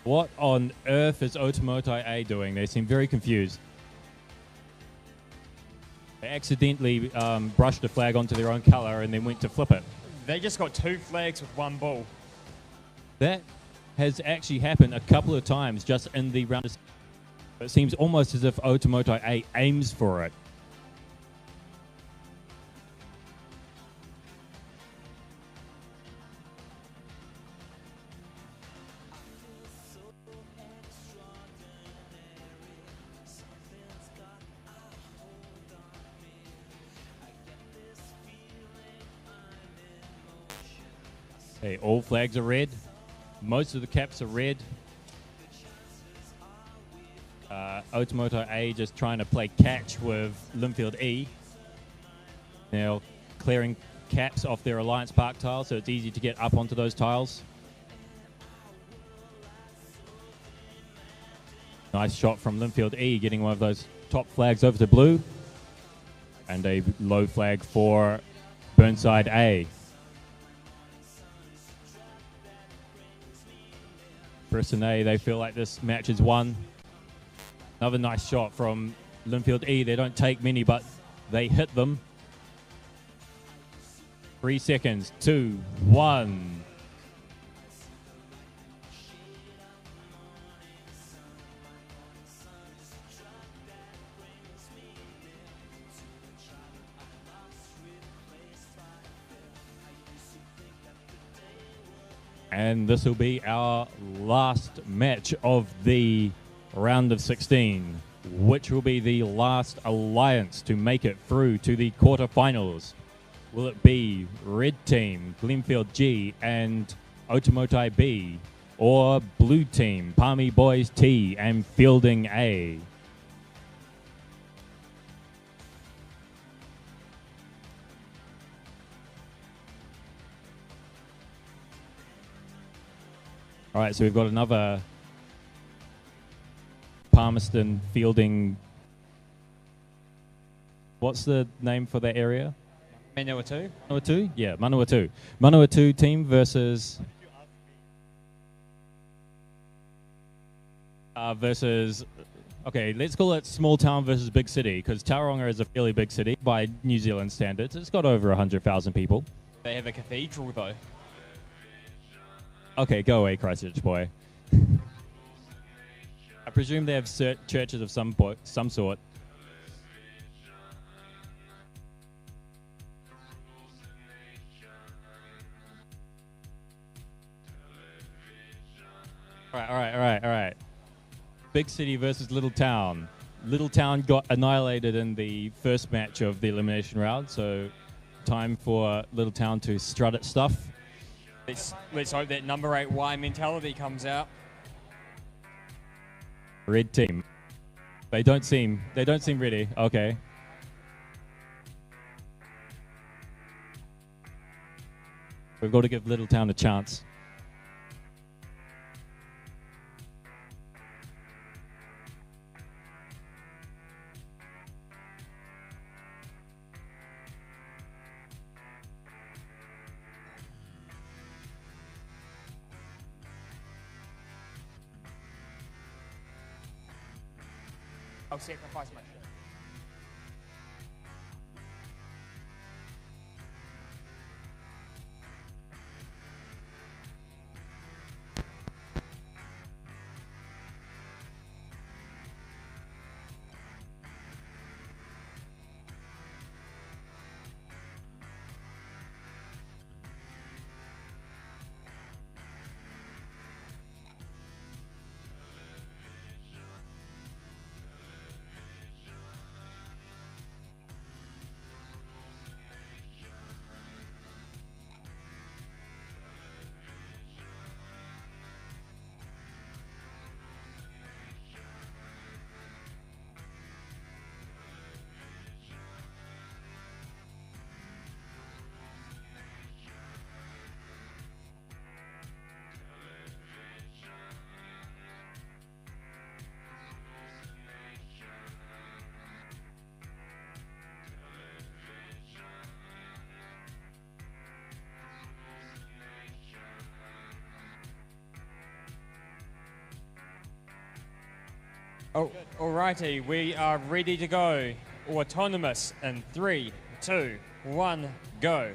What on earth is Otomotai A doing? They seem very confused. They accidentally brushed a flag onto their own color and then went to flip it. They just got 2 flags with 1 ball. That has actually happened a couple of times just in the round. It seems almost as if Otomotai A aims for it. Okay, all flags are red. Most of the caps are red. Otomotai A just trying to play catch with Linfield E. Now clearing caps off their Alliance Park tiles, so it's easy to get up onto those tiles. Nice shot from Linfield E, getting one of those top flags over to blue. And a low flag for Burnside A. Preston A, they feel like this match is won. Another nice shot from Linfield E. They don't take many, but they hit them. 3 seconds, 2, 1. And this will be our last match of the round of 16, which will be the last alliance to make it through to the quarterfinals. Will it be red team, Glenfield G and Otomotai B, or blue team, Palmy Boys T and Fielding A? All right, so we've got another Palmerston Fielding. What's the name for that area? Manawatu. Manawatu? Yeah, Manawatu. Manawatu team versus... okay, let's call it small town versus big city, because Tauranga is a fairly big city by New Zealand standards. It's got over 100,000 people. They have a cathedral, though. Okay, go away, Christchurch boy. I presume they have churches of some sort. All right. Big city versus little town. Little town got annihilated in the first match of the elimination round, so time for little town to strut its stuff. Let's hope that number 8 Y mentality comes out. Red team. They don't seem ready. Okay. We've got to give Little Town a chance. I'll sacrifice my shit. Oh, alrighty, we are ready to go. Autonomous in 3, 2, 1, go.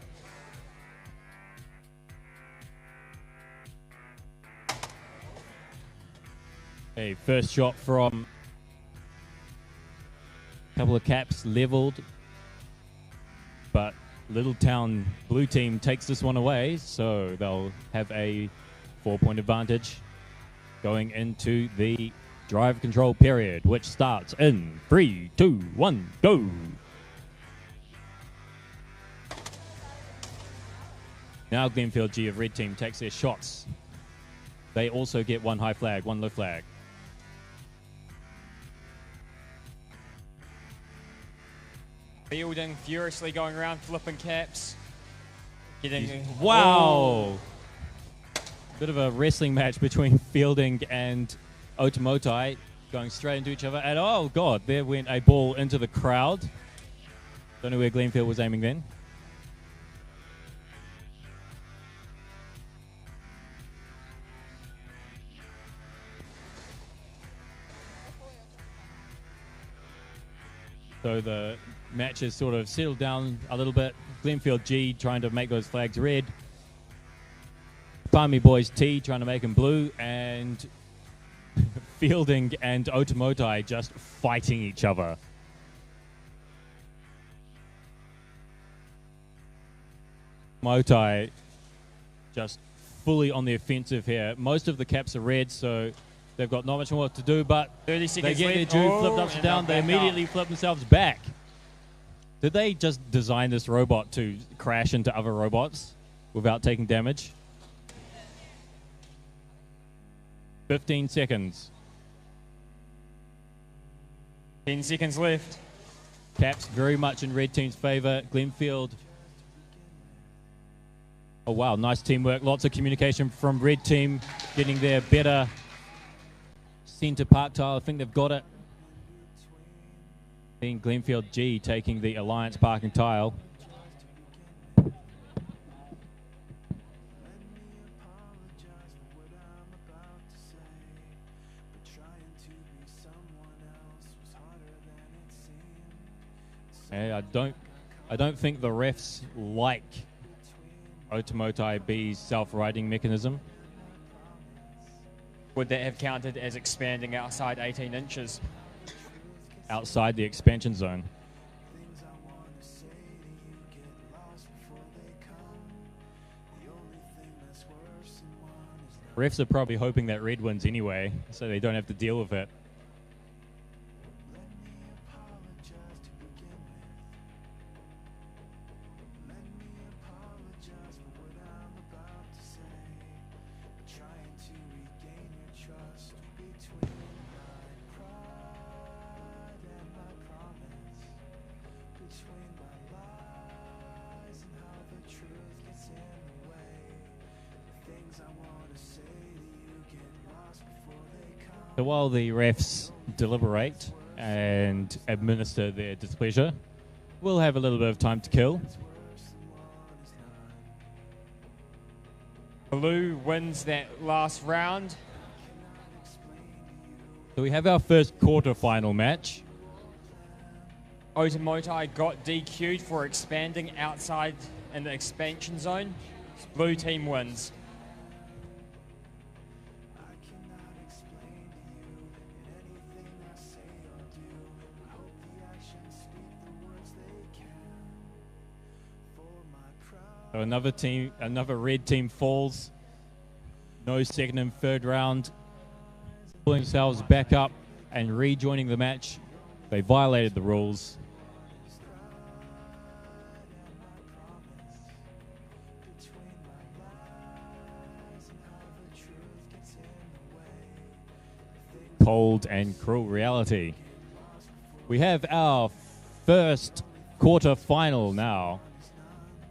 A first shot from a couple of caps leveled, but Little Town blue team takes this one away, so they'll have a 4-point advantage going into the drive control period, which starts in 3, 2, 1, go. Now Glenfield G of red team takes their shots. They also get one high flag, one low flag. Fielding furiously going around, flipping caps. Getting Wow! Bit of a wrestling match between Fielding and Otomotai, going straight into each other. And oh god, there went a ball into the crowd. Don't know where Glenfield was aiming then. So the match has sort of settled down a little bit. Glenfield G trying to make those flags red. Palmy Boys T trying to make them blue. And Fielding and Otomotai just fighting each other. Motai just fully on the offensive here. Most of the caps are red, so they've got not much more to do, but 30 they seconds get their left. due flipped upside down. They immediately flip themselves back. Did they just design this robot to crash into other robots without taking damage? 15 seconds. 10 seconds left. Caps very much in red team's favor. Glenfield. Oh, wow. Nice teamwork. Lots of communication from red team. Getting their better center park tile. I think they've got it. Then Glenfield G taking the Alliance parking tile. And I don't think the refs like Otomotai B's self-righting mechanism. Would that have counted as expanding outside 18 inches? Outside the expansion zone. Refs are probably hoping that red wins anyway, so they don't have to deal with it. So while the refs deliberate and administer their displeasure, we'll have a little bit of time to kill. Blue wins that last round. So we have our first quarter-final match. Otomotai got DQ'd for expanding outside in the expansion zone. Blue team wins. So another red team falls. No second and third round. Pulling themselves back up and rejoining the match. They violated the rules. Cold and cruel reality. We have our first quarter final now.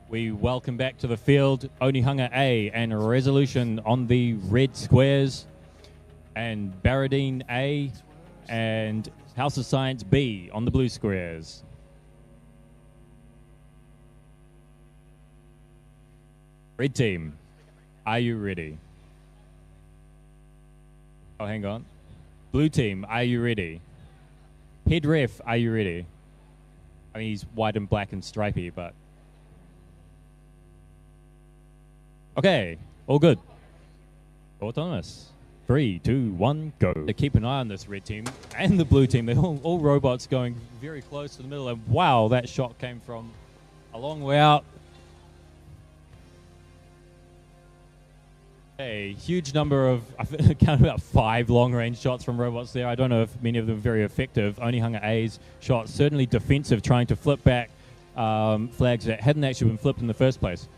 We welcome back to the field Onehunga A and Resolution on the red squares, and Barradine A and House of Science B on the blue squares. Red team, are you ready? Oh, hang on. Blue team, are you ready? Head ref, are you ready? I mean, he's white and black and stripy, but... Okay, all good. Autonomous. 3, 2, 1, go. They keep an eye on this red team and the blue team. They're all robots going very close to the middle. And wow, that shot came from a long way out. A huge number of, I counted about 5 long-range shots from robots there. I don't know if many of them are very effective. Onehunga A's shots, certainly defensive, trying to flip back flags that hadn't actually been flipped in the first place.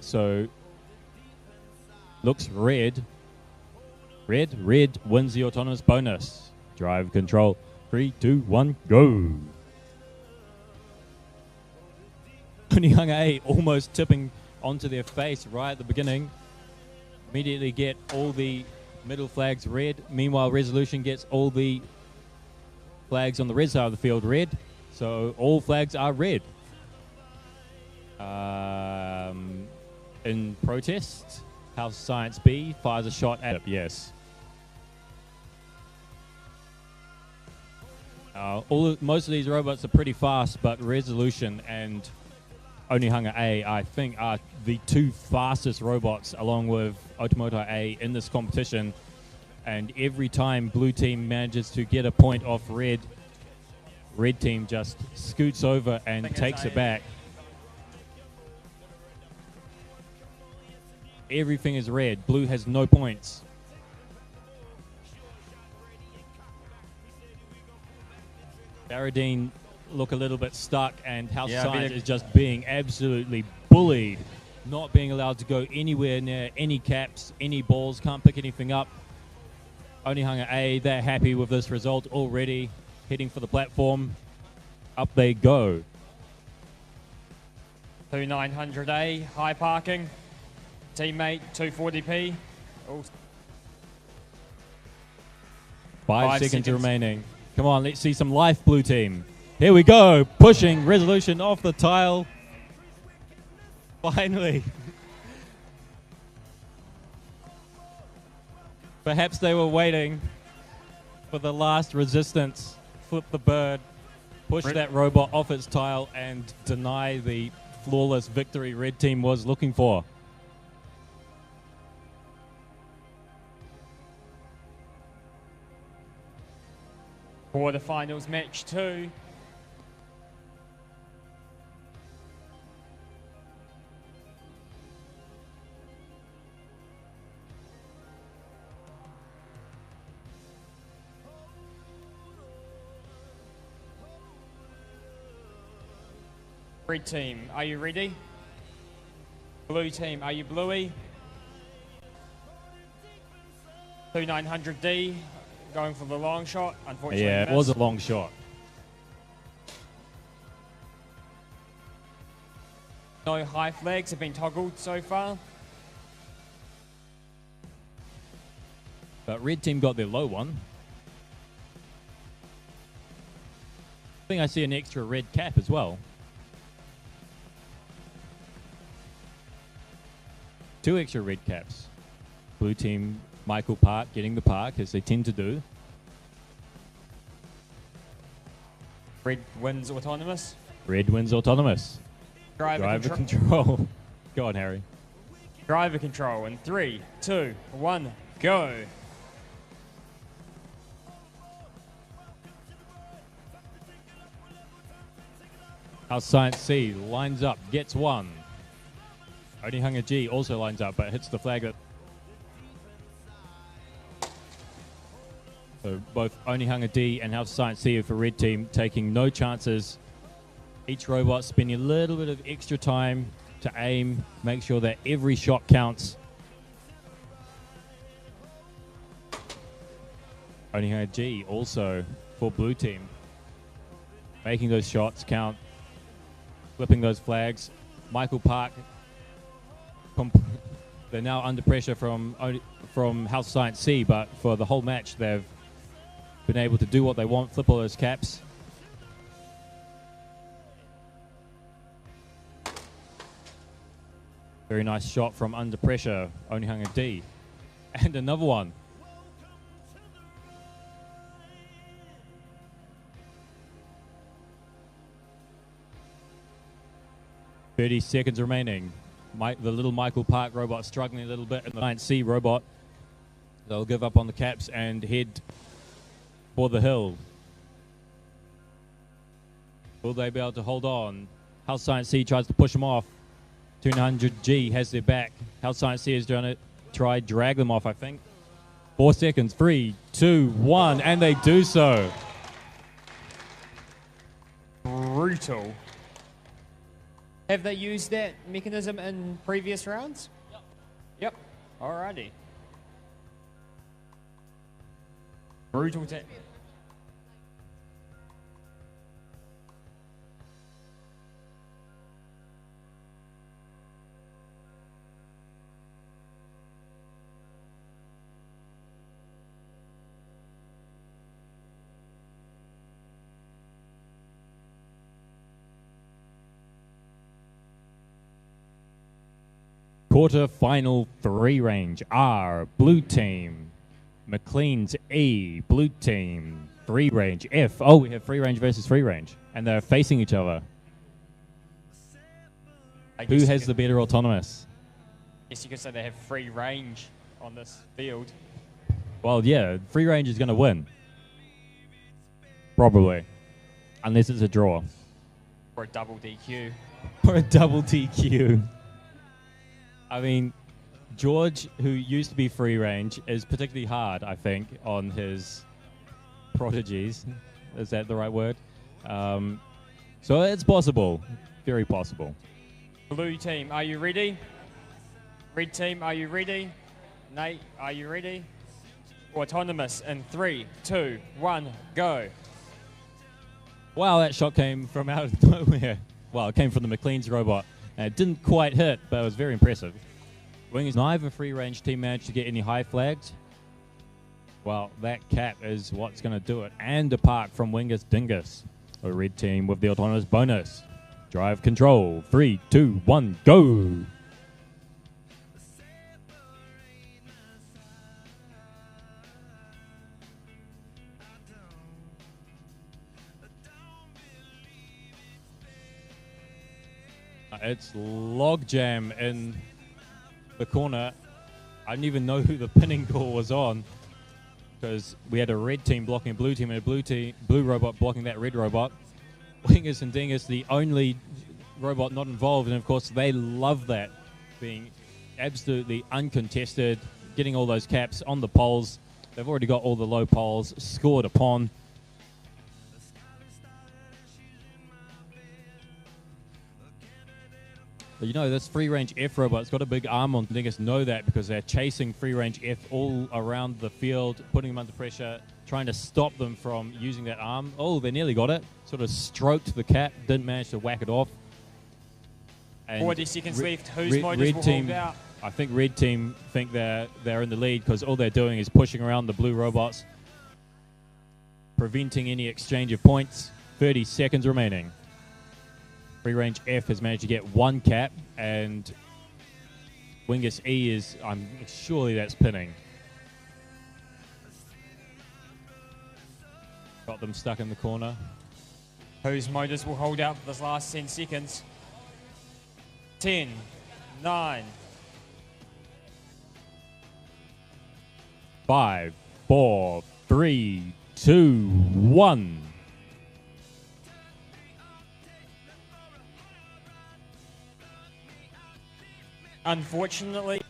So, looks red. Red wins the autonomous bonus. Drive control. 3, 2, 1, go. Onehunga A almost tipping onto their face right at the beginning. Immediately get all the middle flags red. Meanwhile, Resolution gets all the flags on the red side of the field red. So all flags are red. In protest, House Science B fires a shot at it. Yes. Most of these robots are pretty fast, but Resolution and Onehunga A, I think, are the 2 fastest robots, along with Otomotai A, in this competition. And every time blue team manages to get a point off red team just scoots over and takes it back. Everything is red. Blue has no points. Barradine look a little bit stuck, and House Science is just being absolutely bullied. Not being allowed to go anywhere near any caps, any balls, can't pick anything up. Onehunga A, they're happy with this result already. Heading for the platform. Up they go. 2900A, high parking. Teammate, 240p. Oh. 5 seconds remaining. Come on, let's see some life, blue team. Here we go, pushing Resolution off the tile. Finally. Perhaps they were waiting for the last resistance. Flip the bird, push that robot off its tile, and deny the flawless victory red team was looking for. Quarterfinals match 2. Red team, are you ready? Blue team, are you bluey? 2900D, going for the long shot. Unfortunately, Yeah, it was missed. a long shot. No high flags have been toggled so far. But red team got their low one. I think I see an extra red cap as well. 2 extra red caps. Blue team, Michael Park getting the park, as they tend to do. Red wins autonomous. Red wins autonomous. Driver control. Go on, Harry. Driver control in 3, 2, 1, go. Our Science C lines up, gets one. Onihunga G also lines up, but hits the flag. So both Onihunga D and House Science C for red team taking no chances. Each robot spending a little bit of extra time to aim, make sure that every shot counts. Onihunga G also for blue team, making those shots count, flipping those flags. Michael Park, they're now under pressure from House Science C, but for the whole match they've been able to do what they want, flip all those caps. Very nice shot from under pressure, Onihunga D. And another one. "30 seconds remaining." The little Michael Park robot struggling a little bit, and the Giant C robot, they'll give up on the caps and head for the hill. Will they be able to hold on? House Science C tries to push them off. 200G has their back. House Science C has done it. Try drag them off, I think. 4 seconds. 3, 2, 1, and they do so. Brutal. Have they used that mechanism in previous rounds? Yep. Alrighty. Brutal. Quarter-final free range R, blue team. McLean's E, blue team. Free range F. Oh, we have free range versus free range. And they're facing each other. Who has the better autonomous? Guess you could say they have free range on this field. Well, yeah, free range is going to win. Probably. Unless it's a draw. Or a double DQ. Or a double DQ. I mean, George, who used to be free range, is particularly hard, I think, on his prodigies. Is that the right word? So it's possible. Very possible. Blue team, are you ready? Red team, are you ready? Nate, are you ready? Autonomous in 3, 2, 1, go. Wow, that shot came from out of nowhere. Well, it came from the McLean's robot. And it didn't quite hit, but it was very impressive. Wingers, neither free range team managed to get any high flags. Well, that cap is what's going to do it. And a park from Wingus Dingus. A red team with the autonomous bonus. Drive control. 3, 2, 1, go! It's logjam in the corner. I didn't even know who the pinning call was on because we had a red team blocking a blue team and a blue robot blocking that red robot. Wingus and Dingus, the only robot not involved, and of course they love that, being absolutely uncontested, getting all those caps on the poles. They've already got all the low poles scored upon. But you know, this free-range F robot's got a big arm on Dingus. Know that because they're chasing free-range F all around the field, putting them under pressure, trying to stop them from using that arm. Oh, they nearly got it. Sort of stroked the cap, didn't manage to whack it off. And 40 seconds left. Whose motors will team, hold out? I think red team think they're in the lead because all they're doing is pushing around the blue robots, preventing any exchange of points. 30 seconds remaining. Free range F has managed to get one cap, and Wingus E is, surely that's pinning. Got them stuck in the corner. Whose motors will hold out for this last 10 seconds? 10, 9, 5, 4, 3, 2, 1. Unfortunately,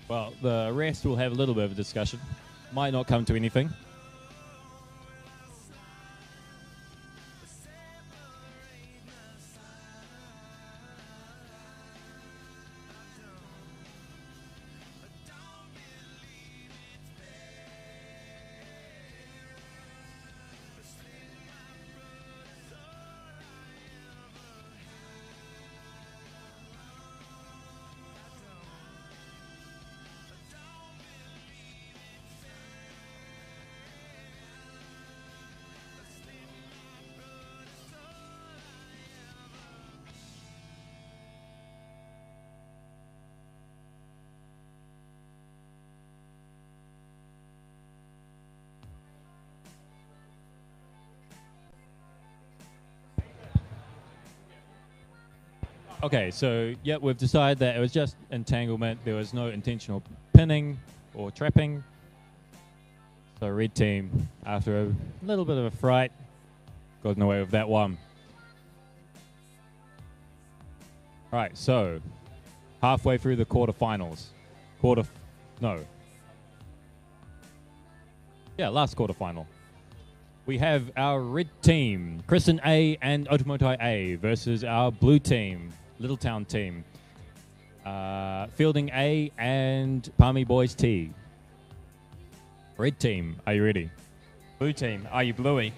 well, the rest will have a little bit of a discussion. Might not come to anything. Okay, so yeah, we've decided that it was just entanglement. There was no intentional pinning or trapping. So red team, after a little bit of a fright, gotten away with that one. All right, so halfway through the quarterfinals. Last quarterfinal. We have our red team, Kristen A and Otomotai A, versus our blue team, Littletown team, Fielding A and Palmy Boys T. Red team, are you ready? blue team, are you bluey?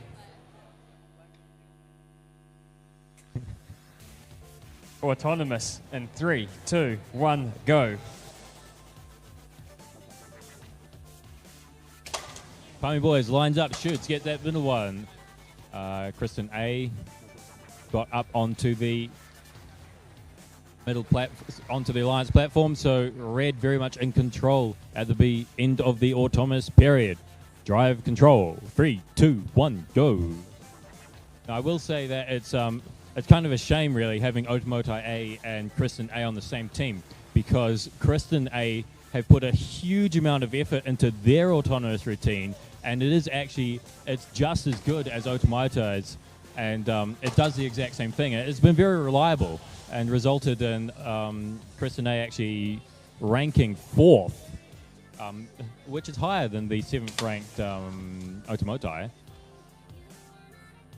Autonomous in 3, 2, 1, go. Palmy Boys lines up, shoots, get that middle one. Kristen A got up onto the onto the Alliance platform, so red very much in control at the end of the autonomous period. Drive control. 3, 2, 1, go. Now, I will say that it's kind of a shame, really, having Otomotai A and Kristen A on the same team, because Kristen A have put a huge amount of effort into their autonomous routine, and it's just as good as Otomotai's, and it does the exact same thing. It's been very reliable and resulted in Kristen A actually ranking 4th, which is higher than the 7th ranked Otomotai.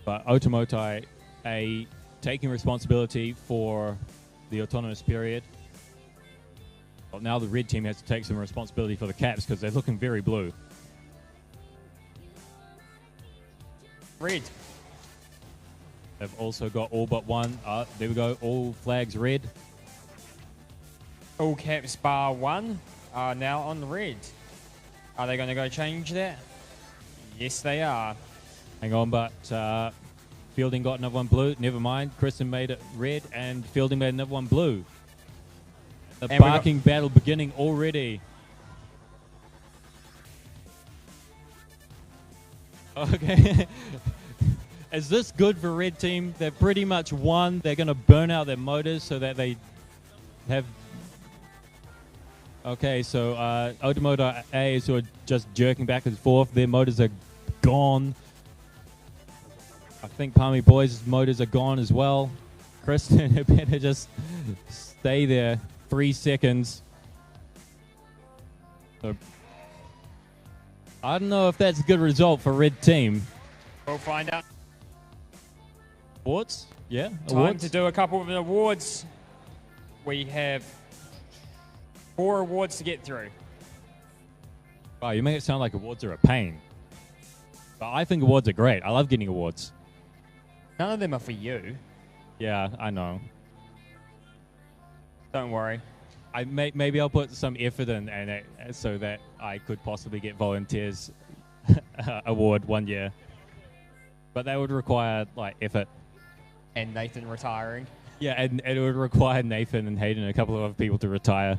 But Otomotai A taking responsibility for the autonomous period. Well, now the red team has to take some responsibility for the caps because they're looking very blue. Red. They've also got all but one. There we go, all flags red. All caps bar 1 are now on red. Are they going to go change that? Yes, they are. Hang on, but Fielding got another one blue. Never mind. Kristen made it red, and Fielding made another one blue. The barking battle beginning already. Okay. Is this good for red team? They've pretty much won. They're going to burn out their motors so that they have... Okay, so Automoto A is sort of just jerking back and forth. Their motors are gone. I think Palmy Boys' motors are gone as well. Kristen, you better just stay there. 3 seconds. So, I don't know if that's a good result for red team. We'll find out. Awards? Yeah, Time awards. to do a couple of awards. We have 4 awards to get through. Wow, you make it sound like awards are a pain. But I think awards are great. I love getting awards. None of them are for you. Yeah, I know. Don't worry. Maybe I'll put some effort in and it, so that I could possibly get volunteers award one year. But that would require like effort. And Nathan retiring. Yeah, and it would require Nathan and Hayden and a couple of other people to retire.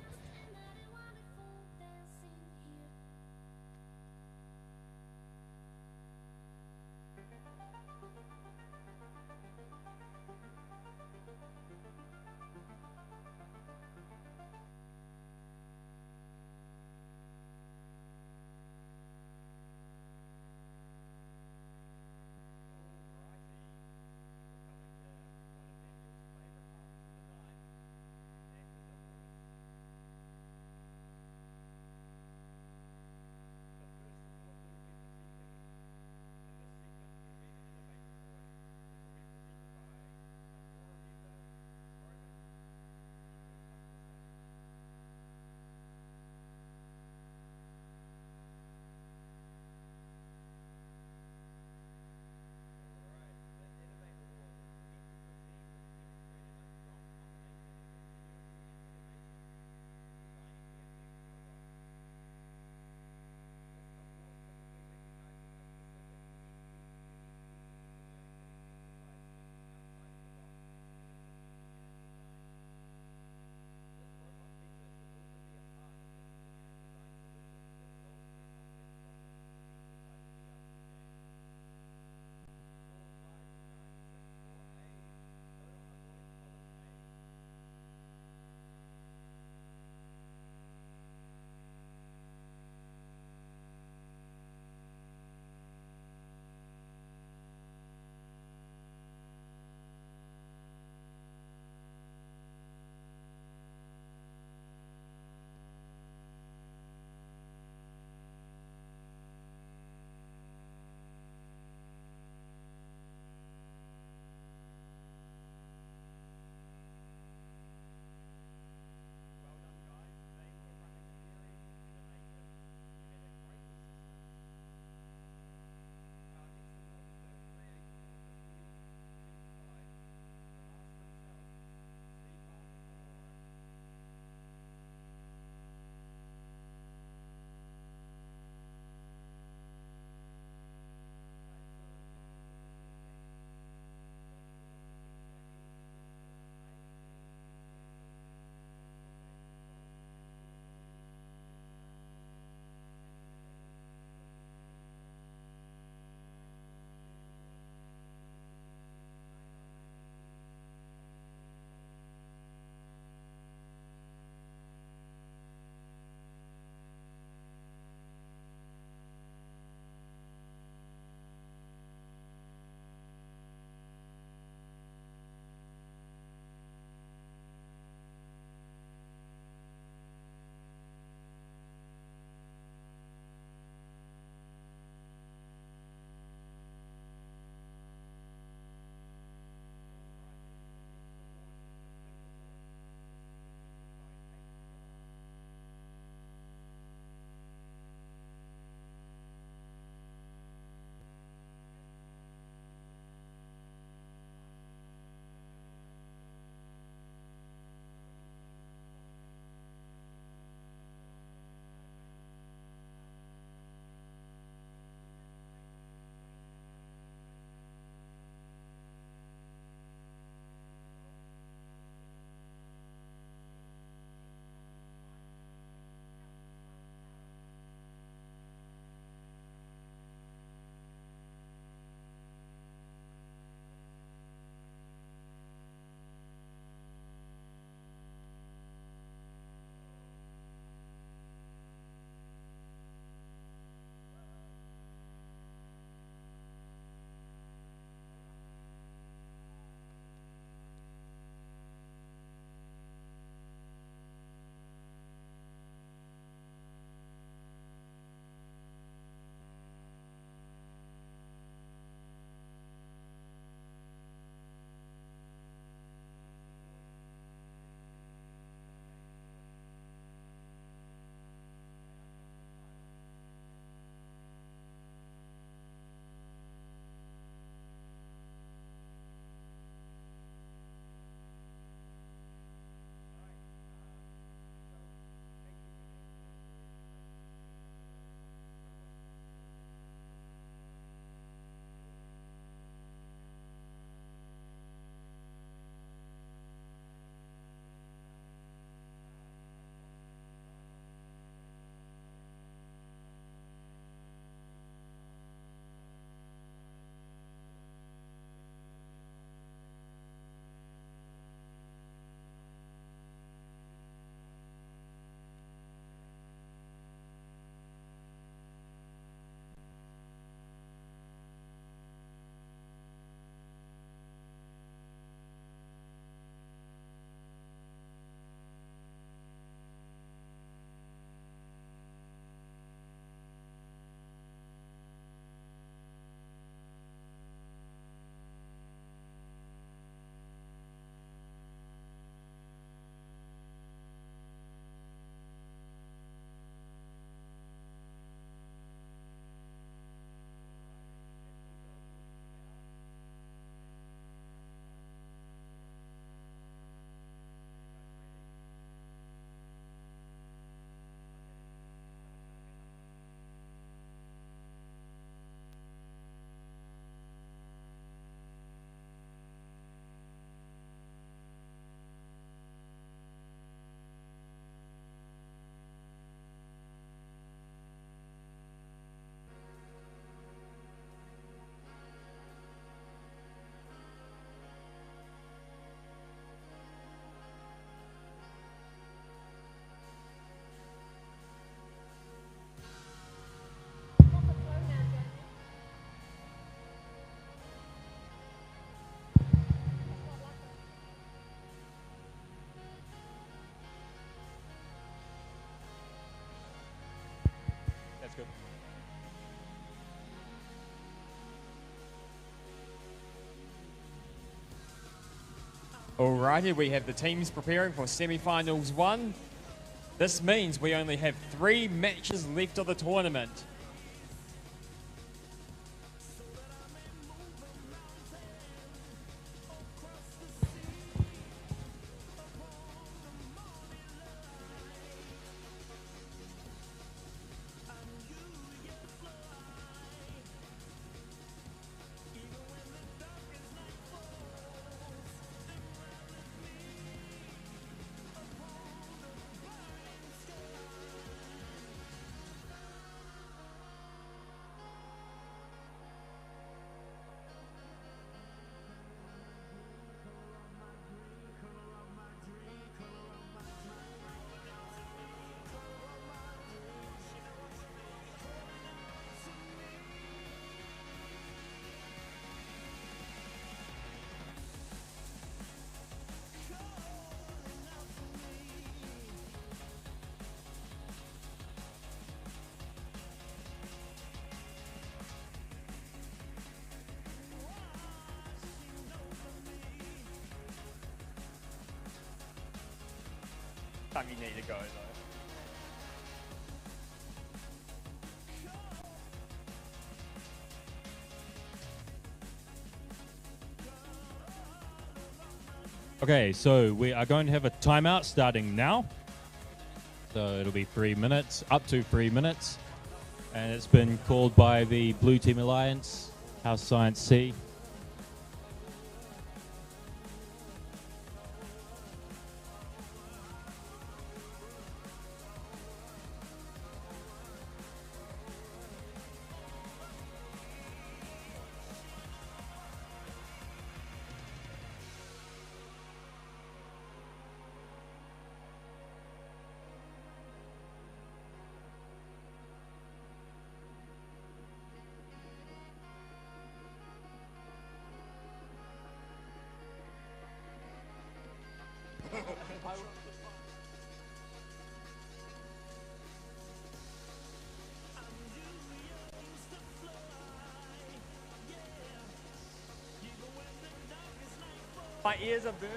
Alrighty, we have the teams preparing for semi-finals 1. This means we only have 3 matches left of the tournament. Time you need to go though. Okay, so we are going to have a timeout starting now. So it'll be 3 minutes, up to 3 minutes. And it's been called by the Blue Team Alliance, House Science C. My ears are burning.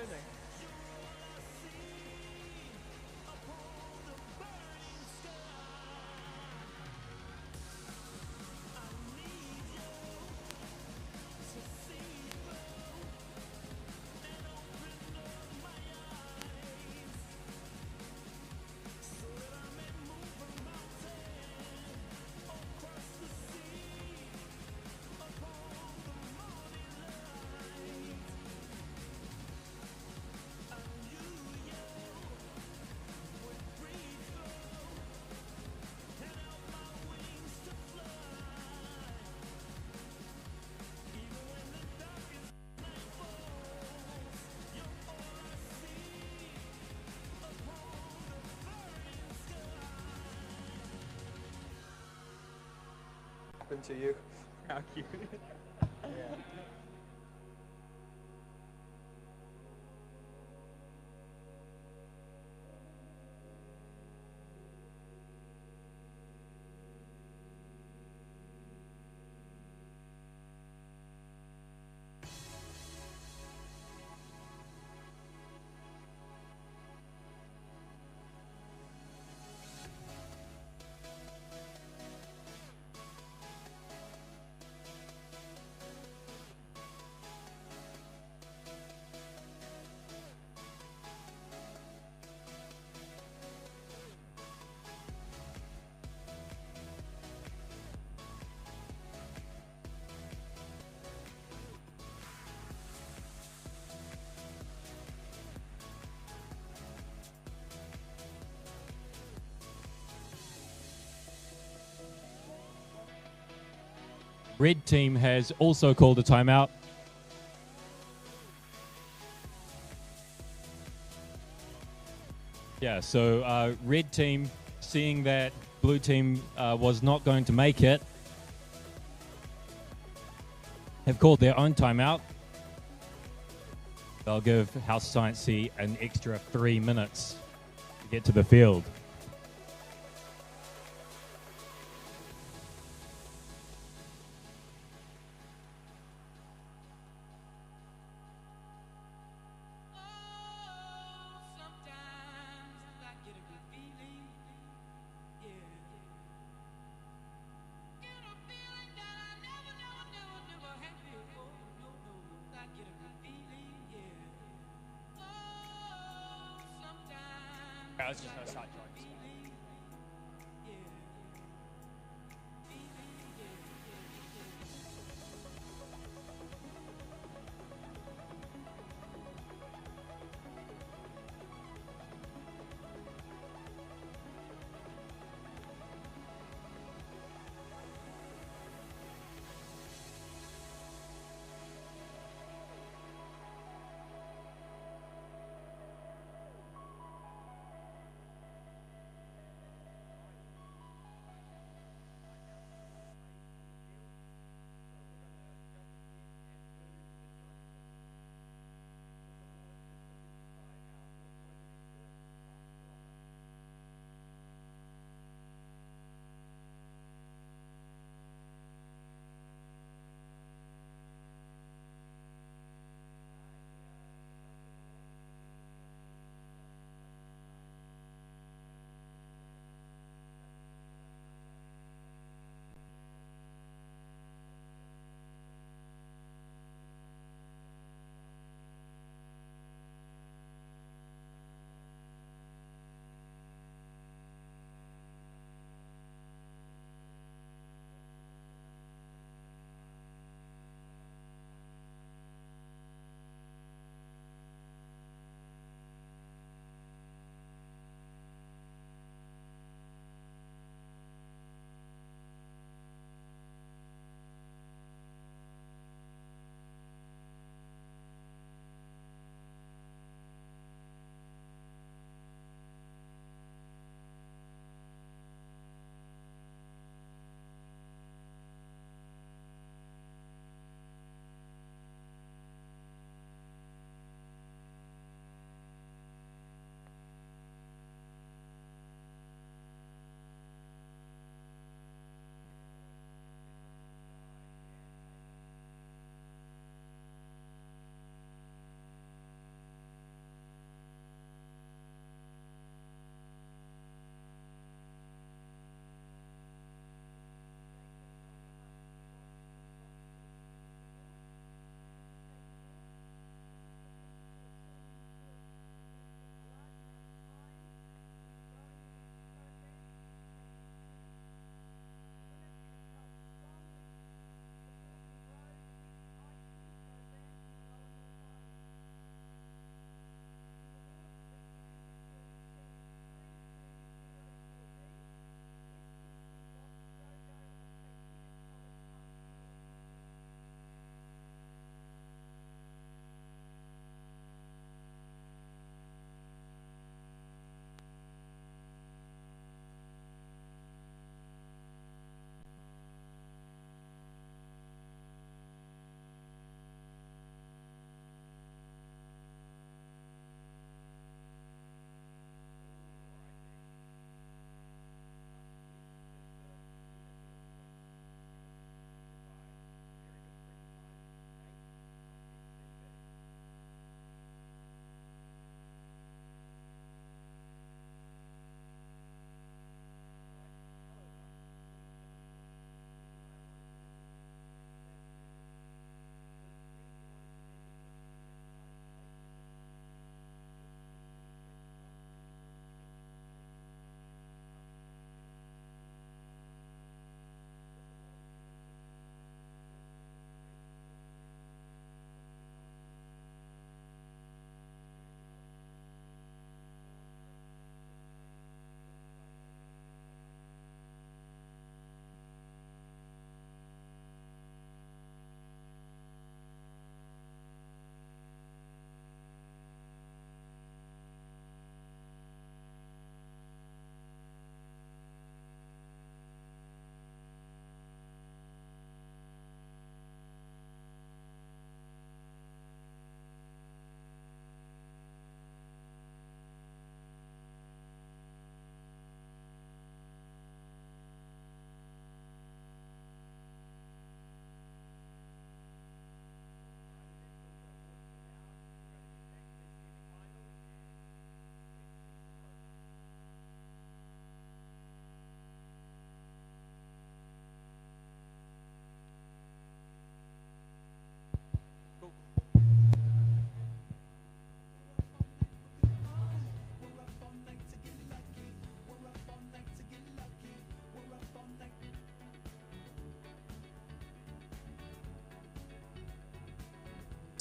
Happened to you. How cute. Red team has also called a timeout. Yeah, so red team, seeing that blue team was not going to make it, have called their own timeout. They'll give House Science C an extra 3 minutes to get to the field. I was just going to start jokes.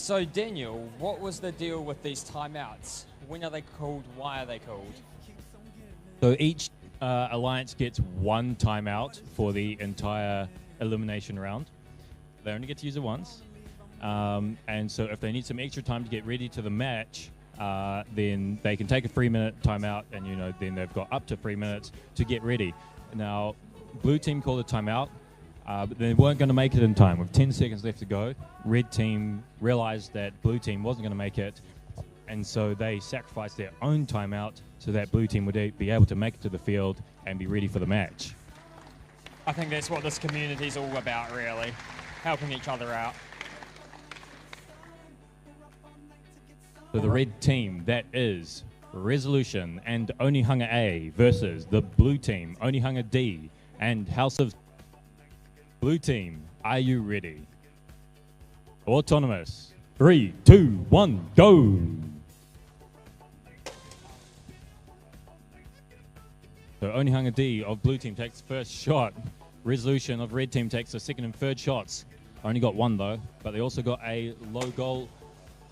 So, Daniel, what was the deal with these timeouts? When are they called? Why are they called? So each alliance gets one timeout for the entire elimination round. They only get to use it once. And so if they need some extra time to get ready to the match, then they can take a 3-minute timeout, and then they've got up to 3 minutes to get ready. Now, blue team called a timeout, but they weren't going to make it in time. With 10 seconds left to go, red team realized that blue team wasn't going to make it, and so they sacrificed their own timeout so that blue team would be able to make it to the field and be ready for the match. I think that's what this community's all about, really. Helping each other out. So the red team, that is Resolution and Onehunga A versus the blue team, Onehunga D and House of... Blue team, are you ready? Autonomous. 3, 2, 1, go! So Onehunga D of blue team takes the first shot. Resolution of red team takes the second and third shots. Only got one though, but they also got a low goal.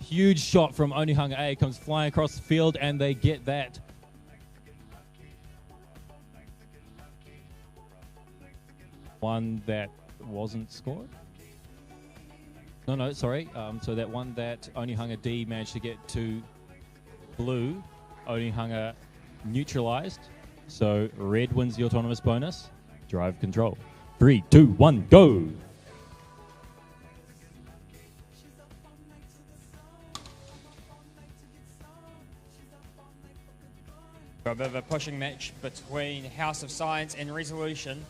Huge shot from Onehunga A comes flying across the field, and they get that. One that wasn't scored? No, sorry. So that one that Onehunga D managed to get to blue, Onehunga neutralized. So red wins the autonomous bonus. Drive control. 3, 2, 1, go! A bit of a pushing match between House of Science and Resolution.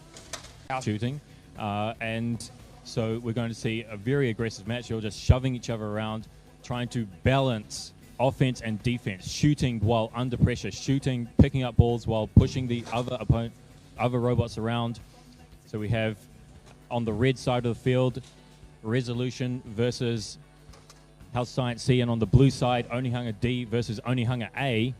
Shooting. And so we're going to see a very aggressive match. You're just shoving each other around, trying to balance offense and defense, shooting while under pressure, shooting, picking up balls while pushing the other robots around. So we have on the red side of the field, Resolution versus House Science C, and on the blue side, Onehunga D versus Onehunga A.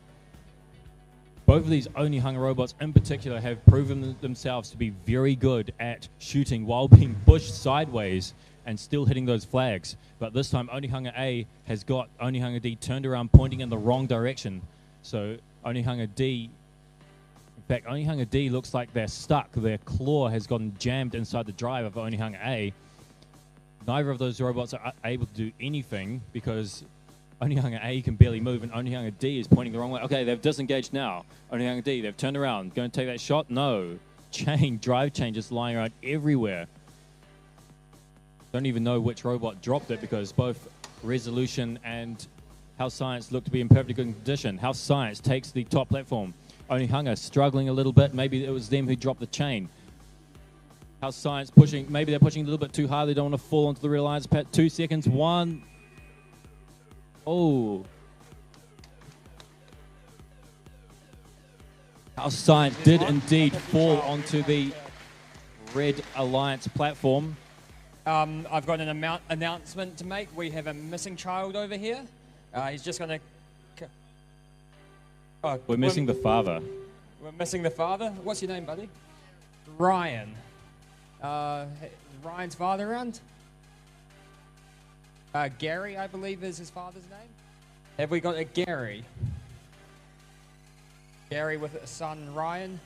Both of these Onehunga robots in particular have proven themselves to be very good at shooting while being pushed sideways and still hitting those flags. But this time Onehunga A has got Onehunga D turned around pointing in the wrong direction. So Onehunga D, in fact Onehunga D looks like they're stuck. Their claw has gotten jammed inside the drive of Onehunga A. Neither of those robots are able to do anything because Onehunga A can barely move, and Onehunga D is pointing the wrong way. Okay, they've disengaged now. Onehunga D, they've turned around. Going to take that shot? No. Drive chain just lying around everywhere. Don't even know which robot dropped it because both Resolution and House Science look to be in perfectly good condition. House Science takes the top platform. Onehunga struggling a little bit. Maybe it was them who dropped the chain. House Science pushing. Maybe they're pushing a little bit too hard. They don't want to fall onto the real lines. 2 seconds. 1. Oh. House Science did indeed fall onto the Red Alliance platform. I've got an announcement to make. We have a missing child over here. He's just going to... We're missing the father. We're missing the father? What's your name, buddy? Ryan. Is Ryan's father around? Gary, I believe, is his father's name. Have we got a Gary? Gary with a son, Ryan.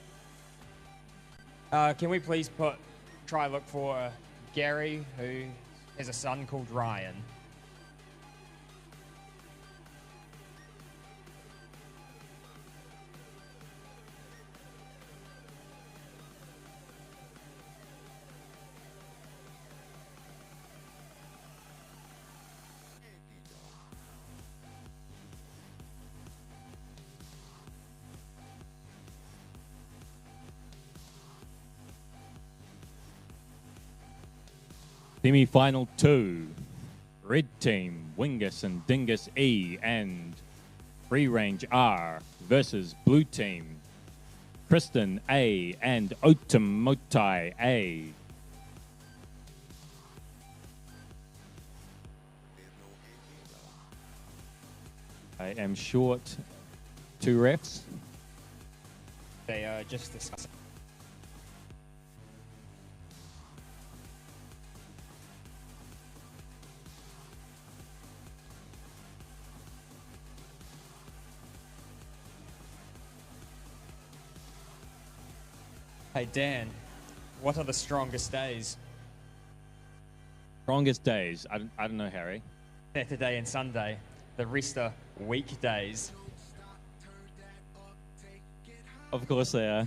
Can we please try look for Gary, who has a son called Ryan? Semi-final 2. Red team, Wingus and Dingus E and Free Range R versus blue team, Kristen A and Otamotai A. I am short 2 refs. They are just discussing. Hey Dan, what are the strongest days? Strongest days. I don't know, Harry. Saturday and Sunday. The rest are weekdays. Of course they are.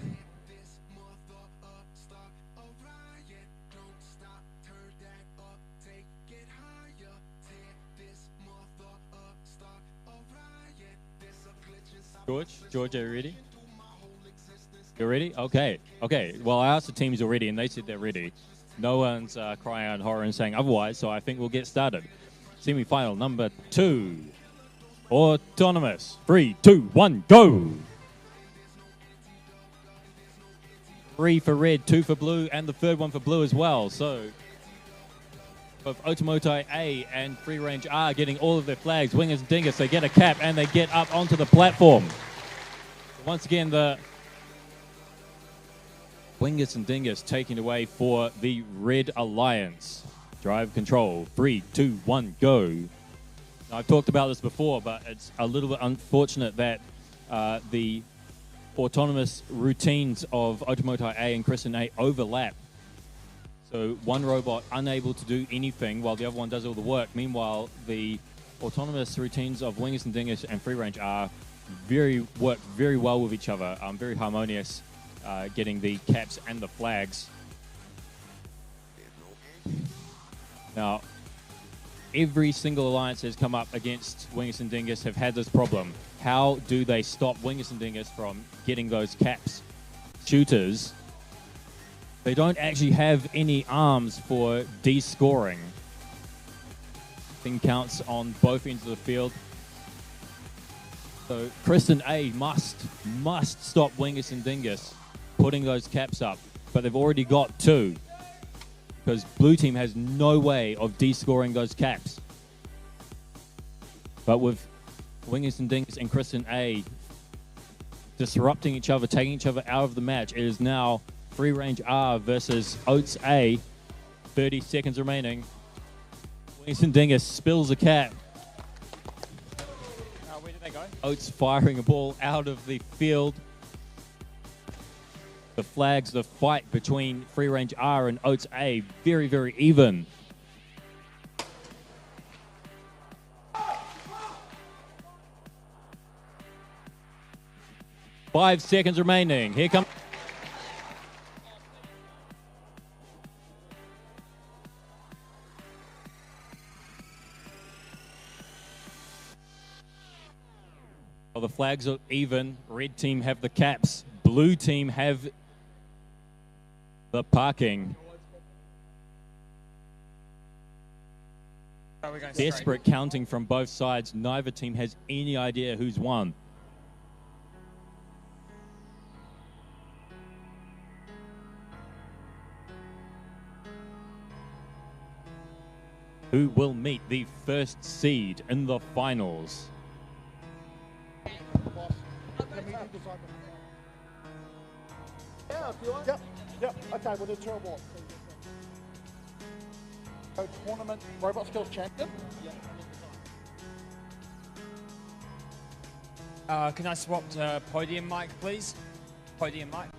George, are you ready? You're ready? Okay. Well, I asked the teams already, and they said they're ready. No one's crying out in horror and saying otherwise, so I think we'll get started. Semi-final number 2. Autonomous. 3, 2, 1, go! 3 for red, 2 for blue, and the third one for blue as well. So both Otomotai A and Free Range R getting all of their flags. Wingers and Dingus, they get a cap and they get up onto the platform. Once again, the Wingers and Dingus taking away for the Red Alliance. Drive control. 3, 2, 1, go. Now, I've talked about this before, but it's a little bit unfortunate that the autonomous routines of Otomotai A and Kristen A overlap. So one robot unable to do anything while the other one does all the work. Meanwhile, the autonomous routines of Wingers and Dingus and Free Range are work very well with each other. Very harmonious, getting the caps and the flags. Now, every single alliance has come up against Wingers and Dingus have had this problem. How do they stop Wingers and Dingus from getting those caps? Shooters, they don't actually have any arms for descoring. Thing counts on both ends of the field. So Kristen A must stop Wingers and Dingus putting those caps up, but they've already got 2 because blue team has no way of descoring those caps. But with Wingers and Dingus and Kristen A disrupting each other, taking each other out of the match, it is now Free Range R versus Oats A. 30 seconds remaining. Wingers and Dingus spills a cap. Where did they go? Oats firing a ball out of the field. The flags, the fight between Free Range R and Oats A, very, very even. Five seconds remaining. Here comes. Well, the flags are even. Red team have the caps. Blue team have the parking. Are we going Desperate counting from both sides. Neither team has any idea who's won. Who will meet the first seed in the finals? Yeah, if you want. Yep. Okay, we'll do 2 awards. So tournament robot skills champion. Can I swap to podium mic, please? Podium mic.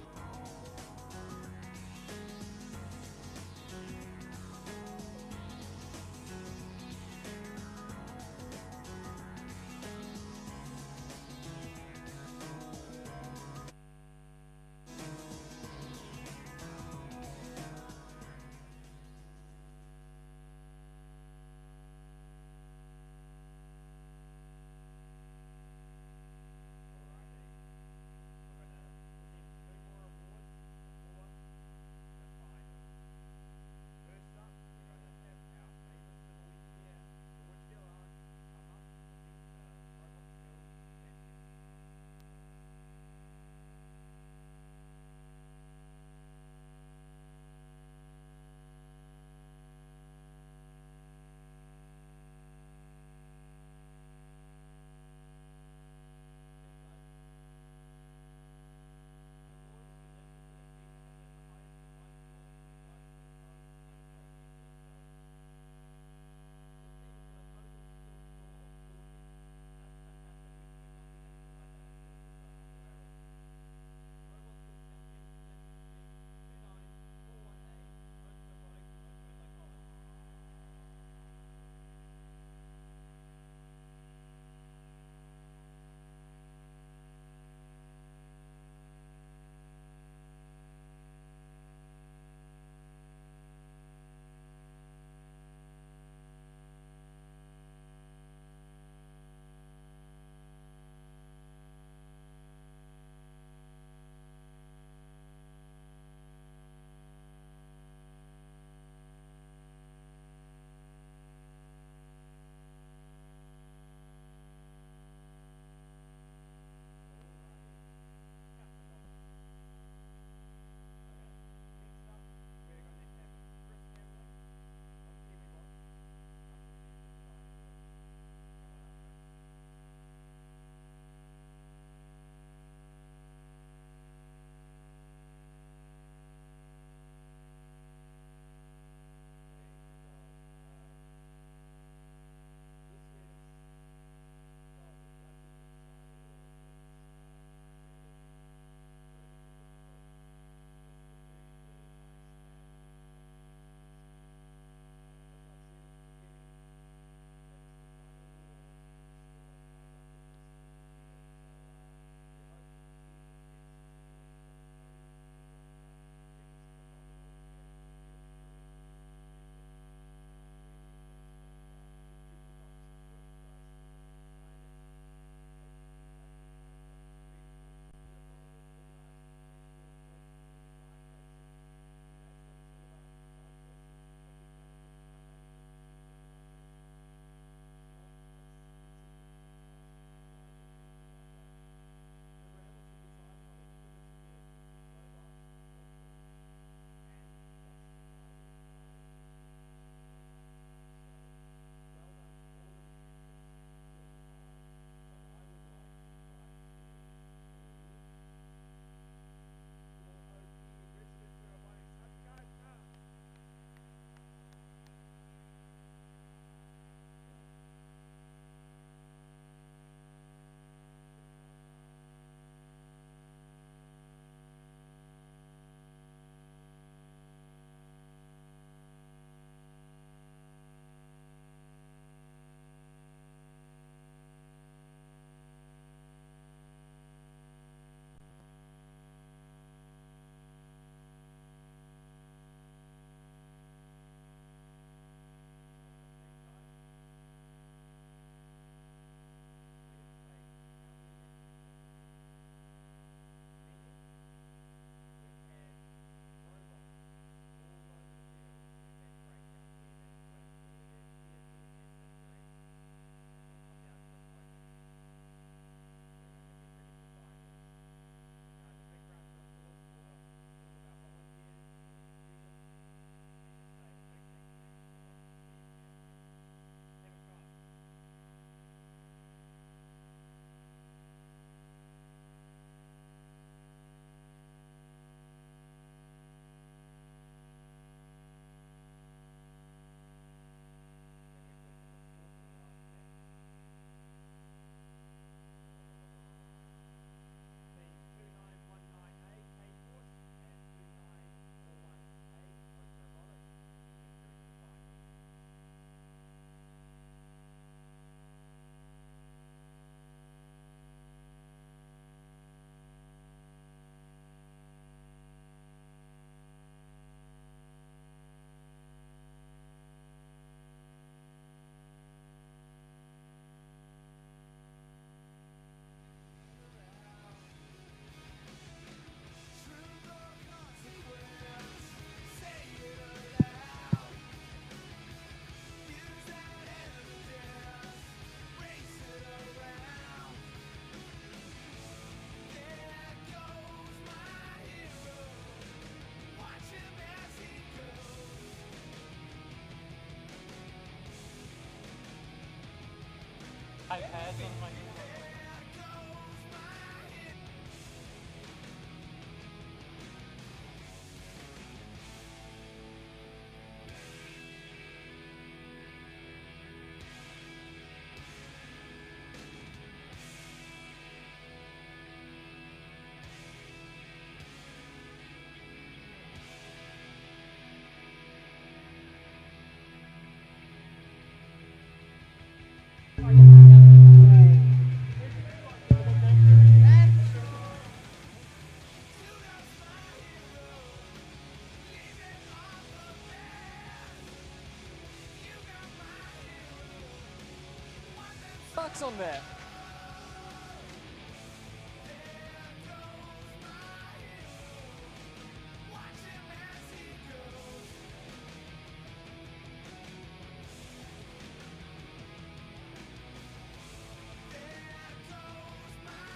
Bucks on there.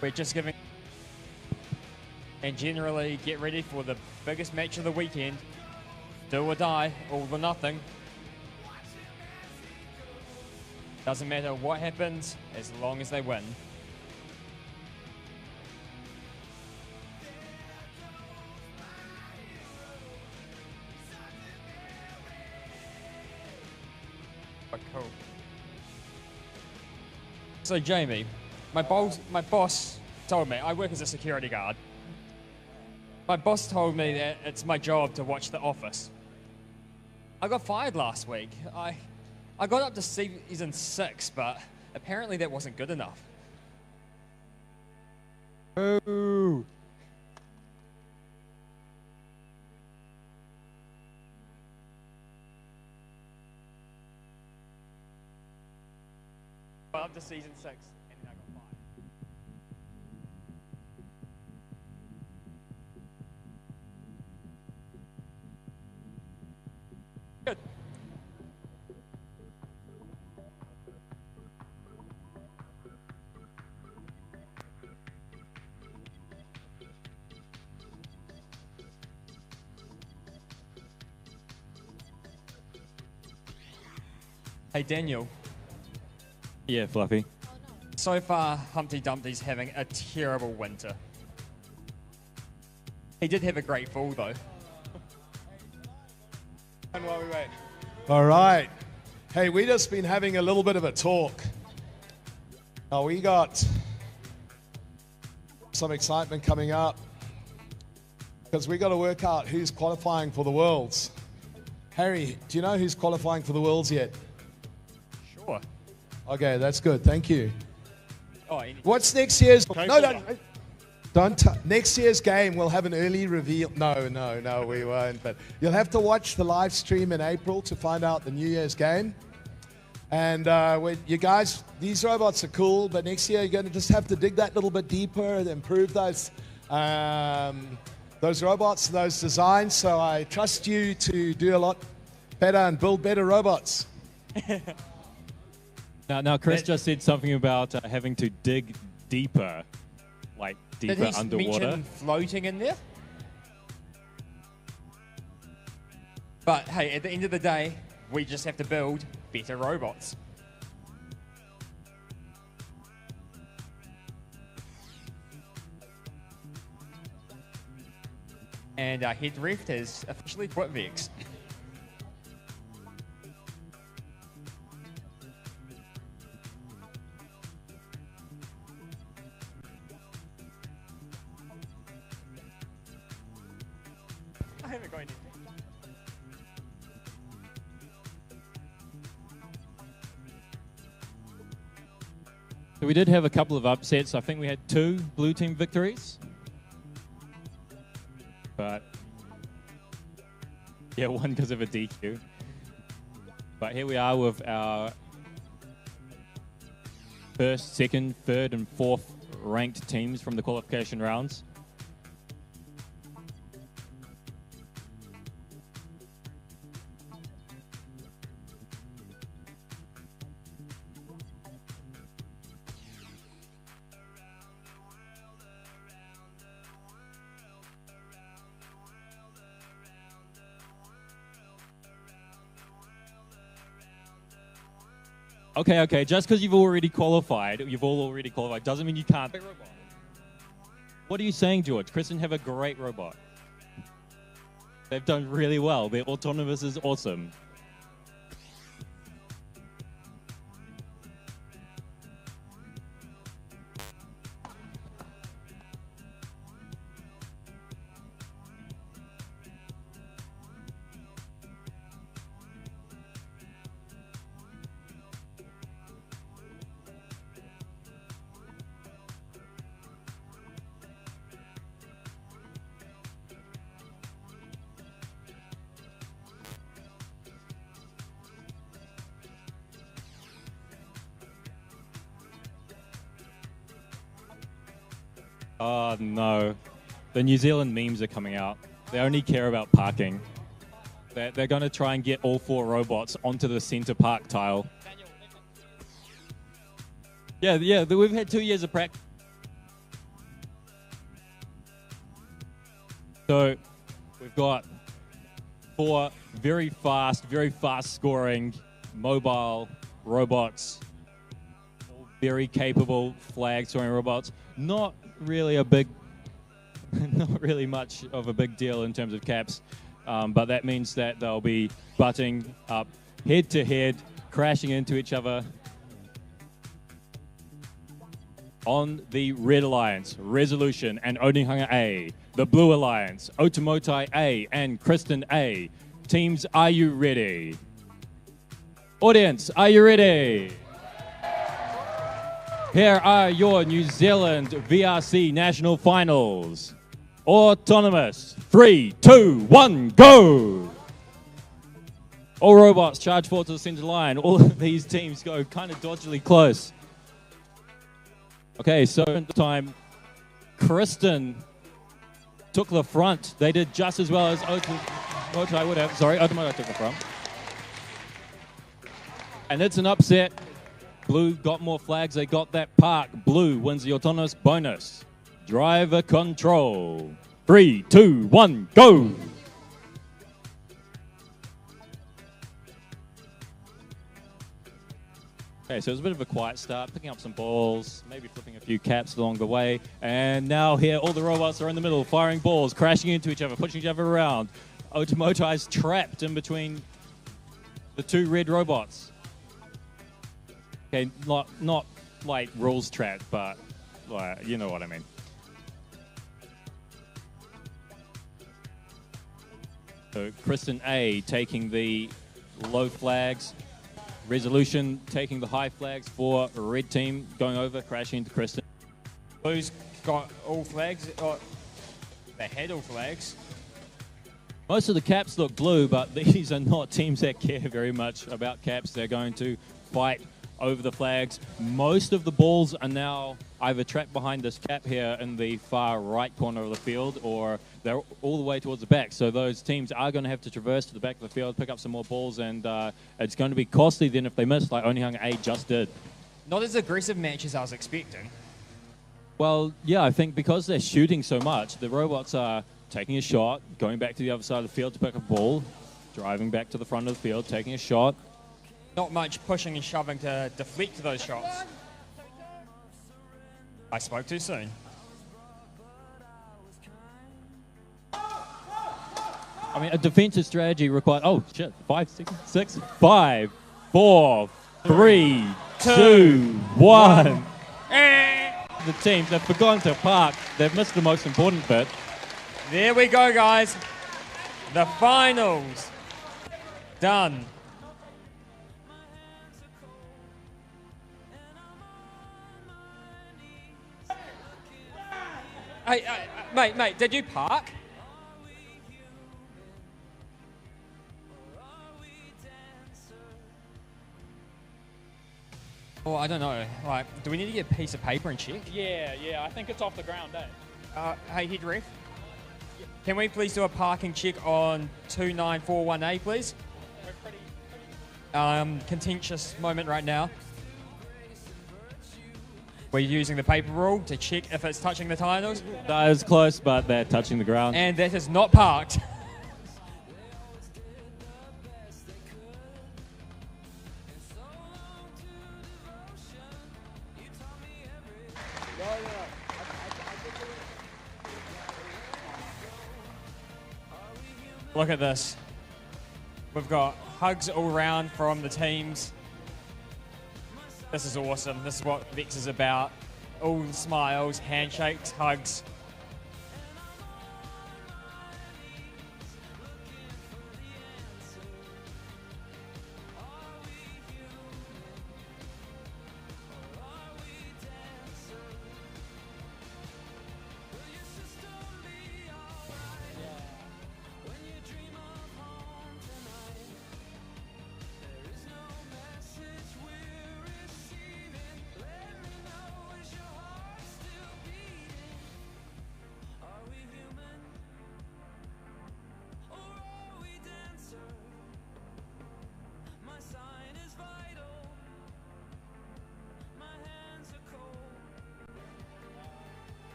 We're just giving and generally get ready for the biggest match of the weekend. Do or die, all or nothing. Doesn't matter what happens as long as they win. Oh, cool. So Jamie, my boss told me, I work as a security guard. My boss told me that it's my job to watch The Office. I got fired last week. I got up to season 6, but apparently that wasn't good enough. Boo! Got up to season 6, and then I got fired. Good. Hey Daniel, Yeah, Fluffy. so far Humpty Dumpty's having a terrible winter. He did have a great fall though. And while we wait. All right. Hey, we just been having a little bit of a talk. Now we got some excitement coming up because we got to work out who's qualifying for the Worlds. Harry, do you know who's qualifying for the Worlds yet? Sure. Okay, that's good. Thank you. Oh, What's next year's? Okay, No, so- don't. Next year's game, we'll have an early reveal. No, we won't. But you'll have to watch the live stream in April to find out the New Year's game. And you guys, these robots are cool, but next year you're going to just have to dig that little bit deeper and improve those robots, those designs. So I trust you to do a lot better and build better robots. Now Chris just said something about having to dig deeper, like Did deeper he underwater. mention floating in there? But hey, at the end of the day, we just have to build better robots. And our head ref has officially quit Vex. I haven't got anything. So we did have a couple of upsets. I think we had 2 blue team victories. But yeah, one because of a DQ. But here we are with our first, second, third, and fourth ranked teams from the qualification rounds. Okay. Just because you've already qualified, doesn't mean you can't. What are you saying, George? Kristen have a great robot. They've done really well. Their autonomous is awesome. Oh, no. The New Zealand memes are coming out. They only care about parking. They're going to try and get all 4 robots onto the center park tile. Yeah, we've had 2 years of practice. So, we've got 4 very fast scoring mobile robots. Very capable flag throwing robots. Not really much of a big deal in terms of caps, but that means that they'll be butting up head to head, crashing into each other. On the Red Alliance, Resolution and Onehunga A. The Blue Alliance, Otomotai A and Kristen A. Teams, are you ready? Audience, are you ready? Here are your New Zealand VRC National Finals. Autonomous. 3, 2, 1, go! All robots charge forward to the center line. All of these teams go kind of dodgily close. Okay, so at the time, Kristen took the front. They did just as well as Otomotai would have. Sorry, Otomotai took the front. And it's an upset. Blue got more flags. They got that park. Blue wins the autonomous bonus. Driver control. 3, 2, 1, go! Okay, so it was a bit of a quiet start, picking up some balls, maybe flipping a few caps along the way. And now here, all the robots are in the middle, firing balls, crashing into each other, pushing each other around. Otomotai's trapped in between the 2 red robots. Okay, not like rules trapped, but you know what I mean. So Kristen A taking the low flags. Resolution taking the high flags for red team, going over, crashing into Kristen. Blue's got all flags. They had all flags. Most of the caps look blue, but these are not teams that care very much about caps. They're going to fight over the flags. Most of the balls are now either trapped behind this cap here in the far right corner of the field, or they're all the way towards the back. So those teams are going to have to traverse to the back of the field, pick up some more balls, and it's going to be costly then if they miss, like Onehunga A just did. Not as aggressive match as I was expecting. Well, yeah, I think because they're shooting so much, the robots are taking a shot, going back to the other side of the field to pick up a ball, driving back to the front of the field, taking a shot. Not much pushing and shoving to deflect those shots. I spoke too soon. I mean, a defensive strategy required... Oh, shit. 5, 6, 5, 4, 3, 2, 1. The teams have forgotten to park. They've missed the most important bit. There we go, guys. The finals. Done. Hey, mate, did you park? Oh, I don't know. Like, do we need to get a piece of paper and check? Yeah, I think it's off the ground, eh? Hey, head ref. Can we please do a parking check on 2941A, please? Contentious moment right now. We're using the paper rule to check if it's touching the titles. That is close, but they're touching the ground. And that is not parked. Look at this. We've got hugs all around from the teams. This is awesome. This is what Vex is about. All smiles, handshakes, hugs.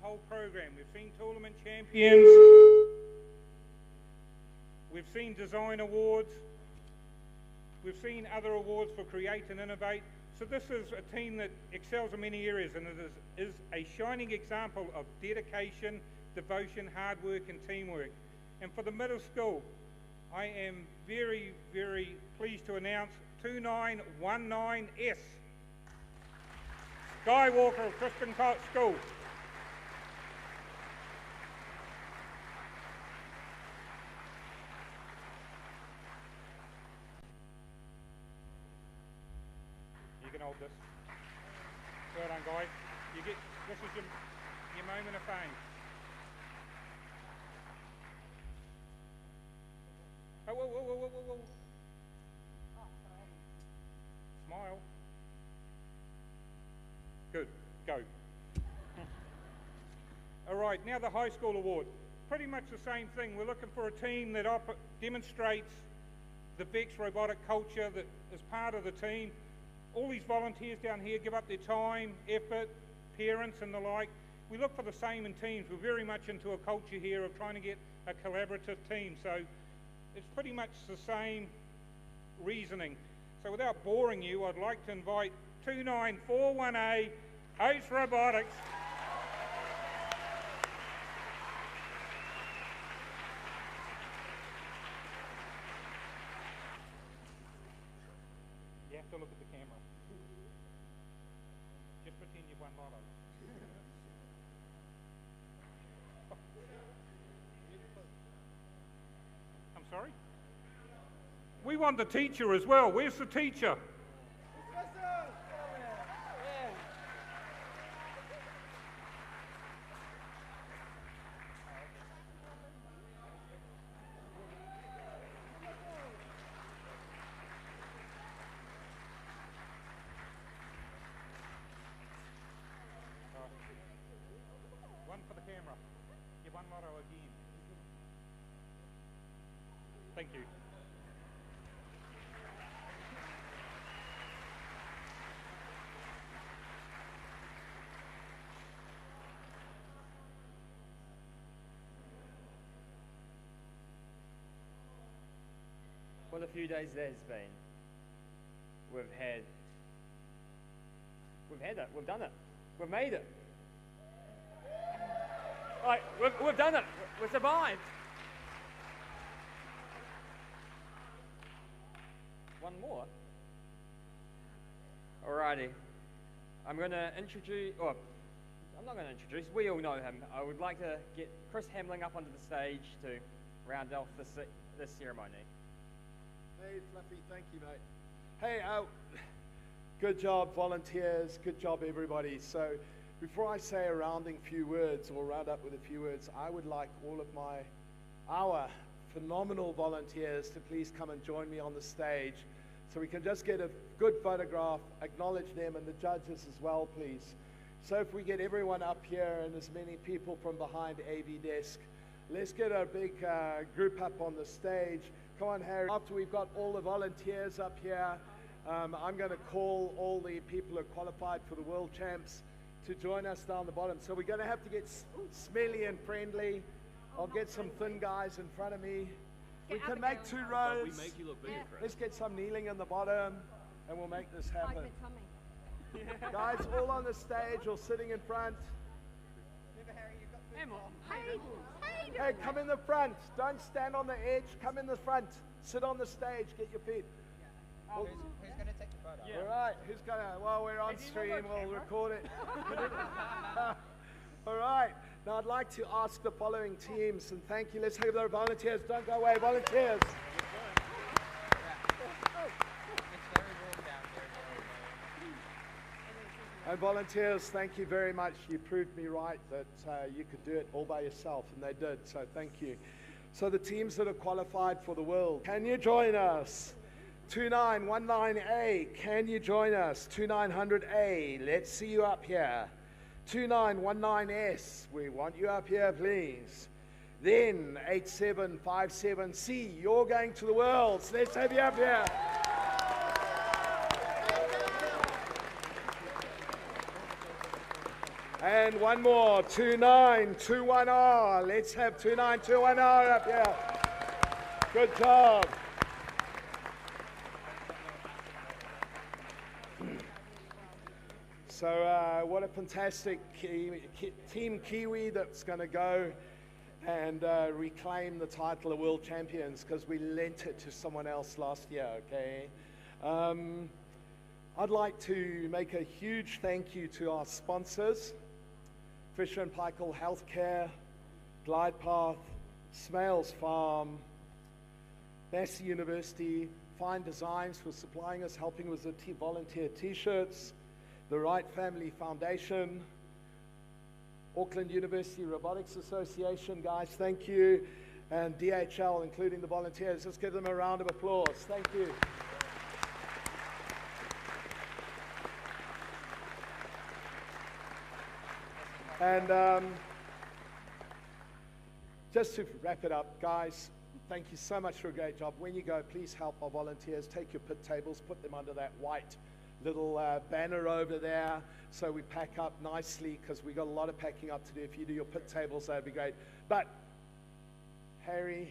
whole program. We've seen tournament champions. We've seen design awards. We've seen other awards for create and innovate. So this is a team that excels in many areas, and it is a shining example of dedication, devotion, hard work, and teamwork. And for the middle school, I am very, very pleased to announce 2919S. Skywalker Christian School. You can hold this. Well done, guys. This is your moment of fame. Oh, whoa, whoa, whoa, whoa, whoa, whoa. Smile. Good. Go. All right, now the high school award. Pretty much the same thing. We're looking for a team that demonstrates the VEX robotic culture that is part of the team. All these volunteers down here give up their time, effort, parents and the like. We look for the same in teams. We're very much into a culture here of trying to get a collaborative team. So it's pretty much the same reasoning. So without boring you, I'd like to invite 2941A, Oates Robotics. You have to look at the camera. Just pretend you've won lotto. I'm sorry? We want the teacher as well. Where's the teacher? One for the camera. You won lotto again. Thank you. What a few days there's been. We've had it. We've done it. We've made it. Right, we've done it. We've survived. One more. Alrighty. I'm going to introduce, or I'm not going to introduce, we all know him. I would like to get Chris Hamling up onto the stage to round off this ceremony. Hey, Fluffy, thank you, mate. Hey, good job, volunteers. Good job, everybody. So before I say a rounding few words or round up with a few words, I would like all of our phenomenal volunteers to please come and join me on the stage so we can just get a good photograph, acknowledge them and the judges as well, please. So if we get everyone up here and as many people from behind AV Desk, let's get a big group up on the stage. Come on, Harry. After we've got all the volunteers up here, I'm going to call all the people who are qualified for the World Champs to join us down the bottom. So we're going to have to get smelly and friendly. I'll get some thin guys in front of me. We can make 2 rows. We make you look bigger, Chris. Let's get some kneeling in the bottom, and we'll make this happen. Guys, all on the stage or sitting in front. Hey, come in the front. Don't stand on the edge. Come in the front. Sit on the stage. Get your feet. Who's going to take the photo? All right. Who's going to? Well, we're on stream. We'll record it. All right. Now, I'd like to ask the following teams, and thank you. Let's have our volunteers. Don't go away. Volunteers. And volunteers, thank you very much. You proved me right that you could do it all by yourself, and they did, so thank you. So the teams that are qualified for the world, can you join us? 2919A, can you join us? 2900A, let's see you up here. 2919S, we want you up here, please. Then 8757C, you're going to the Worlds. Let's have you up here. And one more, 29210. Let's have 29210 up here. Good job. So what a fantastic Team Kiwi that's going to go and reclaim the title of world champions, because we lent it to someone else last year, okay? I'd like to make a huge thank you to our sponsors, Fisher and Paykel Healthcare, Glide Path, Smales Farm, Massey University, Fine Designs for supplying us, helping with the volunteer t-shirts, the Wright Family Foundation, Auckland University Robotics Association, guys, thank you, and DHL, including the volunteers. Let's give them a round of applause. Thank you. And just to wrap it up, guys, thank you so much for a great job. When you go, please help our volunteers. Take your pit tables, put them under that white little banner over there, so we pack up nicely, because we've got a lot of packing up to do. If you do your pit tables, that'd be great. But Harry,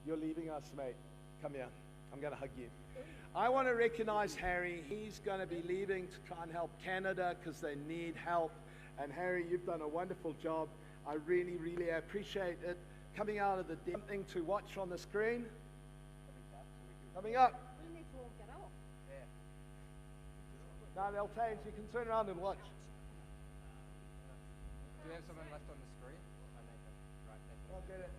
you're leaving us, mate. Come here. I'm going to hug you. I want to recognize Harry. He's going to be leaving to try and help Canada, because they need help. And Harry, you've done a wonderful job. I really, really appreciate it. Coming out of the something to watch on the screen. Coming up. No, they'll change. You can turn around and watch. Do you have someone left on the screen? I'll get it.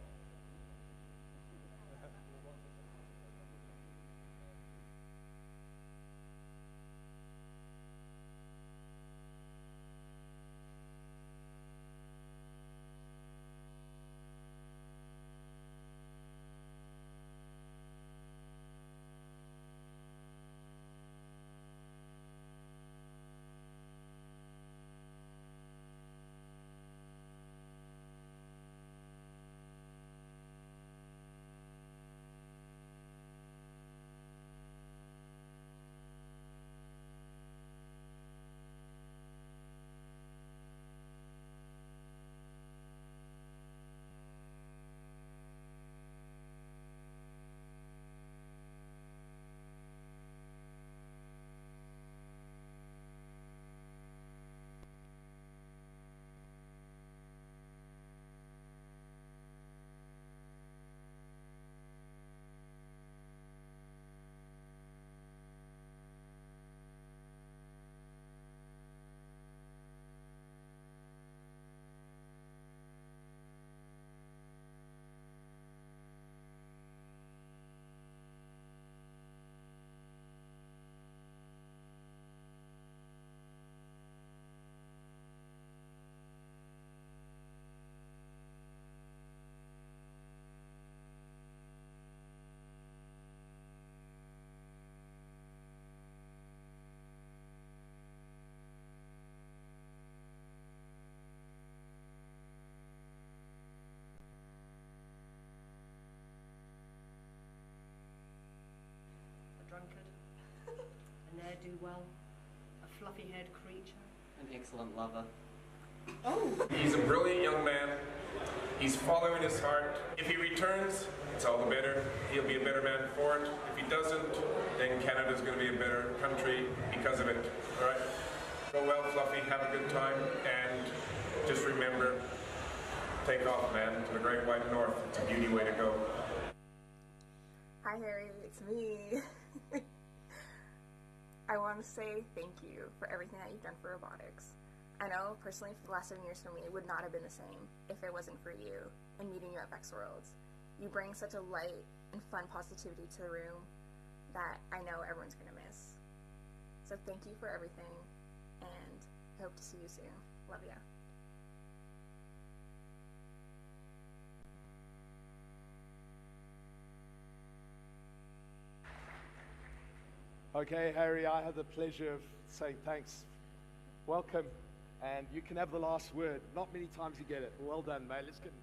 drunkard, a ne'er-do-well, a fluffy-haired creature. An excellent lover. Oh! He's a brilliant young man. He's following his heart. If he returns, it's all the better. He'll be a better man for it. If he doesn't, then Canada's going to be a better country because of it. All right? Go well, Fluffy. Have a good time. And just remember, take off, man, to the great white north. It's a beauty way to go. Hi, Harry. It's me. I want to say thank you for everything that you've done for robotics. I know, personally, for the last 7 years for me, it would not have been the same if it wasn't for you and meeting you at Vex Worlds. You bring such a light and fun positivity to the room that I know everyone's going to miss. So thank you for everything, and I hope to see you soon. Love ya. Okay, Harry, I have the pleasure of saying thanks. Welcome, and you can have the last word. Not many times you get it. Well done, mate. Let's get